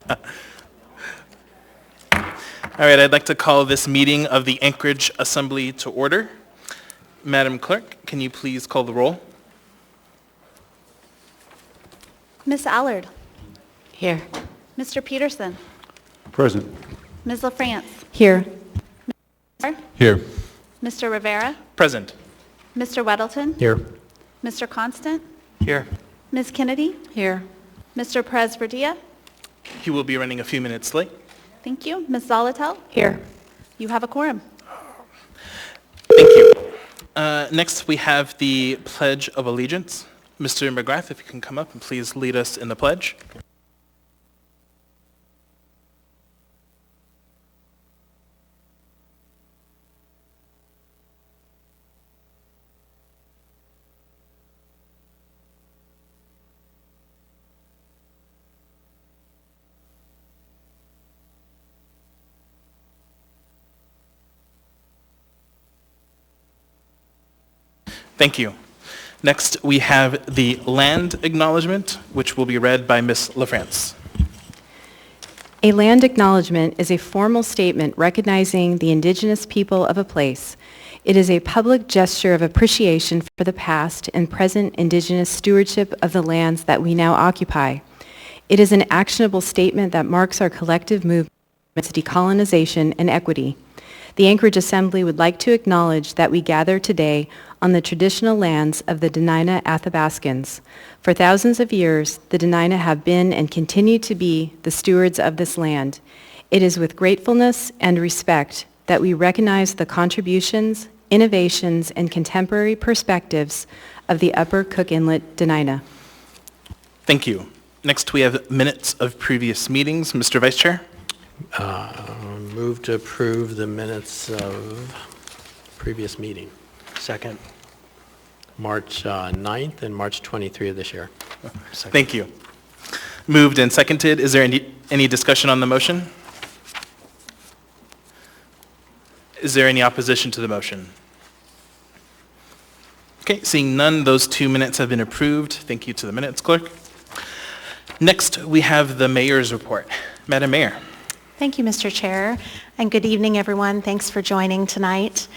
All right, I'd like to call this meeting of the Anchorage Assembly to order. Madam Clerk, can you please call the roll? Ms. Allard. Here. Mr. Peterson. Present. Ms. LaFrance. Here. Here. Mr. Rivera. Present. Mr. Weddleton. Here. Mr. Constant. Here. Ms. Kennedy. Here. Mr. Perez-Verdia. He will be running a few minutes late. Thank you. Ms. Zolotel. Here. You have a quorum. Thank you. Next, we have the Pledge of Allegiance. Mr. McGrath, if you can come up and please lead us in the pledge. Thank you. Next, we have the land acknowledgement, which will be read by Ms. LaFrance. A land acknowledgement is a formal statement recognizing the indigenous people of a place. It is a public gesture of appreciation for the past and present indigenous stewardship of the lands that we now occupy. It is an actionable statement that marks our collective movement to decolonization and equity. The Anchorage Assembly would like to acknowledge that we gather today on the traditional lands of the Dena'ina Athabascans. For thousands of years, the Dena'ina have been and continue to be the stewards of this land. It is with gratefulness and respect that we recognize the contributions, innovations, and contemporary perspectives of the Upper Cook Inlet Dena'ina. Thank you. Next, we have minutes of previous meetings. Mr. Vice Chair? Move to approve the minutes of previous meeting. Second. March 9th and March 23 of this year. Second. Thank you. Moved and seconded. Is there any discussion on the motion? Is there any opposition to the motion? Okay, seeing none, those 2 minutes have been approved. Thank you to the minutes clerk. Next, we have the mayor's report. Madam Mayor. Thank you, Mr. Chair, and good evening, everyone. Thanks for joining tonight.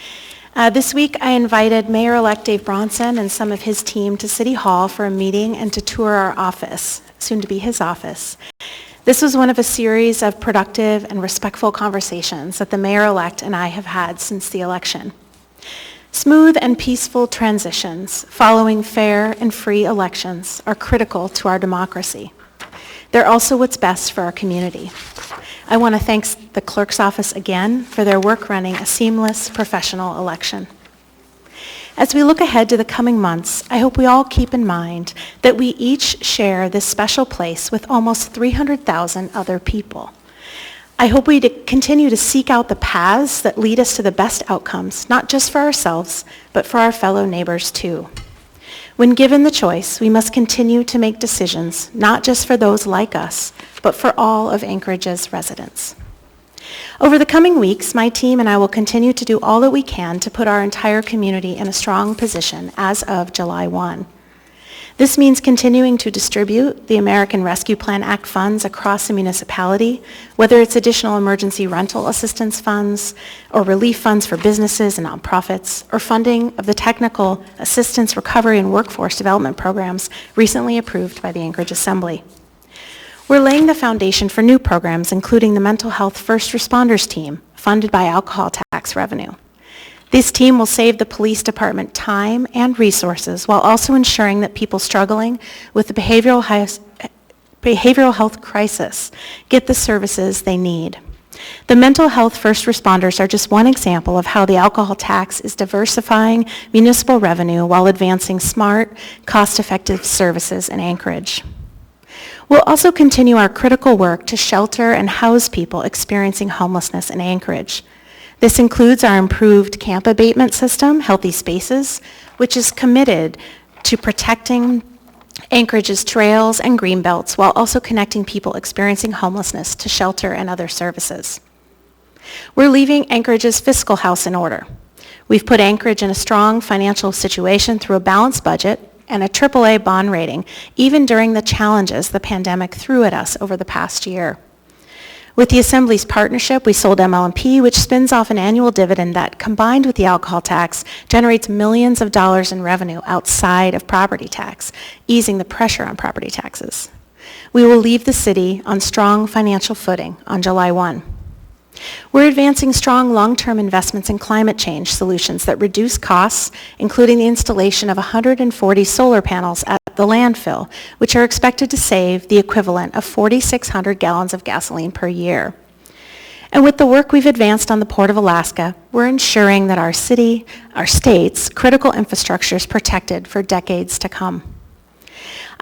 This week, I invited Mayor-elect Dave Bronson and some of his team to City Hall for a meeting and to tour our office, soon to be his office. This was one of a series of productive and respectful conversations that the Mayor-elect and I have had since the election. Smooth and peaceful transitions following fair and free elections are critical to our democracy. They're also what's best for our community. I want to thank the clerk's office again for their work running a seamless, professional election. As we look ahead to the coming months, I hope we all keep in mind that we each share this special place with almost 300,000 other people. I hope we continue to seek out the paths that lead us to the best outcomes, not just for ourselves, but for our fellow neighbors too. When given the choice, we must continue to make decisions, not just for those like us, but for all of Anchorage's residents. Over the coming weeks, my team and I will continue to do all that we can to put our entire community in a strong position as of July 1. This means continuing to distribute the American Rescue Plan Act funds across the municipality, whether it's additional emergency rental assistance funds or relief funds for businesses and nonprofits, or funding of the technical assistance, recovery, and workforce development programs recently approved by the Anchorage Assembly. We're laying the foundation for new programs, including the Mental Health First Responders Team, funded by alcohol tax revenue. This team will save the police department time and resources while also ensuring that people struggling with the behavioral health crisis get the services they need. The mental health first responders are just one example of how the alcohol tax is diversifying municipal revenue while advancing smart, cost-effective services in Anchorage. We'll also continue our critical work to shelter and house people experiencing homelessness in Anchorage. This includes our improved camp abatement system, Healthy Spaces, which is committed to protecting Anchorage's trails and greenbelts while also connecting people experiencing homelessness to shelter and other services. We're leaving Anchorage's fiscal house in order. We've put Anchorage in a strong financial situation through a balanced budget and a AAA bond rating, even during the challenges the pandemic threw at us over the past year. With the Assembly's partnership, we sold MLMP, which spins off an annual dividend that, combined with the alcohol tax, generates millions of dollars in revenue outside of property tax, easing the pressure on property taxes. We will leave the city on strong financial footing on July 1. We're advancing strong long-term investments in climate change solutions that reduce costs, including the installation of 140 solar panels at the landfill, which are expected to save the equivalent of 4,600 gallons of gasoline per year. And with the work we've advanced on the Port of Alaska, we're ensuring that our state's critical infrastructure is protected for decades to come.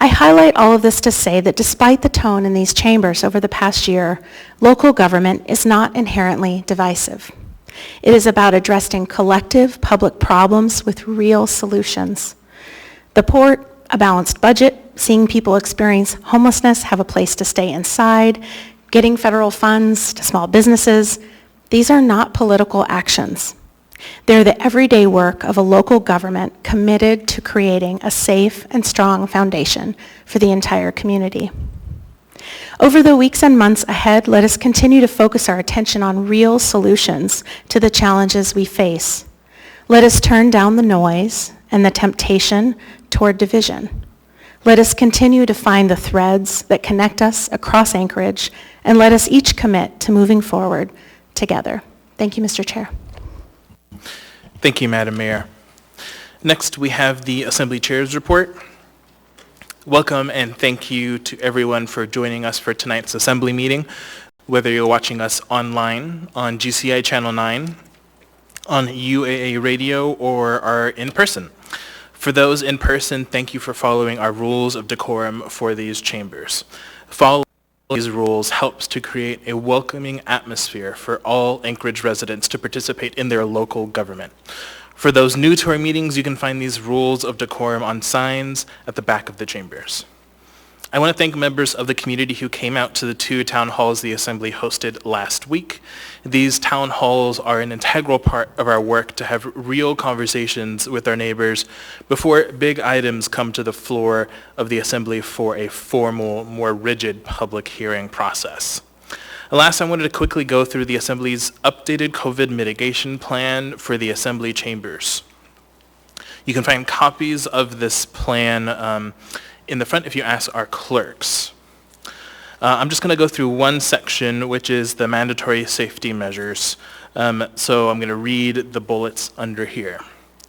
I highlight all of this to say that despite the tone in these chambers over the past year, local government is not inherently divisive. It is about addressing collective public problems with real solutions. The port, a balanced budget, seeing people experience homelessness, have a place to stay inside, getting federal funds to small businesses, these are not political actions. They're the everyday work of a local government committed to creating a safe and strong foundation for the entire community. Over the weeks and months ahead, let us continue to focus our attention on real solutions to the challenges we face. Let us turn down the noise and the temptation toward division. Let us continue to find the threads that connect us across Anchorage, and let us each commit to moving forward together. Thank you, Mr. Chair. Thank you, Madam Mayor. Next, we have the Assembly Chair's report. Welcome and thank you to everyone for joining us for tonight's Assembly meeting, whether you're watching us online on GCI Channel 9, on UAA Radio, or are in person. For those in person, thank you for following our rules of decorum for these chambers. Following these rules helps to create a welcoming atmosphere for all Anchorage residents to participate in their local government. For those new to our meetings, you can find these rules of decorum on signs at the back of the chambers. I want to thank members of the community who came out to the 2 town halls the Assembly hosted last week. These town halls are an integral part of our work to have real conversations with our neighbors before big items come to the floor of the Assembly for a formal, more rigid public hearing process. Last, I wanted to quickly go through the Assembly's updated COVID mitigation plan for the Assembly chambers. You can find copies of this plan in the front if you ask our clerks. I'm just going to go through one section, which is the mandatory safety measures. So I'm going to read the bullets under here.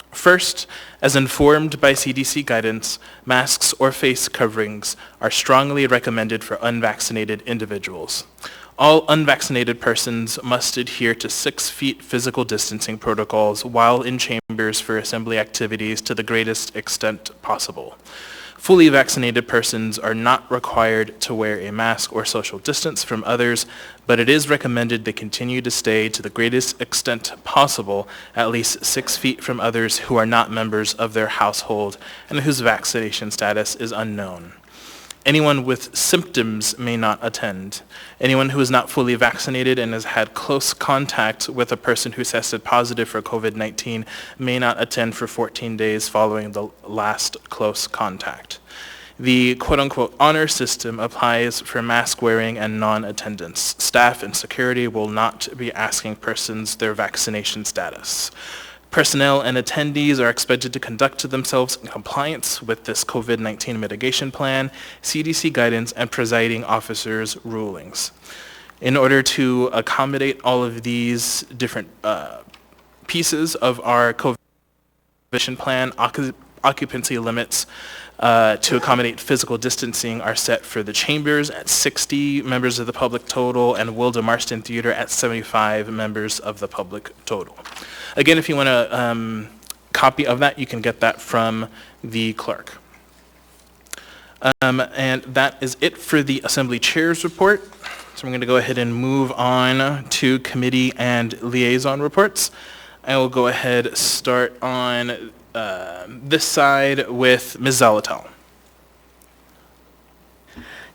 First, as informed by CDC guidance, masks or face coverings are strongly recommended for unvaccinated individuals. All unvaccinated persons must adhere to 6 feet physical distancing protocols while in chambers for Assembly activities to the greatest extent possible. Fully vaccinated persons are not required to wear a mask or social distance from others, but it is recommended they continue to stay to the greatest extent possible at least 6 feet from others who are not members of their household and whose vaccination status is unknown. Anyone with symptoms may not attend. Anyone who is not fully vaccinated and has had close contact with a person who tested positive for COVID-19 may not attend for 14 days following the last close contact. The quote-unquote honor system applies for mask wearing and non-attendance. Staff and security will not be asking persons their vaccination status. Personnel and attendees are expected to conduct themselves in compliance with this COVID-19 mitigation plan, CDC guidance, and presiding officers' rulings. In order to accommodate all of these different pieces of our COVID mitigation plan, occupancy limits to accommodate physical distancing are set for the chambers at 60 members of the public total and Wilda Marston Theater at 75 members of the public total. Again, if you want a copy of that, you can get that from the clerk. And that is it for the Assembly Chair's report. So I'm going to go ahead and move on to committee and liaison reports. I will go ahead start on this side with Ms. Zalatal.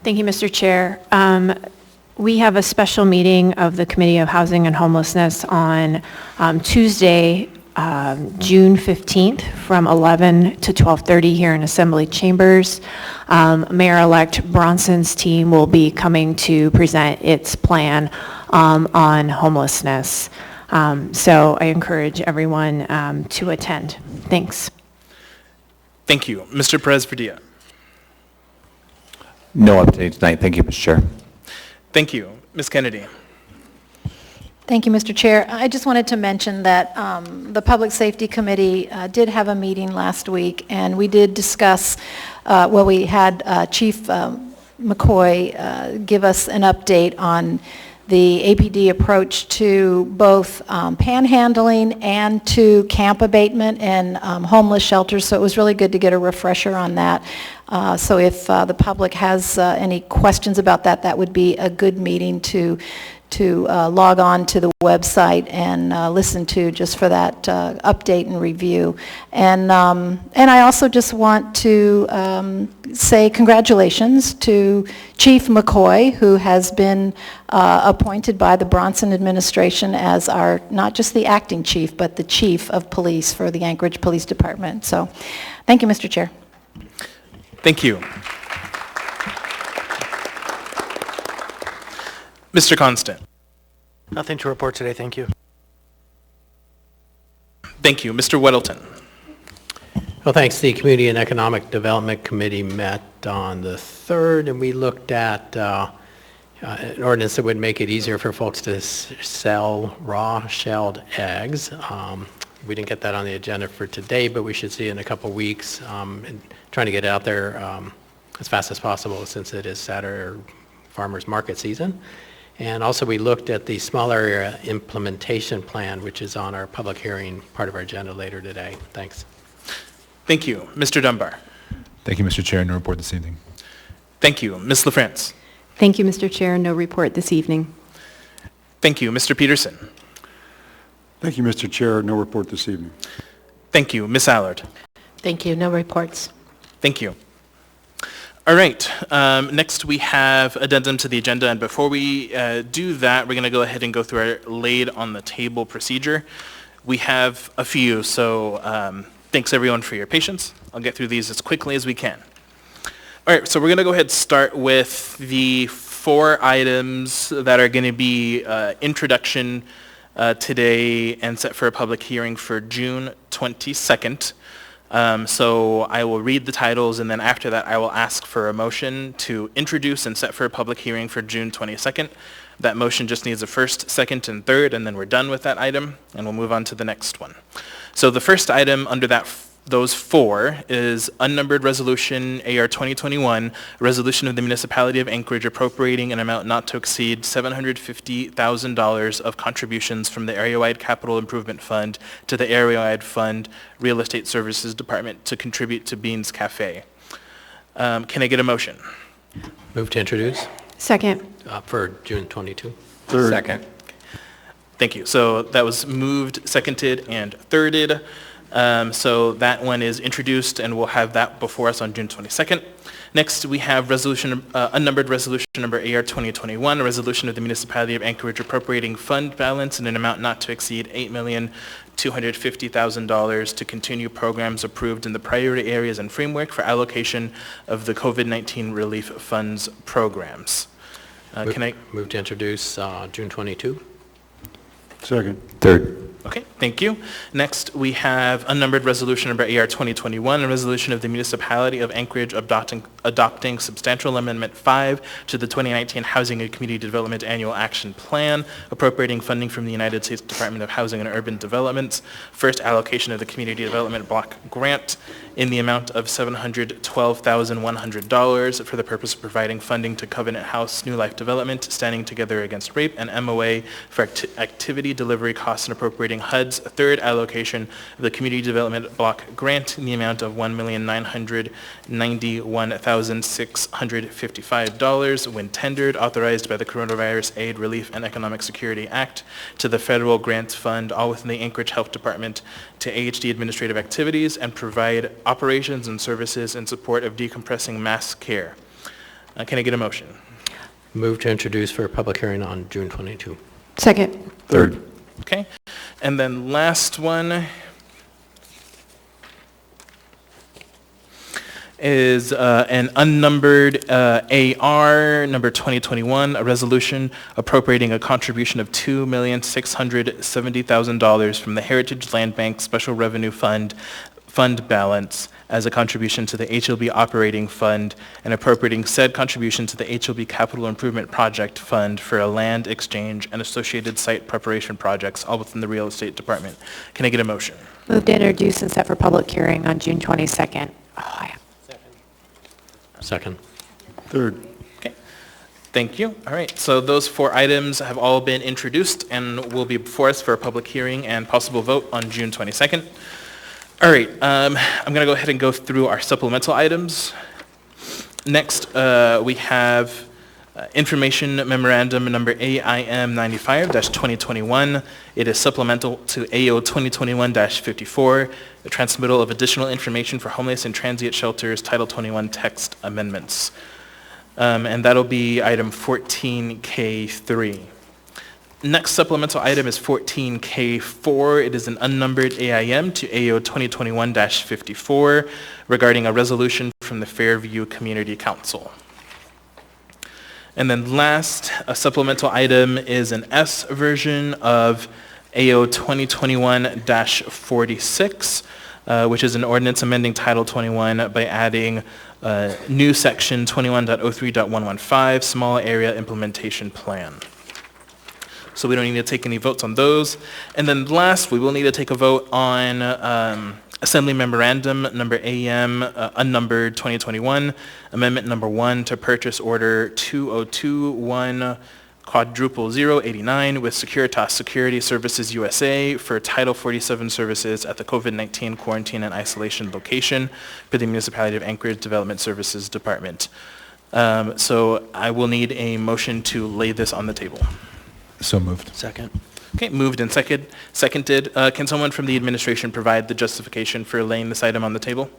Thank you, Mr. Chair. We have a special meeting of the Committee of Housing and Homelessness on Tuesday June 15th from 11 to 12:30 here in Assembly Chambers. Mayor-elect Bronson's team will be coming to present its plan on homelessness. So I encourage everyone to attend. Thanks. Thank you. Mr. Perez-Verdilla. No update tonight. Thank you, Mr. Chair. Thank you. Ms. Kennedy. Thank you, Mr. Chair. I just wanted to mention that the Public Safety Committee did have a meeting last week, and we did discuss, we had Chief McCoy give us an update on the APD approach to both panhandling and to camp abatement and homeless shelters, so it was really good to get a refresher on that. So if the public has any questions about that, that would be a good meeting to log on to the website and listen to, just for that update and review. And I also just want to say congratulations to Chief McCoy, who has been appointed by the Bronson administration as our, not just the acting chief, but the chief of police for the Anchorage Police Department. So thank you, Mr. Chair. Thank you. Mr. Constant. Nothing to report today, thank you. Thank you. Mr. Weddleton. Well, thanks. The Community and Economic Development Committee met on the 3rd, and we looked at an ordinance that would make it easier for folks to sell raw shelled eggs. We didn't get that on the agenda for today, but we should see it in a couple weeks, and trying to get it out there as fast as possible, since it is Saturday farmers market season. And also we looked at the small area implementation plan, which is on our public hearing part of our agenda later today. Thanks. Thank you. Mr. Dunbar. Thank you, Mr. Chair. No report this evening. Thank you. Ms. LaFrance. Thank you, Mr. Chair. No report this evening. Thank you. Mr. Peterson. Thank you, Mr. Chair. No report this evening. Thank you. Ms. Allard. Thank you. No reports. Thank you. All right. Next, we have addendum to the agenda, and before we do that, we're going to go ahead and go through our laid on the table procedure. We have a few, so thanks everyone for your patience. I'll get through these as quickly as we can. All right, so we're going to go ahead and start with the 4 items that are going to be introduction today and set for a public hearing for June 22nd. So I will read the titles, and then after that I will ask for a motion to introduce and set for a public hearing for June 22nd. That motion just needs a first, second, and third, and then we're done with that item, and we'll move on to the next one. So the first item under those 4 is unnumbered resolution AR 2021, a resolution of the Municipality of Anchorage appropriating an amount not to exceed $750,000 of contributions from the Area-Wide Capital Improvement Fund to the Area-Wide Fund Real Estate Services Department to contribute to Beans Cafe. Can I get a motion? Move to introduce Second. for June 22. Third. Second. Thank you. So that was moved, seconded, and thirded. So that one is introduced, and we'll have that before us on June 22nd. Next, we have unnumbered resolution number AR 2021, a resolution of the Municipality of Anchorage appropriating fund balance in an amount not to exceed $8,250,000 to continue programs approved in the priority areas and framework for allocation of the COVID-19 relief funds programs. Can I? Move to introduce June 22. Second. Third. Okay, thank you. Next, we have unnumbered resolution number AR 2021, a resolution of the Municipality of Anchorage adopting substantial amendment 5 to the 2019 Housing and Community Development Annual Action Plan, appropriating funding from the United States Department of Housing and Urban Development's first allocation of the Community Development Block Grant in the amount of $712,100 for the purpose of providing funding to Covenant House New Life Development, Standing Together Against Rape, and MOA for activity delivery costs and appropriating HUD's third allocation of the Community Development Block Grant in the amount of $1,991,655 when tendered, authorized by the Coronavirus Aid, Relief, and Economic Security Act to the Federal Grants Fund, all within the Anchorage Health Department, to AHD administrative activities and provide operations and services in support of decompressing mass care. Can I get a motion? Move to introduce for a public hearing on June 22. Second. Third. Okay. And then last one, is an unnumbered AR number 2021, a resolution appropriating a contribution of $2,670,000 from the Heritage Land Bank Special Revenue Fund balance as a contribution to the HLB Operating Fund and appropriating said contribution to the HLB Capital Improvement Project Fund for a land exchange and associated site preparation projects, all within the Real Estate Department. Can I get a motion? Move to introduce and set for public hearing on June 22nd. Second. Third. Okay. Thank you. All right. So those 4 items have all been introduced and will be before us for a public hearing and possible vote on June 22nd. All right. I'm going to go ahead and go through our supplemental items. Next, we have information memorandum number AIM 95-2021. It is supplemental to AO 2021-54, the transmittal of additional information for homeless and transient shelters, Title 21 text amendments. And that'll be item 14K3. Next supplemental item is 14K4. It is an unnumbered AIM to AO 2021-54 regarding a resolution from the Fairview Community Council. And then last, a supplemental item is an S version of AO 2021-46, which is an ordinance amending Title 21 by adding new section 21.03.115, small area implementation plan. So we don't need to take any votes on those. And then last, we will need to take a vote on Assembly Memorandum number AM unnumbered 2021, Amendment number 1 to Purchase Order 2021 quadruple 089 with Securitas Security Services USA for Title 47 services at the COVID-19 quarantine and isolation location for the Municipality of Anchorage Development Services Department. So I will need a motion to lay this on the table. So moved. Second. Okay, moved and seconded. Can someone from the administration provide the justification for laying this item on the table?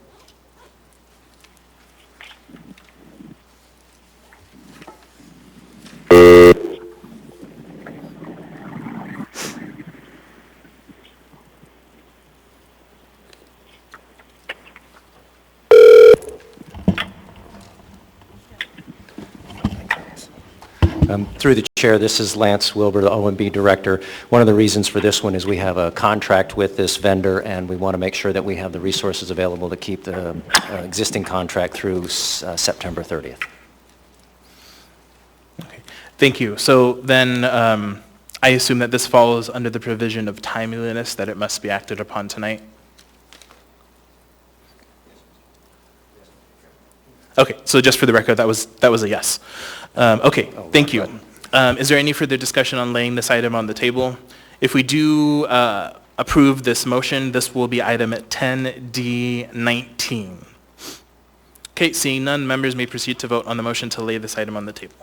Through the chair, this is Lance Wilbur, the OMB director. One of the reasons for this one is we have a contract with this vendor, and we want to make sure that we have the resources available to keep the existing contract through September 30th. Okay, thank you. So then I assume that this falls under the provision of timeliness, that it must be acted upon tonight? Okay, so just for the record, that was a yes. Okay, thank you. Is there any further discussion on laying this item on the table? If we do approve this motion, this will be item 10D19. Okay, seeing none, members may proceed to vote on the motion to lay this item on the table.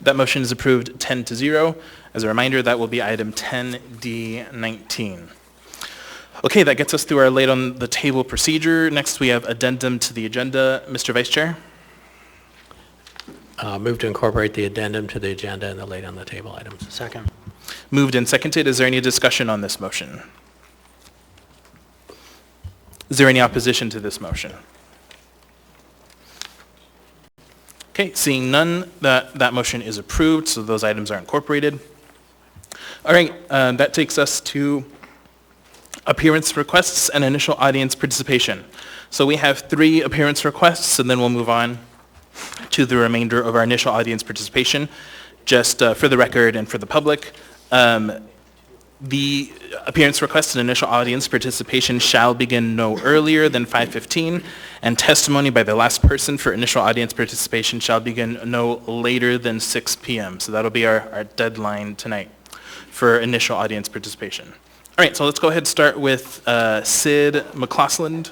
That motion is approved 10-0. As a reminder, that will be item 10D19. Okay, that gets us through our laid on the table procedure. Next, we have addendum to the agenda. Mr. Vice Chair? Move to incorporate the addendum to the agenda and the laid on the table items. Second. Moved and seconded. Is there any discussion on this motion? Is there any opposition to this motion? Okay, seeing none, that motion is approved, so those items are incorporated. All right, that takes us to appearance requests and initial audience participation. So we have 3 appearance requests, and then we'll move on to the remainder of our initial audience participation. Just for the record and for the public, the appearance request and initial audience participation shall begin no earlier than 5:15, and testimony by the last person for initial audience participation shall begin no later than 6 p.m. So that'll be our deadline tonight for initial audience participation. All right, so let's go ahead and start with Sid McClausland,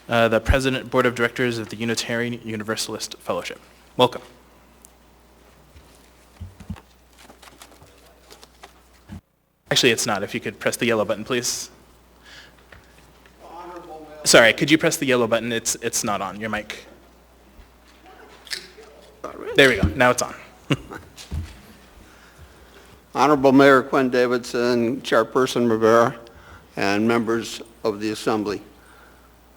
the President, Board of Directors of the Unitarian Universalist Fellowship. Welcome. Actually, it's not. If you could press the yellow button, please. Sorry, could you press the yellow button? It's not on, your mic. There we go. Now it's on. Honorable Mayor Quinn Davidson, Chairperson Rivera, and members of the Assembly.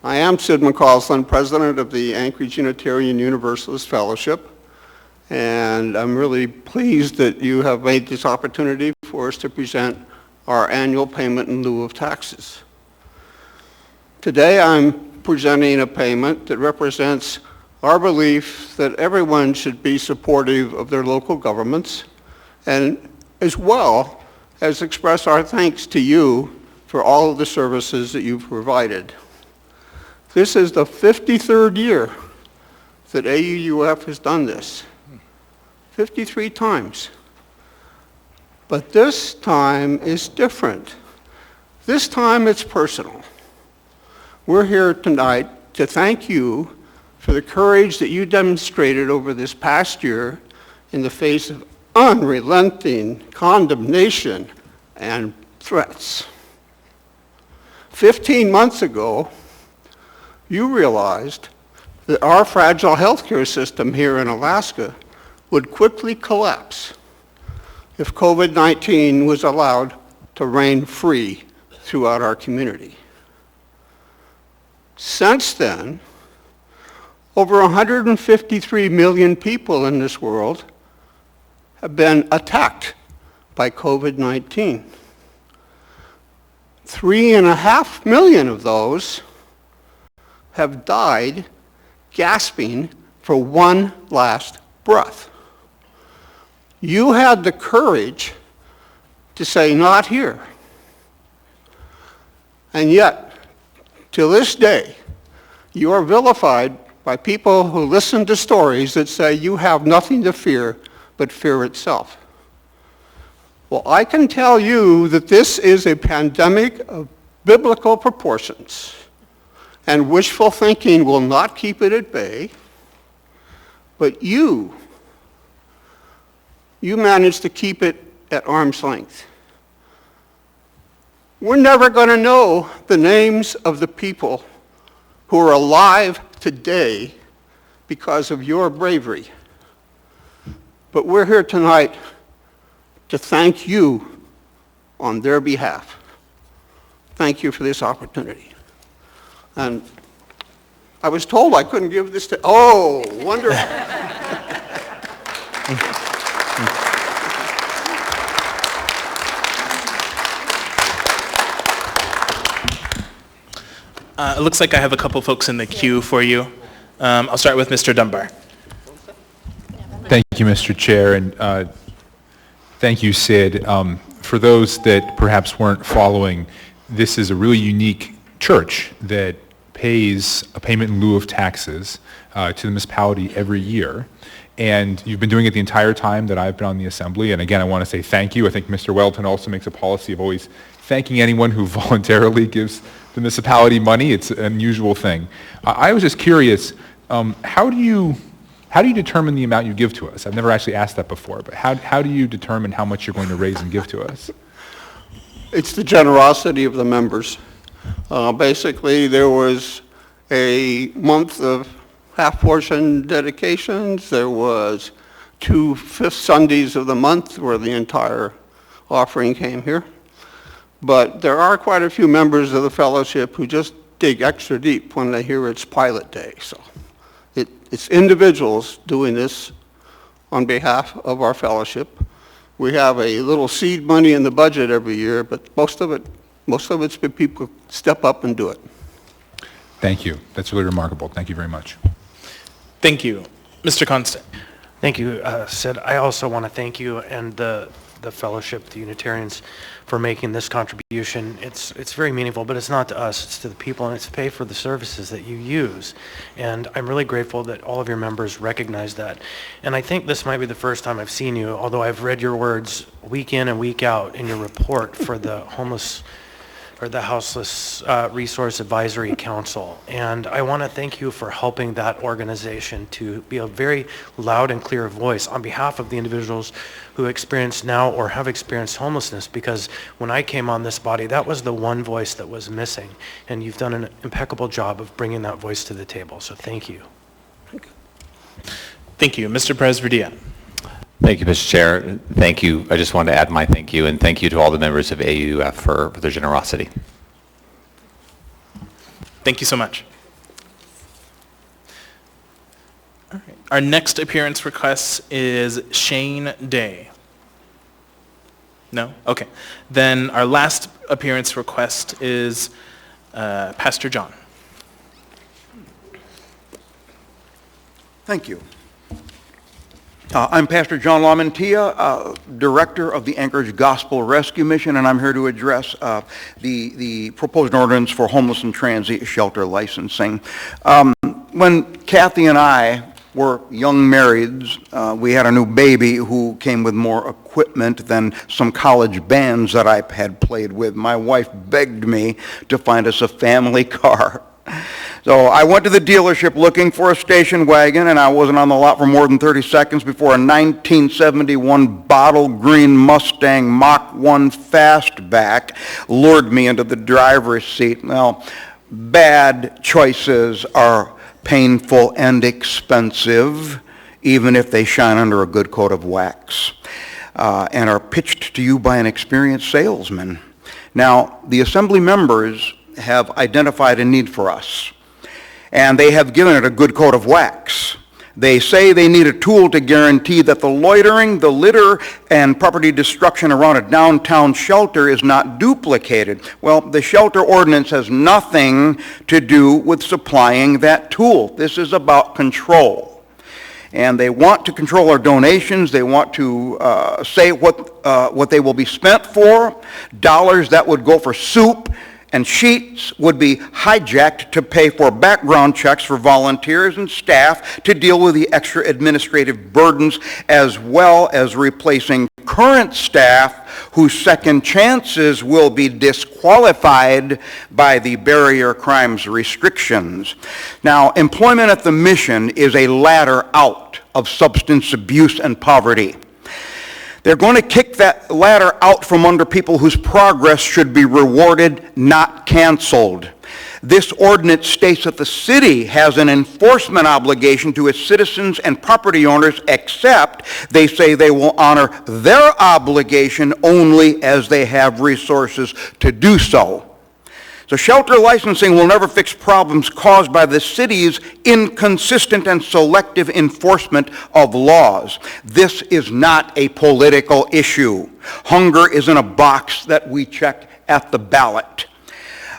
I am Sid McCausland, President of the Anchorage Unitarian Universalist Fellowship, and I'm really pleased that you have made this opportunity for us to present our annual payment in lieu of taxes. Today I'm presenting a payment that represents our belief that everyone should be supportive of their local governments, and as well as express our thanks to you for all of the services that you've provided. This is the 53rd year that AUUF has done this, 53 times. But this time is different. This time it's personal. We're here tonight to thank you for the courage that you demonstrated over this past year in the face of unrelenting condemnation and threats. 15 months ago, you realized that our fragile healthcare system here in Alaska would quickly collapse if COVID-19 was allowed to reign free throughout our community. Since then, over 153 million people in this world have been attacked by COVID-19. 3.5 million of those have died gasping for one last breath. You had the courage to say, not here. And yet, to this day, you are vilified by people who listen to stories that say you have nothing to fear but fear itself. Well, I can tell you that this is a pandemic of biblical proportions, and wishful thinking will not keep it at bay, but you managed to keep it at arm's length. We're never going to know the names of the people who are alive today because of your bravery. But we're here tonight to thank you on their behalf. Thank you for this opportunity. And I was told I couldn't give this to, oh, wonderful. It looks like I have a couple folks in the queue for you. I'll start with Mr. Dunbar. Thank you, Mr. Chair, and thank you, Sid. For those that perhaps weren't following, this is a really unique church that pays a payment in lieu of taxes to the municipality every year. And you've been doing it the entire time that I've been on the Assembly. And again, I want to say thank you. I think Mr. Welton also makes a policy of always thanking anyone who voluntarily gives the municipality money. It's an unusual thing. I was just curious, how do you determine the amount you give to us? I've never actually asked that before, but how do you determine how much you're going to raise and give to us? It's the generosity of the members. Basically, there was a month of half-portion dedications. There was 2 fifth Sundays of the month where the entire offering came here. But there are quite a few members of the fellowship who just dig extra deep when they hear it's Pilot Day. So it's individuals doing this on behalf of our fellowship. We have a little seed money in the budget every year, but most of it's been people step up and do it. Thank you. That's really remarkable. Thank you very much. Thank you. Mr. Constant. Thank you, Sid. I also want to thank you and the fellowship, the Unitarians, for making this contribution. It's very meaningful, but it's not to us, it's to the people, and it's to pay for the services that you use. And I'm really grateful that all of your members recognize that. And I think this might be the first time I've seen you, although I've read your words week in and week out in your report for the homeless or the Houseless Resource Advisory Council. And I want to thank you for helping that organization to be a very loud and clear voice on behalf of the individuals who experience now or have experienced homelessness, because when I came on this body, that was the one voice that was missing. And you've done an impeccable job of bringing that voice to the table. So thank you. Thank you. Mr. Presbyterian. Thank you, Mr. Chair. Thank you. I just wanted to add my thank you, and thank you to all the members of AUF for their generosity. Thank you so much. All right. Our next appearance request is Shane Day. No? Okay. Then our last appearance request is Pastor John. Thank you. I'm Pastor John LaMantia, Director of the Anchorage Gospel Rescue Mission, and I'm here to address the proposed ordinance for homeless and transient shelter licensing. When Kathy and I were young marrieds, we had a new baby who came with more equipment than some college bands that I had played with. My wife begged me to find us a family car. So I went to the dealership looking for a station wagon, and I wasn't on the lot for more than 30 seconds before a 1971 bottle green Mustang Mach 1 fastback lured me into the driver's seat. Well, bad choices are painful and expensive, even if they shine under a good coat of wax, and are pitched to you by an experienced salesman. Now, the Assembly members have identified a need for us, and they have given it a good coat of wax. They say they need a tool to guarantee that the loitering, the litter, and property destruction around a downtown shelter is not duplicated. Well, the shelter ordinance has nothing to do with supplying that tool. This is about control. And they want to control our donations. They want to say what they will be spent for. Dollars that would go for soup and sheets would be hijacked to pay for background checks for volunteers and staff to deal with the extra administrative burdens, as well as replacing current staff whose second chances will be disqualified by the barrier crimes restrictions. Now, employment at the mission is a ladder out of substance abuse and poverty. They're going to kick that ladder out from under people whose progress should be rewarded, not canceled. This ordinance states that the city has an enforcement obligation to its citizens and property owners, except they say they will honor their obligation only as they have resources to do so. So shelter licensing will never fix problems caused by the city's inconsistent and selective enforcement of laws. This is not a political issue. Hunger isn't a box that we check at the ballot.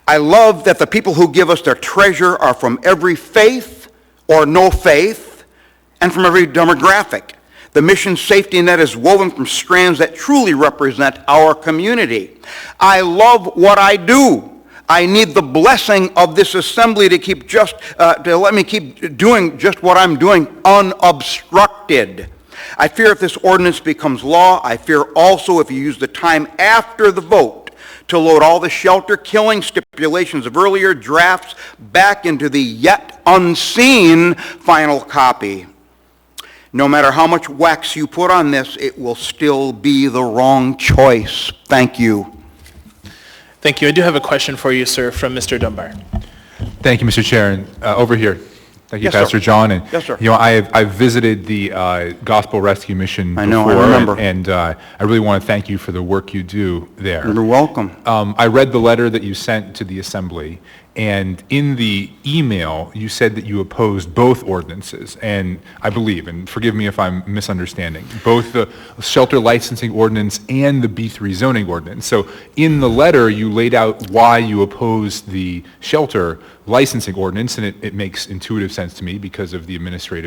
I love that the people who give us their treasure are from every faith or no faith and from every demographic. The mission safety net is woven from strands that truly represent our community. I love what I do. I need the blessing of this assembly to let me keep doing just what I'm doing unobstructed. I fear if this ordinance becomes law, I fear also if you use the time after the vote to load all the shelter killing stipulations of earlier drafts back into the yet unseen final copy. No matter how much wax you put on this, it will still be the wrong choice. Thank you. Thank you. I do have a question for you, sir, from Mr. Dunbar. Thank you, Mr. Chair. And over here. Thank you, Yes, Pastor sir. John. And, Yes, sir. You know, I've visited the Gospel Rescue Mission before. I know, I remember. And I really want to thank you for the work you do there. You're welcome. I read the letter that you sent to the Assembly, and in the email, you said that you opposed both ordinances, and I believe, and forgive me if I'm misunderstanding, both the shelter licensing ordinance and the B3 zoning ordinance. So in the letter, you laid out why you opposed the shelter licensing ordinance, and it makes intuitive sense to me because of the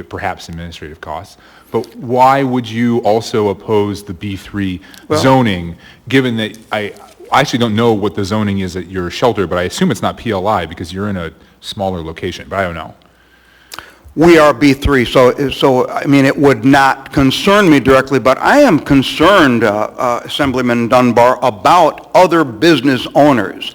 perhaps administrative costs. But why would you also oppose the B3 zoning, given that I actually don't know what the zoning is at your shelter, but I assume it's not PLI because you're in a smaller location, but I don't know. We are B3, so I mean, it would not concern me directly, but I am concerned, Assemblyman Dunbar, about other business owners.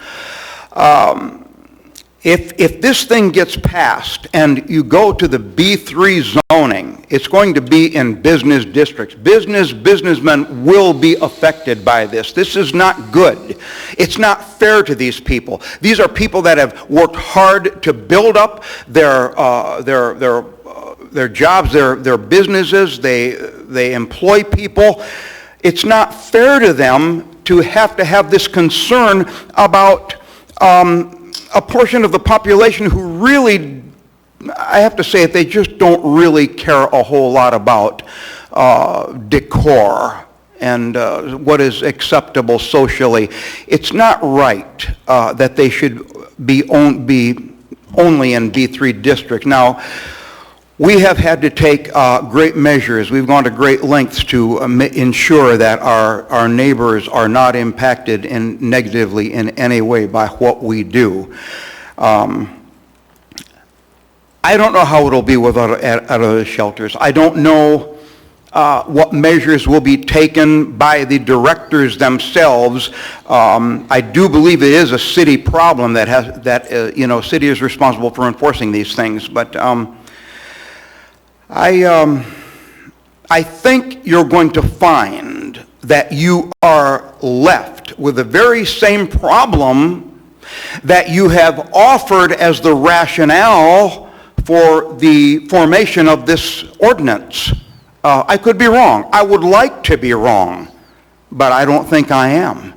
If this thing gets passed and you go to the B3 zoning, it's going to be in business districts. Businessmen will be affected by this. This is not good. It's not fair to these people. These are people that have worked hard to build up their their jobs, their businesses, they employ people. It's not fair to them to have this concern about a portion of the population who really, I have to say it, they just don't really care a whole lot about decor and what is acceptable socially. It's not right that they should be only in B3 districts. Now, we have had to take great measures. We've gone to great lengths to ensure that our neighbors are not impacted negatively in any way by what we do. I don't know how it'll be with other shelters. I don't know what measures will be taken by the directors themselves. I do believe it is a city problem city is responsible for enforcing these things, but I think you're going to find that you are left with the very same problem that you have offered as the rationale for the formation of this ordinance. I could be wrong. I would like to be wrong, but I don't think I am.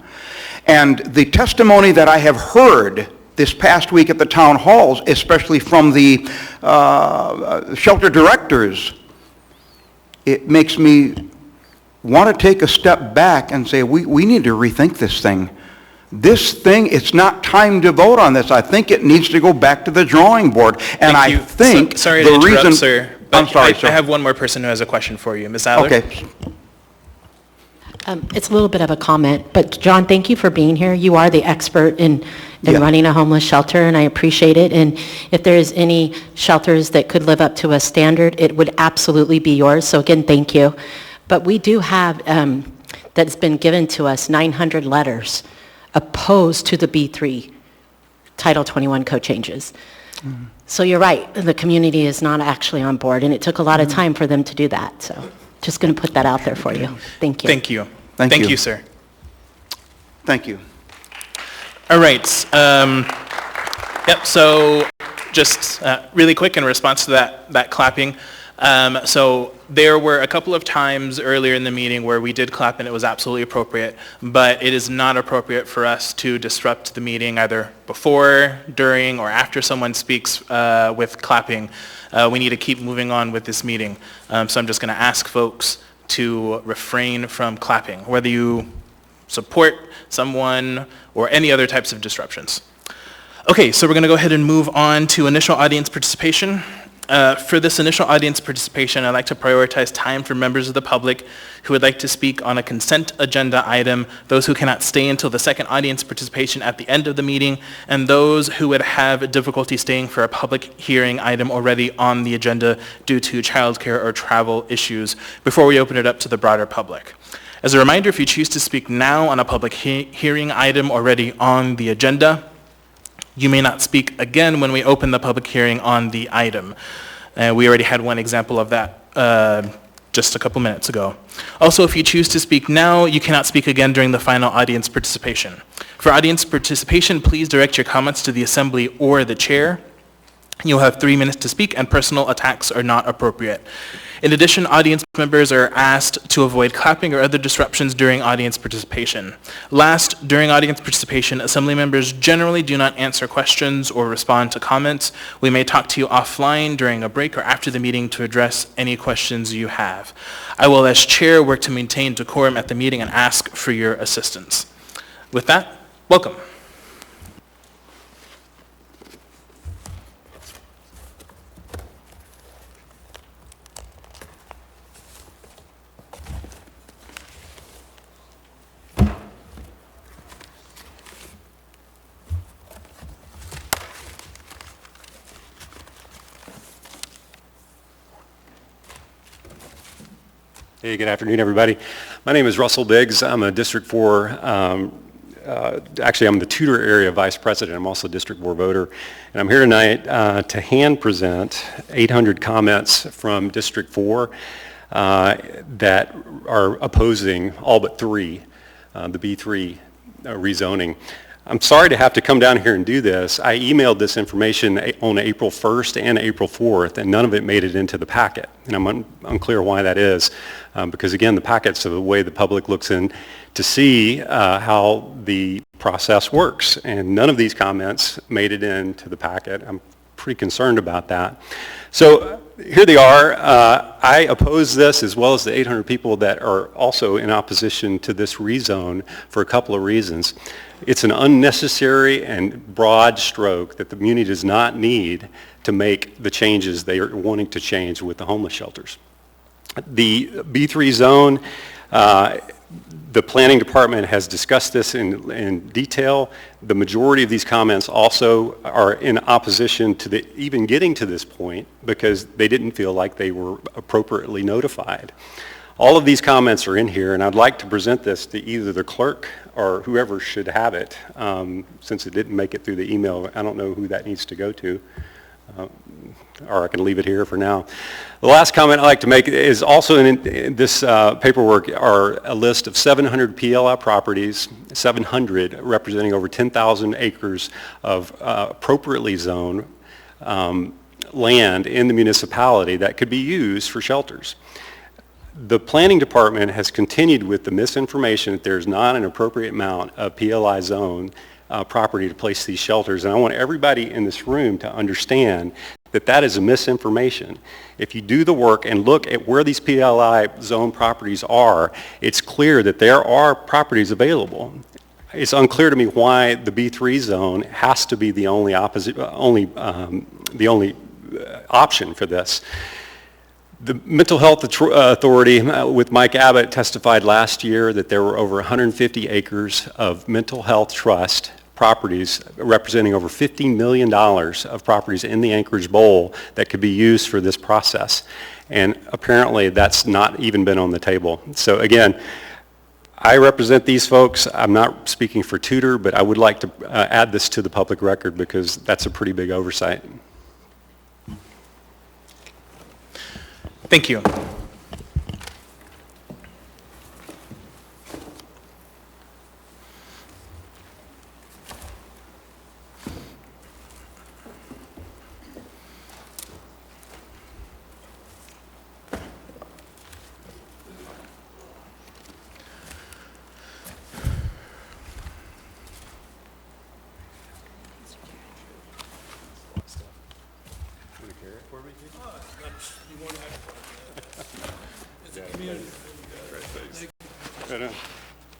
And the testimony that I have heard this past week at the town halls, especially from the shelter directors, it makes me want to take a step back and say, we need to rethink this thing. This thing, it's not time to vote on this. I think it needs to go back to the drawing board. And I think sorry the to interrupt, reason... sir, but I'm sorry, sir. I have one more person who has a question for you. Ms. Aller? Okay. It's a little bit of a comment, but John, thank you for being here. You are the expert in running a homeless shelter, and I appreciate it. And if there is any shelters that could live up to a standard, it would absolutely be yours. So again, thank you. But we do have, that's been given to us, 900 letters opposed to the B3 Title 21 code changes. Mm-hmm. So you're right, the community is not actually on board, and it took a lot of time for them to do that. So just going to put that out there for you. Thank you. Thank you. Thank you, sir. Thank you. All right. So just really quick in response to that clapping. So there were a couple of times earlier in the meeting where we did clap and it was absolutely appropriate, but it is not appropriate for us to disrupt the meeting either before, during, or after someone speaks with clapping. We need to keep moving on with this meeting. So I'm just going to ask folks to refrain from clapping, whether you support someone or any other types of disruptions. Okay, so we're going to go ahead and move on to initial audience participation. For this initial audience participation, I'd like to prioritize time for members of the public who would like to speak on a consent agenda item, those who cannot stay until the second audience participation at the end of the meeting, and those who would have difficulty staying for a public hearing item already on the agenda due to childcare or travel issues before we open it up to the broader public. As a reminder, if you choose to speak now on a public hearing item already on the agenda, you may not speak again when we open the public hearing on the item. We already had one example of that just a couple minutes ago. Also, if you choose to speak now, you cannot speak again during the final audience participation. For audience participation, please direct your comments to the assembly or the chair. You'll have 3 minutes to speak, and personal attacks are not appropriate. In addition, audience members are asked to avoid clapping or other disruptions during audience participation. Last, during audience participation, assembly members generally do not answer questions or respond to comments. We may talk to you offline during a break or after the meeting to address any questions you have. I will, as chair, work to maintain decorum at the meeting and ask for your assistance. With that, welcome. Hey, good afternoon, everybody. My name is Russell Biggs. I'm a District 4, actually I'm the Tudor Area Vice President. I'm also a District 4 voter. And I'm here tonight to hand present 800 comments from District 4 that are opposing all but 3, the B3 rezoning. I'm sorry to have to come down here and do this. I emailed this information on April 1st and April 4th, and none of it made it into the packet. And I'm unclear why that is, because again, the packets are the way the public looks in to see how the process works. And none of these comments made it into the packet. I'm pretty concerned about that. So here they are. I oppose this, as well as the 800 people that are also in opposition to this rezone, for a couple of reasons. It's an unnecessary and broad stroke that the community does not need to make the changes they are wanting to change with the homeless shelters. The B3 zone, the planning department has discussed this in detail. The majority of these comments also are in opposition to even getting to this point because they didn't feel like they were appropriately notified. All of these comments are in here, and I'd like to present this to either the clerk or whoever should have it. Since it didn't make it through the email, I don't know who that needs to go to. Or I can leave it here for now. The last comment I'd like to make is also in this paperwork are a list of 700 PLI properties, 700 representing over 10,000 acres of appropriately zoned land in the municipality that could be used for shelters. The planning department has continued with the misinformation that there's not an appropriate amount of PLI zone property to place these shelters, and I want everybody in this room to understand that that is a misinformation. If you do the work and look at where these PLI zone properties are, it's clear that there are properties available. It's unclear to me why the B3 zone has to be the only option for this. The Mental Health Authority with Mike Abbott testified last year that there were over 150 acres of mental health trust properties representing over $50 million of properties in the Anchorage Bowl that could be used for this process. And apparently that's not even been on the table. So again, I represent these folks. I'm not speaking for Tudor, but I would like to add this to the public record because that's a pretty big oversight. Thank you.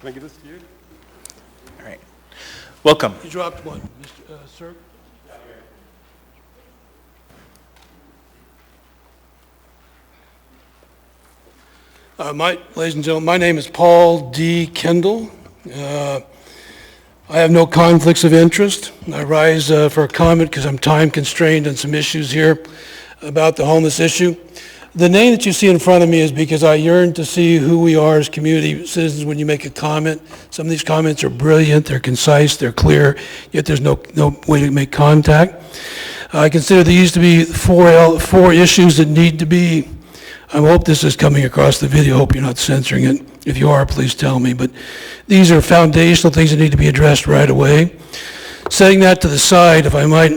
Can I give this to you? All right. Welcome. You dropped one, sir. Ladies and gentlemen, my name is Paul D. Kendall. I have no conflicts of interest. I rise for a comment because I'm time constrained on some issues here about the homeless issue. The name that you see in front of me is because I yearn to see who we are as community citizens when you make a comment. Some of these comments are brilliant, they're concise, they're clear, yet there's no way to make contact. I consider there used to be four issues that need to be, I hope this is coming across the video, I hope you're not censoring it. If you are, please tell me. But these are foundational things that need to be addressed right away. Setting that to the side, if I might,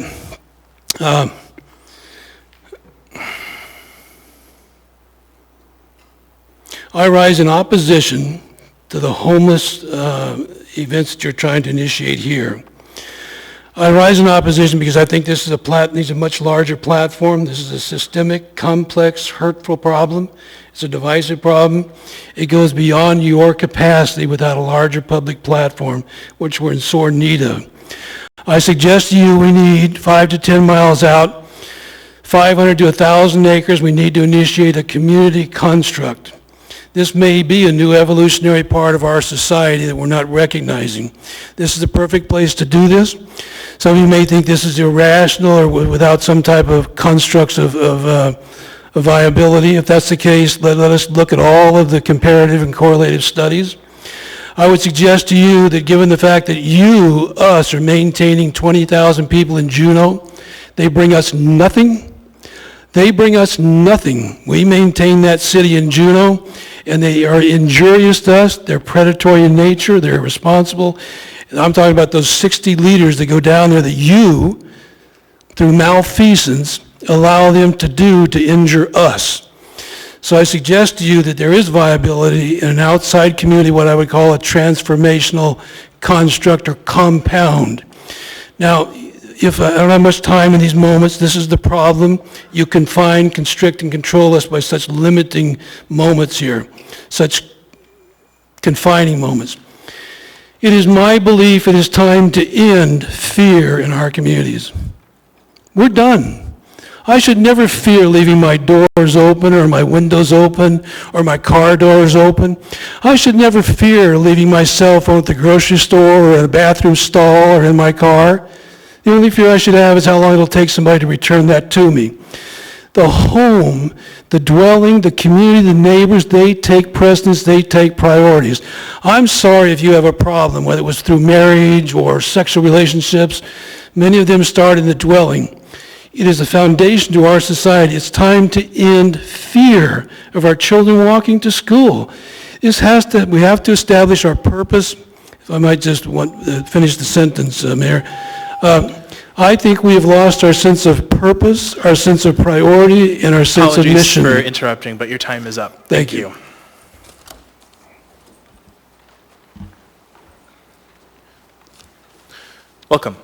I rise in opposition to the homeless events that you're trying to initiate here. I rise in opposition because I think this is needs a much larger platform. This is a systemic, complex, hurtful problem. It's a divisive problem. It goes beyond your capacity without a larger public platform, which we're in sore need of. I suggest to you we need 5 to 10 miles out, 500 to 1,000 acres. We need to initiate a community construct. This may be a new evolutionary part of our society that we're not recognizing. This is the perfect place to do this. Some of you may think this is irrational or without some type of constructs of viability. If that's the case, let us look at all of the comparative and correlative studies. I would suggest to you that given the fact that us, are maintaining 20,000 people in Juneau, they bring us nothing. They bring us nothing. We maintain that city in Juneau, and they are injurious to us. They're predatory in nature. They're irresponsible. And I'm talking about those 60 leaders that go down there that you, through malfeasance, allow them to do to injure us. So I suggest to you that there is viability in an outside community, what I would call a transformational construct or compound. Now, if I don't have much time in these moments, this is the problem. You confine, constrict, and control us by such limiting moments here, such confining moments. It is my belief it is time to end fear in our communities. We're done. I should never fear leaving my doors open or my windows open or my car doors open. I should never fear leaving my cell phone at the grocery store or in a bathroom stall or in my car. The only fear I should have is how long it'll take somebody to return that to me. The home, the dwelling, the community, the neighbors, they take precedence, they take priorities. I'm sorry if you have a problem, whether it was through marriage or sexual relationships. Many of them start in the dwelling. It is the foundation to our society. It's time to end fear of our children walking to school. We have to establish our purpose. If I might just finish the sentence, Mayor. I think we have lost our sense of purpose, our sense of priority, and our sense of mission. Apologies for interrupting, but your time is up. Thank you. Welcome.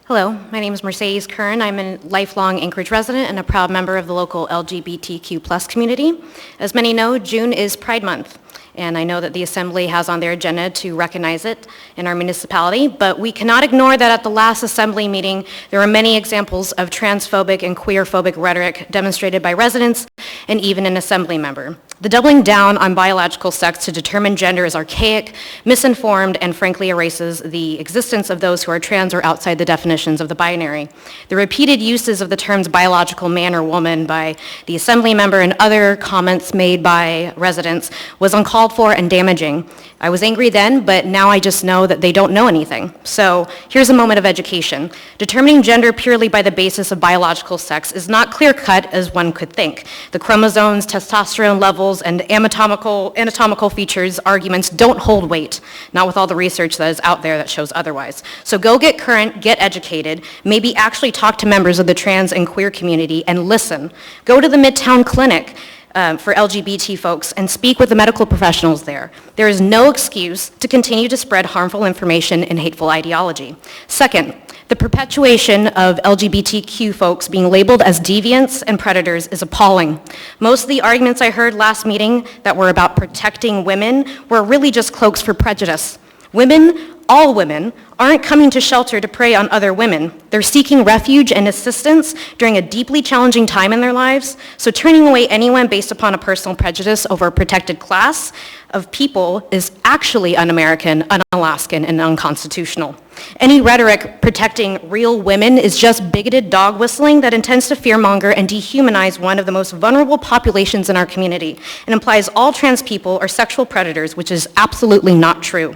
Hello, my name is Mercedes Kern. I'm a lifelong Anchorage resident and a proud member of the local LGBTQ+ community. As many know, June is Pride Month, and I know that the Assembly has on their agenda to recognize it in our municipality, but we cannot ignore that at the last Assembly meeting, there were many examples of transphobic and queerphobic rhetoric demonstrated by residents and even an Assembly member. The doubling down on biological sex to determine gender is archaic, misinformed, and frankly erases the existence of those who are trans or outside the definitions of the binary. The repeated uses of the terms biological man or woman by the Assembly member and other comments made by residents was uncalled for and damaging. I was angry then, but now I just know that they don't know anything. So here's a moment of education. Determining gender purely by the basis of biological sex is not clear-cut as one could think. The chromosomes, testosterone levels, and anatomical features arguments don't hold weight, not with all the research that is out there that shows otherwise. So go get current, get educated, maybe actually talk to members of the trans and queer community and listen. Go to the Midtown Clinic for LGBT folks and speak with the medical professionals there. There is no excuse to continue to spread harmful information and hateful ideology. Second, the perpetuation of LGBTQ folks being labeled as deviants and predators is appalling. Most of the arguments I heard last meeting that were about protecting women were really just cloaks for prejudice. Women, all women, aren't coming to shelter to prey on other women. They're seeking refuge and assistance during a deeply challenging time in their lives, so turning away anyone based upon a personal prejudice over a protected class of people is actually un-American, un-Alaskan, and unconstitutional. Any rhetoric protecting real women is just bigoted dog whistling that intends to fearmonger and dehumanize one of the most vulnerable populations in our community and implies all trans people are sexual predators, which is absolutely not true.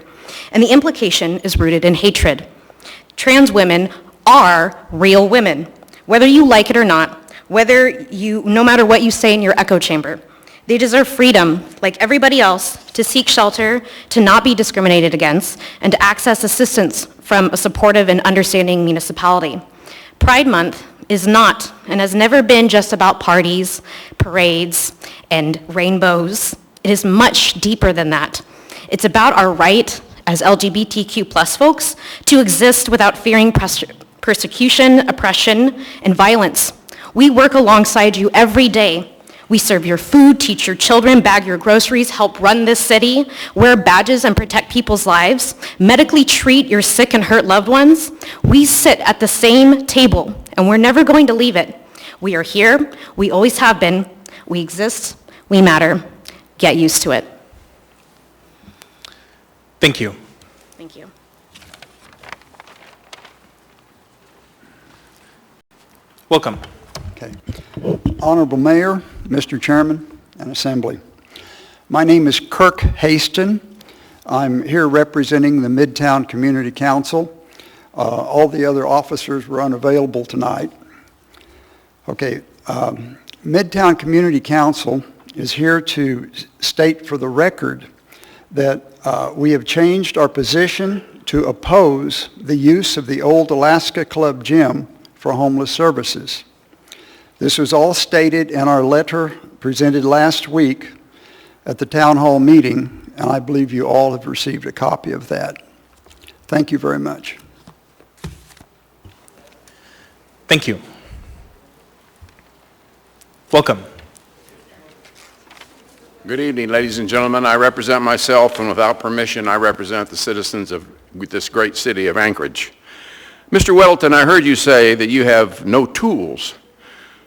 And the implication is rooted in hatred. Trans women are real women, whether you like it or not, no matter what you say in your echo chamber. They deserve freedom, like everybody else, to seek shelter, to not be discriminated against, and to access assistance from a supportive and understanding municipality. Pride Month is not and has never been just about parties, parades, and rainbows. It is much deeper than that. It's about our right as LGBTQ+ folks to exist without fearing persecution, oppression, and violence. We work alongside you every day. We serve your food, teach your children, bag your groceries, help run this city, wear badges and protect people's lives, medically treat your sick and hurt loved ones. We sit at the same table, and we're never going to leave it. We are here. We always have been. We exist. We matter. Get used to it. Thank you. Thank you. Welcome. Okay. Honorable Mayor, Mr. Chairman, and Assembly. My name is Kirk Haston. I'm here representing the Midtown Community Council. All the other officers were unavailable tonight. Okay. Midtown Community Council is here to state for the record that we have changed our position to oppose the use of the old Alaska Club gym for homeless services. This was all stated in our letter presented last week at the town hall meeting, and I believe you all have received a copy of that. Thank you very much. Thank you. Welcome. Good evening, ladies and gentlemen. I represent myself, and without permission, I represent the citizens of this great city of Anchorage. Mr. Weddleton, I heard you say that you have no tools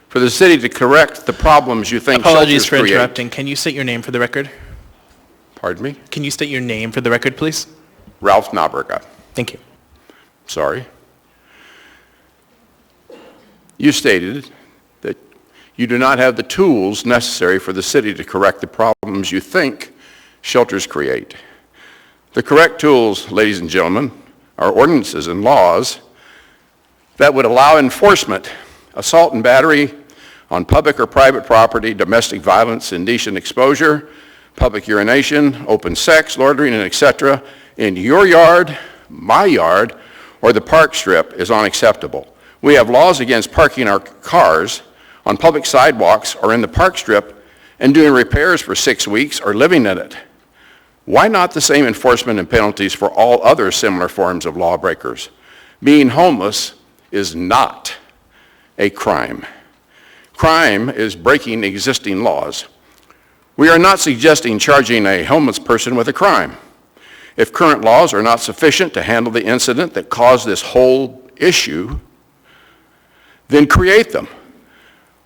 for the city to correct the problems you think Apologies shelters for create. interrupting. Can you state your name for the record? Pardon me? Can you state your name for the record, please? Ralph Naberga. Thank you. Sorry. You stated that you do not have the tools necessary for the city to correct the problems you think shelters create. The correct tools, ladies and gentlemen, are ordinances and laws that would allow enforcement, assault and battery on public or private property, domestic violence, indecent exposure, public urination, open sex, loitering, and etc. in your yard, my yard, or the park strip is unacceptable. We have laws against parking our cars on public sidewalks or in the park strip and doing repairs for 6 weeks or living in it. Why not the same enforcement and penalties for all other similar forms of lawbreakers? Being homeless is not a crime. Crime is breaking existing laws. We are not suggesting charging a homeless person with a crime. If current laws are not sufficient to handle the incident that caused this whole issue, then create them.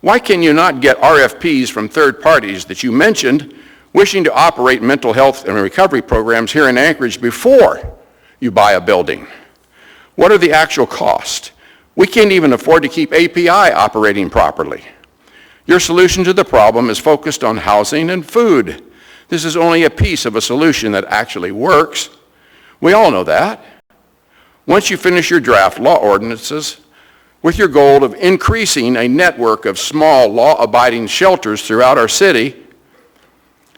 Why can you not get RFPs from third parties that you mentioned wishing to operate mental health and recovery programs here in Anchorage before you buy a building? What are the actual costs? We can't even afford to keep API operating properly. Your solution to the problem is focused on housing and food. This is only a piece of a solution that actually works. We all know that. Once you finish your draft law ordinances with your goal of increasing a network of small law-abiding shelters throughout our city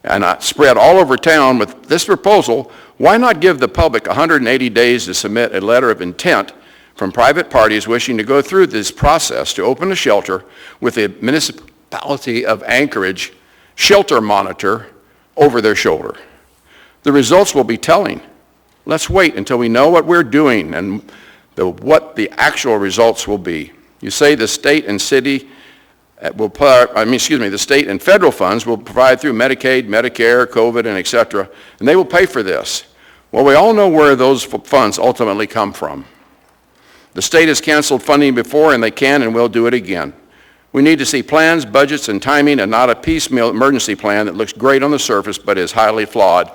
and spread all over town with this proposal, why not give the public 180 days to submit a letter of intent from private parties wishing to go through this process to open a shelter with the municipality of Anchorage shelter monitor over their shoulder? The results will be telling. Let's wait until we know what we're doing and what the actual results will be. You say the state and city the state and federal funds will provide through Medicaid, Medicare, COVID, and et cetera, and they will pay for this. Well, we all know where those funds ultimately come from. The state has canceled funding before, and they can and will do it again. We need to see plans, budgets, and timing, and not a piecemeal emergency plan that looks great on the surface but is highly flawed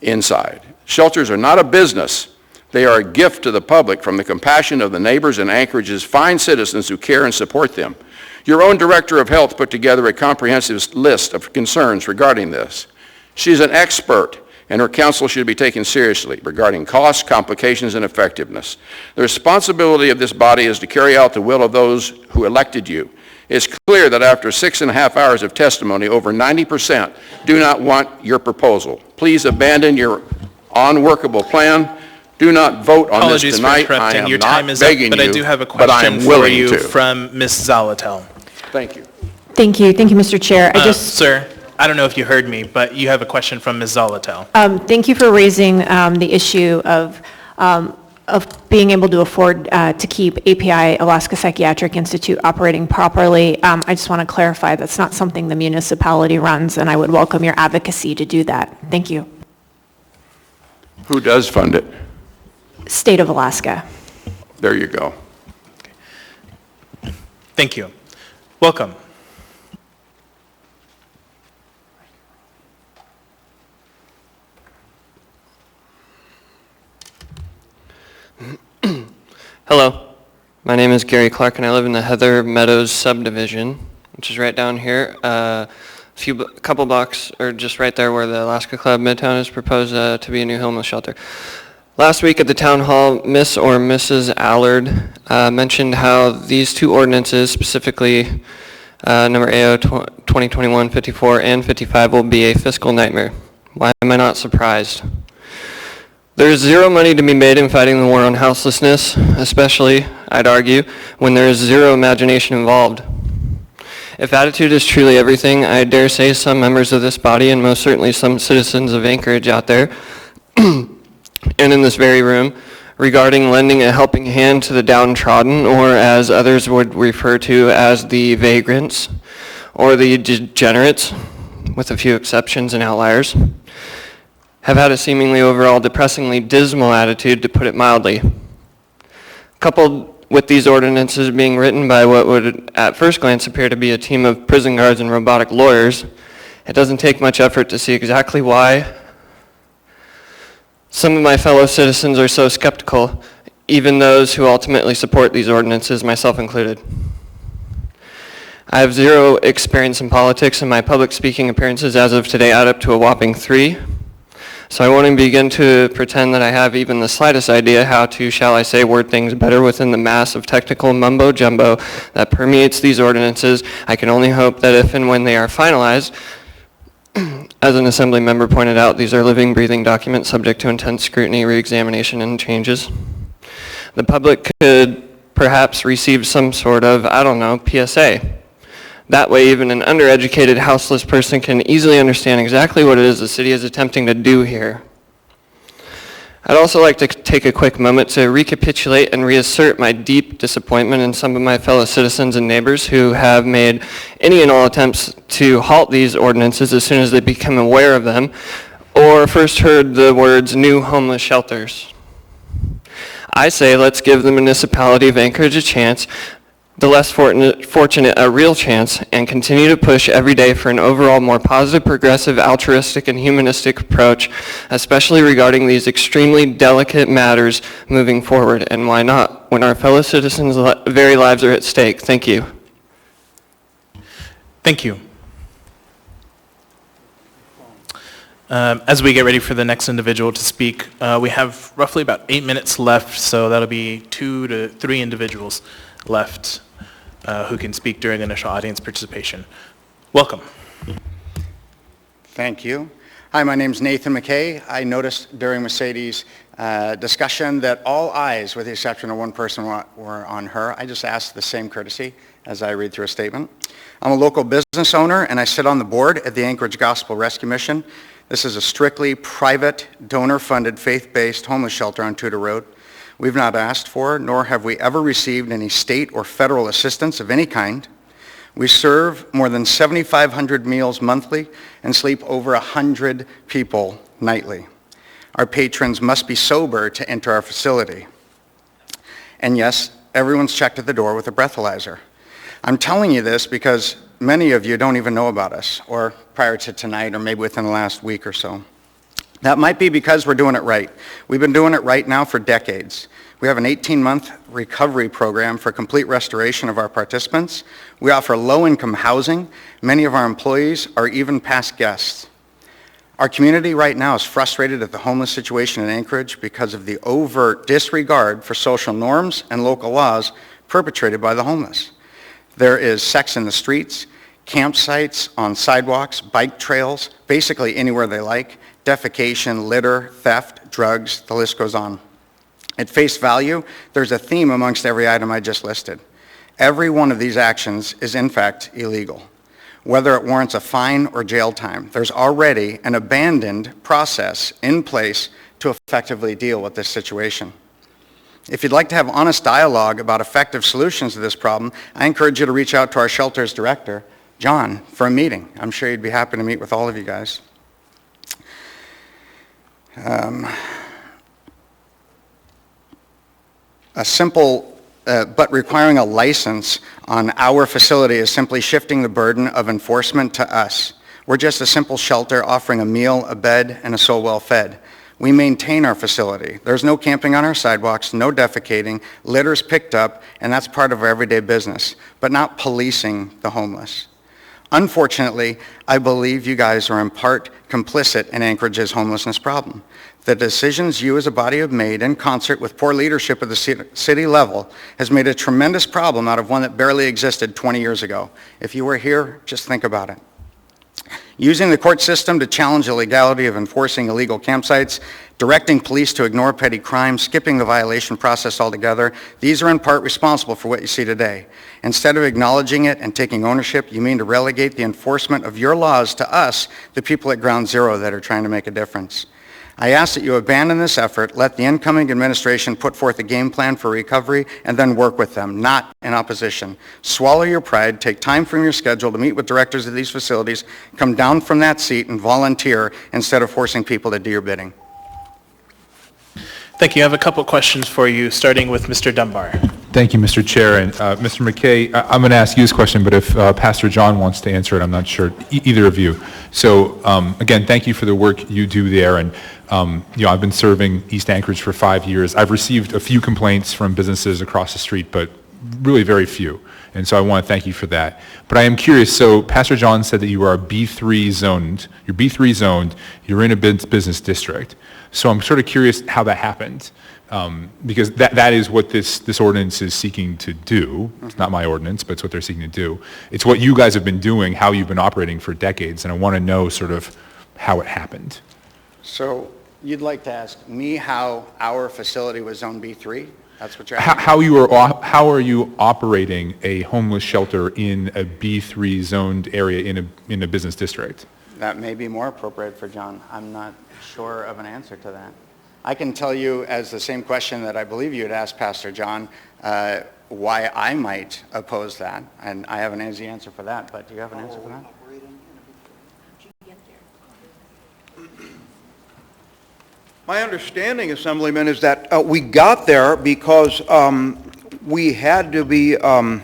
inside. Shelters are not a business. They are a gift to the public from the compassion of the neighbors and Anchorage's fine citizens who care and support them. Your own Director of Health put together a comprehensive list of concerns regarding this. She's an expert, and her counsel should be taken seriously regarding costs, complications, and effectiveness. The responsibility of this body is to carry out the will of those who elected you. It's clear that after 6.5 hours of testimony, over 90% do not want your proposal. Please abandon your unworkable plan. Do not vote on this tonight. I am Your not time is up, begging but you, I do have a but I am question for willing you to. from Ms. Zalatel. Thank you. Thank you, Mr. Chair. Sir, I don't know if you heard me, but you have a question from Ms. Zalatel. Thank you for raising the issue of being able to afford to keep API, Alaska Psychiatric Institute, operating properly. I just want to clarify that's not something the municipality runs, and I would welcome your advocacy to do that. Thank you. Who does fund it? State of Alaska. There you go. Thank you. Welcome. Hello, my name is Gary Clark and I live in the Heather Meadows subdivision, which is right down here, a couple blocks, or just right there where the Alaska Club Midtown has proposed to be a new homeless shelter. Last week at the town hall, Miss or Mrs. Allard mentioned how these two ordinances, specifically number AO 2021-54 and 55 will be a fiscal nightmare. Why am I not surprised? There is zero money to be made in fighting the war on houselessness, especially, I'd argue, when there is zero imagination involved. If attitude is truly everything, I dare say some members of this body, and most certainly some citizens of Anchorage out there, and in this very room, regarding lending a helping hand to the downtrodden, or as others would refer to as the vagrants, or the degenerates, with a few exceptions and outliers, have had a seemingly overall depressingly dismal attitude, to put it mildly. Coupled with these ordinances being written by what would at first glance appear to be a team of prison guards and robotic lawyers, it doesn't take much effort to see exactly why some of my fellow citizens are so skeptical, even those who ultimately support these ordinances, myself included. I have zero experience in politics, and my public speaking appearances as of today add up to a whopping 3. So I won't even begin to pretend that I have even the slightest idea how to, shall I say, word things better within the mass of technical mumbo-jumbo that permeates these ordinances. I can only hope that if and when they are finalized, as an Assembly member pointed out, these are living, breathing documents subject to intense scrutiny, re-examination, and changes. The public could perhaps receive some sort of, I don't know, PSA. That way, even an undereducated, houseless person can easily understand exactly what it is the city is attempting to do here. I'd also like to take a quick moment to recapitulate and reassert my deep disappointment in some of my fellow citizens and neighbors who have made any and all attempts to halt these ordinances as soon as they become aware of them, or first heard the words "new homeless shelters." I say let's give the municipality of Anchorage a chance, the less fortunate a real chance, and continue to push every day for an overall more positive, progressive, altruistic, and humanistic approach, especially regarding these extremely delicate matters moving forward. And why not, when our fellow citizens' very lives are at stake? Thank you. Thank you. As we get ready for the next individual to speak, we have roughly about 8 minutes left, so that'll be 2 to 3 individuals left who can speak during initial audience participation. Welcome. Thank you. Hi, my name is Nathan McKay. I noticed during Mercedes' discussion that all eyes, with the exception of one person, were on her. I just asked the same courtesy as I read through a statement. I'm a local business owner, and I sit on the board at the Anchorage Gospel Rescue Mission. This is a strictly private, donor-funded, faith-based homeless shelter on Tudor Road. We've not asked for, nor have we ever received any state or federal assistance of any kind. We serve more than 7,500 meals monthly and sleep over 100 people nightly. Our patrons must be sober to enter our facility. And yes, everyone's checked at the door with a breathalyzer. I'm telling you this because many of you don't even know about us, or prior to tonight, or maybe within the last week or so. That might be because we're doing it right. We've been doing it right now for decades. We have an 18-month recovery program for complete restoration of our participants. We offer low-income housing. Many of our employees are even past guests. Our community right now is frustrated at the homeless situation in Anchorage because of the overt disregard for social norms and local laws perpetrated by the homeless. There is sex in the streets, campsites on sidewalks, bike trails, basically anywhere they like, defecation, litter, theft, drugs, the list goes on. At face value, there's a theme amongst every item I just listed. Every one of these actions is in fact illegal. Whether it warrants a fine or jail time, there's already an abandoned process in place to effectively deal with this situation. If you'd like to have honest dialogue about effective solutions to this problem, I encourage you to reach out to our shelter's director, John, for a meeting. I'm sure he'd be happy to meet with all of you guys. A simple, but requiring a license on our facility is simply shifting the burden of enforcement to us. We're just a simple shelter offering a meal, a bed, and a soul well fed. We maintain our facility. There's no camping on our sidewalks, no defecating, litter's picked up, and that's part of our everyday business, but not policing the homeless. Unfortunately, I believe you guys are in part complicit in Anchorage's homelessness problem. The decisions you as a body have made in concert with poor leadership at the city level has made a tremendous problem out of one that barely existed 20 years ago. If you were here, just think about it. Using the court system to challenge the legality of enforcing illegal campsites, directing police to ignore petty crimes, skipping the violation process altogether, these are in part responsible for what you see today. Instead of acknowledging it and taking ownership, you mean to relegate the enforcement of your laws to us, the people at ground zero that are trying to make a difference. I ask that you abandon this effort, let the incoming administration put forth a game plan for recovery, and then work with them, not in opposition. Swallow your pride, take time from your schedule to meet with directors of these facilities, come down from that seat and volunteer instead of forcing people to do your bidding. Thank you. I have a couple questions for you, starting with Mr. Dunbar. Thank you, Mr. Chair. And Mr. McKay, I'm going to ask you this question, but if Pastor John wants to answer it, I'm not sure, either of you. So again, thank you for the work you do there. And I've been serving East Anchorage for 5 years. I've received a few complaints from businesses across the street, but really very few. And so I want to thank you for that. But I am curious, so Pastor John said that you are B3 zoned. You're B3 zoned. You're in a business district. So I'm sort of curious how that happened. Because that is what this ordinance is seeking to do. It's not my ordinance, but it's what they're seeking to do. It's what you guys have been doing, how you've been operating for decades, and I want to know sort of how it happened. So you'd like to ask me how our facility was Zone B3? That's what you're asking? How are you operating a homeless shelter in a B3 zoned area in a business district? That may be more appropriate for John. I'm not sure of an answer to that. I can tell you, as the same question that I believe you had asked Pastor John, why I might oppose that, and I have an easy answer for that, but do you have an answer for that? My understanding, Assemblyman, is that we got there because we had to be, I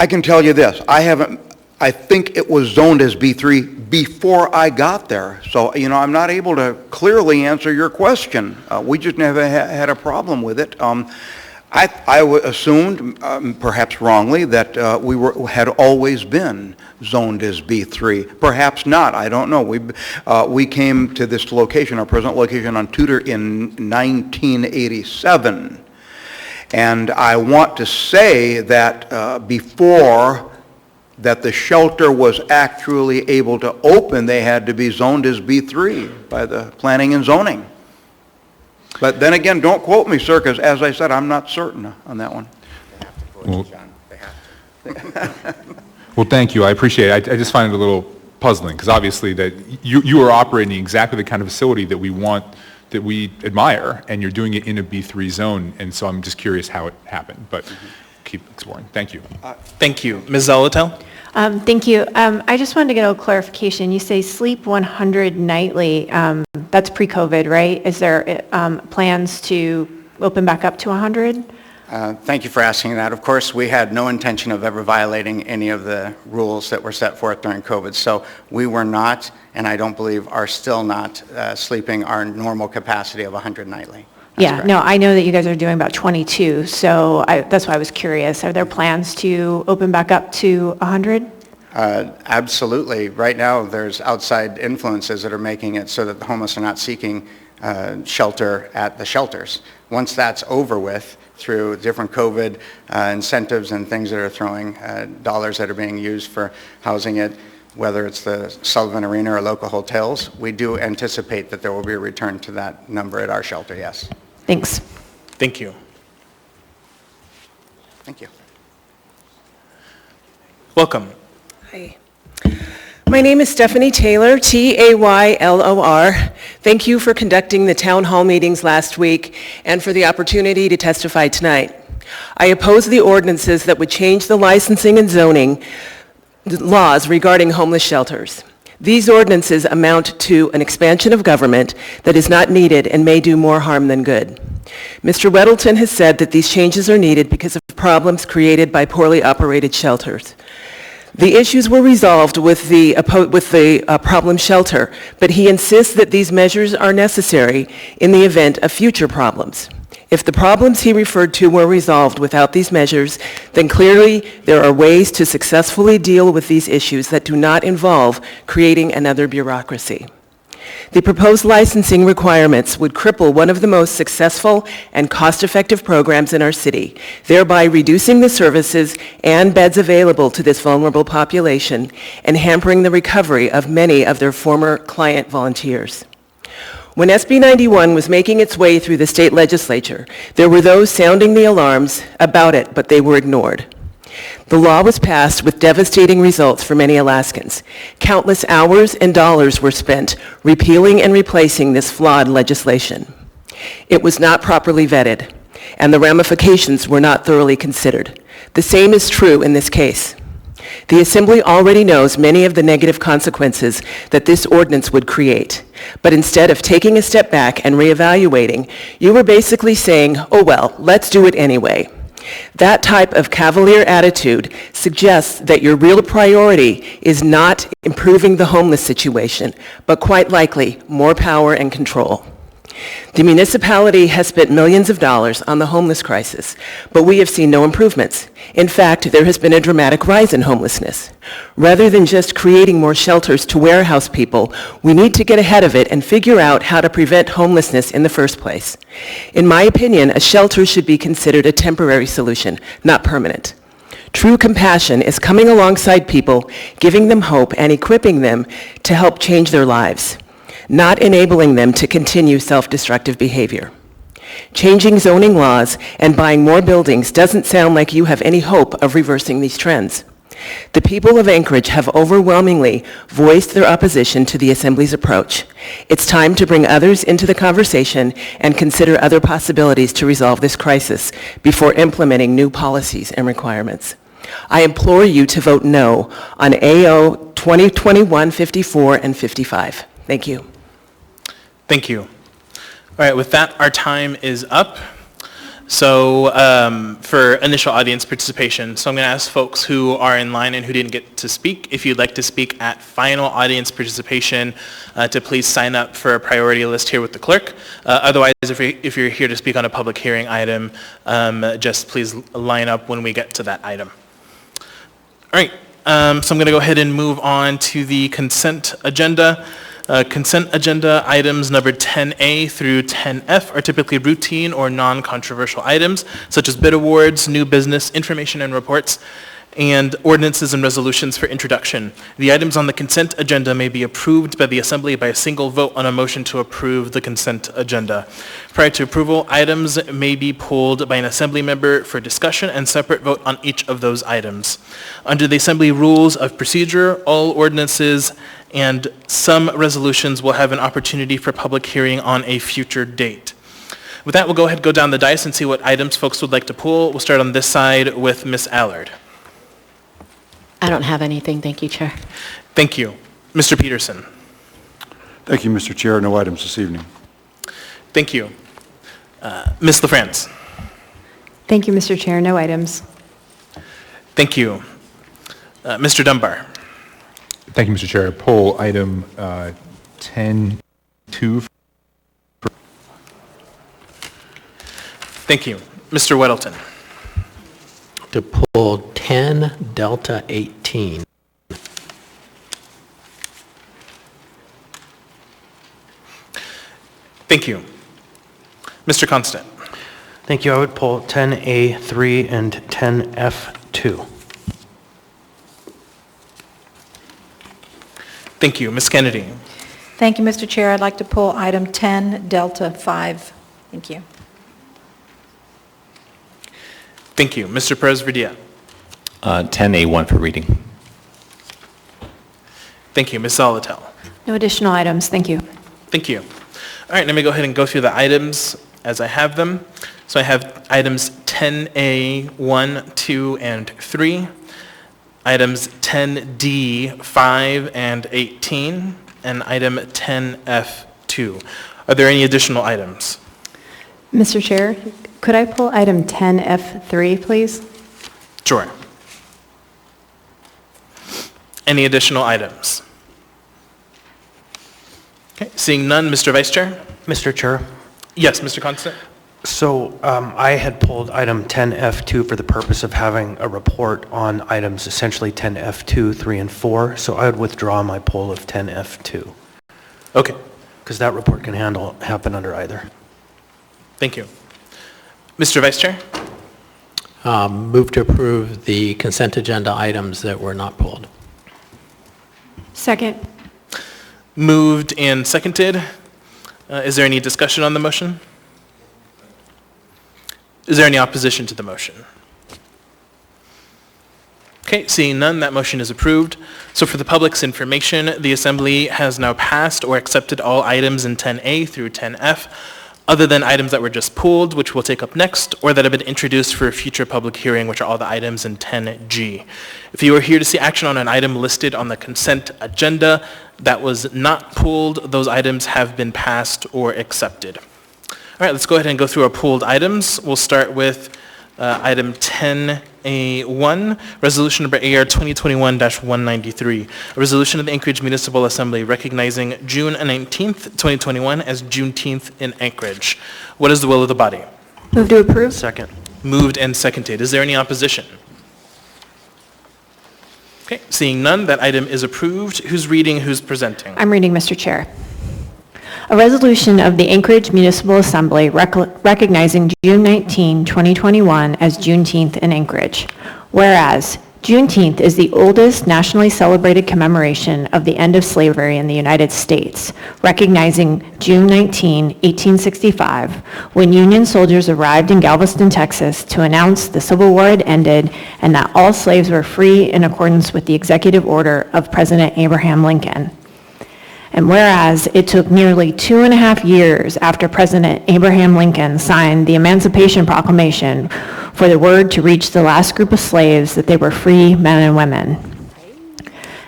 can tell you this, I think it was zoned as B3 before I got there. So, I'm not able to clearly answer your question. We just never had a problem with it. I assumed, perhaps wrongly, that we had always been zoned as B3. Perhaps not. I don't know. We came to this location, our present location on Tudor, in 1987. And I want to say that before that the shelter was actually able to open, they had to be zoned as B3 by the planning and zoning. But then again, don't quote me, sir, because as I said, I'm not certain on that one. They have to quote you, John. They have to. Well, thank you. I appreciate it. I just find it a little puzzling because obviously that you are operating exactly the kind of facility that we want, that we admire, and you're doing it in a B3 zone. And so I'm just curious how it happened, but keep exploring. Thank you. Thank you. Ms. Zolotel? Thank you. I just wanted to get a clarification. You say sleep 100 nightly. That's pre-COVID, right? Is there plans to open back up to 100? Thank you for asking that. Of course, we had no intention of ever violating any of the rules that were set forth during COVID. So we were not, and I don't believe are still not, sleeping our normal capacity of 100 nightly. That's Yeah, correct. no, I know that you guys are doing about 22, so that's why I was curious. Are there plans to open back up to 100? Absolutely. Right now, there's outside influences that are making it so that the homeless are not seeking shelter at the shelters. Once that's over with, through different COVID incentives and things that are throwing dollars that are being used for housing it, whether it's the Sullivan Arena or local hotels, we do anticipate that there will be a return to that number at our shelter, yes. Thanks. Thank you. Thank you. Welcome. Hi. My name is Stephanie Taylor, Taylor. Thank you for conducting the town hall meetings last week and for the opportunity to testify tonight. I oppose the ordinances that would change the licensing and zoning laws regarding homeless shelters. These ordinances amount to an expansion of government that is not needed and may do more harm than good. Mr. Weddleton has said that these changes are needed because of problems created by poorly operated shelters. The issues were resolved with the problem shelter, but he insists that these measures are necessary in the event of future problems. If the problems he referred to were resolved without these measures, then clearly there are ways to successfully deal with these issues that do not involve creating another bureaucracy. The proposed licensing requirements would cripple one of the most successful and cost-effective programs in our city, thereby reducing the services and beds available to this vulnerable population and hampering the recovery of many of their former client volunteers. When SB 91 was making its way through the state legislature, there were those sounding the alarms about it, but they were ignored. The law was passed with devastating results for many Alaskans. Countless hours and dollars were spent repealing and replacing this flawed legislation. It was not properly vetted, and the ramifications were not thoroughly considered. The same is true in this case. The Assembly already knows many of the negative consequences that this ordinance would create. But instead of taking a step back and reevaluating, you were basically saying, oh well, let's do it anyway. That type of cavalier attitude suggests that your real priority is not improving the homeless situation, but quite likely more power and control. The municipality has spent millions of dollars on the homeless crisis, but we have seen no improvements. In fact, there has been a dramatic rise in homelessness. Rather than just creating more shelters to warehouse people, we need to get ahead of it and figure out how to prevent homelessness in the first place. In my opinion, a shelter should be considered a temporary solution, not permanent. True compassion is coming alongside people, giving them hope and equipping them to help change their lives, not enabling them to continue self-destructive behavior. Changing zoning laws and buying more buildings doesn't sound like you have any hope of reversing these trends. The people of Anchorage have overwhelmingly voiced their opposition to the Assembly's approach. It's time to bring others into the conversation and consider other possibilities to resolve this crisis before implementing new policies and requirements. I implore you to vote no on AO 2021-54 and 55. Thank you. Thank you. All right, with that, our time is up. So for initial audience participation, so I'm going to ask folks who are in line and who didn't get to speak, if you'd like to speak at final audience participation, to please sign up for a priority list here with the clerk. Otherwise, if you're here to speak on a public hearing item, just please line up when we get to that item. All right, so I'm going to go ahead and move on to the consent agenda. Consent agenda items numbered 10A through 10F are typically routine or non-controversial items, such as bid awards, new business, information and reports, and ordinances and resolutions for introduction. The items on the consent agenda may be approved by the Assembly by a single vote on a motion to approve the consent agenda. Prior to approval, items may be pulled by an Assembly member for discussion and separate vote on each of those items. Under the Assembly Rules of Procedure, all ordinances and some resolutions will have an opportunity for public hearing on a future date. With that, we'll go ahead and go down the dice and see what items folks would like to pull. We'll start on this side with Ms. Allard. I don't have anything, thank you, Chair. Thank you. Mr. Peterson. Thank you, Mr. Chair. No items this evening. Thank you. Ms. LaFrance. Thank you, Mr. Chair. No items. Thank you. Mr. Dunbar. Thank you, Mr. Chair. Pull item 10-2. Thank you. Mr. Weddleton. To pull 10 Delta 18. Thank you. Mr. Constant. Thank you. I would pull 10A3 and 10F2. Thank you. Ms. Kennedy. Thank you, Mr. Chair. I'd like to pull item 10 Delta 5. Thank you. Thank you. Mr. Perez-Verdia. 10A1 for reading. Thank you. Ms. Zolotel. No additional items, thank you. Thank you. All right, let me go ahead and go through the items as I have them. So I have items 10A, 1, 2, and 3, items 10D, 5, and 18, and item 10F2. Are there any additional items? Mr. Chair, could I pull item 10F3, please? Sure. Any additional items? Okay, seeing none, Mr. Vice Chair? Mr. Chair? Yes, Mr. Constant? So I had pulled item 10F2 for the purpose of having a report on items essentially 10F2, 3, and 4. So I would withdraw my pull of 10F2. Okay. Because that report can happen under either. Thank you. Mr. Vice Chair? Move to approve the consent agenda items that were not pulled. Second. Moved and seconded. Is there any discussion on the motion? Is there any opposition to the motion? Okay, seeing none, that motion is approved. So for the public's information, the Assembly has now passed or accepted all items in 10A through 10F, other than items that were just pulled, which we'll take up next, or that have been introduced for a future public hearing, which are all the items in 10G. If you are here to see action on an item listed on the consent agenda that was not pulled, those items have been passed or accepted. All right, let's go ahead and go through our pulled items. We'll start with item 10A1, resolution number AR 2021-193, a resolution of the Anchorage Municipal Assembly recognizing June 19th, 2021 as Juneteenth in Anchorage. What is the will of the body? Move to approve. Second. Moved and seconded. Is there any opposition? Okay, seeing none, that item is approved. Who's reading, who's presenting? I'm reading, Mr. Chair. A resolution of the Anchorage Municipal Assembly recognizing June 19, 2021 as Juneteenth in Anchorage. Whereas Juneteenth is the oldest nationally celebrated commemoration of the end of slavery in the United States, recognizing June 19, 1865, when Union soldiers arrived in Galveston, Texas to announce the Civil War had ended and that all slaves were free in accordance with the executive order of President Abraham Lincoln. And whereas it took nearly 2.5 years after President Abraham Lincoln signed the Emancipation Proclamation for the word to reach the last group of slaves that they were free men and women.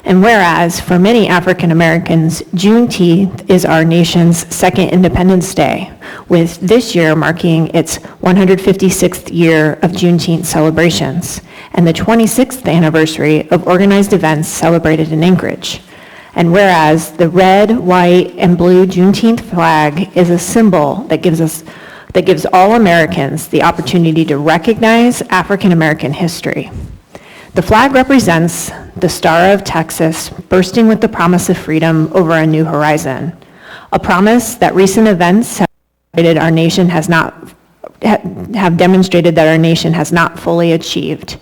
And whereas for many African Americans, Juneteenth is our nation's second Independence Day, with this year marking its 156th year of Juneteenth celebrations and the 26th anniversary of organized events celebrated in Anchorage. And whereas the red, white, and blue Juneteenth flag is a symbol that gives all Americans the opportunity to recognize African American history. The flag represents the Star of Texas bursting with the promise of freedom over a new horizon, a promise that recent events have demonstrated that our nation has not fully achieved.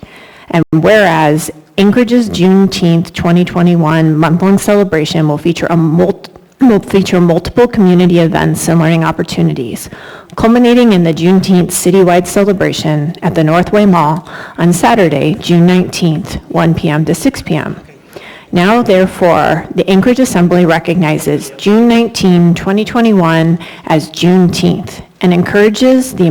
And whereas Anchorage's Juneteenth 2021 month-long celebration will feature multiple community events and learning opportunities, culminating in the Juneteenth citywide celebration at the Northway Mall on Saturday, June 19th, 1 p.m. to 6 p.m. Now, therefore, the Anchorage Assembly recognizes June 19, 2021 as Juneteenth and encourages the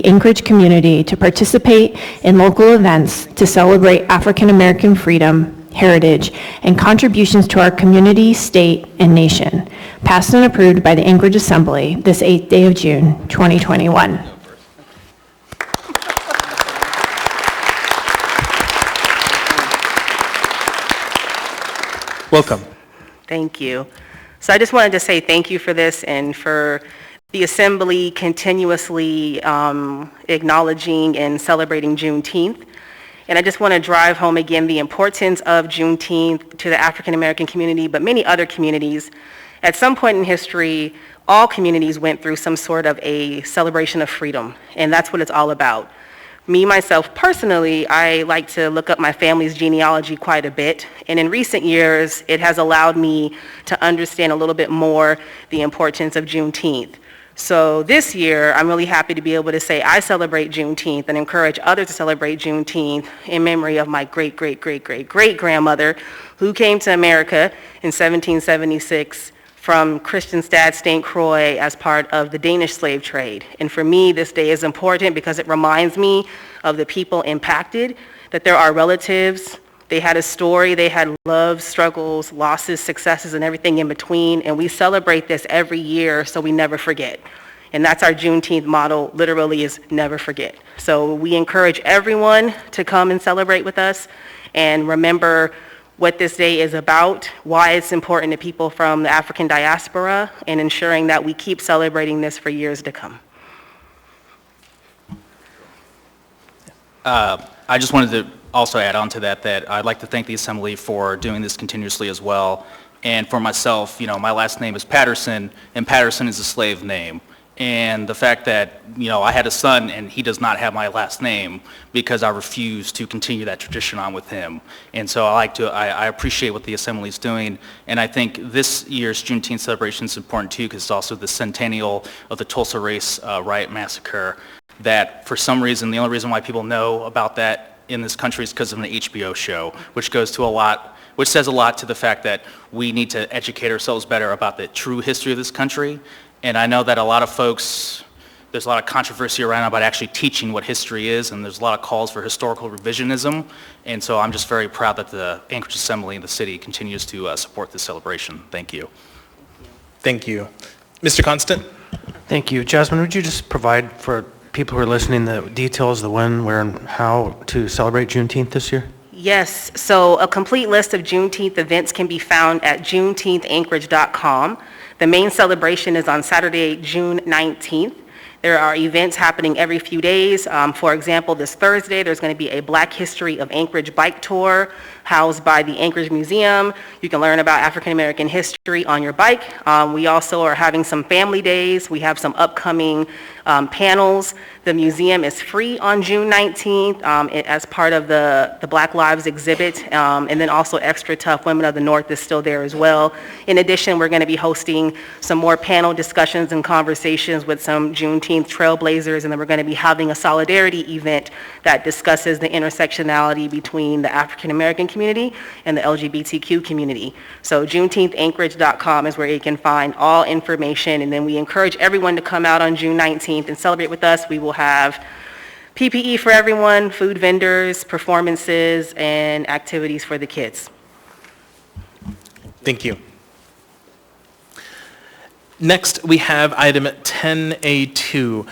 Anchorage community to participate in local events to celebrate African American freedom, heritage, and contributions to our community, state, and nation, passed and approved by the Anchorage Assembly this 8th day of June, 2021. Welcome. Thank you. So I just wanted to say thank you for this and for the Assembly continuously acknowledging and celebrating Juneteenth. And I just want to drive home again the importance of Juneteenth to the African American community, but many other communities. At some point in history, all communities went through some sort of a celebration of freedom, and that's what it's all about. Me, myself, personally, I like to look up my family's genealogy quite a bit, and in recent years, it has allowed me to understand a little bit more the importance of Juneteenth. So this year, I'm really happy to be able to say I celebrate Juneteenth and encourage others to celebrate Juneteenth in memory of my great-great-great-great-great-grandmother who came to America in 1776 from Christianstad, St. Croix, as part of the Danish slave trade. And for me, this day is important because it reminds me of the people impacted, that there are relatives, they had a story, they had love, struggles, losses, successes, and everything in between, and we celebrate this every year so we never forget. And that's our Juneteenth motto, literally is never forget. So we encourage everyone to come and celebrate with us and remember what this day is about, why it's important to people from the African diaspora, and ensuring that we keep celebrating this for years to come. I just wanted to also add on to that I'd like to thank the Assembly for doing this continuously as well. And for myself, my last name is Patterson, and Patterson is a slave name. And the fact that, I had a son and he does not have my last name because I refuse to continue that tradition on with him. And so I appreciate what the Assembly is doing. And I think this year's Juneteenth celebration is important too because it's also the centennial of the Tulsa Race Riot Massacre that for some reason, the only reason why people know about that in this country is because of an HBO show, which says a lot to the fact that we need to educate ourselves better about the true history of this country. And I know that a lot of folks, there's a lot of controversy around about actually teaching what history is, and there's a lot of calls for historical revisionism. And so I'm just very proud that the Anchorage Assembly and the city continues to support this celebration. Thank you. Thank you. Mr. Constant? Thank you. Jasmine, would you just provide for people who are listening the details, the when, where, and how to celebrate Juneteenth this year? Yes, so a complete list of Juneteenth events can be found at juneteenthanchorage.com. The main celebration is on Saturday, June 19th. There are events happening every few days. For example, this Thursday, there's going to be a Black History of Anchorage bike tour housed by the Anchorage Museum. You can learn about African American history on your bike. We also are having some family days. We have some upcoming panels. The museum is free on June 19th as part of the Black Lives exhibit. And then also Extra Tough Women of the North is still there as well. In addition, we're going to be hosting some more panel discussions and conversations with some Juneteenth trailblazers, and then we're going to be having a solidarity event that discusses the intersectionality between the African American community and the LGBTQ community. So juneteenthanchorage.com is where you can find all information, and then we encourage everyone to come out on June 19th and celebrate with us. We will have PPE for everyone, food vendors, performances, and activities for the kids. Thank you. Next, we have item 10A2,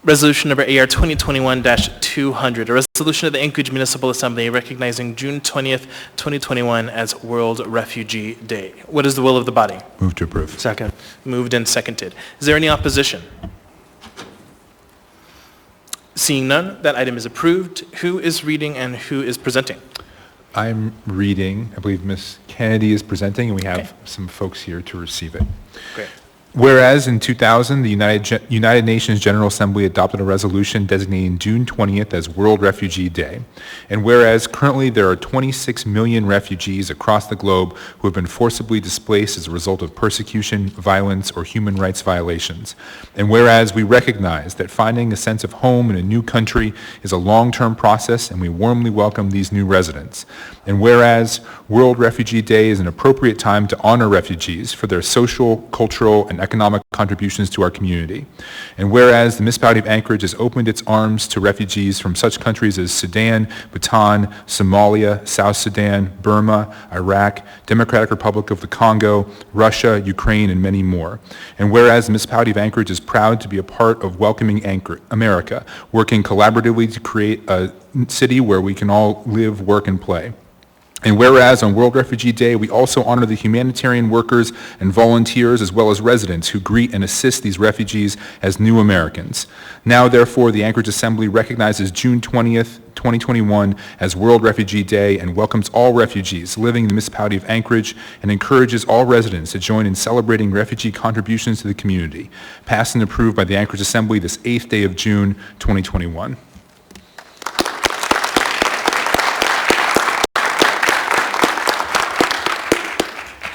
resolution number AR 2021-200, a resolution of the Anchorage Municipal Assembly recognizing June 20th, 2021 as World Refugee Day. What is the will of the body? Move to approve. Second. Moved and seconded. Is there any opposition? Seeing none, that item is approved. Who is reading and who is presenting? I'm reading. I believe Ms. Kennedy is presenting, and we have some folks here to receive it. Great. Whereas in 2000, the United Nations General Assembly adopted a resolution designating June 20th as World Refugee Day, and whereas currently there are 26 million refugees across the globe who have been forcibly displaced as a result of persecution, violence, or human rights violations, and whereas we recognize that finding a sense of home in a new country is a long-term process and we warmly welcome these new residents, and whereas World Refugee Day is an appropriate time to honor refugees for their social, cultural, and economic contributions to our community. And whereas the municipality of Anchorage has opened its arms to refugees from such countries as Sudan, Bhutan, Somalia, South Sudan, Burma, Iraq, Democratic Republic of the Congo, Russia, Ukraine, and many more. And whereas the municipality of Anchorage is proud to be a part of welcoming America, working collaboratively to create a city where we can all live, work, and play. And whereas on World Refugee Day, we also honor the humanitarian workers and volunteers as well as residents who greet and assist these refugees as new Americans. Now, therefore, the Anchorage Assembly recognizes June 20th, 2021 as World Refugee Day and welcomes all refugees living in the municipality of Anchorage and encourages all residents to join in celebrating refugee contributions to the community. Passed and approved by the Anchorage Assembly this 8th day of June, 2021.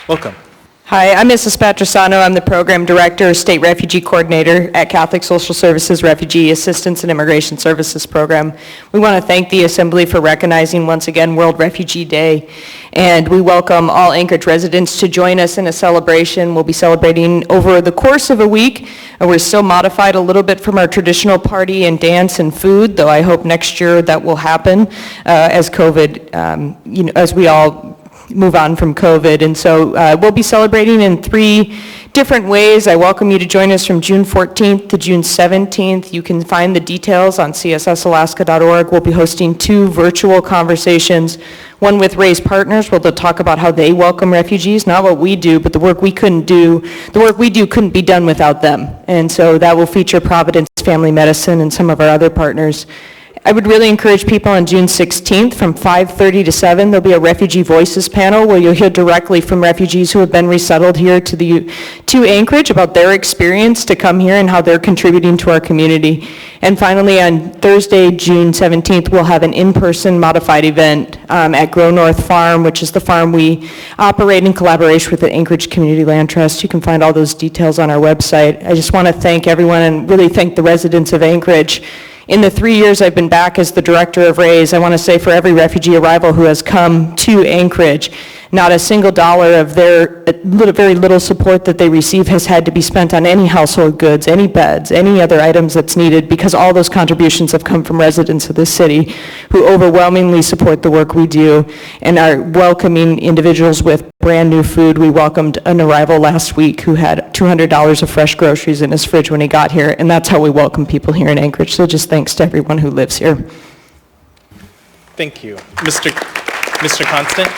Welcome. Hi, I'm Mrs. Patrasano. I'm the Program Director, State Refugee Coordinator at Catholic Social Services Refugee Assistance and Immigration Services Program. We want to thank the Assembly for recognizing once again World Refugee Day, and we welcome all Anchorage residents to join us in a celebration. We'll be celebrating over the course of a week. We're still modified a little bit from our traditional party and dance and food, though I hope next year that will happen as COVID, as we all move on from COVID. And so we'll be celebrating in 3 different ways. I welcome you to join us from June 14th to June 17th. You can find the details on cssalaska.org. We'll be hosting 2 virtual conversations, one with Raise Partners, where they'll talk about how they welcome refugees, not what we do, but the work we do couldn't be done without them. And so that will feature Providence Family Medicine and some of our other partners. I would really encourage people on June 16th from 5:30 to 7, there'll be a Refugee Voices panel where you'll hear directly from refugees who have been resettled here to Anchorage about their experience to come here and how they're contributing to our community. And finally, on Thursday, June 17th, we'll have an in-person modified event at Grow North Farm, which is the farm we operate in collaboration with the Anchorage Community Land Trust. You can find all those details on our website. I just want to thank everyone and really thank the residents of Anchorage. In the 3 years I've been back as the director of RAISE, I want to say for every refugee arrival who has come to Anchorage, not a single dollar of their very little support that they receive has had to be spent on any household goods, any beds, any other items that's needed, because all those contributions have come from residents of this city who overwhelmingly support the work we do and are welcoming individuals with brand new food. We welcomed an arrival last week who had $200 of fresh groceries in his fridge when he got here, and that's how we welcome people here in Anchorage. So just thanks to everyone who lives here. Thank you. Mr. Constant?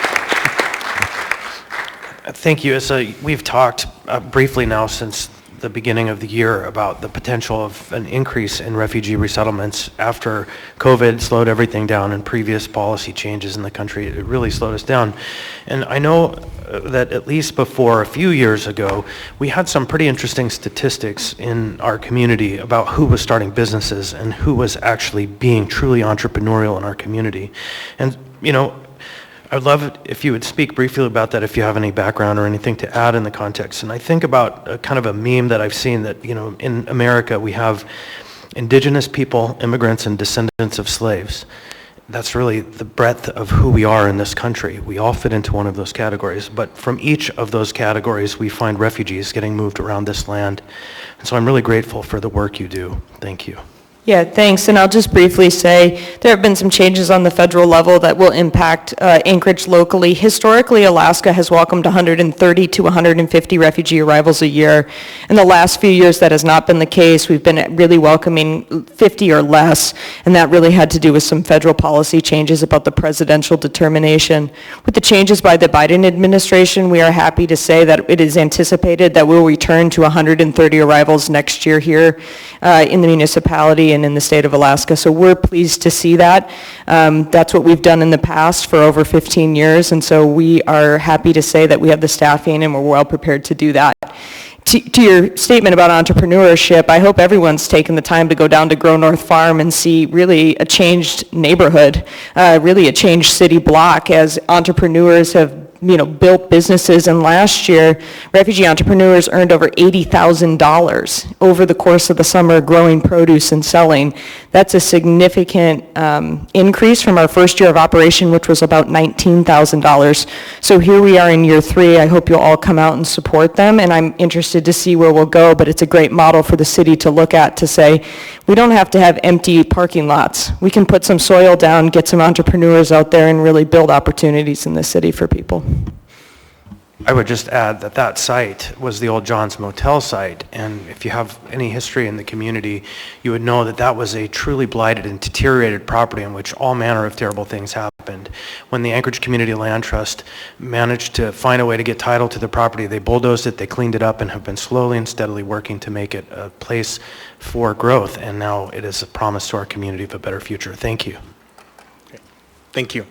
Thank you. We've talked briefly now since the beginning of the year about the potential of an increase in refugee resettlements after COVID slowed everything down and previous policy changes in the country. It really slowed us down. And I know that at least before a few years ago, we had some pretty interesting statistics in our community about who was starting businesses and who was actually being truly entrepreneurial in our community. And, you know, I'd love it if you would speak briefly about that if you have any background or anything to add in the context. And I think about kind of a meme that I've seen that, you know, in America we have indigenous people, immigrants, and descendants of slaves. That's really the breadth of who we are in this country. We all fit into one of those categories, but from each of those categories we find refugees getting moved around this land. And so I'm really grateful for the work you do. Thank you. Yeah, thanks. And I'll just briefly say there have been some changes on the federal level that will impact Anchorage locally. Historically, Alaska has welcomed 130 to 150 refugee arrivals a year. In the last few years, that has not been the case. We've been really welcoming 50 or less, and that really had to do with some federal policy changes about the presidential determination. With the changes by the Biden administration, we are happy to say that it is anticipated that we'll return to 130 arrivals next year here in the municipality and in the state of Alaska. So we're pleased to see that. That's what we've done in the past for over 15 years, and so we are happy to say that we have the staffing and we're well prepared to do that. To your statement about entrepreneurship, I hope everyone's taken the time to go down to Grow North Farm and see really a changed neighborhood, really a changed city block as entrepreneurs have built businesses. And last year, refugee entrepreneurs earned over $80,000 over the course of the summer growing produce and selling. That's a significant increase from our first year of operation, which was about $19,000. So here we are in year 3. I hope you'll all come out and support them, and I'm interested to see where we'll go, but it's a great model for the city to look at to say, we don't have to have empty parking lots. We can put some soil down, get some entrepreneurs out there, and really build opportunities in the city for people. I would just add that that site was the old John's Motel site, and if you have any history in the community, you would know that that was a truly blighted and deteriorated property in which all manner of terrible things happened. When the Anchorage Community Land Trust managed to find a way to get title to the property, they bulldozed it, they cleaned it up, and have been slowly and steadily working to make it a place for growth, and now it is a promise to our community of a better future. Thank you. Okay. Thank you.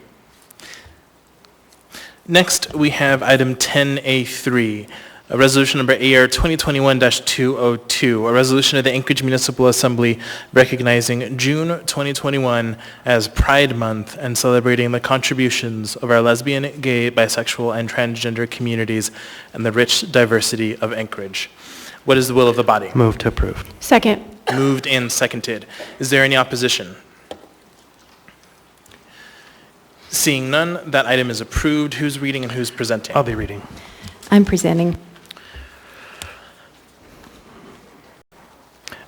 Next, we have item 10A3, a resolution number AR 2021-202, a resolution of the Anchorage Municipal Assembly recognizing June 2021 as Pride Month and celebrating the contributions of our lesbian, gay, bisexual, and transgender communities and the rich diversity of Anchorage. What is the will of the body? Move to approve. Second. Moved and seconded. Is there any opposition? Seeing none, that item is approved. Who's reading and who's presenting? I'll be reading. I'm presenting.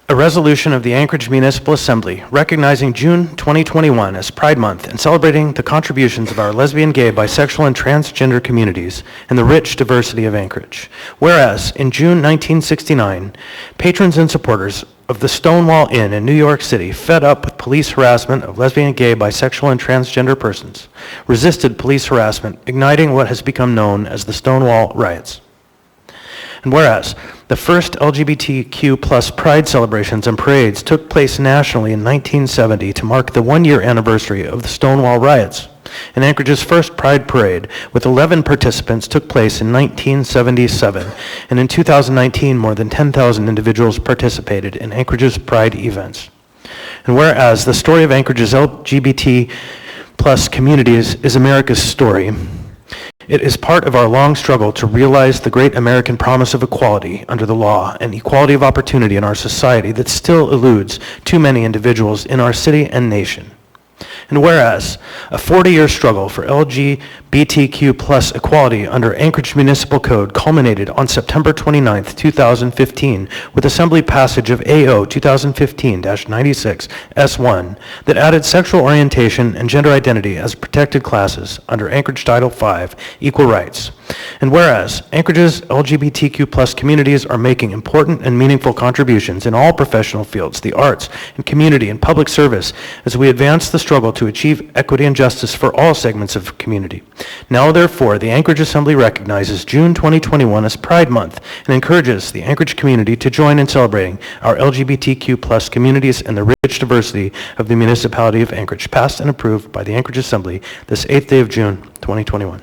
A resolution of the Anchorage Municipal Assembly recognizing June 2021 as Pride Month and celebrating the contributions of our lesbian, gay, bisexual, and transgender communities and the rich diversity of Anchorage. Whereas, in June 1969, patrons and supporters of the Stonewall Inn in New York City, fed up with police harassment of lesbian, gay, bisexual, and transgender persons, resisted police harassment, igniting what has become known as the Stonewall Riots. And whereas the first LGBTQ plus pride celebrations and parades took place nationally in 1970 to mark the one-year anniversary of the Stonewall riots. And Anchorage's first Pride Parade, with 11 participants, took place in 1977, and in 2019, more than 10,000 individuals participated in Anchorage's Pride events. And whereas the story of Anchorage's LGBT plus communities is America's story, it is part of our long struggle to realize the great American promise of equality under the law and equality of opportunity in our society that still eludes too many individuals in our city and nation. And whereas a 40-year struggle for LGBTQ plus equality under Anchorage Municipal Code culminated on September 29, 2015, with Assembly passage of AO 2015-96 S1 that added sexual orientation and gender identity as protected classes under Anchorage Title V Equal Rights. And whereas Anchorage's LGBTQ plus communities are making important and meaningful contributions in all professional fields, the arts, and community and public service as we advance the struggle to achieve equity and justice for all segments of community. Now, therefore, the Anchorage Assembly recognizes June 2021 as Pride Month and encourages the Anchorage community to join in celebrating our LGBTQ plus communities and the rich diversity of the municipality of Anchorage, passed and approved by the Anchorage Assembly this 8th day of June, 2021.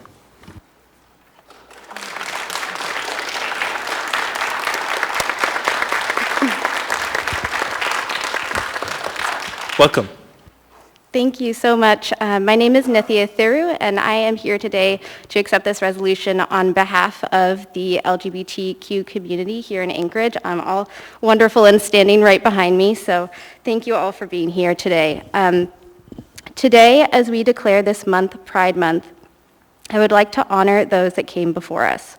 Welcome. Thank you so much. My name is Nithya Thiru, and I am here today to accept this resolution on behalf of the LGBTQ community here in Anchorage. All wonderful and standing right behind me, so thank you all for being here today. Today, as we declare this month Pride Month, I would like to honor those that came before us.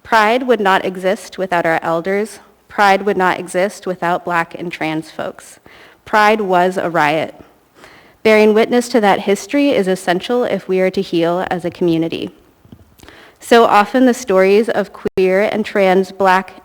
Pride would not exist without our elders. Pride would not exist without Black and trans folks. Pride was a riot. Bearing witness to that history is essential if we are to heal as a community. So often the stories of queer and trans, Black,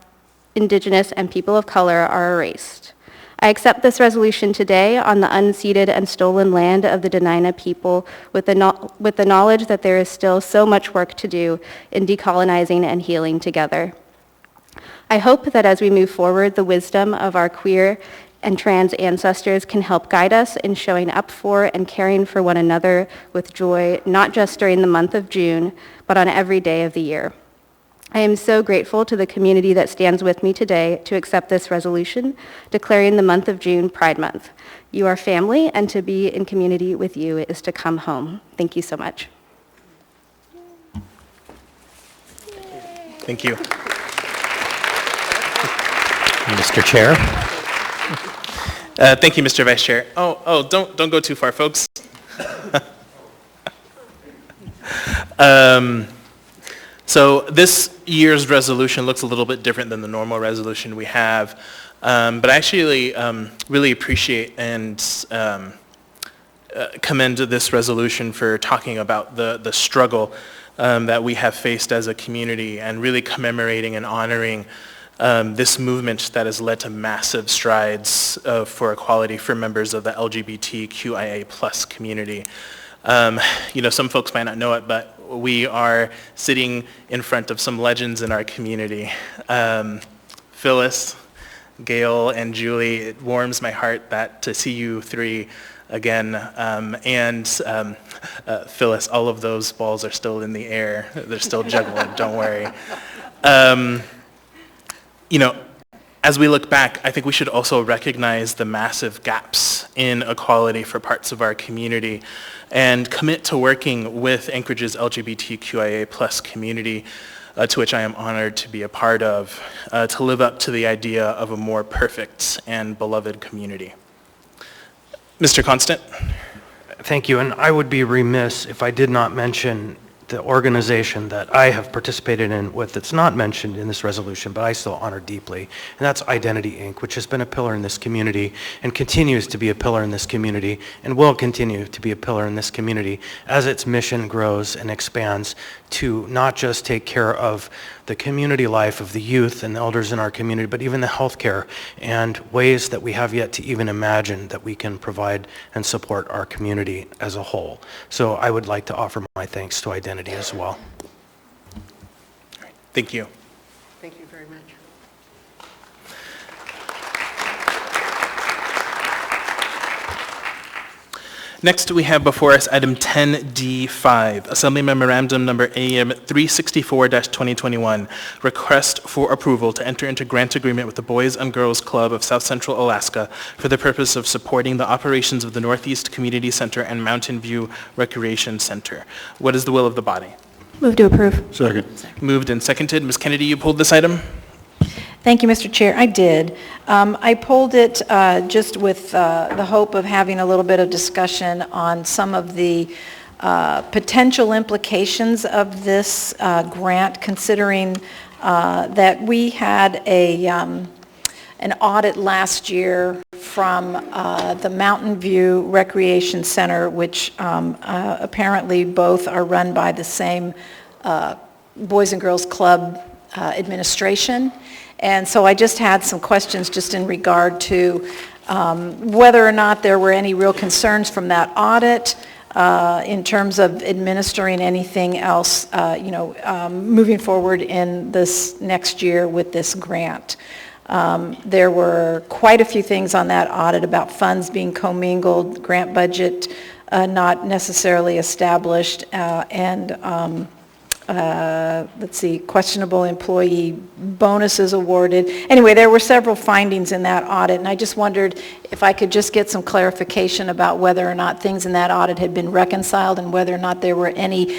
Indigenous, and people of color are erased. I accept this resolution today on the unceded and stolen land of the Dena'ina people with the knowledge that there is still so much work to do in decolonizing and healing together. I hope that as we move forward, the wisdom of our queer and trans ancestors can help guide us in showing up for and caring for one another with joy, not just during the month of June, but on every day of the year. I am so grateful to the community that stands with me today to accept this resolution, declaring the month of June Pride Month. You are family, and to be in community with you is to come home. Thank you so much. Thank you. Mr. Chair. Thank you, Mr. Vice Chair. Don't go too far, folks. So this year's resolution looks a little bit different than the normal resolution we have, but I actually really appreciate and commend this resolution for talking about the struggle that we have faced as a community and really commemorating and honoring this movement that has led to massive strides for equality for members of the LGBTQIA plus community. Some folks might not know it, but we are sitting in front of some legends in our community. Phyllis, Gail, and Julie, it warms my heart to see you three again. Phyllis, all of those balls are still in the air. They're still juggling, don't worry. As we look back, I think we should also recognize the massive gaps in equality for parts of our community and commit to working with Anchorage's LGBTQIA plus community, to which I am honored to be a part of, to live up to the idea of a more perfect and beloved community. Mr. Constant? Thank you, and I would be remiss if I did not mention the organization that I have participated in with that's not mentioned in this resolution, but I still honor deeply, and that's Identity, Inc., which has been a pillar in this community and continues to be a pillar in this community and will continue to be a pillar in this community as its mission grows and expands to not just take care of the community life of the youth and the elders in our community, but even the healthcare and ways that we have yet to even imagine that we can provide and support our community as a whole. So I would like to offer my thanks to Identity as well. Thank you. Thank you very much. Next, we have before us item 10D5, Assembly Memorandum Number AM 364-2021, request for approval to enter into grant agreement with the Boys and Girls Club of South Central Alaska for the purpose of supporting the operations of the Northeast Community Center and Mountain View Recreation Center. What is the will of the body? Move to approve. Second. Moved and seconded. Ms. Kennedy, you pulled this item? Thank you, Mr. Chair. I did. I pulled it just with the hope of having a little bit of discussion on some of the potential implications of this grant, considering that we had an audit last year from the Mountain View Recreation Center, which apparently both are run by the same Boys and Girls Club administration. And so I just had some questions just in regard to whether or not there were any real concerns from that audit in terms of administering anything else, moving forward in this next year with this grant. There were quite a few things on that audit about funds being commingled, grant budget not necessarily established, and questionable employee bonuses awarded. Anyway, there were several findings in that audit, and I just wondered if I could just get some clarification about whether or not things in that audit had been reconciled and whether or not there were any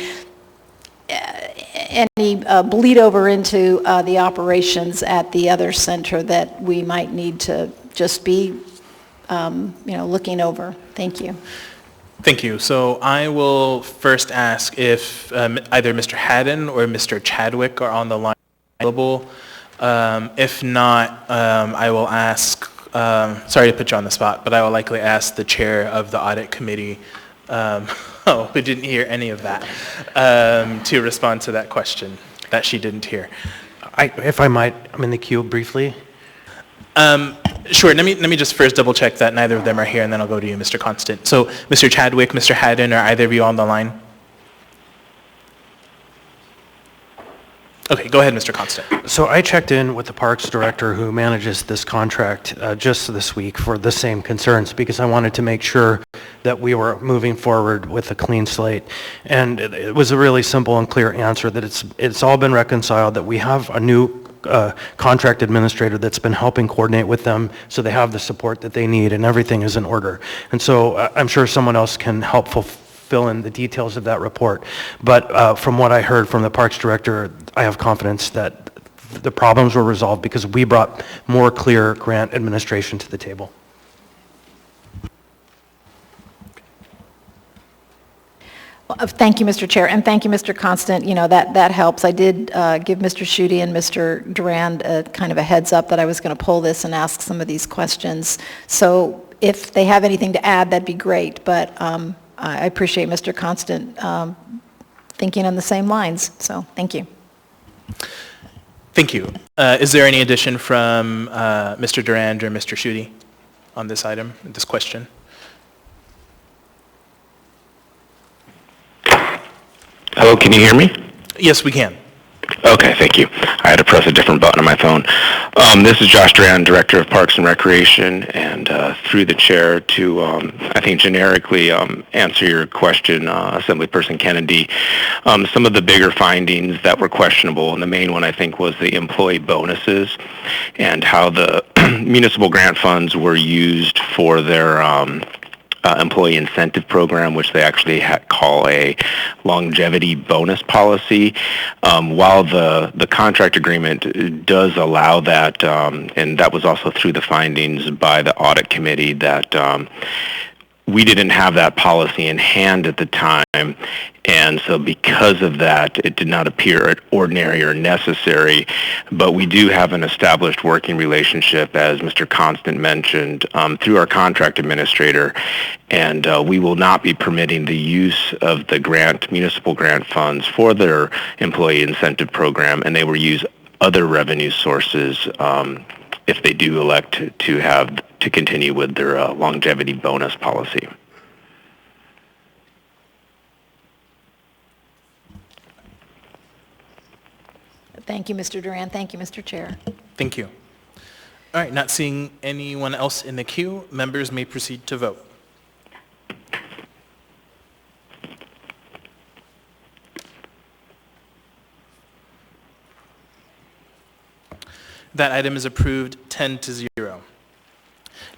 bleed over into the operations at the other center that we might need to just be, looking over. Thank you. Thank you. So I will first ask if either Mr. Haddon or Mr. Chadwick are on the line available. If not, I will ask, sorry to put you on the spot, but I will likely ask the chair of the audit committee, who didn't hear any of that, to respond to that question that she didn't hear. If I might, I'm in the queue briefly. Sure. Let me just first double check that neither of them are here, and then I'll go to you, Mr. Constant. So, Mr. Chadwick, Mr. Haddon, are either of you on the line? Okay, go ahead, Mr. Constant. So I checked in with the Parks Director who manages this contract just this week for the same concerns, because I wanted to make sure that we were moving forward with a clean slate. And it was a really simple and clear answer that it's all been reconciled, that we have a new contract administrator that's been helping coordinate with them, so they have the support that they need and everything is in order. And so I'm sure someone else can help fill in the details of that report. But from what I heard from the Parks Director, I have confidence that the problems were resolved because we brought more clear grant administration to the table. Thank you, Mr. Chair, and thank you, Mr. Constant. That helps. I did give Mr. Schutte and Mr. Durand kind of a heads up that I was going to pull this and ask some of these questions. So if they have anything to add, that'd be great. But I appreciate Mr. Constant thinking on the same lines. So thank you. Thank you. Is there any addition from Mr. Durand or Mr. Schutte on this item, this question? Hello, can you hear me? Yes, we can. Okay, thank you. I had to press a different button on my phone. This is Josh Duran, Director of Parks and Recreation, and through the chair to, I think, generically answer your question, Assemblyperson Kennedy. Some of the bigger findings that were questionable, and the main one, I think, was the employee bonuses and how the municipal grant funds were used for their employee incentive program, which they actually call a longevity bonus policy. While the contract agreement does allow that, and that was also through the findings by the audit committee, that we didn't have that policy in hand at the time, and so because of that, it did not appear ordinary or necessary, but we do have an established working relationship, as Mr. Constant mentioned, through our contract administrator, and we will not be permitting the use of the municipal grant funds for their employee incentive program, and they will use other revenue sources if they do elect to continue with their longevity bonus policy. Thank you, Mr. Duran. Thank you, Mr. Chair. Thank you. All right, not seeing anyone else in the queue, members may proceed to vote. That item is approved 10-0.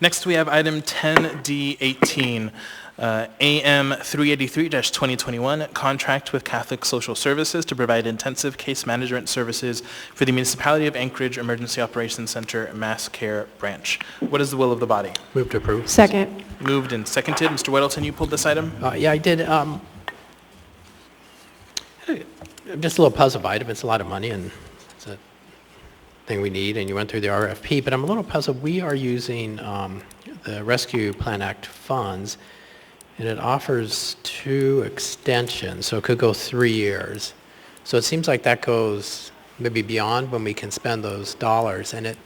Next, we have item 10D18, AM 383-2021, contract with Catholic Social Services to provide intensive case management services for the Municipality of Anchorage Emergency Operations Center Mass Care Branch. What is the will of the body? Move to approve. Second. Moved and seconded. Mr. Weddleton, you pulled this item? Yeah, I did. I'm just a little puzzled by it. It's a lot of money, and it's a thing we need, and you went through the RFP, but I'm a little puzzled. We are using the Rescue Plan Act funds, and it offers 2 extensions, so it could go 3 years. So it seems like that goes maybe beyond when we can spend those dollars, and it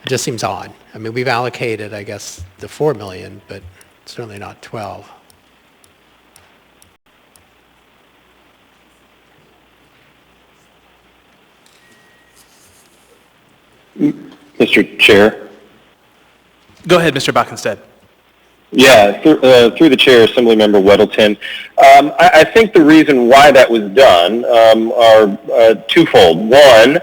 just seems odd. I mean, we've allocated, I guess, the $4 million, but certainly not 12. Mr. Chair. Go ahead, Mr. Bockenstead. Yeah, through the chair, Assemblymember Weddleton. I think the reason why that was done are twofold. One,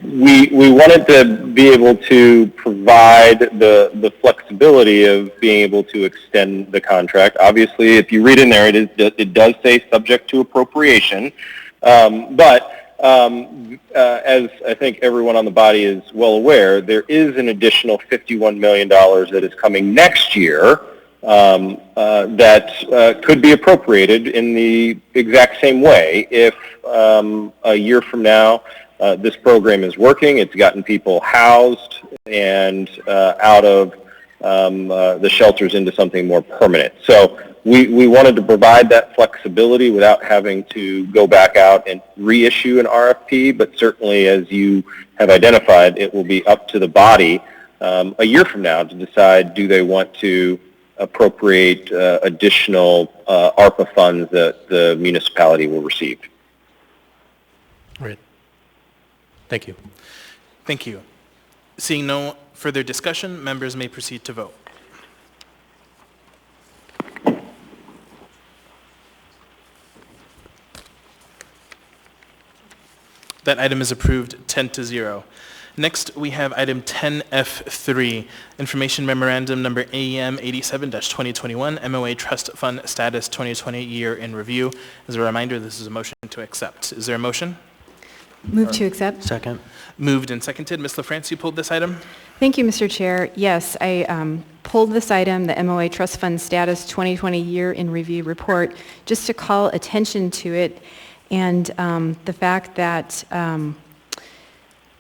we wanted to be able to provide the flexibility of being able to extend the contract. Obviously, if you read in there, it does say subject to appropriation, but as I think everyone on the body is well aware, there is an additional $51 million that is coming next year that could be appropriated in the exact same way if a year from now this program is working, it's gotten people housed and out of the shelters into something more permanent. So we wanted to provide that flexibility without having to go back out and reissue an RFP, but certainly, as you have identified, it will be up to the body a year from now to decide, do they want to appropriate additional ARPA funds that the municipality will receive. Right. Thank you. Thank you. Seeing no further discussion, members may proceed to vote. That item is approved 10-0. Next, we have item 10F3, Information Memorandum Number AEM 87-2021, MOA Trust Fund Status 2020 Year in Review. As a reminder, this is a motion to accept. Is there a motion? Move to accept. Second. Moved and seconded. Ms. LaFrance, you pulled this item? Thank you, Mr. Chair. Yes, I pulled this item, the MOA Trust Fund Status 2020 Year in Review Report, just to call attention to it and the fact that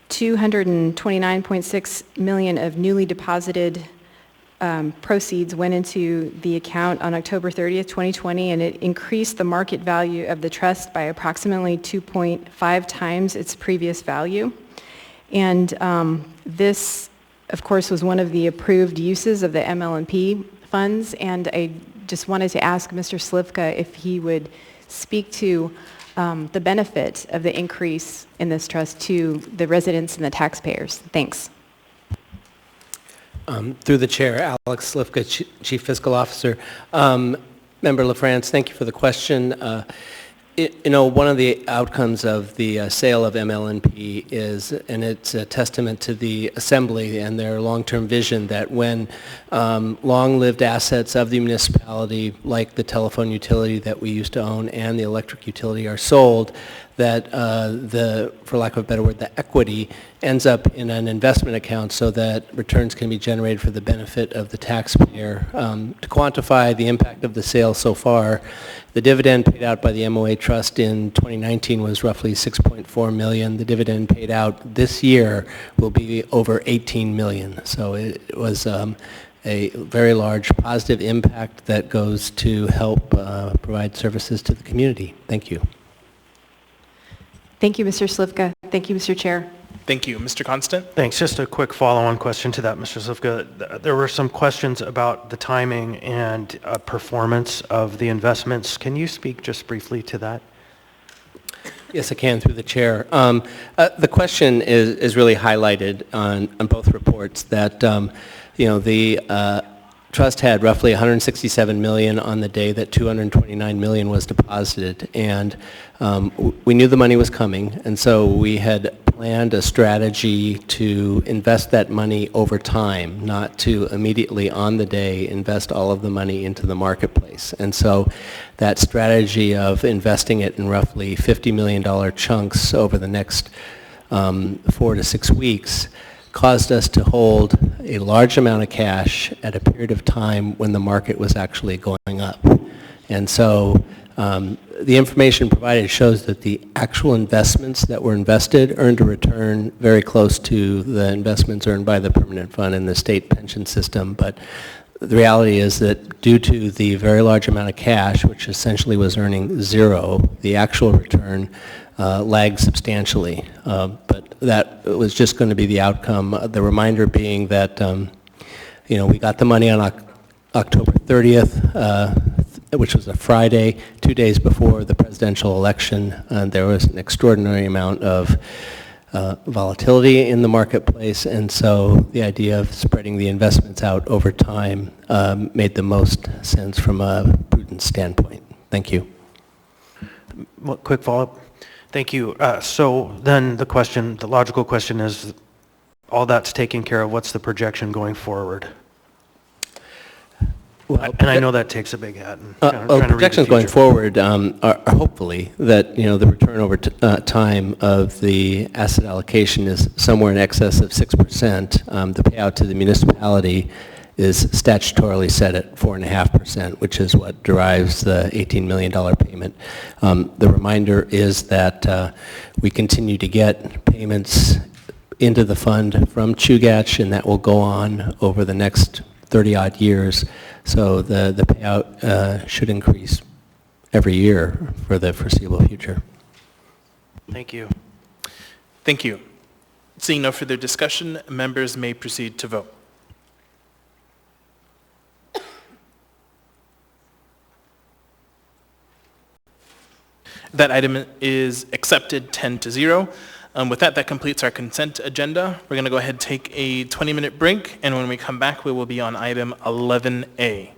$229.6 million of newly deposited proceeds went into the account on October 30th, 2020, and it increased the market value of the trust by approximately 2.5 times its previous value. And this, of course, was one of the approved uses of the ML&P funds, and I just wanted to ask Mr. Slivka if he would speak to the benefit of the increase in this trust to the residents and the taxpayers. Thanks. Through the chair, Alex Slivka, Chief Fiscal Officer. Member LaFrance, thank you for the question. One of the outcomes of the sale of ML&P is, and it's a testament to the Assembly and their long-term vision, that when long-lived assets of the municipality, like the telephone utility that we used to own and the electric utility, are sold, that for lack of a better word, the equity ends up in an investment account so that returns can be generated for the benefit of the taxpayer. To quantify the impact of the sale so far, the dividend paid out by the MOA Trust in 2019 was roughly $6.4 million. The dividend paid out this year will be over $18 million. So it was a very large positive impact that goes to help provide services to the community. Thank you. Thank you, Mr. Slivka. Thank you, Mr. Chair. Thank you. Mr. Constant? Thanks. Just a quick follow-on question to that, Mr. Slivka. There were some questions about the timing and performance of the investments. Can you speak just briefly to that? Yes, I can, through the chair. The question is really highlighted on both reports that, the trust had roughly 167 million on the day that 229 million was deposited, and we knew the money was coming, and so we had planned a strategy to invest that money over time, not to immediately on the day invest all of the money into the marketplace. And so that strategy of investing it in roughly $50 million chunks over the next 4 to 6 weeks caused us to hold a large amount of cash at a period of time when the market was actually going up. And so the information provided shows that the actual investments that were invested earned a return very close to the investments earned by the permanent fund and the state pension system. But the reality is that due to the very large amount of cash, which essentially was earning zero, the actual return lagged substantially. But that was just going to be the outcome. The reminder being that, we got the money on October 30th, which was a Friday, 2 days before the presidential election. There was an extraordinary amount of volatility in the marketplace, and so the idea of spreading the investments out over time made the most sense from a prudent standpoint. Thank you. Well, quick follow-up. Thank you. So then the logical question is, all that's taken care of, what's the projection going forward? Well, and I know that takes a big hat. And trying to read the projections going future. forward are hopefully that the return over time of the asset allocation is somewhere in excess of 6%. The payout to the municipality is statutorily set at 4.5%, which is what derives the $18 million payment. The reminder is that we continue to get payments into the fund from Chugach, and that will go on over the next 30-odd years. So the payout should increase every year for the foreseeable future. Thank you. Thank you. Seeing no further discussion, members may proceed to vote. That item is accepted 10-0. With that completes our consent agenda. We're going to go ahead and take a 20-minute break, and when we come back, we will be on item 11A.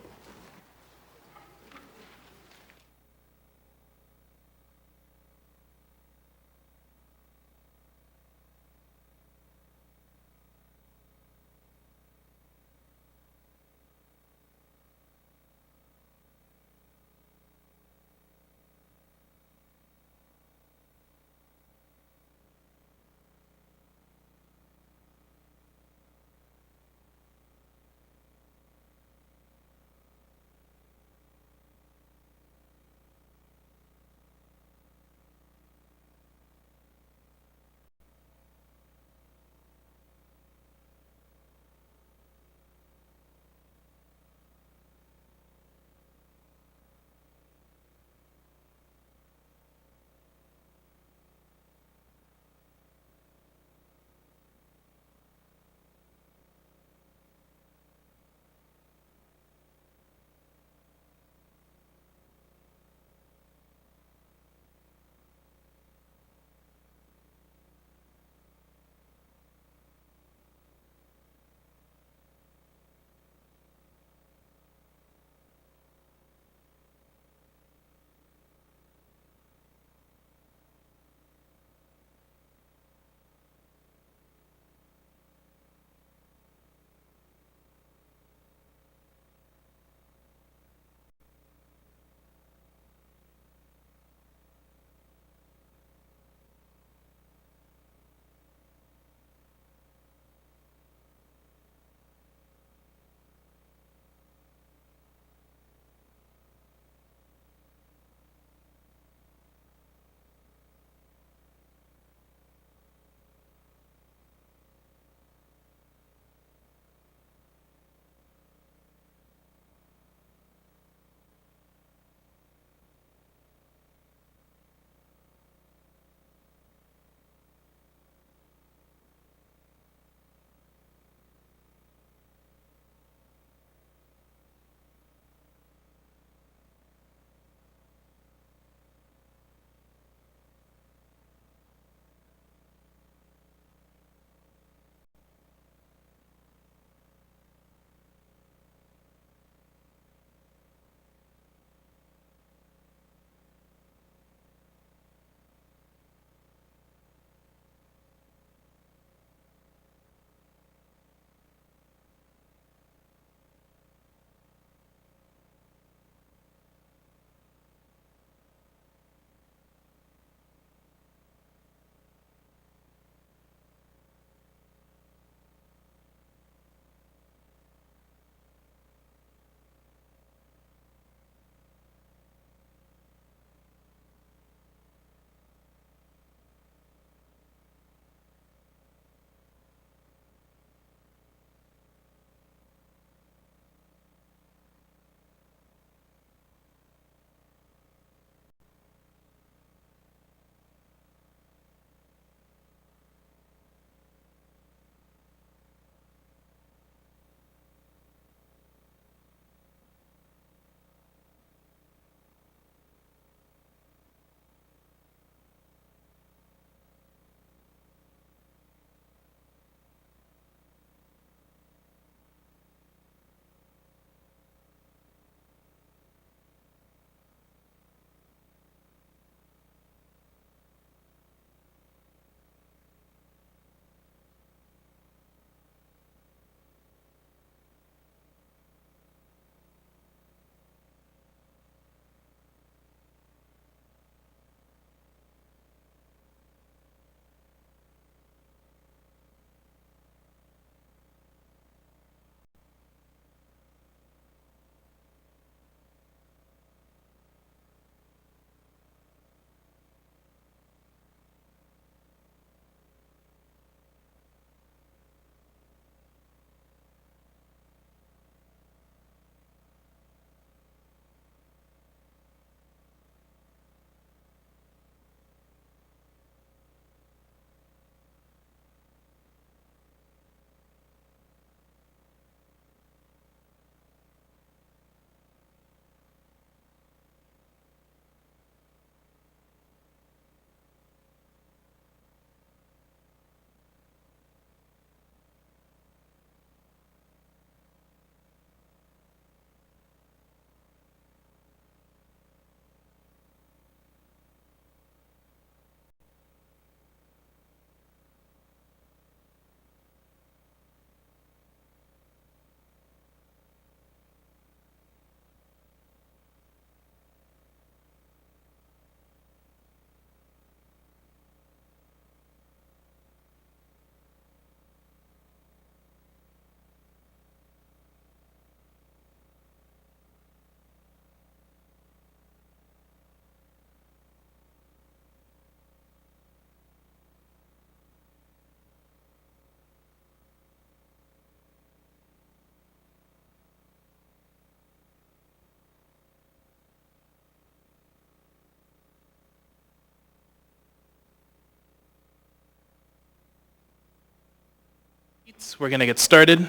We're going to get started.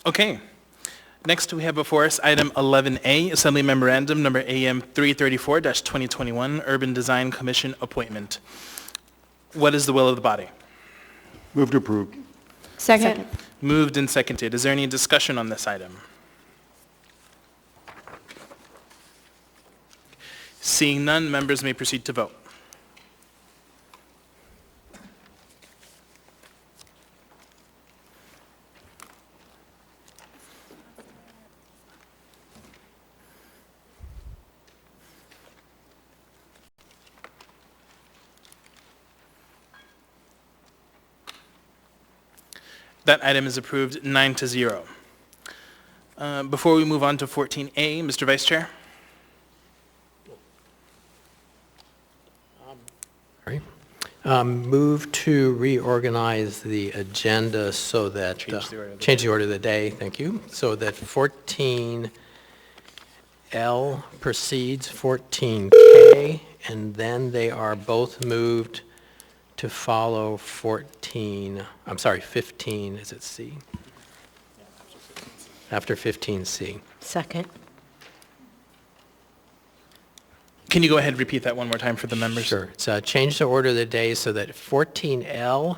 Okay. Next, we have before us item 11A, Assembly Memorandum Number AM 334-2021, Urban Design Commission Appointment. What is the will of the body? Move to approve. Second. Moved and seconded. Is there any discussion on this item? Seeing none, members may proceed to vote. That item is approved 9-0. Before we move on to 14A, Mr. Vice Chair. Move to reorganize the agenda so that, change the order of the day, thank you, so that 14L precedes 14K, and then they are both moved to follow 15, is it C? After 15C. Second. Can you go ahead and repeat that one more time for the members? Sure. It's change the order of the day so that 14L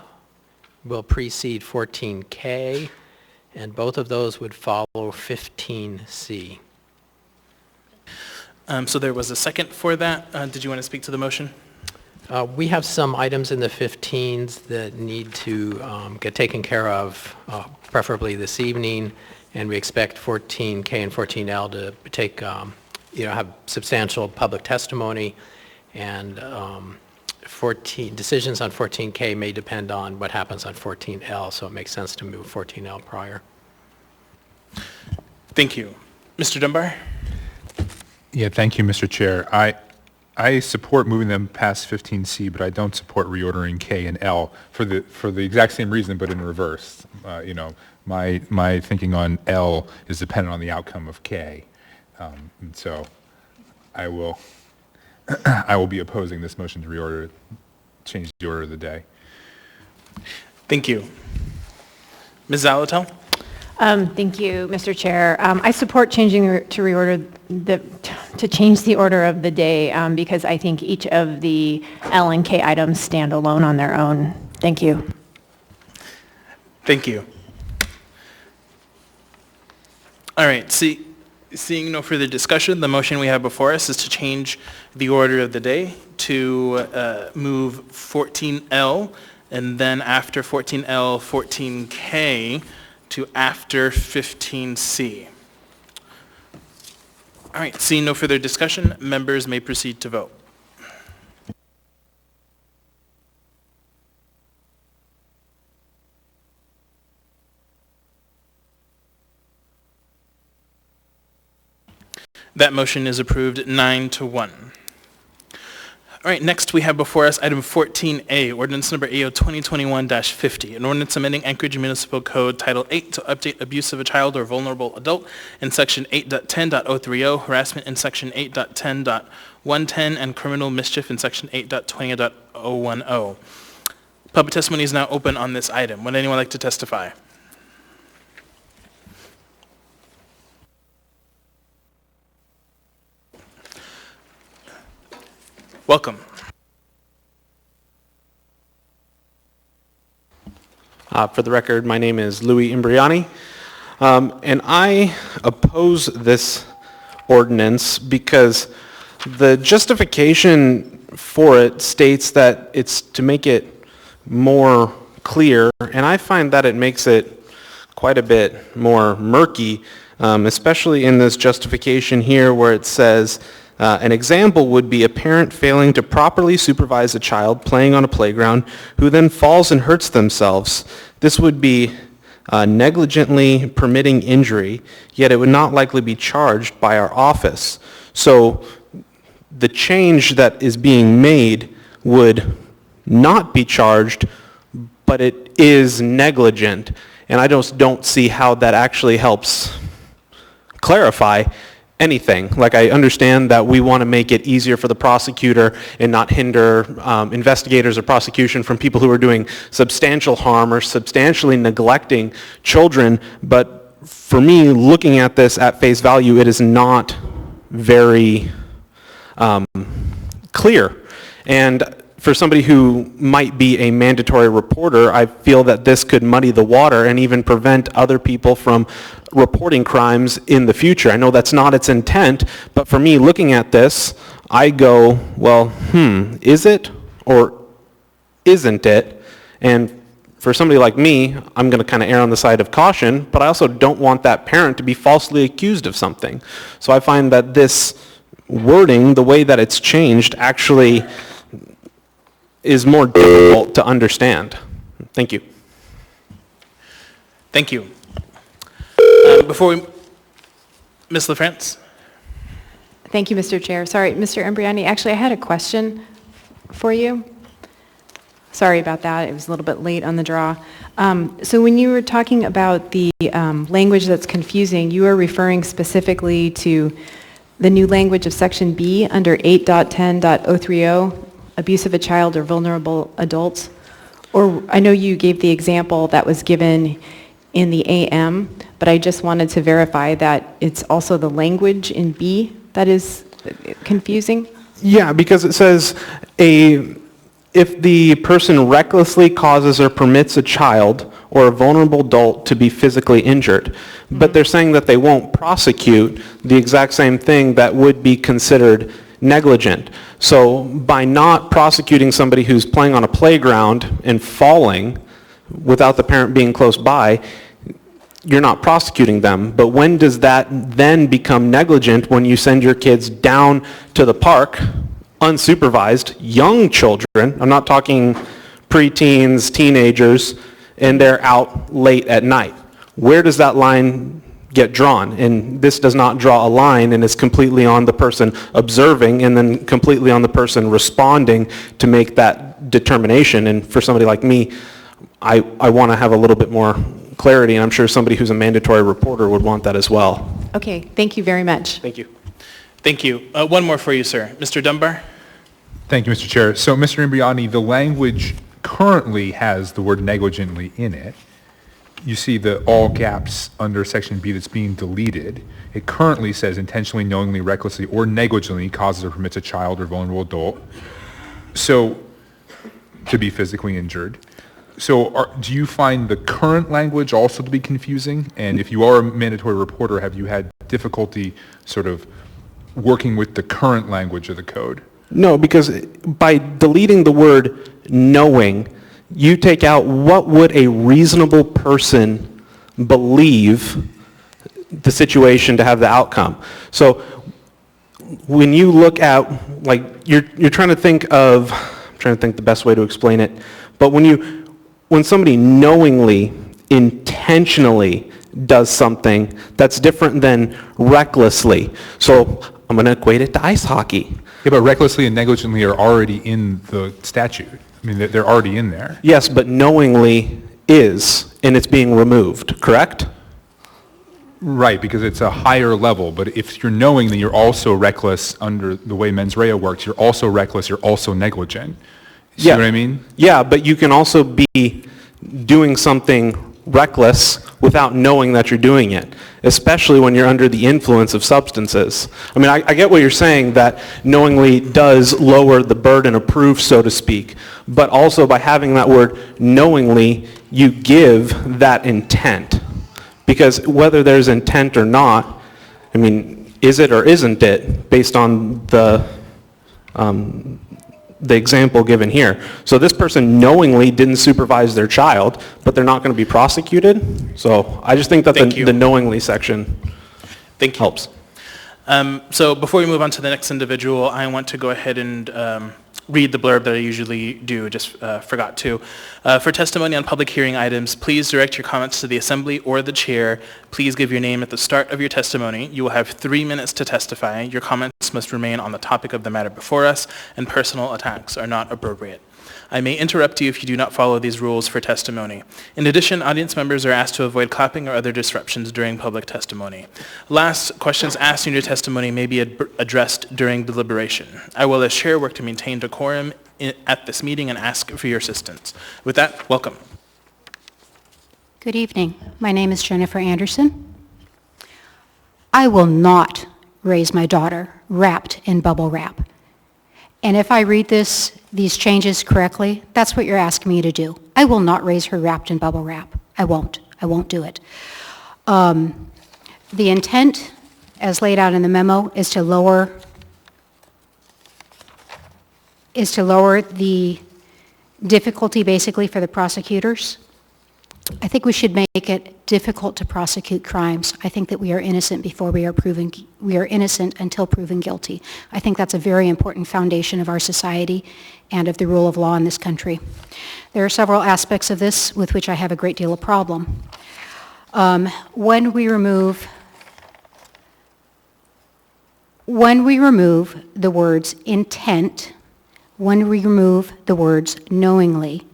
will precede 14K, and both of those would follow 15C. So there was a second for that. Did you want to speak to the motion? We have some items in the 15s that need to get taken care of, preferably this evening, and we expect 14K and 14L to take, have substantial public testimony, and 14 decisions on 14K may depend on what happens on 14L, so it makes sense to move 14L prior. Thank you. Mr. Dunbar? Yeah, thank you, Mr. Chair. I support moving them past 15C, but I don't support reordering K and L for the exact same reason, but in reverse. My thinking on L is dependent on the outcome of K, and so I will be opposing this motion to change the order of the day. Thank you. Ms. Zalatel? Thank you, Mr. Chair. I support changing to change the order of the day because I think each of the L and K items stand alone on their own. Thank you. Thank you. All right. Seeing no further discussion, the motion we have before us is to change the order of the day to move 14L, and then after 14L, 14K, to after 15C. All right, seeing no further discussion, members may proceed to vote. That motion is approved 9-1. All right, next we have before us item 14A, ordinance number AO 2021-50, an ordinance amending Anchorage Municipal Code Title 8 to update abuse of a child or vulnerable adult in Section 8.10.030, harassment in Section 8.10.110, and criminal mischief in Section 8.20.010. Public testimony is now open on this item. Would anyone like to testify? Welcome. For the record, my name is Louis Imbriani, and I oppose this ordinance because the justification for it states that it's to make it more clear, and I find that it makes it quite a bit more murky, especially in this justification here where it says, an example would be a parent failing to properly supervise a child playing on a playground who then falls and hurts themselves. This would be negligently permitting injury, yet it would not likely be charged by our office. So the change that is being made would not be charged, but it is negligent. And I just don't see how that actually helps clarify anything. Like, I understand that we want to make it easier for the prosecutor and not hinder investigators or prosecution from people who are doing substantial harm or substantially neglecting children, but for me, looking at this at face value, it is not very clear. And for somebody who might be a mandatory reporter, I feel that this could muddy the water and even prevent other people from reporting crimes in the future. I know that's not its intent, but for me, looking at this, I go, well, is it or isn't it? And for somebody like me, I'm going to kind of err on the side of caution, but I also don't want that parent to be falsely accused of something. So I find that this wording, the way that it's changed, actually is more difficult to understand. Thank you. Thank you. Before we, Ms. LaFrance? Thank you, Mr. Chair. Sorry, Mr. Imbriani, actually, I had a question for you. Sorry about that. It was a little bit late on the draw. So when you were talking about the language that's confusing, you are referring specifically to the new language of Section B under 8.10.030, abuse of a child or vulnerable adults. Or I know you gave the example that was given in the AM, but I just wanted to verify that it's also the language in B that is confusing? Yeah, because it says if the person recklessly causes or permits a child or a vulnerable adult to be physically injured, but they're saying that they won't prosecute the exact same thing that would be considered negligent. So by not prosecuting somebody who's playing on a playground and falling without the parent being close by, you're not prosecuting them. But when does that then become negligent? When you send your kids down to the park, unsupervised, young children, I'm not talking preteens, teenagers, and they're out late at night. Where does that line get drawn? And this does not draw a line, and it's completely on the person observing and then completely on the person responding to make that determination. And for somebody like me, I want to have a little bit more clarity, and I'm sure somebody who's a mandatory reporter would want that as well. Okay, thank you very much. Thank you. Thank you. One more for you, sir. Mr. Dunbar? Thank you, Mr. Chair. So, Mr. Imbriani, the language currently has the word negligently in it. You see the all caps under Section B that's being deleted. It currently says intentionally, knowingly, recklessly, or negligently causes or permits a child or vulnerable adult so to be physically injured. So do you find the current language also to be confusing? And if you are a mandatory reporter, have you had difficulty sort of working with the current language of the code? No, because by deleting the word knowing, you take out what would a reasonable person believe the situation to have the outcome. So when you look at, like, you're trying to think of, I'm trying to think the best way to explain it, but when somebody knowingly, intentionally does something, that's different than recklessly. So I'm going to equate it to ice hockey. Yeah, but recklessly and negligently are already in the statute. I mean, they're already in there. Yes, but knowingly is, and it's being removed, correct? Right, because it's a higher level. But if you're knowing that you're also reckless under the way mens rea works, you're also reckless, you're also negligent. See what I mean? Yeah, but you can also be doing something reckless without knowing that you're doing it, especially when you're under the influence of substances. I mean, I get what you're saying, that knowingly does lower the burden of proof, so to speak, but also by having that word knowingly, you give that intent. Because whether there's intent or not, I mean, is it or isn't it, based on the example given here. So this person knowingly didn't supervise their child, but they're not going to be prosecuted. So I just think that the knowingly section helps. So before we move on to the next individual, I want to go ahead and read the blurb that I usually do, just forgot to. For testimony on public hearing items, please direct your comments to the assembly or the chair. Please give your name at the start of your testimony. You will have 3 minutes to testify. Your comments must remain on the topic of the matter before us, and personal attacks are not appropriate. I may interrupt you if you do not follow these rules for testimony. In addition, audience members are asked to avoid clapping or other disruptions during public testimony. Last, questions asked in your testimony may be addressed during deliberation. I will, as chair, work to maintain decorum at this meeting and ask for your assistance. With that, welcome. Good evening. My name is Jennifer Anderson. I will not raise my daughter wrapped in bubble wrap. And if I read these changes correctly, that's what you're asking me to do. I will not raise her wrapped in bubble wrap. I won't do it. The intent, as laid out in the memo, is to lower the difficulty basically for the prosecutors. I think we should make it difficult to prosecute crimes. I think that we are innocent before we are innocent until proven guilty. I think that's a very important foundation of our society and of the rule of law in this country. There are several aspects of this with which I have a great deal of problem. When we remove the words intent, when we remove the words knowingly,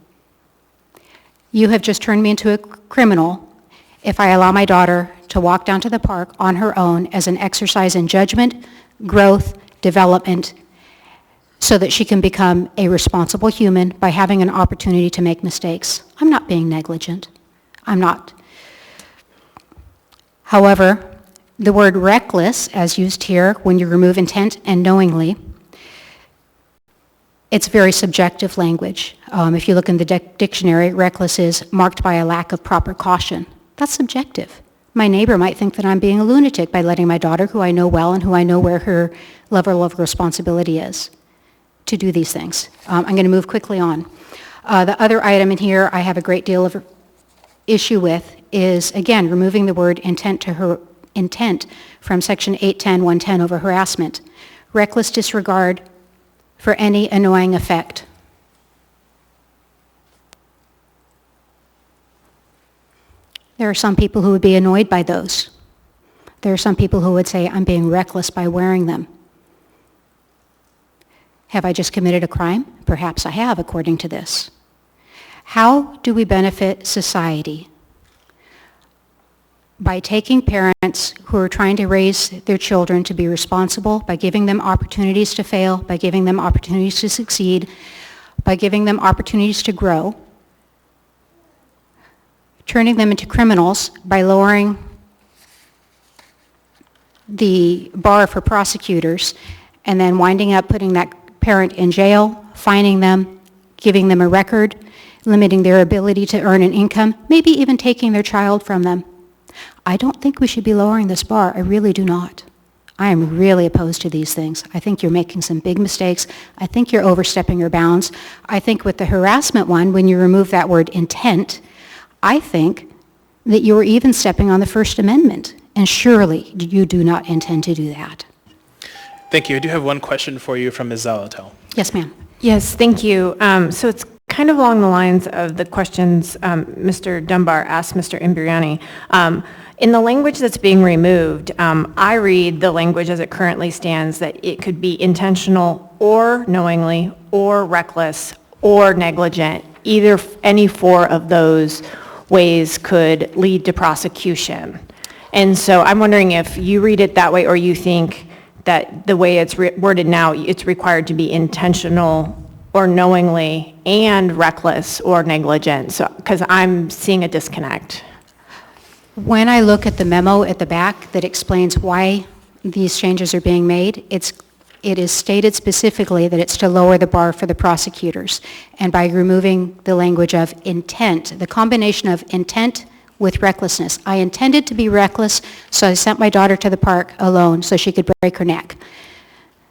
you have just turned me into a criminal if I allow my daughter to walk down to the park on her own as an exercise in judgment, growth, development, so that she can become a responsible human by having an opportunity to make mistakes. I'm not being negligent. I'm not. However, the word reckless, as used here, when you remove intent and knowingly, it's very subjective language. If you look in the dictionary, reckless is marked by a lack of proper caution. That's subjective. My neighbor might think that I'm being a lunatic by letting my daughter, who I know well and who I know where her level of responsibility is, to do these things. I'm going to move quickly on. The other item in here I have a great deal of issue with is, again, removing the word intent from section 810.110 over harassment. Reckless disregard for any annoying effect. There are some people who would be annoyed by those. There are some people who would say, I'm being reckless by wearing them. Have I just committed a crime? Perhaps I have, according to this. How do we benefit society? By taking parents who are trying to raise their children to be responsible, by giving them opportunities to fail, by giving them opportunities to succeed, by giving them opportunities to grow, turning them into criminals by lowering the bar for prosecutors, and then winding up putting that parent in jail, fining them, giving them a record, limiting their ability to earn an income, maybe even taking their child from them. I don't think we should be lowering this bar. I really do not. I am really opposed to these things. I think you're making some big mistakes. I think you're overstepping your bounds. I think with the harassment one, when you remove that word intent, I think that you're even stepping on the First Amendment. And surely you do not intend to do that. Thank you. I do have one question for you from Ms. Zalatel. Yes, ma'am. Yes, thank you. So it's kind of along the lines of the questions Mr. Dunbar asked Mr. Imbriani. In the language that's being removed, I read the language as it currently stands that it could be intentional or knowingly or reckless or negligent. Any four of those ways could lead to prosecution. And so I'm wondering if you read it that way or you think that the way it's worded now, it's required to be intentional or knowingly and reckless or negligent, because I'm seeing a disconnect. When I look at the memo at the back that explains why these changes are being made, it is stated specifically that it's to lower the bar for the prosecutors. And by removing the language of intent, the combination of intent with recklessness. I intended to be reckless, so I sent my daughter to the park alone so she could break her neck.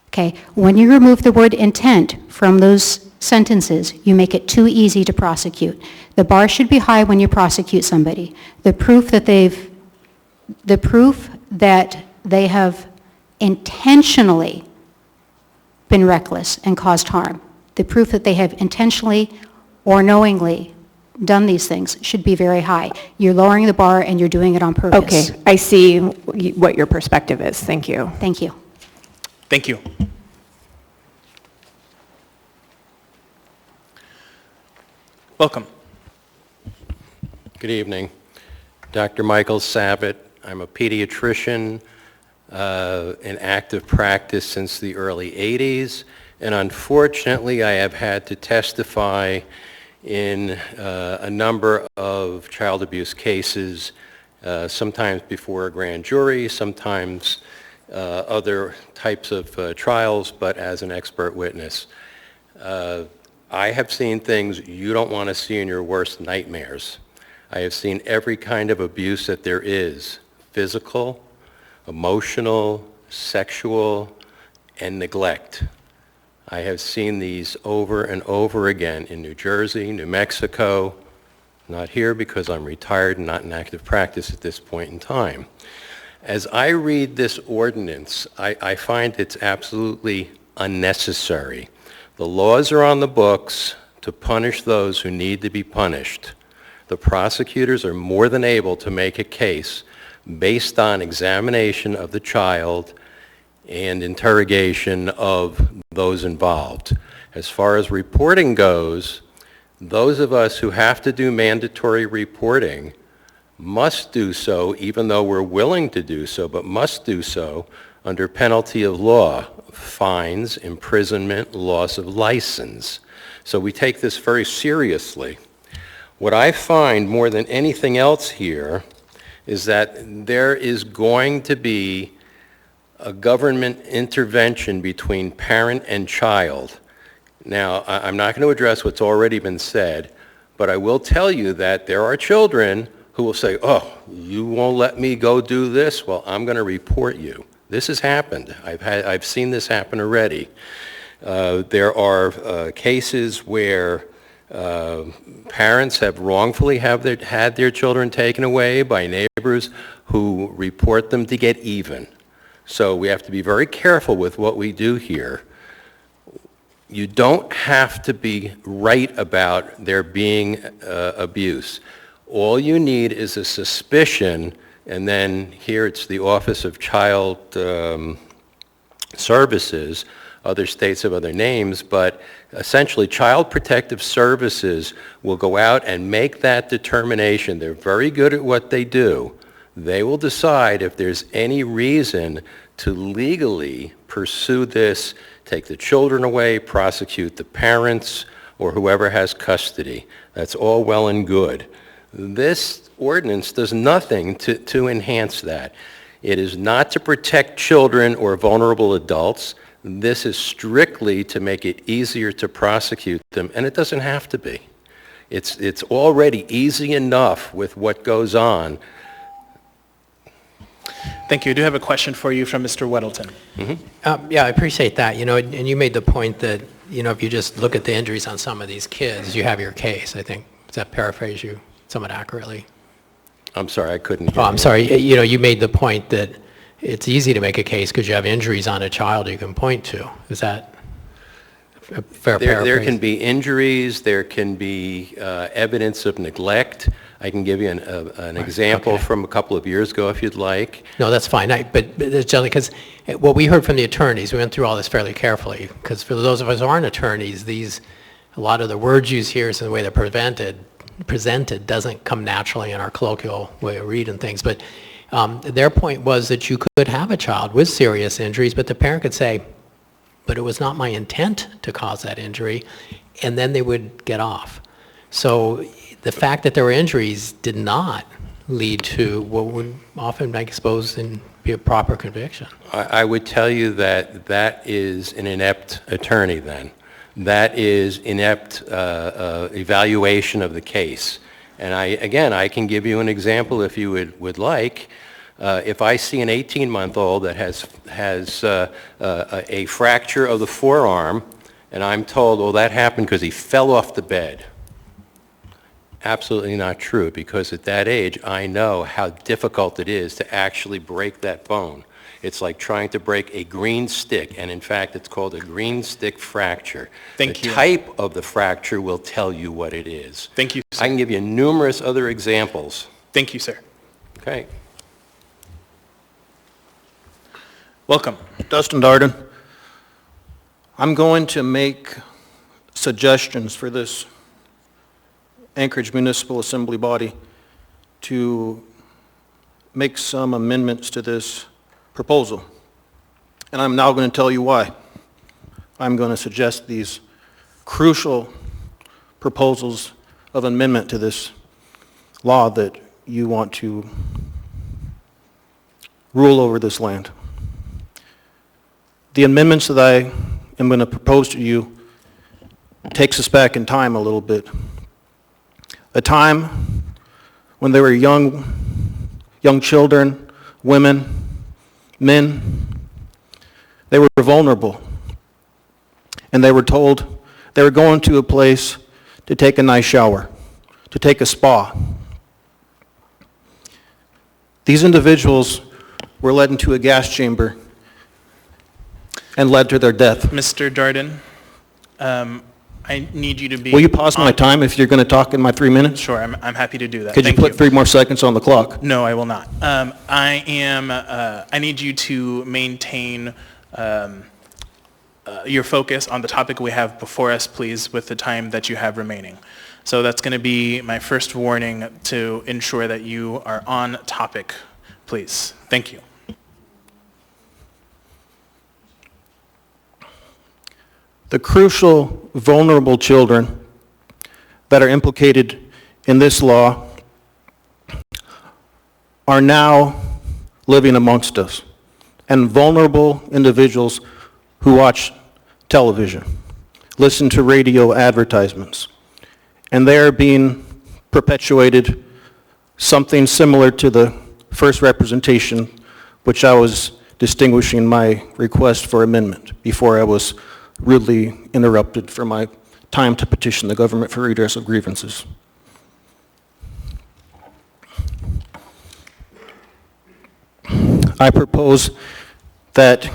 Okay, when you remove the word intent from those sentences, you make it too easy to prosecute. The bar should be high when you prosecute somebody. The proof that they have intentionally been reckless and caused harm, the proof that they have intentionally or knowingly done these things should be very high. You're lowering the bar and you're doing it on purpose. Okay, I see what your perspective is. Thank you. Thank you. Thank you. Welcome. Good evening. Dr. Michael Sabat. I'm a pediatrician in active practice since the early 80s, and unfortunately I have had to testify in a number of child abuse cases, sometimes before a grand jury, sometimes other types of trials, but as an expert witness. I have seen things you don't want to see in your worst nightmares. I have seen every kind of abuse that there is, physical, emotional, sexual, and neglect. I have seen these over and over again in New Jersey, New Mexico, not here because I'm retired and not in active practice at this point in time. As I read this ordinance, I find it's absolutely unnecessary. The laws are on the books to punish those who need to be punished. The prosecutors are more than able to make a case based on examination of the child and interrogation of those involved. As far as reporting goes, those of us who have to do mandatory reporting must do so, even though we're willing to do so, but must do so under penalty of law, fines, imprisonment, loss of license. So we take this very seriously. What I find more than anything else here is that there is going to be a government intervention between parent and child. Now, I'm not going to address what's already been said, but I will tell you that there are children who will say, oh, you won't let me go do this? Well, I'm going to report you. This has happened. I've seen this happen already. There are cases where parents have wrongfully had their children taken away by neighbors who report them to get even. So we have to be very careful with what we do here. You don't have to be right about there being abuse. All you need is a suspicion, and then here it's the Office of Child Services. Other states have other names, but essentially Child Protective Services will go out and make that determination. They're very good at what they do. They will decide if there's any reason to legally pursue this, take the children away, prosecute the parents, or whoever has custody. That's all well and good. This ordinance does nothing to enhance that. It is not to protect children or vulnerable adults. This is strictly to make it easier to prosecute them, and it doesn't have to be. It's already easy enough with what goes on. Thank you. I do have a question for you from Mr. Weddleton. Mm-hmm. Yeah, I appreciate that. And you made the point that, if you just look at the injuries on some of these kids, you have your case, I think. Does that paraphrase you somewhat accurately? I'm sorry, I couldn't hear I'm sorry. You made the point that it's easy to make a case because you have injuries on a child you can point to. Is that a fair paraphrase? There can be injuries. There can be evidence of neglect. I can give you an example from a couple of years ago if you'd like. No, that's fine. But it's generally because what we heard from the attorneys, we went through all this fairly carefully, because for those of us who aren't attorneys, a lot of the words used here and the way they're presented doesn't come naturally in our colloquial way of reading things. But their point was that you could have a child with serious injuries, but the parent could say, but it was not my intent to cause that injury, and then they would get off. So the fact that there were injuries did not lead to what would often, I suppose, be a proper conviction. I would tell you that is an inept attorney then. That is inept evaluation of the case. And I can give you an example if you would like. If I see an 18-month-old that has a fracture of the forearm, and I'm told, well, that happened because he fell off the bed. Absolutely not true, because at that age, I know how difficult it is to actually break that bone. It's like trying to break a green stick, and in fact, it's called a green stick fracture. Thank you. The type of the fracture will tell you what it is. Thank you, sir. I can give you numerous other examples. Thank you, sir. Okay. Welcome. Dustin Darden. I'm going to make suggestions for this Anchorage Municipal Assembly body to make some amendments to this proposal. And I'm now going to tell you why. I'm going to suggest these crucial proposals of amendment to this law that you want to rule over this land. The amendments that I am going to propose to you takes us back in time a little bit. A time when there were young children, women, men. They were vulnerable. And they were told they were going to a place to take a nice shower, to take a spa. These individuals were led into a gas chamber and led to their death. Mr. Darden, I need you to be... Will you pause my time if you're going to talk in my 3 minutes? Sure, I'm happy to do that. Could you put 3 more seconds on the clock? No, I will not. I need you to maintain your focus on the topic we have before us, please, with the time that you have remaining. So that's going to be my first warning to ensure that you are on topic, please. Thank you. The crucial, vulnerable children that are implicated in this law are now living amongst us, and vulnerable individuals who watch television, listen to radio advertisements, and they are being perpetuated something similar to the first representation, which I was distinguishing my request for amendment before I was rudely interrupted for my time to petition the government for redress of grievances. I propose that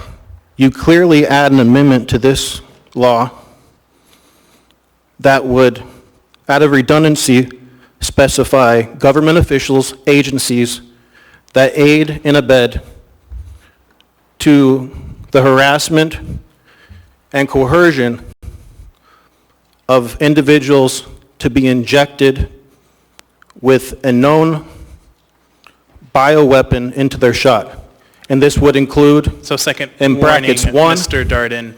you clearly add an amendment to this law that would, out of redundancy, specify government officials, agencies that aid and abet to the harassment and coercion of individuals to be injected with a known bioweapon into their shot. And this would include, so second in brackets, warning, one, Mr. Darden,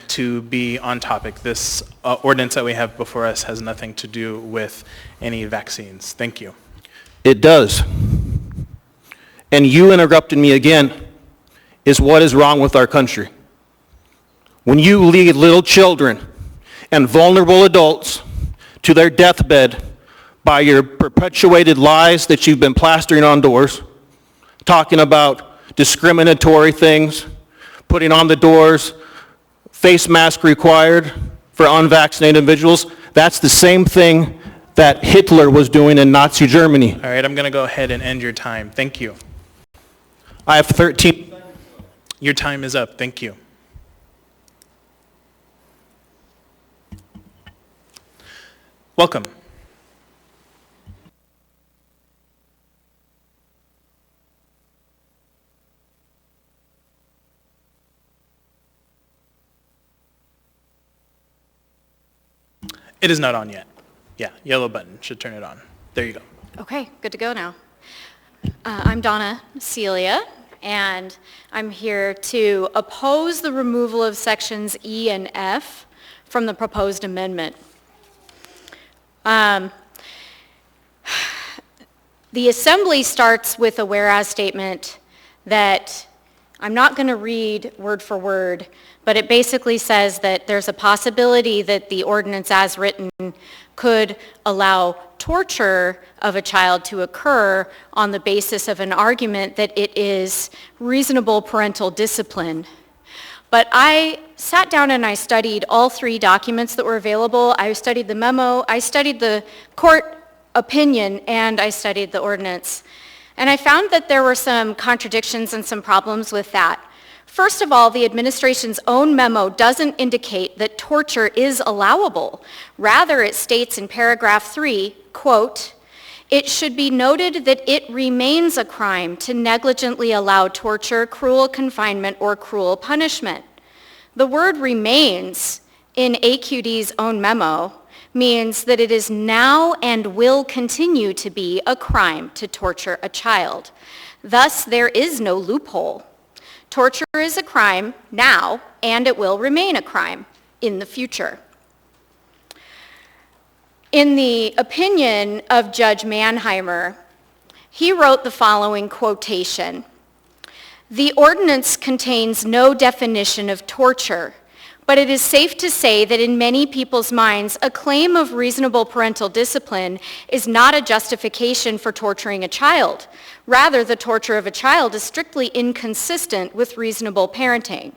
to be on topic. This ordinance that we have before us has nothing to do with any vaccines. Thank you. It does. And you interrupting me again is what is wrong with our country. When you lead little children and vulnerable adults to their deathbed by your perpetuated lies that you've been plastering on doors, talking about discriminatory things, putting on the doors, face mask required for unvaccinated individuals, that's the same thing that Hitler was doing in Nazi Germany. All right, I'm going to go ahead and end your time. Thank you. I have 13. Your time is up. Thank you. Welcome. It is not on yet. Yeah, yellow button should turn it on. There you go. Okay, good to go now. I'm Donna Celia, and I'm here to oppose the removal of sections E and F from the proposed amendment. The Assembly starts with a whereas statement that I'm not going to read word for word, but it basically says that there's a possibility that the ordinance as written could allow torture of a child to occur on the basis of an argument that it is reasonable parental discipline. But I sat down and I studied all 3 documents that were available. I studied the memo, I studied the court opinion, and I studied the ordinance. And I found that there were some contradictions and some problems with that. First of all, the administration's own memo doesn't indicate that torture is allowable. Rather, it states in paragraph 3, quote, "It should be noted that it remains a crime to negligently allow torture, cruel confinement, or cruel punishment." The word remains in AQD's own memo means that it is now and will continue to be a crime to torture a child. Thus, there is no loophole. Torture is a crime now, and it will remain a crime in the future. In the opinion of Judge Mannheimer, he wrote the following quotation: "The ordinance contains no definition of torture, but it is safe to say that in many people's minds, a claim of reasonable parental discipline is not a justification for torturing a child. Rather, the torture of a child is strictly inconsistent with reasonable parenting."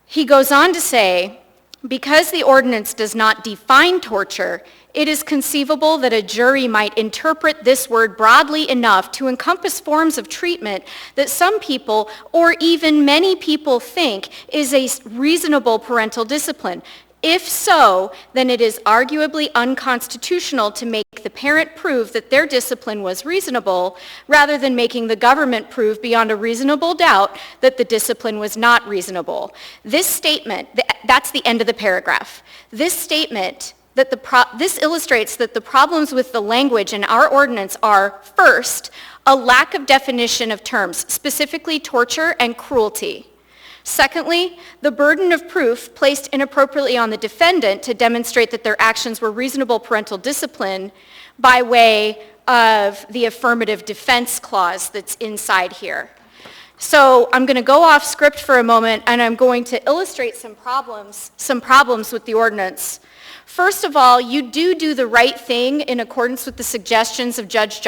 He goes on to say, because the ordinance does not define torture, it is conceivable that a jury might interpret this word broadly enough to encompass forms of treatment that some people, or even many people, think is a reasonable parental discipline. If so, then it is arguably unconstitutional to make the parent prove that their discipline was reasonable, rather than making the government prove beyond a reasonable doubt that the discipline was not reasonable. This statement, that's the end of the paragraph. This statement, this illustrates that the problems with the language in our ordinance are, first, a lack of definition of terms, specifically torture and cruelty. Secondly, the burden of proof placed inappropriately on the defendant to demonstrate that their actions were reasonable parental discipline by way of the affirmative defense clause that's inside here. So I'm going to go off script for a moment, and I'm going to illustrate some problems with the ordinance. First of all, you do the right thing in accordance with the suggestions of Judge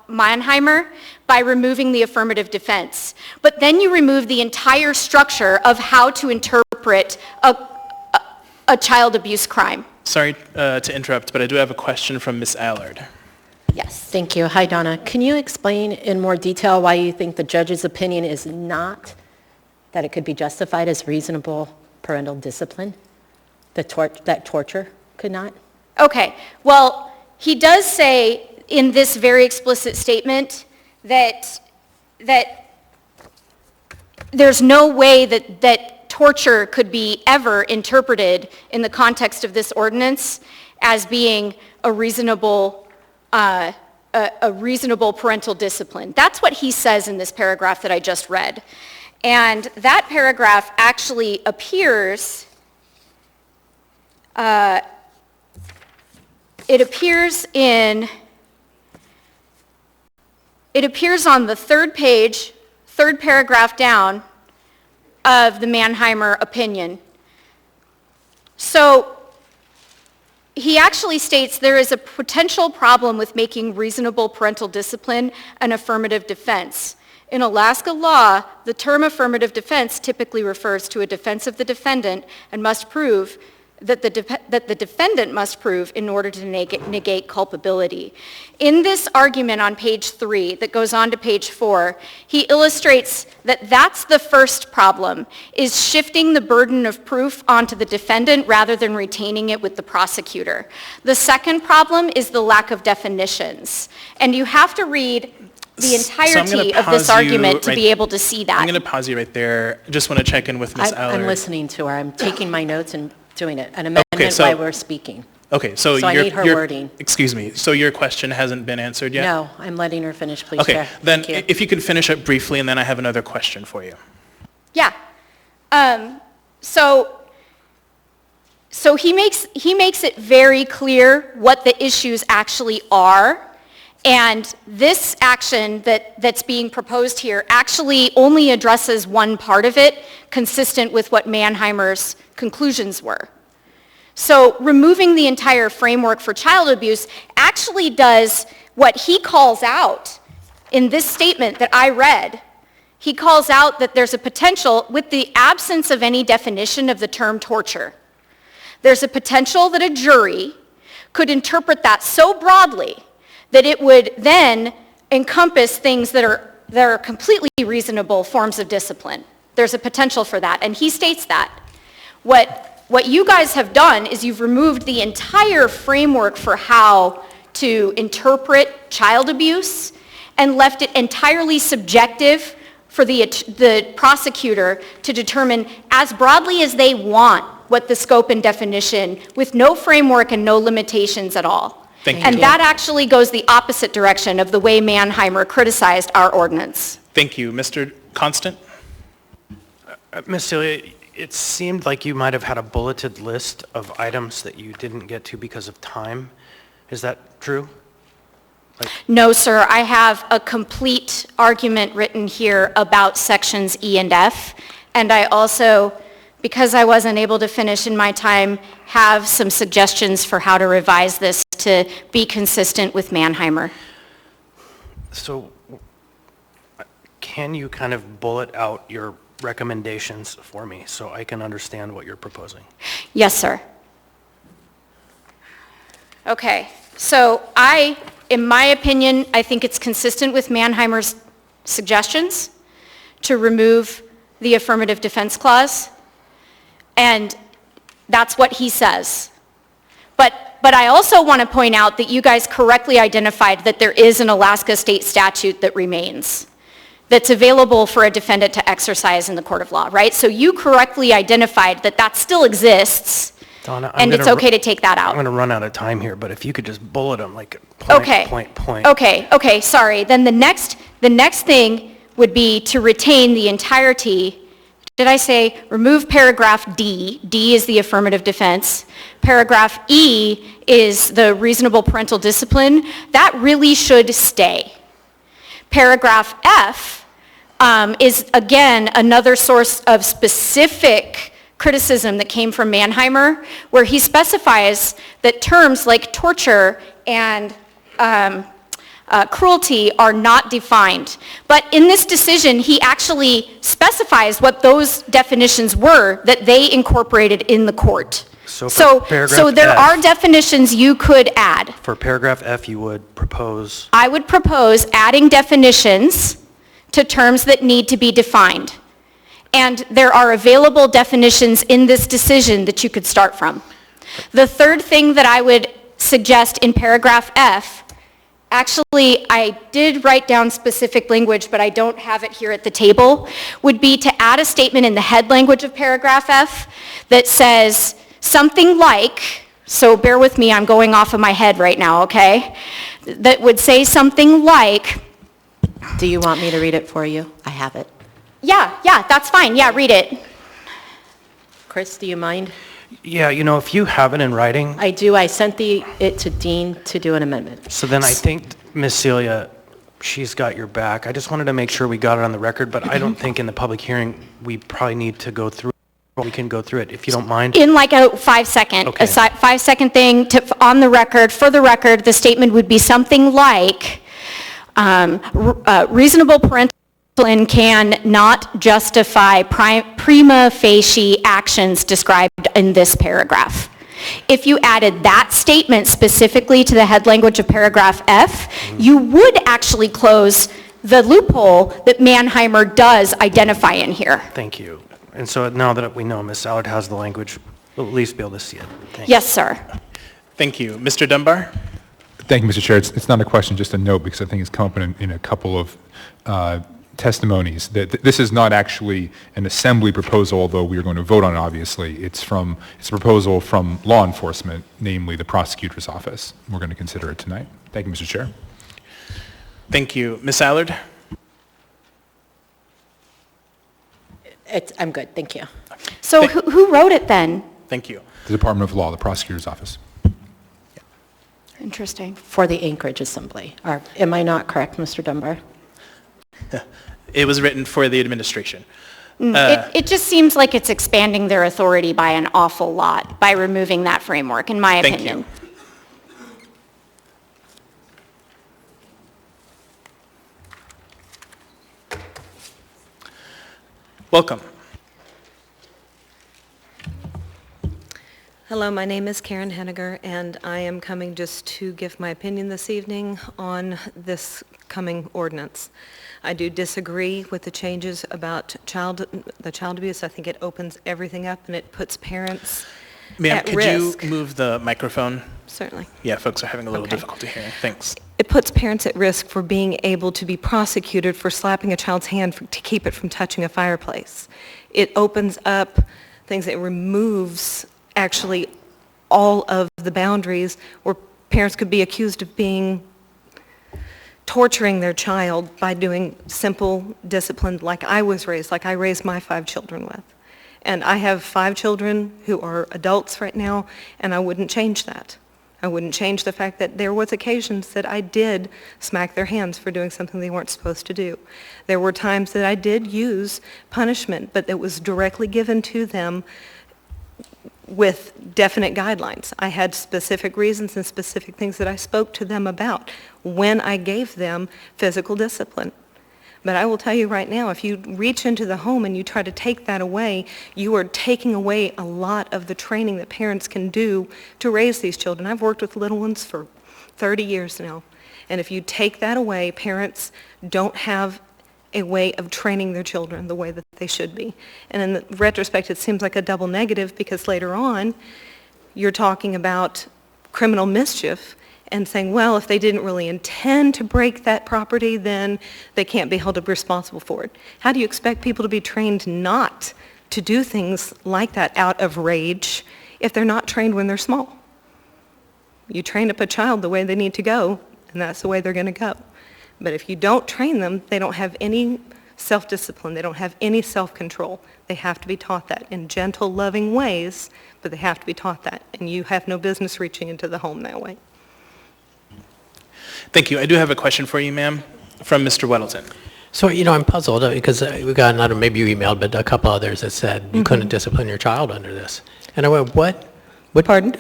Mannheimer by removing the affirmative defense. But then you remove the entire structure of how to interpret a child abuse crime. Sorry to interrupt, but I do have a question from Ms. Allard. Yes. Thank you. Hi, Donna. Can you explain in more detail why you think the judge's opinion is not that it could be justified as reasonable parental discipline, that torture could not? Okay. Well, he does say in this very explicit statement that there's no way that torture could be ever interpreted in the context of this ordinance as being a reasonable parental discipline. That's what he says in this paragraph that I just read. And that paragraph actually appears, it appears on the third page, third paragraph down of the Mannheimer opinion. So he actually states there is a potential problem with making reasonable parental discipline an affirmative defense. In Alaska law, the term affirmative defense typically refers to a defense of the defendant and must prove that the defendant must prove in order to negate culpability. In this argument on page 3 that goes on to page 4, he illustrates that that's the first problem, is shifting the burden of proof onto the defendant rather than retaining it with the prosecutor. The second problem is the lack of definitions. And you have to read the entirety of this argument to be able to see that. I'm going to pause you right there. I just want to check in with Ms. Allard. I'm listening to her. I'm taking my notes and doing it, an amendment while we're speaking. Okay, so I need her wording. Excuse me, so your question hasn't been answered yet? No, I'm letting her finish, please, Okay, Chair. then Thank you. if you could finish up briefly, and then I have another question for you. Yeah. So he makes it very clear what the issues actually are. And this action that's being proposed here actually only addresses one part of it, consistent with what Mannheimer's conclusions were. So removing the entire framework for child abuse actually does what he calls out in this statement that I read. He calls out that there's a potential, with the absence of any definition of the term torture, there's a potential that a jury could interpret that so broadly that it would then encompass things that are completely reasonable forms of discipline. There's a potential for that, and he states that. What you guys have done is you've removed the entire framework for how to interpret child abuse and left it entirely subjective for the prosecutor to determine as broadly as they want what the scope and definition, with no framework and no limitations at all. Thank you. And that actually goes the opposite direction of the way Mannheimer criticized our ordinance. Thank you. Mr. Constant? Ms. Celia, it seemed like you might have had a bulleted list of items that you didn't get to because of time. Is that true? No, sir. I have a complete argument written here about sections E and F. And I also, because I wasn't able to finish in my time, have some suggestions for how to revise this to be consistent with Mannheimer. So can you kind of bullet out your recommendations for me so I can understand what you're proposing? Yes, sir. Okay. So in my opinion, I think it's consistent with Mannheimer's suggestions to remove the affirmative defense clause. And that's what he says. But I also want to point out that you guys correctly identified that there is an Alaska state statute that remains, that's available for a defendant to exercise in the court of law, right? So you correctly identified that that still exists, Donna, and it's okay to take that out. I'm going to run out of time here, but if you could just bullet them like point. Okay, sorry. Then the next thing would be to retain the entirety. Did I say remove paragraph D? D is the affirmative defense. Paragraph E is the reasonable parental discipline. That really should stay. Paragraph F is, again, another source of specific criticism that came from Mannheimer, where he specifies that terms like torture and cruelty are not defined. But in this decision, he actually specifies what those definitions were that they incorporated in the court. So there are definitions you could add. For paragraph F, you would propose? I would propose adding definitions to terms that need to be defined. And there are available definitions in this decision that you could start from. The third thing that I would suggest in paragraph F, actually I did write down specific language, but I don't have it here at the table, would be to add a statement in the head language of paragraph F that says something like, so bear with me, I'm going off of my head right now, okay? That would say something like... Do you want me to read it for you? I have it. Yeah, that's fine. Yeah, read it. Chris, do you mind? Yeah, if you have it in writing. I do. I sent it to Dean to do an amendment. So then I think, Ms. Celia, she's got your back. I just wanted to make sure we got it on the record, but I don't think in the public hearing we probably need to go through it. We can go through it, if you don't mind. In like a 5-second, Okay. a 5-second thing on the record. For the record, the statement would be something like, reasonable parental discipline can not justify prima facie actions described in this paragraph. If you added that statement specifically to the head language of paragraph F, you would actually close the loophole that Mannheimer does identify in here. Thank you. And so now that we know Ms. Allard has the language, we'll at least be able to see it. Thanks. Yes, sir. Thank you. Mr. Dunbar? Thank you, Mr. Chair. It's not a question, just a note, because I think it's come up in a couple of testimonies that this is not actually an assembly proposal, although we are going to vote on it, obviously. It's a proposal from law enforcement, namely the prosecutor's office. We're going to consider it tonight. Thank you, Mr. Chair. Thank you. Ms. Allard? I'm good. Thank you. So who wrote it then? Thank you. The Department of Law, the prosecutor's office. Interesting. For the Anchorage Assembly. Am I not correct, Mr. Dunbar? It was written for the administration. It just seems like it's expanding their authority by an awful lot by removing that framework, in my opinion. Thank you. Welcome. Hello, my name is Karen Henniger, and I am coming just to give my opinion this evening on this coming ordinance. I do disagree with the changes about the child abuse. I think it opens everything up and it puts parents Ma'am, at could risk. you move the microphone? Certainly. Yeah, folks are having a little difficulty hearing. Thanks. It puts parents at risk for being able to be prosecuted for slapping a child's hand to keep it from touching a fireplace. It opens up things. It removes actually all of the boundaries where parents could be accused of torturing their child by doing simple discipline like I was raised, like I raised my 5 children with. And I have 5 children who are adults right now, and I wouldn't change that. I wouldn't change the fact that there was occasions that I did smack their hands for doing something they weren't supposed to do. There were times that I did use punishment, but it was directly given to them with definite guidelines. I had specific reasons and specific things that I spoke to them about when I gave them physical discipline. But I will tell you right now, if you reach into the home and you try to take that away, you are taking away a lot of the training that parents can do to raise these children. I've worked with little ones for 30 years now. And if you take that away, parents don't have a way of training their children the way that they should be. And in the retrospect, it seems like a double negative because later on, you're talking about criminal mischief and saying, well, if they didn't really intend to break that property, then they can't be held responsible for it. How do you expect people to be trained not to do things like that out of rage if they're not trained when they're small? You train up a child the way they need to go, and that's the way they're going to go. But if you don't train them, they don't have any self-discipline. They don't have any self-control. They have to be taught that in gentle, loving ways, but they have to be taught that. And you have no business reaching into the home that way. Thank you. I do have a question for you, ma'am, from Mr. Weddleton. So, I'm puzzled because we got, I don't know, maybe you emailed, but a couple others that said you couldn't discipline your child under this. And I went, what? Pardon?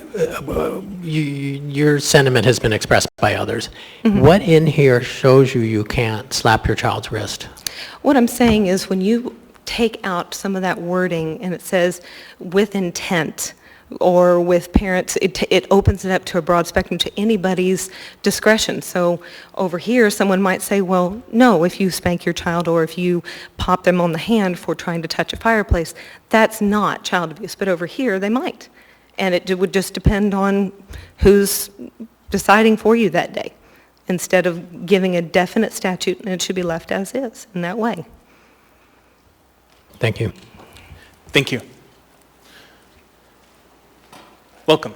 Your sentiment has been expressed by others. What in here shows you can't slap your child's wrist? What I'm saying is when you take out some of that wording and it says with intent or with parents, it opens it up to a broad spectrum to anybody's discretion. So over here, someone might say, well, no, if you spank your child or if you pop them on the hand for trying to touch a fireplace, that's not child abuse. But over here, they might. And it would just depend on who's deciding for you that day, instead of giving a definite statute, and it should be left as is in that way. Thank you. Thank you. Welcome.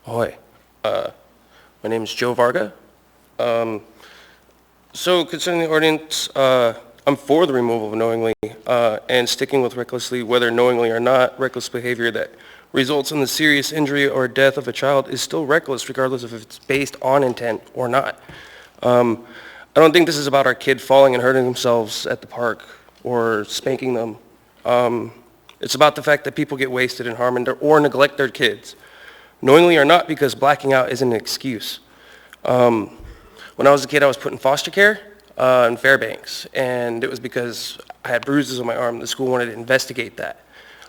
Ahoy. My name is Joe Varga. So concerning the ordinance, I'm for the removal of knowingly and sticking with recklessly, whether knowingly or not. Reckless behavior that results in the serious injury or death of a child is still reckless regardless of if it's based on intent or not. I don't think this is about our kid falling and hurting themselves at the park or spanking them. It's about the fact that people get wasted and harmed or neglect their kids, knowingly or not, because blacking out isn't an excuse. When I was a kid, I was put in foster care in Fairbanks, and it was because I had bruises on my arm. The school wanted to investigate that.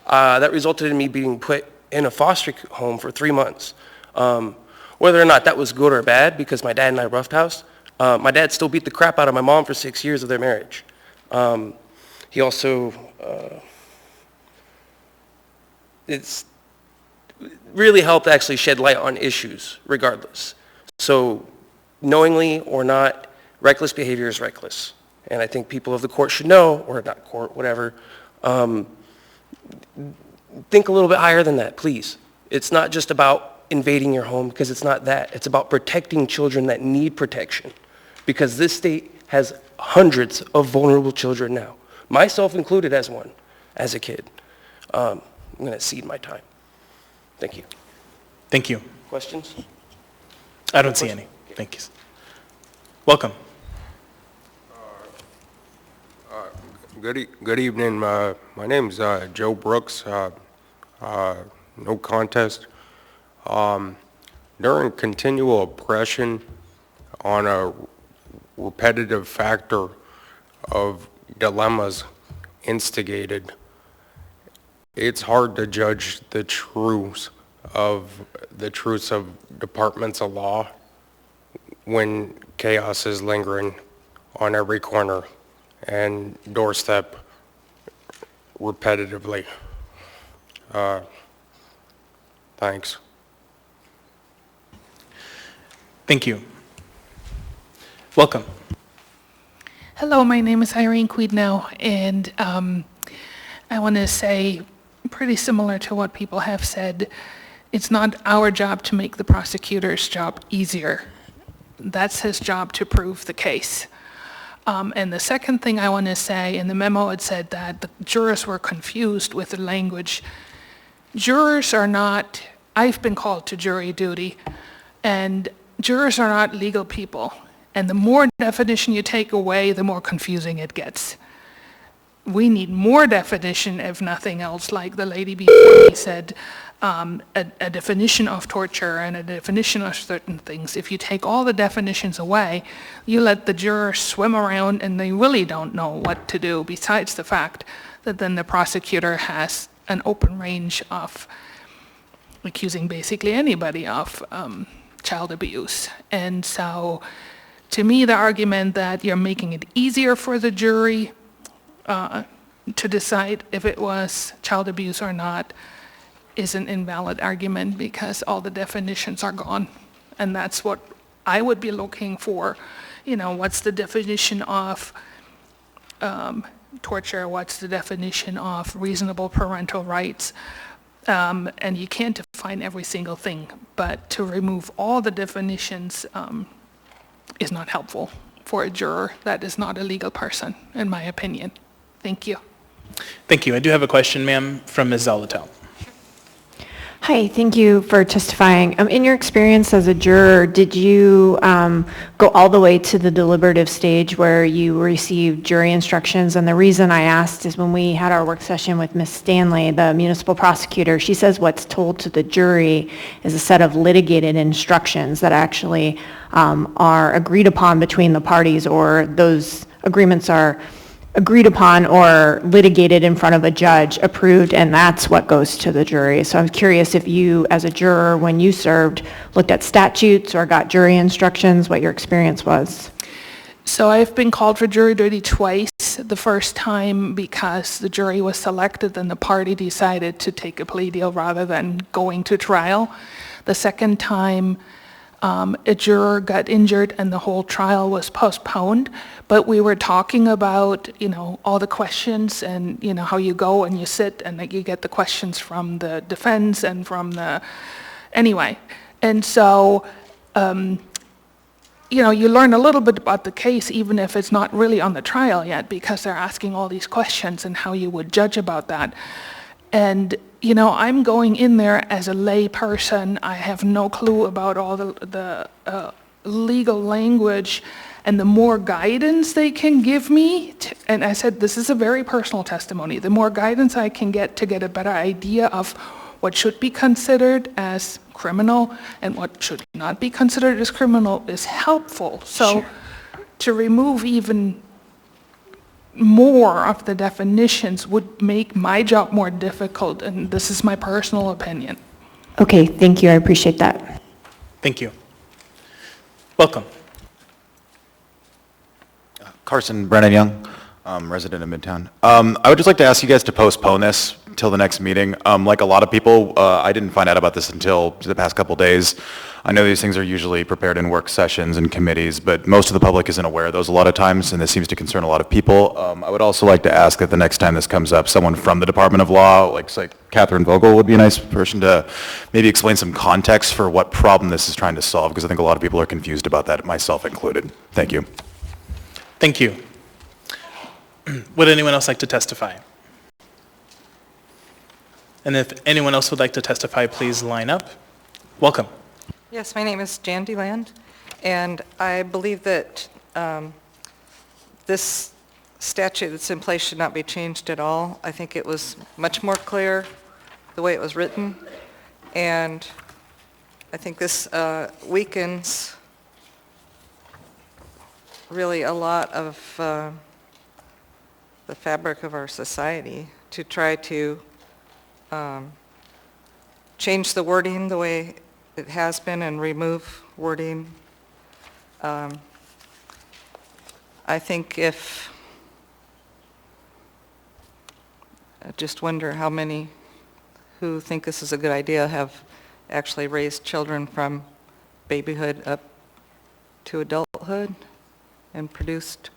That resulted in me being put in a foster home for 3 months. Whether or not that was good or bad, because my dad and I roughhoused, my dad still beat the crap out of my mom for 6 years of their marriage. He also, it's really helped actually shed light on issues regardless. So knowingly or not, reckless behavior is reckless. And I think people of the court should know, or not court, whatever, think a little bit higher than that, please. It's not just about invading your home, because it's not that. It's about protecting children that need protection, because this state has hundreds of vulnerable children now, myself included as one, as a kid. I'm going to cede my time. Thank you. Thank you. Questions? I don't see any. Thank you. Welcome. Good evening. My name's Joe Brooks. No contest. During continual oppression on a repetitive factor of dilemmas instigated, it's hard to judge the truths of departments of law when chaos is lingering on every corner and doorstep repetitively. Thanks. Thank you. Welcome. Hello, my name is Irene Quidnow, and I want to say, pretty similar to what people have said, it's not our job to make the prosecutor's job easier. That's his job to prove the case. And the second thing I want to say, in the memo it said that the jurors were confused with the language. Jurors are not, I've been called to jury duty, and jurors are not legal people. And the more definition you take away, the more confusing it gets. We need more definition, if nothing else, like the lady before me said, a definition of torture and a definition of certain things. If you take all the definitions away, you let the jurors swim around and they really don't know what to do, besides the fact that then the prosecutor has an open range of accusing basically anybody of child abuse. And so, to me, the argument that you're making it easier for the jury to decide if it was child abuse or not is an invalid argument, because all the definitions are gone. And that's what I would be looking for. You know, what's the definition of torture? What's the definition of reasonable parental rights? And you can't define every single thing, but to remove all the definitions is not helpful for a juror that is not a legal person, in my opinion. Thank you. Thank you. I do have a question, ma'am, from Ms. Zolotel. Hi, thank you for testifying. In your experience as a juror, did you go all the way to the deliberative stage where you received jury instructions? And the reason I asked is when we had our work session with Ms. Stanley, the municipal prosecutor, she says what's told to the jury is a set of litigated instructions that actually are agreed upon between the parties, or those agreements are agreed upon or litigated in front of a judge, approved, and that's what goes to the jury. So I'm curious if you, as a juror, when you served, looked at statutes or got jury instructions, what your experience was. So I've been called for jury duty twice. The first time because the jury was selected and the party decided to take a plea deal rather than going to trial. The second time, a juror got injured and the whole trial was postponed, but we were talking about, you know, all the questions and, you know, how you go and you sit and that you get the questions from the defense and from the, anyway. And so, you know, you learn a little bit about the case even if it's not really on the trial yet, because they're asking all these questions and how you would judge about that. And, you know, I'm going in there as a lay person. I have no clue about all the legal language, and the more guidance they can give me, and I said this is a very personal testimony, the more guidance I can get to get a better idea of what should be considered as criminal and what should not be considered as criminal is helpful. So to remove even more of the definitions would make my job more difficult, and this is my personal opinion. Okay, thank you, I appreciate that. Thank you. Welcome. Carson Brennan Young, resident of Midtown. I would just like to ask you guys to postpone this until the next meeting. Like a lot of people, I didn't find out about this until the past couple days. I know these things are usually prepared in work sessions and committees, but most of the public isn't aware of those a lot of times, and this seems to concern a lot of people. I would also like to ask that the next time this comes up, someone from the Department of Law, like say Catherine Vogel would be a nice person to maybe explain some context for what problem this is trying to solve, because I think a lot of people are confused about that, myself included. Thank you. Thank you. Would anyone else like to testify? And if anyone else would like to testify, please line up. Welcome. Yes, my name is Jan DeLand, and I believe that this statute that's in place should not be changed at all. I think it was much more clear the way it was written, and I think this weakens really a lot of the fabric of our society to try to change the wording the way it has been and remove wording. I think I just wonder how many who think this is a good idea have actually raised children from babyhood up to adulthood and produced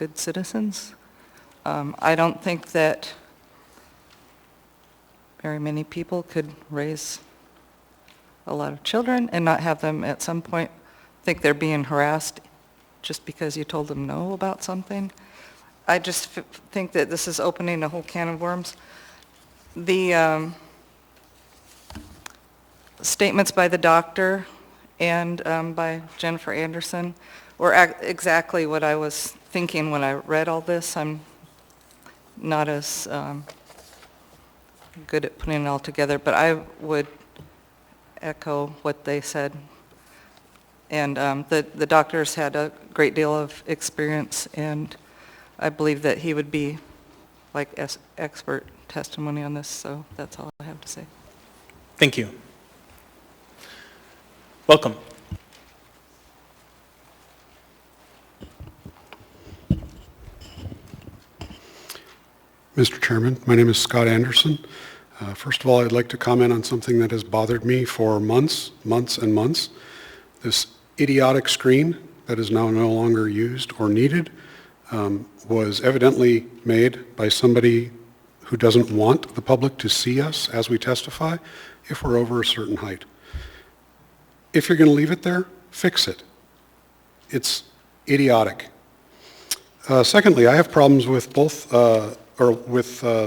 good citizens. I don't think that very many people could raise a lot of children and not have them at some point think they're being harassed just because you told them no about something. I just think that this is opening a whole can of worms. The statements by the doctor and by Jennifer Anderson were exactly what I was thinking when I read all this. I'm not as good at putting it all together, but I would echo what they said. And the doctors had a great deal of experience, and I believe that he would be like expert testimony on this, so that's all I have to say. Thank you. Welcome. Mr. Chairman, my name is Scott Anderson. First of all, I'd like to comment on something that has bothered me for months and months. This idiotic screen that is now no longer used or needed was evidently made by somebody who doesn't want the public to see us as we testify if we're over a certain height. If you're going to leave it there, fix it. It's idiotic. Secondly, I have problems with both, the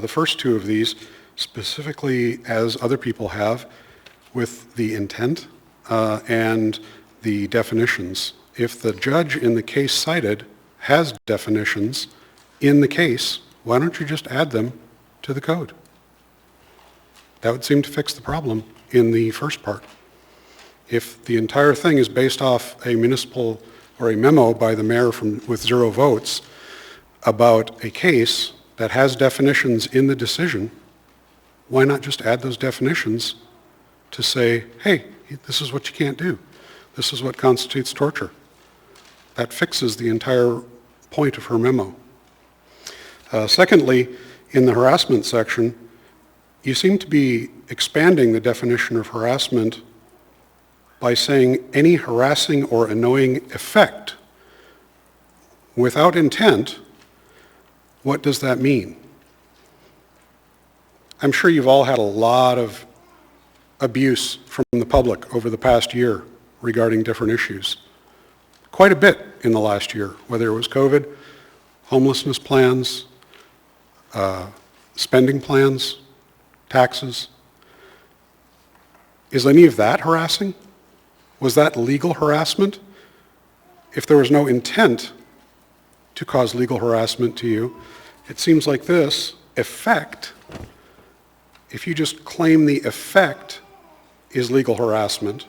first two of these, specifically as other people have, with the intent and the definitions. If the judge in the case cited has definitions in the case, why don't you just add them to the code? That would seem to fix the problem in the first part. If the entire thing is based off a municipal or a memo by the mayor with 0 votes about a case that has definitions in the decision, why not just add those definitions to say, hey, this is what you can't do. This is what constitutes torture. That fixes the entire point of her memo. Secondly, in the harassment section, you seem to be expanding the definition of harassment by saying any harassing or annoying effect. Without intent, what does that mean? I'm sure you've all had a lot of abuse from the public over the past year regarding different issues. Quite a bit in the last year, whether it was COVID, homelessness plans, spending plans, taxes. Is any of that harassing? Was that legal harassment? If there was no intent to cause legal harassment to you, it seems like this effect, if you just claim the effect is legal harassment,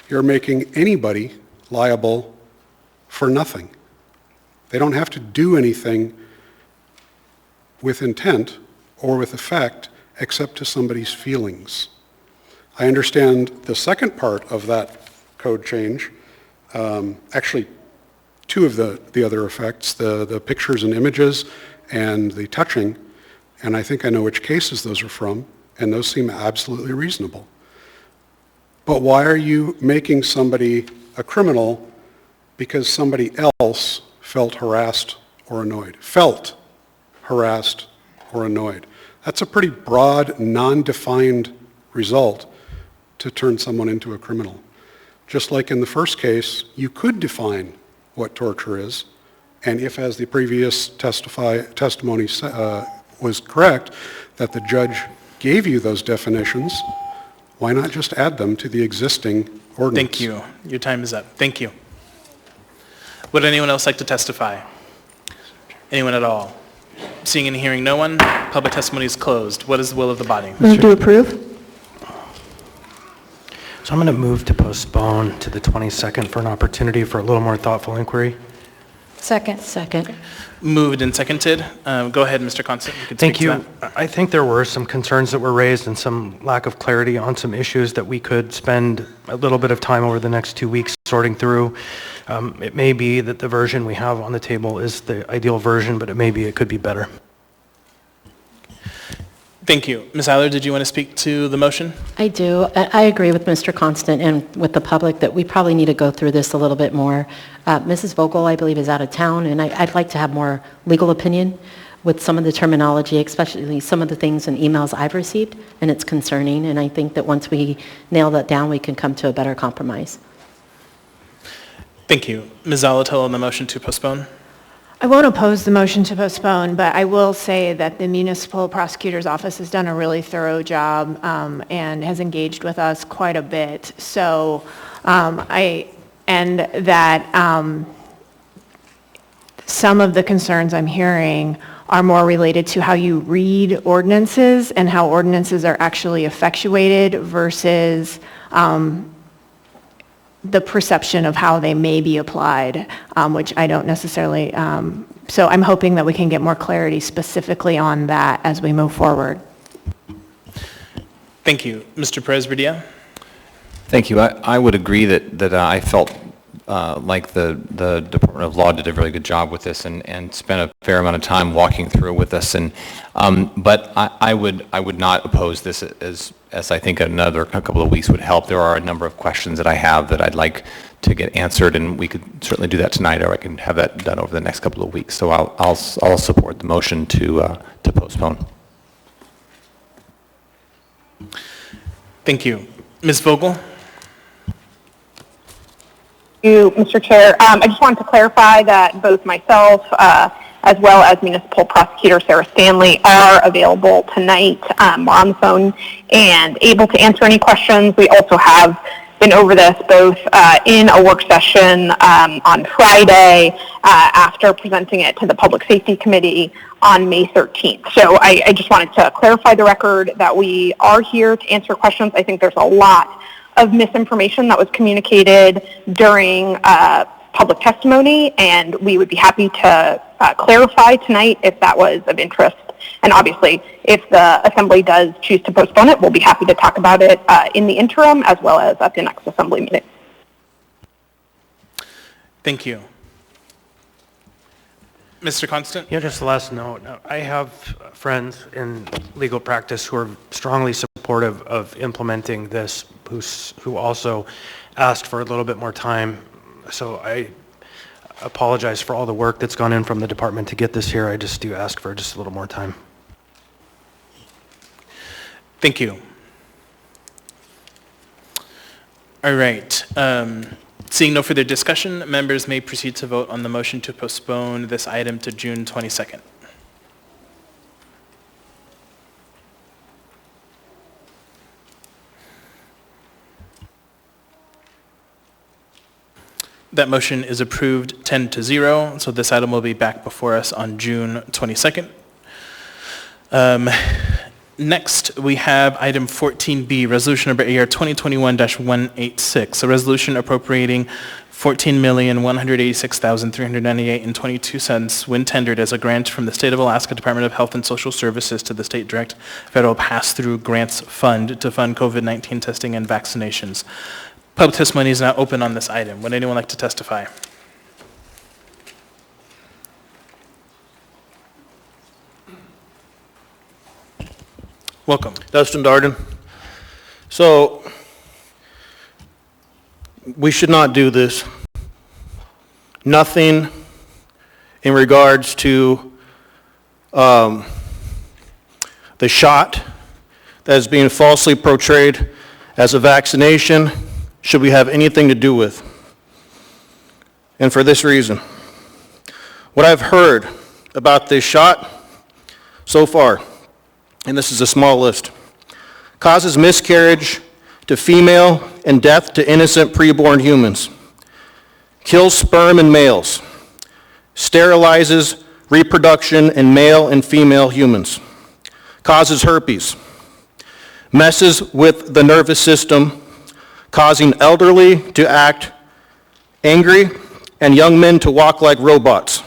you're making anybody liable for nothing. They don't have to do anything with intent or with effect except to somebody's feelings. I understand the second part of that code change, actually two of the other effects, the pictures and images and the touching, and I think I know which cases those are from, and those seem absolutely reasonable. But why are you making somebody a criminal because somebody else felt harassed or annoyed? Felt harassed or annoyed. That's a pretty broad, non-defined result to turn someone into a criminal. Just like in the first case, you could define what torture is, and if, as the previous testimony was correct, that the judge gave you those definitions, why not just add them to the existing ordinance? Thank you. Your time is up. Thank you. Would anyone else like to testify? Anyone at all? Seeing and hearing no one, public testimony is closed. What is the will of the body? Move to approve. So I'm going to move to postpone to the 22nd for an opportunity for a little more thoughtful inquiry. Second. Second. Moved and seconded. Go ahead, Mr. Constant. You can Thank speak to you. that. I think there were some concerns that were raised and some lack of clarity on some issues that we could spend a little bit of time over the next 2 weeks sorting through. It may be that the version we have on the table is the ideal version, but it may be it could be better. Thank you. Ms. Eiler, did you want to speak to the motion? I do. I agree with Mr. Constant and with the public that we probably need to go through this a little bit more. Mrs. Vogel, I believe, is out of town, and I'd like to have more legal opinion with some of the terminology, especially some of the things and emails I've received, and it's concerning, and I think that once we nail that down, we can come to a better compromise. Thank you. Ms. Zolotel on the motion to postpone. I won't oppose the motion to postpone, but I will say that the municipal prosecutor's office has done a really thorough job and has engaged with us quite a bit. So some of the concerns I'm hearing are more related to how you read ordinances and how ordinances are actually effectuated versus the perception of how they may be applied, which I don't necessarily, so I'm hoping that we can get more clarity specifically on that as we move forward. Thank you. Mr. Perez-Verdia? Thank you. I would agree that I felt like the Department of Law did a really good job with this and spent a fair amount of time walking through with us. And but I would not oppose this as I think a couple of weeks would help. There are a number of questions that I have that I'd like to get answered, and we could certainly do that tonight, or I can have that done over the next couple of weeks. So I'll support the motion to postpone. Thank you. Ms. Vogel? You, Mr. Chair. I just wanted to clarify that both myself as well as Municipal Prosecutor Sarah Stanley are available tonight. We're on the phone and able to answer any questions. We also have been over this both in a work session on Friday after presenting it to the Public Safety Committee on May 13th. So I just wanted to clarify the record that we are here to answer questions. I think there's a lot of misinformation that was communicated during public testimony, and we would be happy to clarify tonight if that was of interest. And obviously, if the Assembly does choose to postpone it, we'll be happy to talk about it in the interim as well as at the next Assembly meeting. Thank you. Mr. Constant? Yeah, just the last note. I have friends in legal practice who are strongly supportive of implementing this, who also asked for a little bit more time. So I apologize for all the work that's gone in from the department to get this here. I just do ask for just a little more time. Thank you. All right. Seeing no further discussion, members may proceed to vote on the motion to postpone this item to June 22nd. That motion is approved 10-0, so this item will be back before us on June 22nd. Next, we have item 14B, resolution number AR 2021-186, a resolution appropriating $14,186,398.22 when tendered as a grant from the State of Alaska Department of Health and Social Services to the State Direct Federal Pass-Through Grants Fund to fund COVID-19 testing and vaccinations. Public testimony is now open on this item. Would anyone like to testify? Welcome. Dustin Darden. So, we should not do this. Nothing in regards to the shot that is being falsely portrayed as a vaccination should we have anything to do with. And for this reason, what I've heard about this shot so far, and this is a small list, causes miscarriage to female and death to innocent preborn humans, kills sperm in males, sterilizes reproduction in male and female humans, causes herpes, messes with the nervous system, causing elderly to act angry and young men to walk like robots,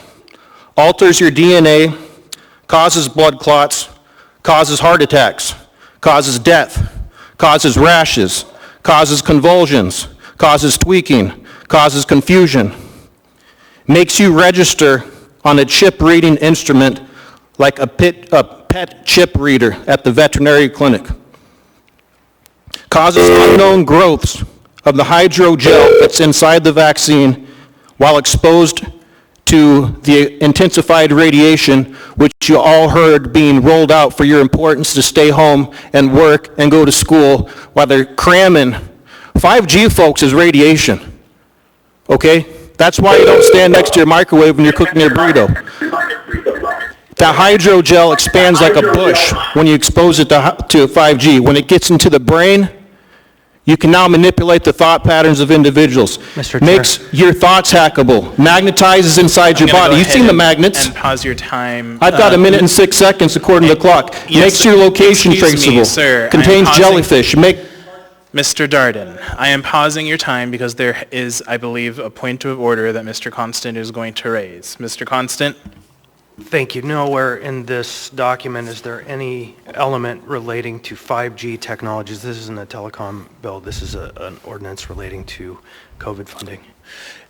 alters your DNA, causes blood clots, causes heart attacks, causes death, causes rashes, causes convulsions, causes tweaking, causes confusion, makes you register on a chip reading instrument like a pet chip reader at the veterinary clinic. Causes unknown growths of the hydrogel that's inside the vaccine while exposed to the intensified radiation, which you all heard being rolled out for your importance to stay home and work and go to school while they're cramming. 5G, folks, is radiation, okay? That's why you don't stand next to your microwave when you're cooking your burrito. That hydrogel expands like a bush when you expose it to 5G. When it gets into the brain, you can now manipulate the thought patterns of individuals. Mr. Chair. Makes your thoughts hackable, magnetizes inside your body. You've seen the magnets. And pause your time. I've got a minute and 6 seconds according to the clock. Yes, Makes your location excuse me, traceable. sir. Contains I'm pausing. jellyfish. Mr. Darden, I am pausing your time because there is, I believe, a point of order that Mr. Constant is going to raise. Mr. Constant? Thank you. Nowhere in this document is there any element relating to 5G technologies. This isn't a telecom bill. This is an ordinance relating to COVID funding.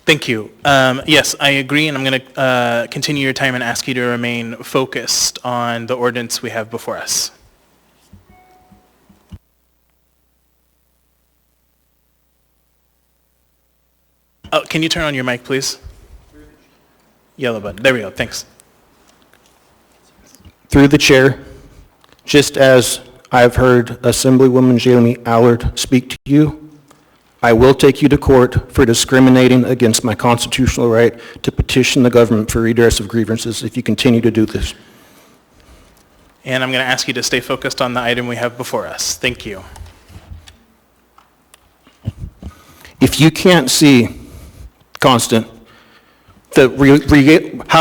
Thank you. Yes, I agree, and I'm going to continue your time and ask you to remain focused on the ordinance we have before us. Oh, can you turn on your mic, please? Yellow button. There we go. Thanks. Through the chair, just as I've heard Assemblywoman Jamie Allard speak to you, I will take you to court for discriminating against my constitutional right to petition the government for redress of grievances if you continue to do this. And I'm going to ask you to stay focused on the item we have before us. Thank you. If you can't see, Constant, how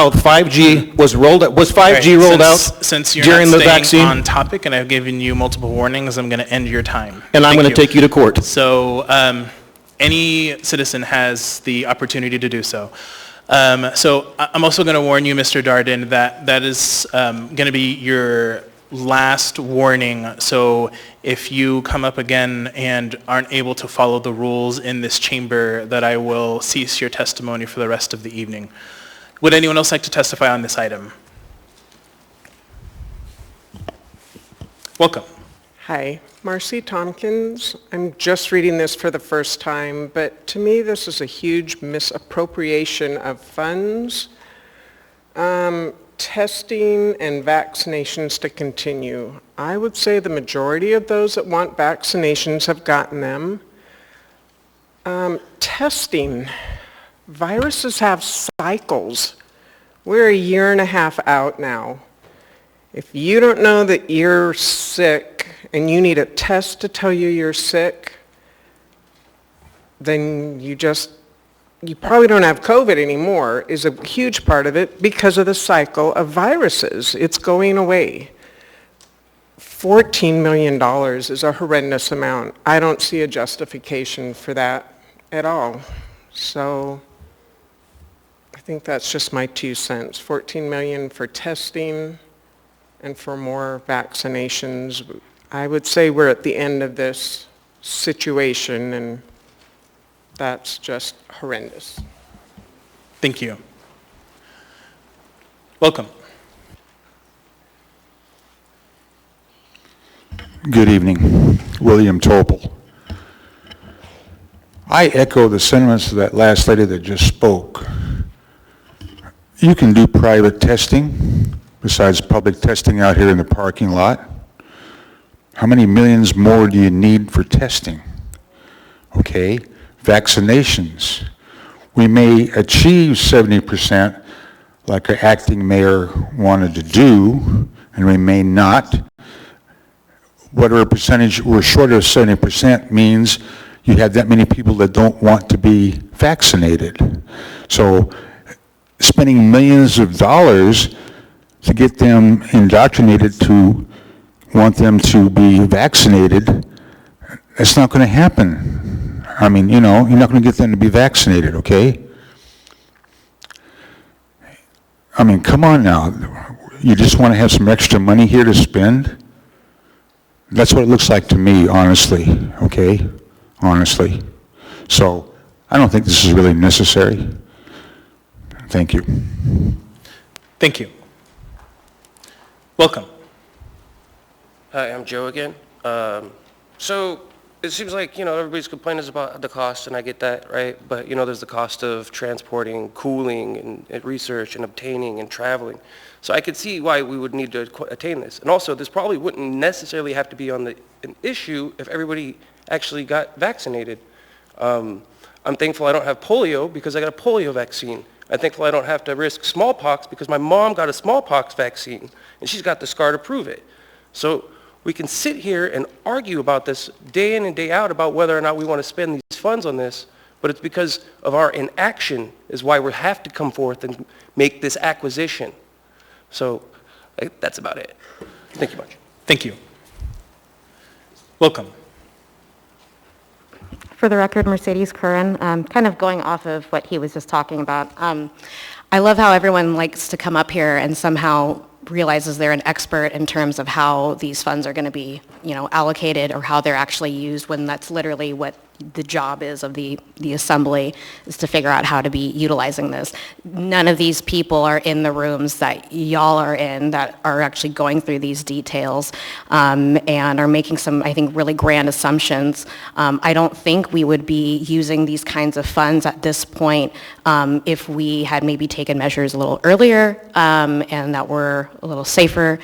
5G was rolled out, was 5G rolled out Since you're during not the staying vaccine? on topic and I've given you multiple warnings, I'm going to end your time. And I'm going to take you to court. So any citizen has the opportunity to do so. So I'm also going to warn you, Mr. Darden, that that is going to be your last warning. So if you come up again and aren't able to follow the rules in this chamber, that I will cease your testimony for the rest of the evening. Would anyone else like to testify on this item? Welcome. Hi, Marcy Tompkins. I'm just reading this for the first time, but to me this is a huge misappropriation of funds. Testing and vaccinations to continue. I would say the majority of those that want vaccinations have gotten them. Testing. Viruses have cycles. We're a year and a half out now. If you don't know that you're sick and you need a test to tell you you're sick, then you probably don't have COVID anymore, is a huge part of it because of the cycle of viruses. It's going away. $14 million is a horrendous amount. I don't see a justification for that at all. So I think that's just my 2 cents. $14 million for testing and for more vaccinations. I would say we're at the end of this situation, and that's just horrendous. Thank you. Welcome. Good evening. William Topol. I echo the sentiments of that last lady that just spoke. You can do private testing besides public testing out here in the parking lot. How many millions more do you need for testing? Okay. Vaccinations. We may achieve 70% like our acting mayor wanted to do, and we may not. Whatever percentage we're short of 70% means you have that many people that don't want to be vaccinated. So spending millions of dollars to get them indoctrinated to want them to be vaccinated, that's not going to happen. I mean, you know, you're not going to get them to be vaccinated, okay? I mean, come on now. You just want to have some extra money here to spend? That's what it looks like to me, honestly, okay? Honestly. So, I don't think this is really necessary. Thank you. Thank you. Welcome. Hi, I'm Joe again. So it seems like, everybody's complaining about the cost, and I get that, right? But, there's the cost of transporting, cooling, and research, and obtaining, and traveling. So I could see why we would need to attain this. And also, this probably wouldn't necessarily have to be an issue if everybody actually got vaccinated. I'm thankful I don't have polio because I got a polio vaccine. I'm thankful I don't have to risk smallpox because my mom got a smallpox vaccine, and she's got the scar to prove it. So we can sit here and argue about this day in and day out about whether or not we want to spend these funds on this, but it's because of our inaction is why we have to come forth and make this acquisition. So that's about it. Thank you much. Thank you. Welcome. For the record, Mercedes Curran, kind of going off of what he was just talking about. I love how everyone likes to come up here and somehow realizes they're an expert in terms of how these funds are going to be, allocated or how they're actually used, when that's literally what the job is of the assembly, is to figure out how to be utilizing this. None of these people are in the rooms that y'all are in that are actually going through these details and are making some, I think, really grand assumptions. I don't think we would be using these kinds of funds at this point if we had maybe taken measures a little earlier and that were a little safer.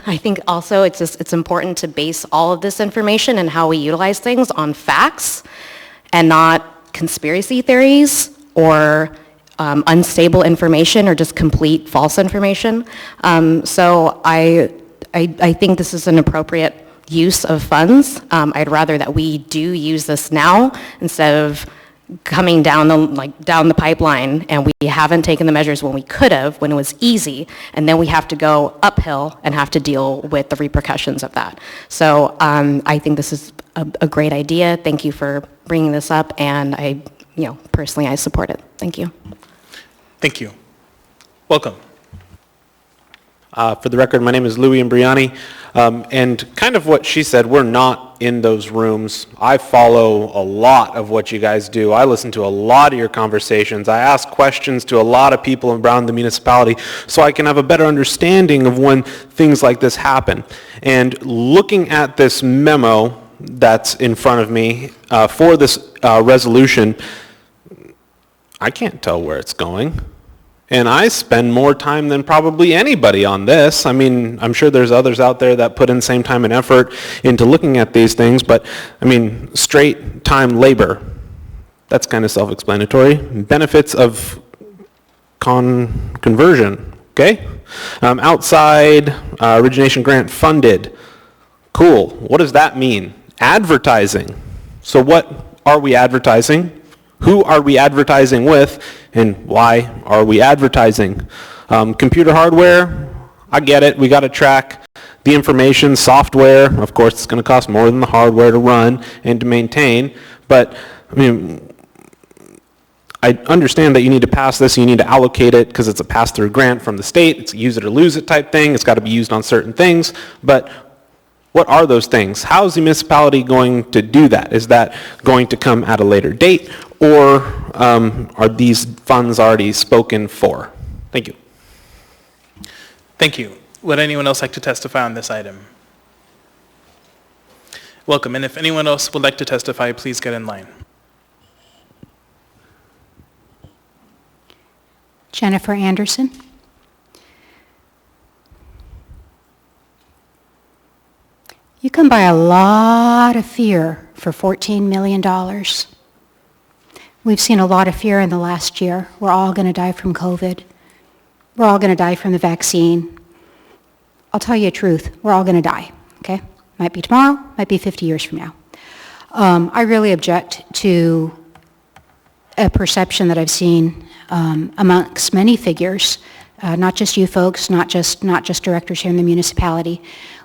I think also it's important to base all of this information and how we utilize things on facts and not conspiracy theories or unstable information or just complete false information. So I think this is an appropriate use of funds. I'd rather that we do use this now instead of coming down the pipeline, and we haven't taken the measures when we could have, when it was easy, and then we have to go uphill and have to deal with the repercussions of that. So I think this is a great idea. Thank you for bringing this up, and personally I support it. Thank you. Thank you. Welcome. For the record, my name is Louis Imbriani, and kind of what she said, we're not in those rooms. I follow a lot of what you guys do. I listen to a lot of your conversations. I ask questions to a lot of people around the municipality so I can have a better understanding of when things like this happen. And looking at this memo that's in front of me for this resolution, I can't tell where it's going. And I spend more time than probably anybody on this. I mean, I'm sure there's others out there that put in the same time and effort into looking at these things, but I mean, straight time labor, that's kind of self-explanatory. Benefits of conversion, okay? Outside origination grant funded, cool. What does that mean? Advertising. So what are we advertising? Who are we advertising with, and why are we advertising? Computer hardware, I get it. We got to track the information. Software, of course, it's going to cost more than the hardware to run and to maintain. But, I mean, I understand that you need to pass this, you need to allocate it because it's a pass-through grant from the state. It's a use it or lose it type thing. It's got to be used on certain things. But what are those things? How is the municipality going to do that? Is that going to come at a later date, or are these funds already spoken for? Thank you. Thank you. Would anyone else like to testify on this item? Welcome. And if anyone else would like to testify, please get in line. Jennifer Anderson. You can buy a lot of fear for $14 million. We've seen a lot of fear in the last year. We're all going to die from COVID. We're all going to die from the vaccine. I'll tell you the truth. We're all going to die, okay? Might be tomorrow, might be 50 years from now. I really object to a perception that I've seen amongst many figures, not just you folks, not just directors here in the municipality.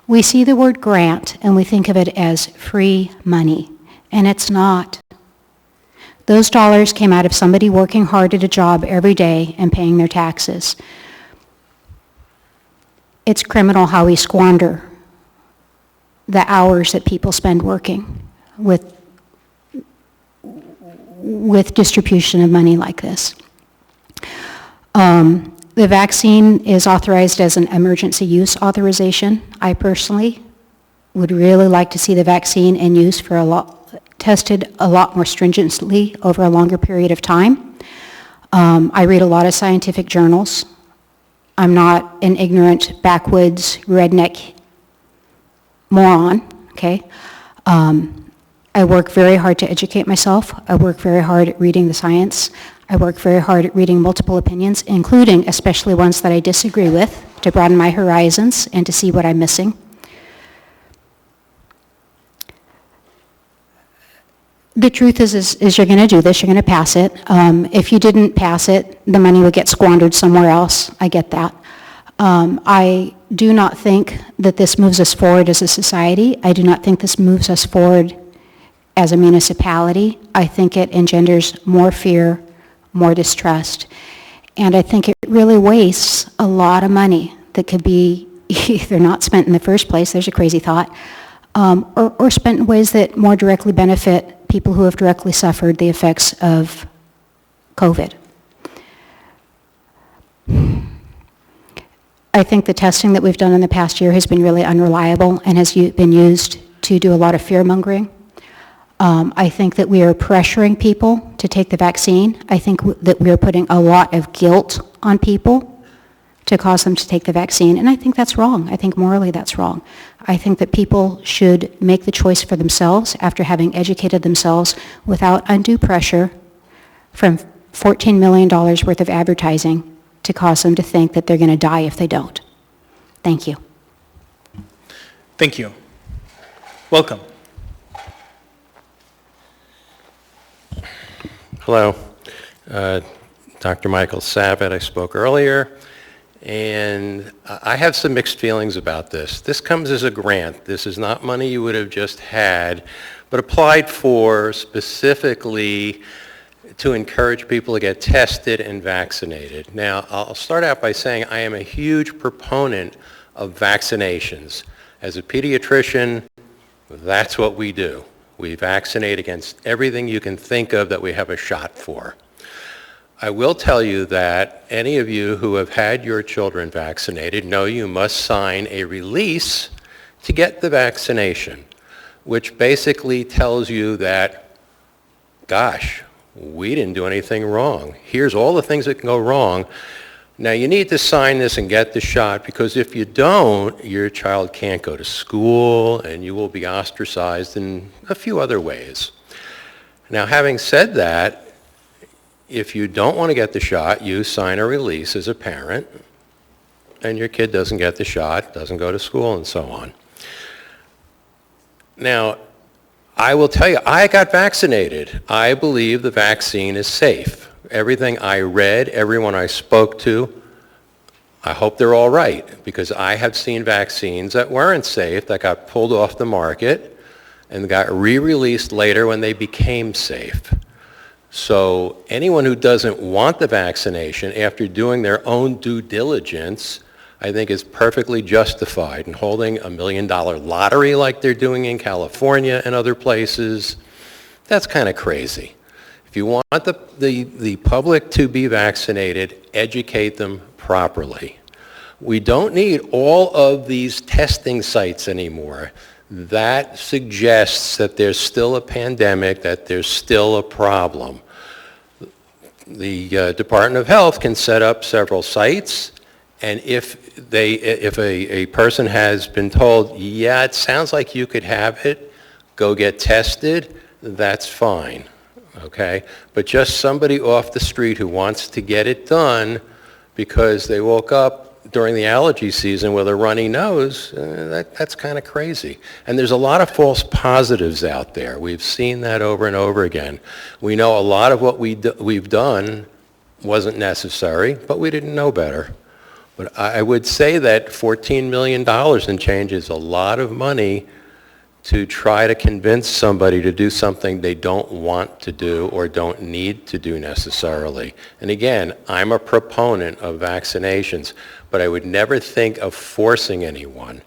We see the word grant and we think of it as free money, and it's not. Those dollars came out of somebody working hard at a job every day and paying their taxes. It's criminal how we squander the hours that people spend working with distribution of money like this. The vaccine is authorized as an emergency use authorization. I personally would really like to see the vaccine in use for tested a lot more stringently over a longer period of time. I read a lot of scientific journals. I'm not an ignorant, backwoods, redneck moron, okay? I work very hard to educate myself. I work very hard at reading the science. I work very hard at reading multiple opinions, including especially ones that I disagree with, to broaden my horizons and to see what I'm missing. The truth is you're going to do this, you're going to pass it. If you didn't pass it, the money would get squandered somewhere else. I get that. I do not think that this moves us forward as a society. I do not think this moves us forward as a municipality. I think it engenders more fear, more distrust, and I think it really wastes a lot of money that could be either not spent in the first place, there's a crazy thought, or spent in ways that more directly benefit people who have directly suffered the effects of COVID. I think the testing that we've done in the past year has been really unreliable and has been used to do a lot of fear-mongering. I think that we are pressuring people to take the vaccine. I think that we are putting a lot of guilt on people to cause them to take the vaccine, and I think that's wrong. I think morally that's wrong. I think that people should make the choice for themselves after having educated themselves without undue pressure from $14 million worth of advertising to cause them to think that they're going to die if they don't. Thank you. Thank you. Welcome. Hello. Dr. Michael Savitt, I spoke earlier, and I have some mixed feelings about this. This comes as a grant. This is not money you would have just had, but applied for specifically to encourage people to get tested and vaccinated. Now, I'll start out by saying I am a huge proponent of vaccinations. As a pediatrician, that's what we do. We vaccinate against everything you can think of that we have a shot for. I will tell you that any of you who have had your children vaccinated know you must sign a release to get the vaccination, which basically tells you that, gosh, we didn't do anything wrong. Here's all the things that can go wrong. Now, you need to sign this and get the shot, because if you don't, your child can't go to school and you will be ostracized in a few other ways. Now, having said that, if you don't want to get the shot, you sign a release as a parent, and your kid doesn't get the shot, doesn't go to school, and so on. Now, I will tell you, I got vaccinated. I believe the vaccine is safe. Everything I read, everyone I spoke to, I hope they're all right, because I have seen vaccines that weren't safe, that got pulled off the market and got re-released later when they became safe. So anyone who doesn't want the vaccination after doing their own due diligence, I think is perfectly justified in holding $1 million lottery like they're doing in California and other places. That's kind of crazy. If you want the public to be vaccinated, educate them properly. We don't need all of these testing sites anymore. That suggests that there's still a pandemic, that there's still a problem. The Department of Health can set up several sites, and if a person has been told, yeah, it sounds like you could have it, go get tested, that's fine. Okay? But just somebody off the street who wants to get it done because they woke up during the allergy season with a runny nose, that's kind of crazy. And there's a lot of false positives out there. We've seen that over and over again. We know a lot of what we've done wasn't necessary, but we didn't know better. But I would say that $14 million and change is a lot of money to try to convince somebody to do something they don't want to do or don't need to do necessarily. And again, I'm a proponent of vaccinations, but I would never think of forcing anyone.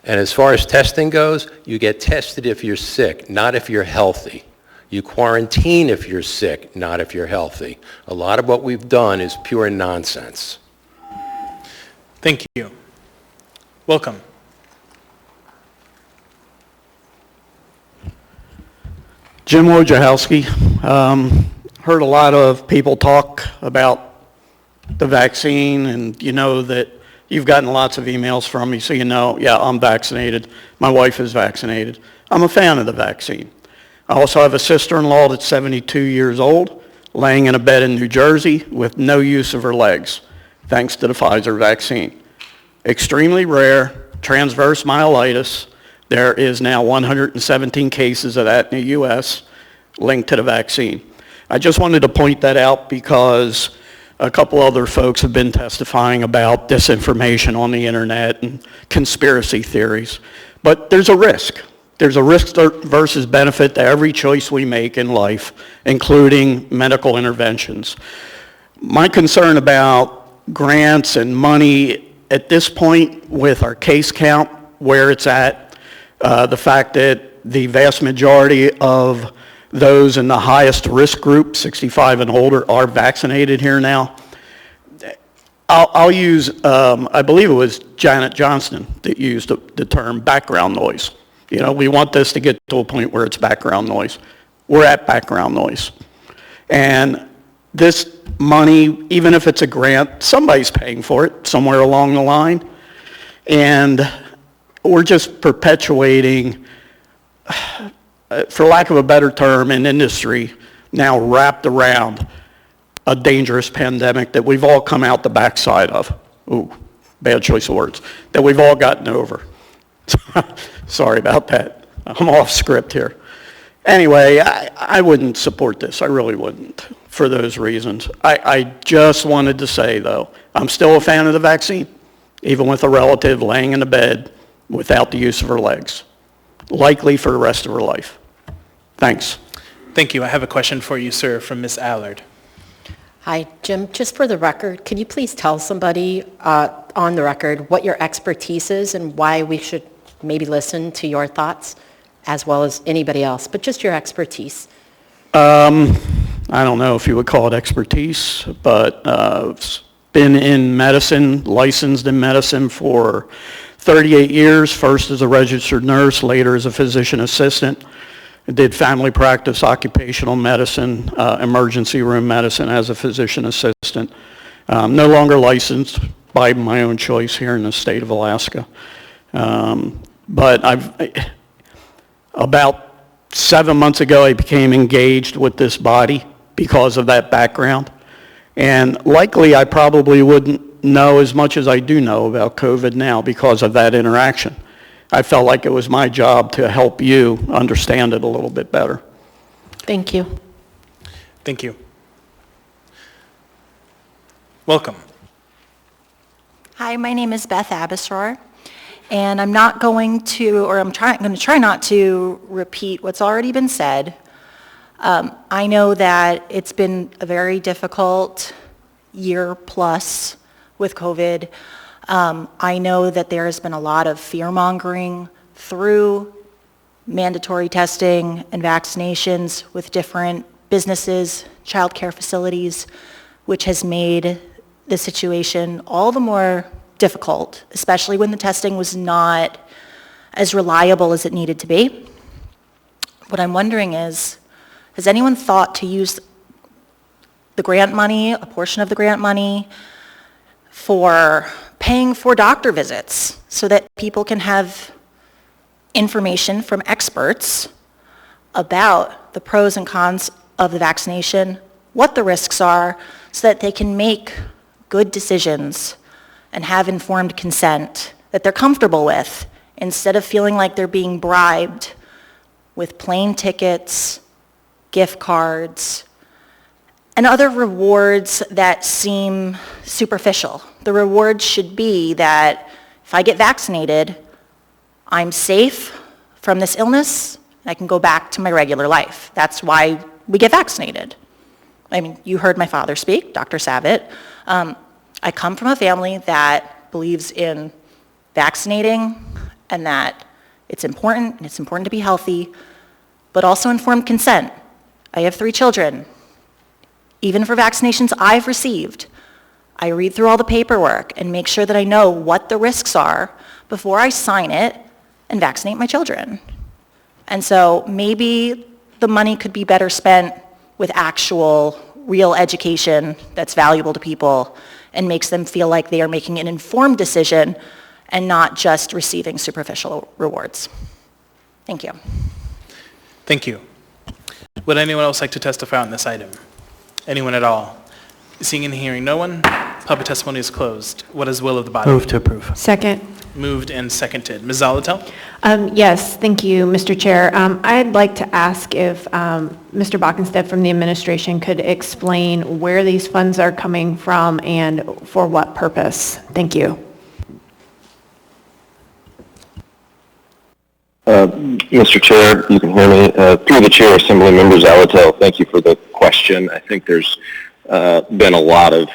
And as far as testing goes, you get tested if you're sick, not if you're healthy. You quarantine if you're sick, not if you're healthy. A lot of what we've done is pure nonsense. Thank you. Welcome. Jim Wojciechowski. Heard a lot of people talk about the vaccine, and you know that you've gotten lots of emails from me, so you know, yeah, I'm vaccinated. My wife is vaccinated. I'm a fan of the vaccine. I also have a sister-in-law that's 72 years old, laying in a bed in New Jersey with no use of her legs, thanks to the Pfizer vaccine. Extremely rare transverse myelitis. There is now 117 cases of that in the U.S. linked to the vaccine. I just wanted to point that out because a couple other folks have been testifying about disinformation on the internet and conspiracy theories. But there's a risk. There's a risk versus benefit to every choice we make in life, including medical interventions. My concern about grants and money at this point with our case count, where it's at, the fact that the vast majority of those in the highest risk group, 65 and older, are vaccinated here now. I'll use, I believe it was Janet Johnston that used the term background noise. You know, we want this to get to a point where it's background noise. We're at background noise. And this money, even if it's a grant, somebody's paying for it somewhere along the line. And we're just perpetuating, for lack of a better term, an industry now wrapped around a dangerous pandemic that we've all come out the backside of. Ooh, bad choice of words. That we've all gotten over. Sorry about that. I'm off script here. Anyway, I wouldn't support this. I really wouldn't, for those reasons. I just wanted to say, though, I'm still a fan of the vaccine, even with a relative laying in the bed without the use of her legs, likely for the rest of her life. Thanks. Thank you. I have a question for you, sir, from Ms. Allard. Hi, Jim. Just for the record, can you please tell somebody on the record what your expertise is and why we should maybe listen to your thoughts as well as anybody else, but just your expertise? I don't know if you would call it expertise, but been in medicine, licensed in medicine for 38 years, first as a registered nurse, later as a physician assistant. I did family practice, occupational medicine, emergency room medicine as a physician assistant. No longer licensed by my own choice here in the state of Alaska. But about 7 months ago, I became engaged with this body because of that background. And likely, I probably wouldn't know as much as I do know about COVID now because of that interaction. I felt like it was my job to help you understand it a little bit better. Thank you. Thank you. Welcome. Hi, my name is Beth Abisroar, and I'm not going to, or I'm going to try not to repeat what's already been said. I know that it's been a very difficult year plus with COVID. I know that there has been a lot of fear-mongering through mandatory testing and vaccinations with different businesses, childcare facilities, which has made the situation all the more difficult, especially when the testing was not as reliable as it needed to be. What I'm wondering is, has anyone thought to use the grant money, a portion of the grant money, for paying for doctor visits so that people can have information from experts about the pros and cons of the vaccination, what the risks are, so that they can make good decisions and have informed consent that they're comfortable with, instead of feeling like they're being bribed with plane tickets, gift cards, and other rewards that seem superficial. The reward should be that if I get vaccinated, I'm safe from this illness, and I can go back to my regular life. That's why we get vaccinated. I mean, you heard my father speak, Dr. Savitt. I come from a family that believes in vaccinating and that it's important to be healthy, but also informed consent. I have 3 children. Even for vaccinations I've received, I read through all the paperwork and make sure that I know what the risks are before I sign it and vaccinate my children. And so maybe the money could be better spent with actual, real education that's valuable to people and makes them feel like they are making an informed decision and not just receiving superficial rewards. Thank you. Thank you. Would anyone else like to testify on this item? Anyone at all? Seeing and hearing no one, public testimony is closed. What is the will of the body? Move to approve. Second. Moved and seconded. Ms. Zolotel? Yes, thank you, Mr. Chair. I'd like to ask if Mr. Bockenstead from the administration could explain where these funds are coming from and for what purpose. Thank you. Mr. Chair, you can hear me. Through the chair, Assembly Member Zolotel, thank you for the question. I think there's been a lot of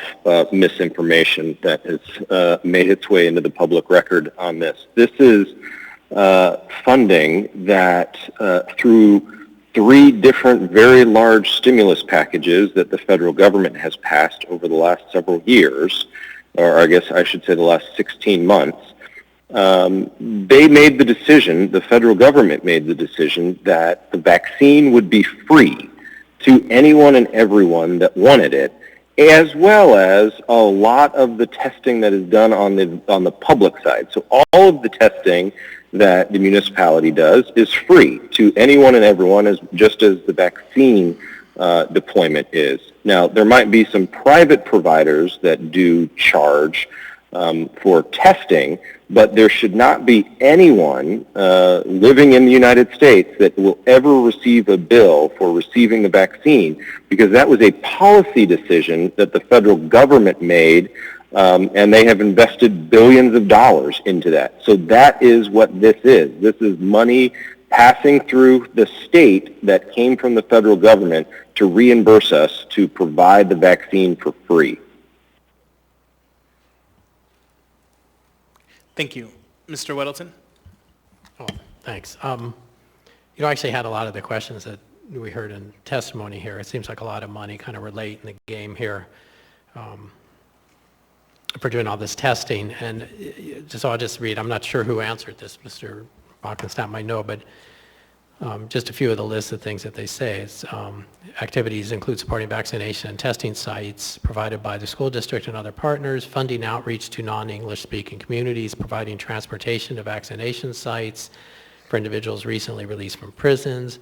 misinformation that has made its way into the public record on this. This is funding that through 3 different very large stimulus packages that the federal government has passed over the last several years, or I guess I should say the last 16 months, they made the decision, the federal government made the decision that the vaccine would be free to anyone and everyone that wanted it, as well as a lot of the testing that is done on the public side. So all of the testing that the municipality does is free to anyone and everyone, just as the vaccine deployment is. Now, there might be some private providers that do charge for testing, but there should not be anyone living in the United States that will ever receive a bill for receiving the vaccine, because that was a policy decision that the federal government made, and they have invested billions of dollars into that. So that is what this is. This is money passing through the state that came from the federal government to reimburse us to provide the vaccine for free. Thank you. Mr. Weddleton? Oh, thanks. You actually had a lot of the questions that we heard in testimony here. It seems like a lot of money kind of relate in the game here for doing all this testing. And I'll just read, I'm not sure who answered this, Mr. Bockenstein might know, but just a few of the lists of things that they say. It's, activities include supporting vaccination and testing sites provided by the school district and other partners, funding outreach to non-English speaking communities, providing transportation to vaccination sites for individuals recently released from prisons.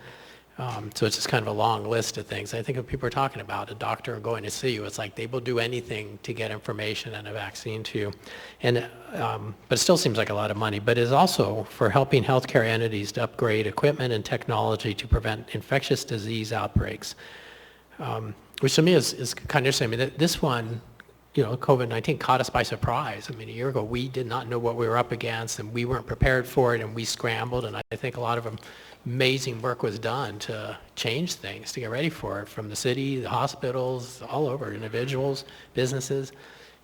So it's just kind of a long list of things. I think if people are talking about a doctor going to see you, it's like they will do anything to get information and a vaccine to you. And, but it still seems like a lot of money, but it's also for helping healthcare entities to upgrade equipment and technology to prevent infectious disease outbreaks, which to me is kind of interesting. I mean, this one, you know, COVID-19 caught us by surprise. I mean, a year ago, we did not know what we were up against, and we weren't prepared for it, and we scrambled, and I think a lot of amazing work was done to change things, to get ready for it, from the city, the hospitals, all over, individuals, businesses.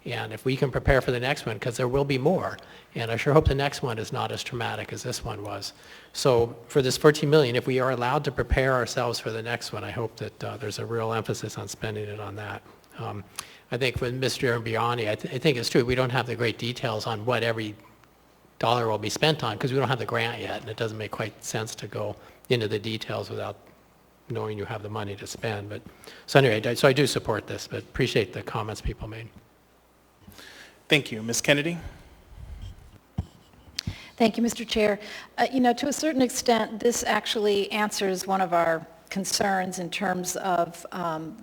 And if we can prepare for the next one, because there will be more, and I sure hope the next one is not as traumatic as this one was. So for this $14 million, if we are allowed to prepare ourselves for the next one, I hope that there's a real emphasis on spending it on that. I think with Mr. Biani, I think it's true, we don't have the great details on what every dollar will be spent on, because we don't have the grant yet, and it doesn't make quite sense to go into the details without knowing you have the money to spend. But so anyway, so I do support this, but appreciate the comments people made. Thank you. Ms. Kennedy? Thank you, Mr. Chair. You know, to a certain extent, this actually answers one of our concerns in terms of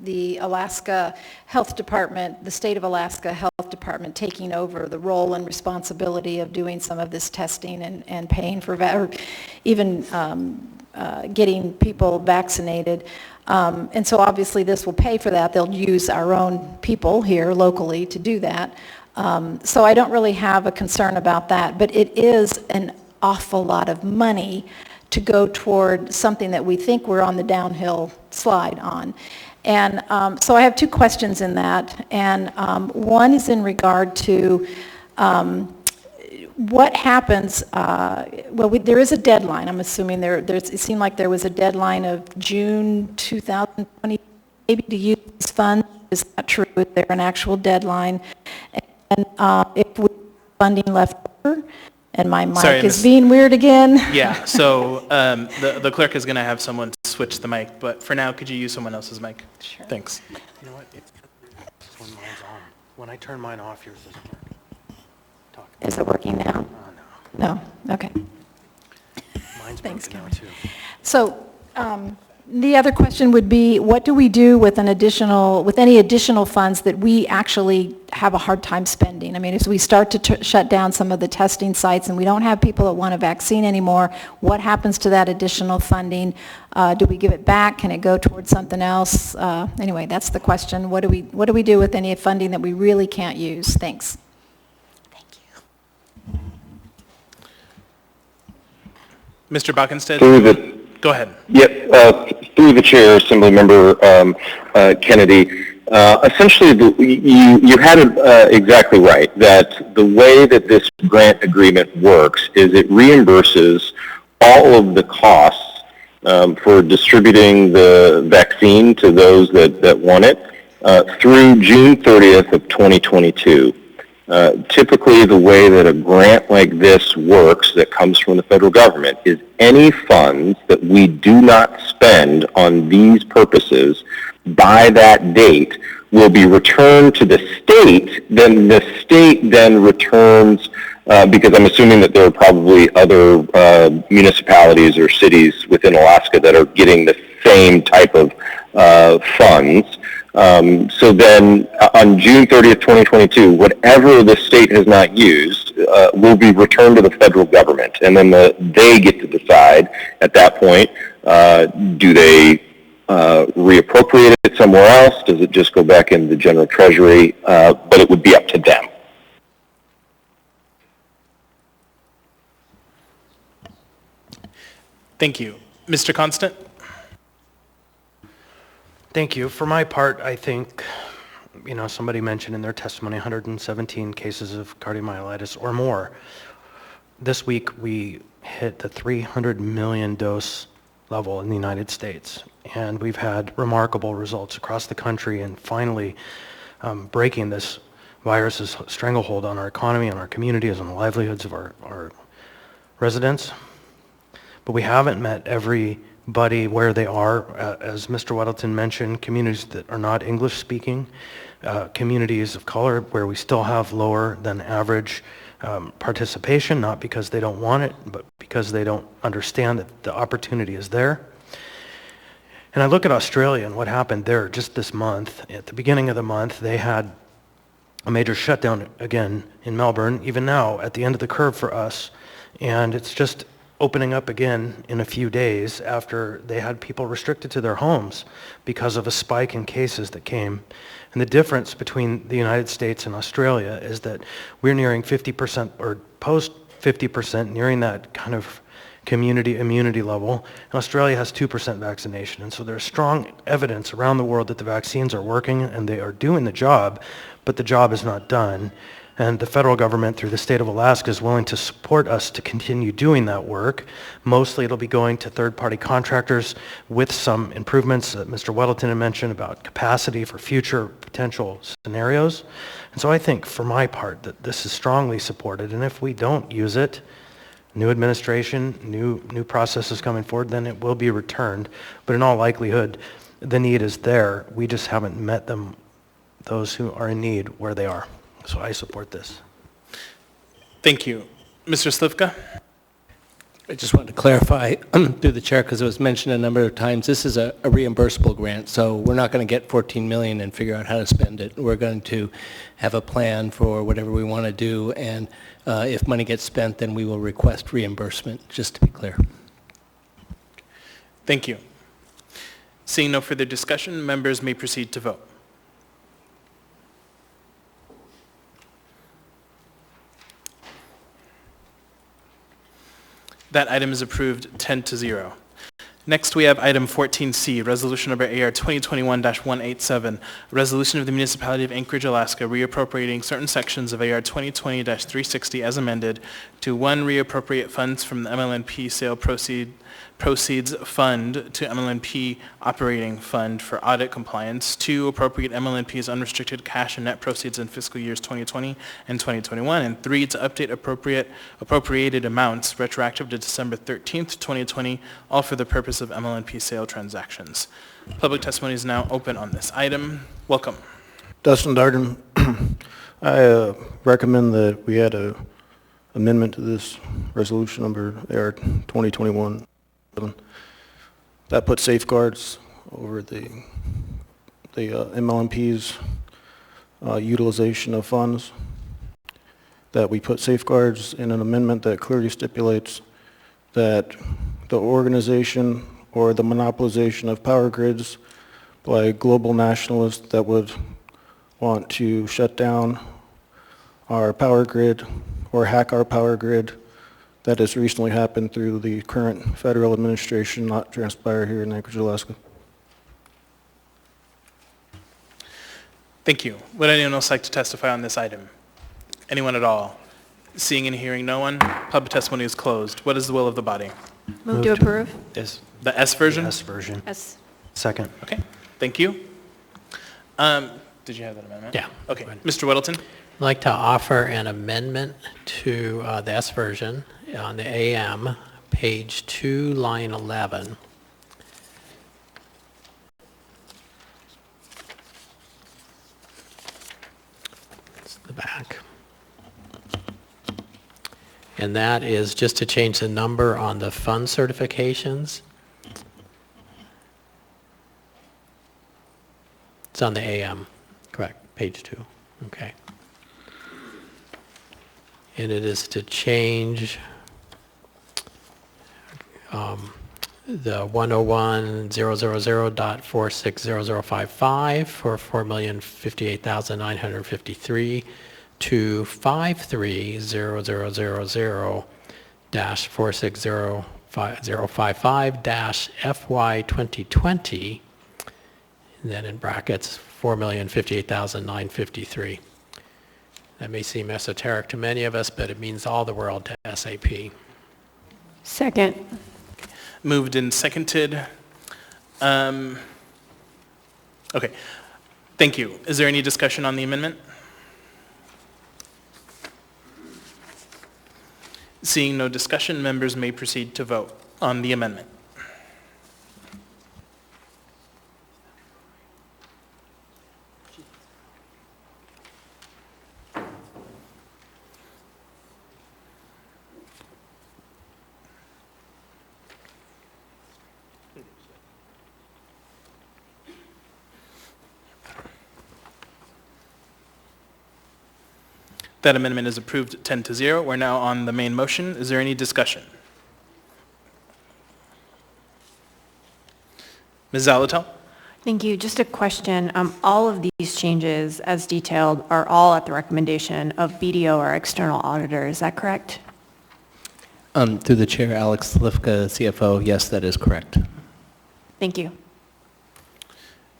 the Alaska Health Department, the state of Alaska Health Department taking over the role and responsibility of doing some of this testing and paying for, or even getting people vaccinated. And so obviously this will pay for that. They'll use our own people here locally to do that. So I don't really have a concern about that, but it is an awful lot of money to go toward something that we think we're on the downhill slide on. And so I have 2 questions in that, and one is in regard to what happens, there is a deadline. I'm assuming it seemed like there was a deadline of June 2020 maybe to use these funds Is that true? Is there an actual deadline? And if we have funding left over, and my mic Sorry, is being weird again. Yeah, so the clerk is going to have someone switch the mic, but for now, could you use someone else's mic? Sure. Thanks. You know what? It's when mine's on. When I turn mine off, yours doesn't work. Talk. Is it working now? No? Okay. Mine's Thanks, broken now, Karen. too. So the other question would be, what do we do with any additional funds that we actually have a hard time spending? I mean, as we start to shut down some of the testing sites and we don't have people that want a vaccine anymore, what happens to that additional funding? Do we give it back? Can it go towards something else? Anyway, that's the question. What do we do with any funding that we really can't use? Thanks. Mr. Bockenstead, go ahead. Yep, through the chair, Assembly Member Kennedy. Essentially, you had it exactly right, that the way that this grant agreement works is it reimburses all of the costs for distributing the vaccine to those that want it through June 30th of 2022. Typically, the way that a grant like this works that comes from the federal government is any funds that we do not spend on these purposes by that date will be returned to the state. Then the state then returns, because I'm assuming that there are probably other municipalities or cities within Alaska that are getting the same type of funds. So then on June 30th, 2022, whatever the state has not used will be returned to the federal government. And then they get to decide at that point, do they reappropriate it somewhere else? Does it just go back into the general treasury? But it would be up to them. Thank you. Mr. Constant? Thank you. For my part, I think, somebody mentioned in their testimony 117 cases of cardiomyelitis or more. This week, we hit the 300 million dose level in the United States, and we've had remarkable results across the country and finally breaking this virus's stranglehold on our economy, on our communities, on the livelihoods of our residents. But we haven't met everybody where they are. As Mr. Weddleton mentioned, communities that are not English speaking, communities of color where we still have lower than average participation, not because they don't want it, but because they don't understand that the opportunity is there. And I look at Australia and what happened there just this month. At the beginning of the month, they had a major shutdown again in Melbourne, even now at the end of the curve for us. And it's just opening up again in a few days after they had people restricted to their homes because of a spike in cases that came. And the difference between the United States and Australia is that we're nearing 50% or post 50%, nearing that kind of community immunity level. And Australia has 2% vaccination. And so there's strong evidence around the world that the vaccines are working and they are doing the job, but the job is not done. And the federal government, through the state of Alaska, is willing to support us to continue doing that work. Mostly it'll be going to third-party contractors with some improvements that Mr. Weddleton had mentioned about capacity for future potential scenarios. And so I think, for my part, that this is strongly supported. And if we don't use it, new administration, new processes coming forward, then it will be returned. But in all likelihood, the need is there. We just haven't met them, those who are in need, where they are. So I support this. Thank you. Mr. Slivka? I just wanted to clarify through the chair, because it was mentioned a number of times, this is a reimbursable grant, so we're not going to get $14 million and figure out how to spend it. We're going to have a plan for whatever we want to do, and if money gets spent, then we will request reimbursement, just to be clear. Thank you. Seeing no further discussion, members may proceed to vote. That item is approved 10-0. Next, we have item 14C, resolution number AR 2021-187, resolution of the Municipality of Anchorage, Alaska, reappropriating certain sections of AR 2020-360 as amended to 1, reappropriate funds from the MLNP sale proceeds proceeds fund to MLNP operating fund for audit compliance. 2, appropriate MLNP's unrestricted cash and net proceeds in fiscal years 2020 and 2021. And 3, to update appropriated amounts retroactive to December 13th, 2020, all for the purpose of MLNP sale transactions. Public testimony is now open on this item. Welcome. Dustin Darden. I recommend that we add a amendment to this resolution number AR 2021. That puts safeguards over the MLMP's utilization of funds. That we put safeguards in an amendment that clearly stipulates that the organization or the monopolization of power grids by global nationalists that would want to shut down our power grid or hack our power grid, that has recently happened through the current federal administration, not transpire here in Anchorage, Alaska. Thank you. Would anyone else like to testify on this item? Anyone at all? Seeing and hearing no one, public testimony is closed. What is the will of the body? Move to approve. Yes. The S version? S version. S. Second. Okay, thank you. Did you have that amendment? Yeah. Okay, Mr. Whittleton? I'd like to offer an amendment to the S version on the AM, page 2, line 11. It's the back. And that is just to change the number on the fund certifications. It's on the AM, correct, page 2, okay. And it is to change the 101.000.460055 for $4,058,953 to 53000-460055-FY 2020, and then in brackets, $4,058,953. That may seem esoteric to many of us, but it means all the world to SAP. Second. Moved and seconded. Okay, thank you. Is there any discussion on the amendment? Seeing no discussion, members may proceed to vote on the amendment. That amendment is approved 10-0. We're now on the main motion. Is there any discussion? Ms. Zalatel? Thank you. Just a question. All of these changes, as detailed, are all at the recommendation of BDO, our external auditor. Is that correct? Through the chair, Alex Lifka, CFO. Yes, that is correct. Thank you.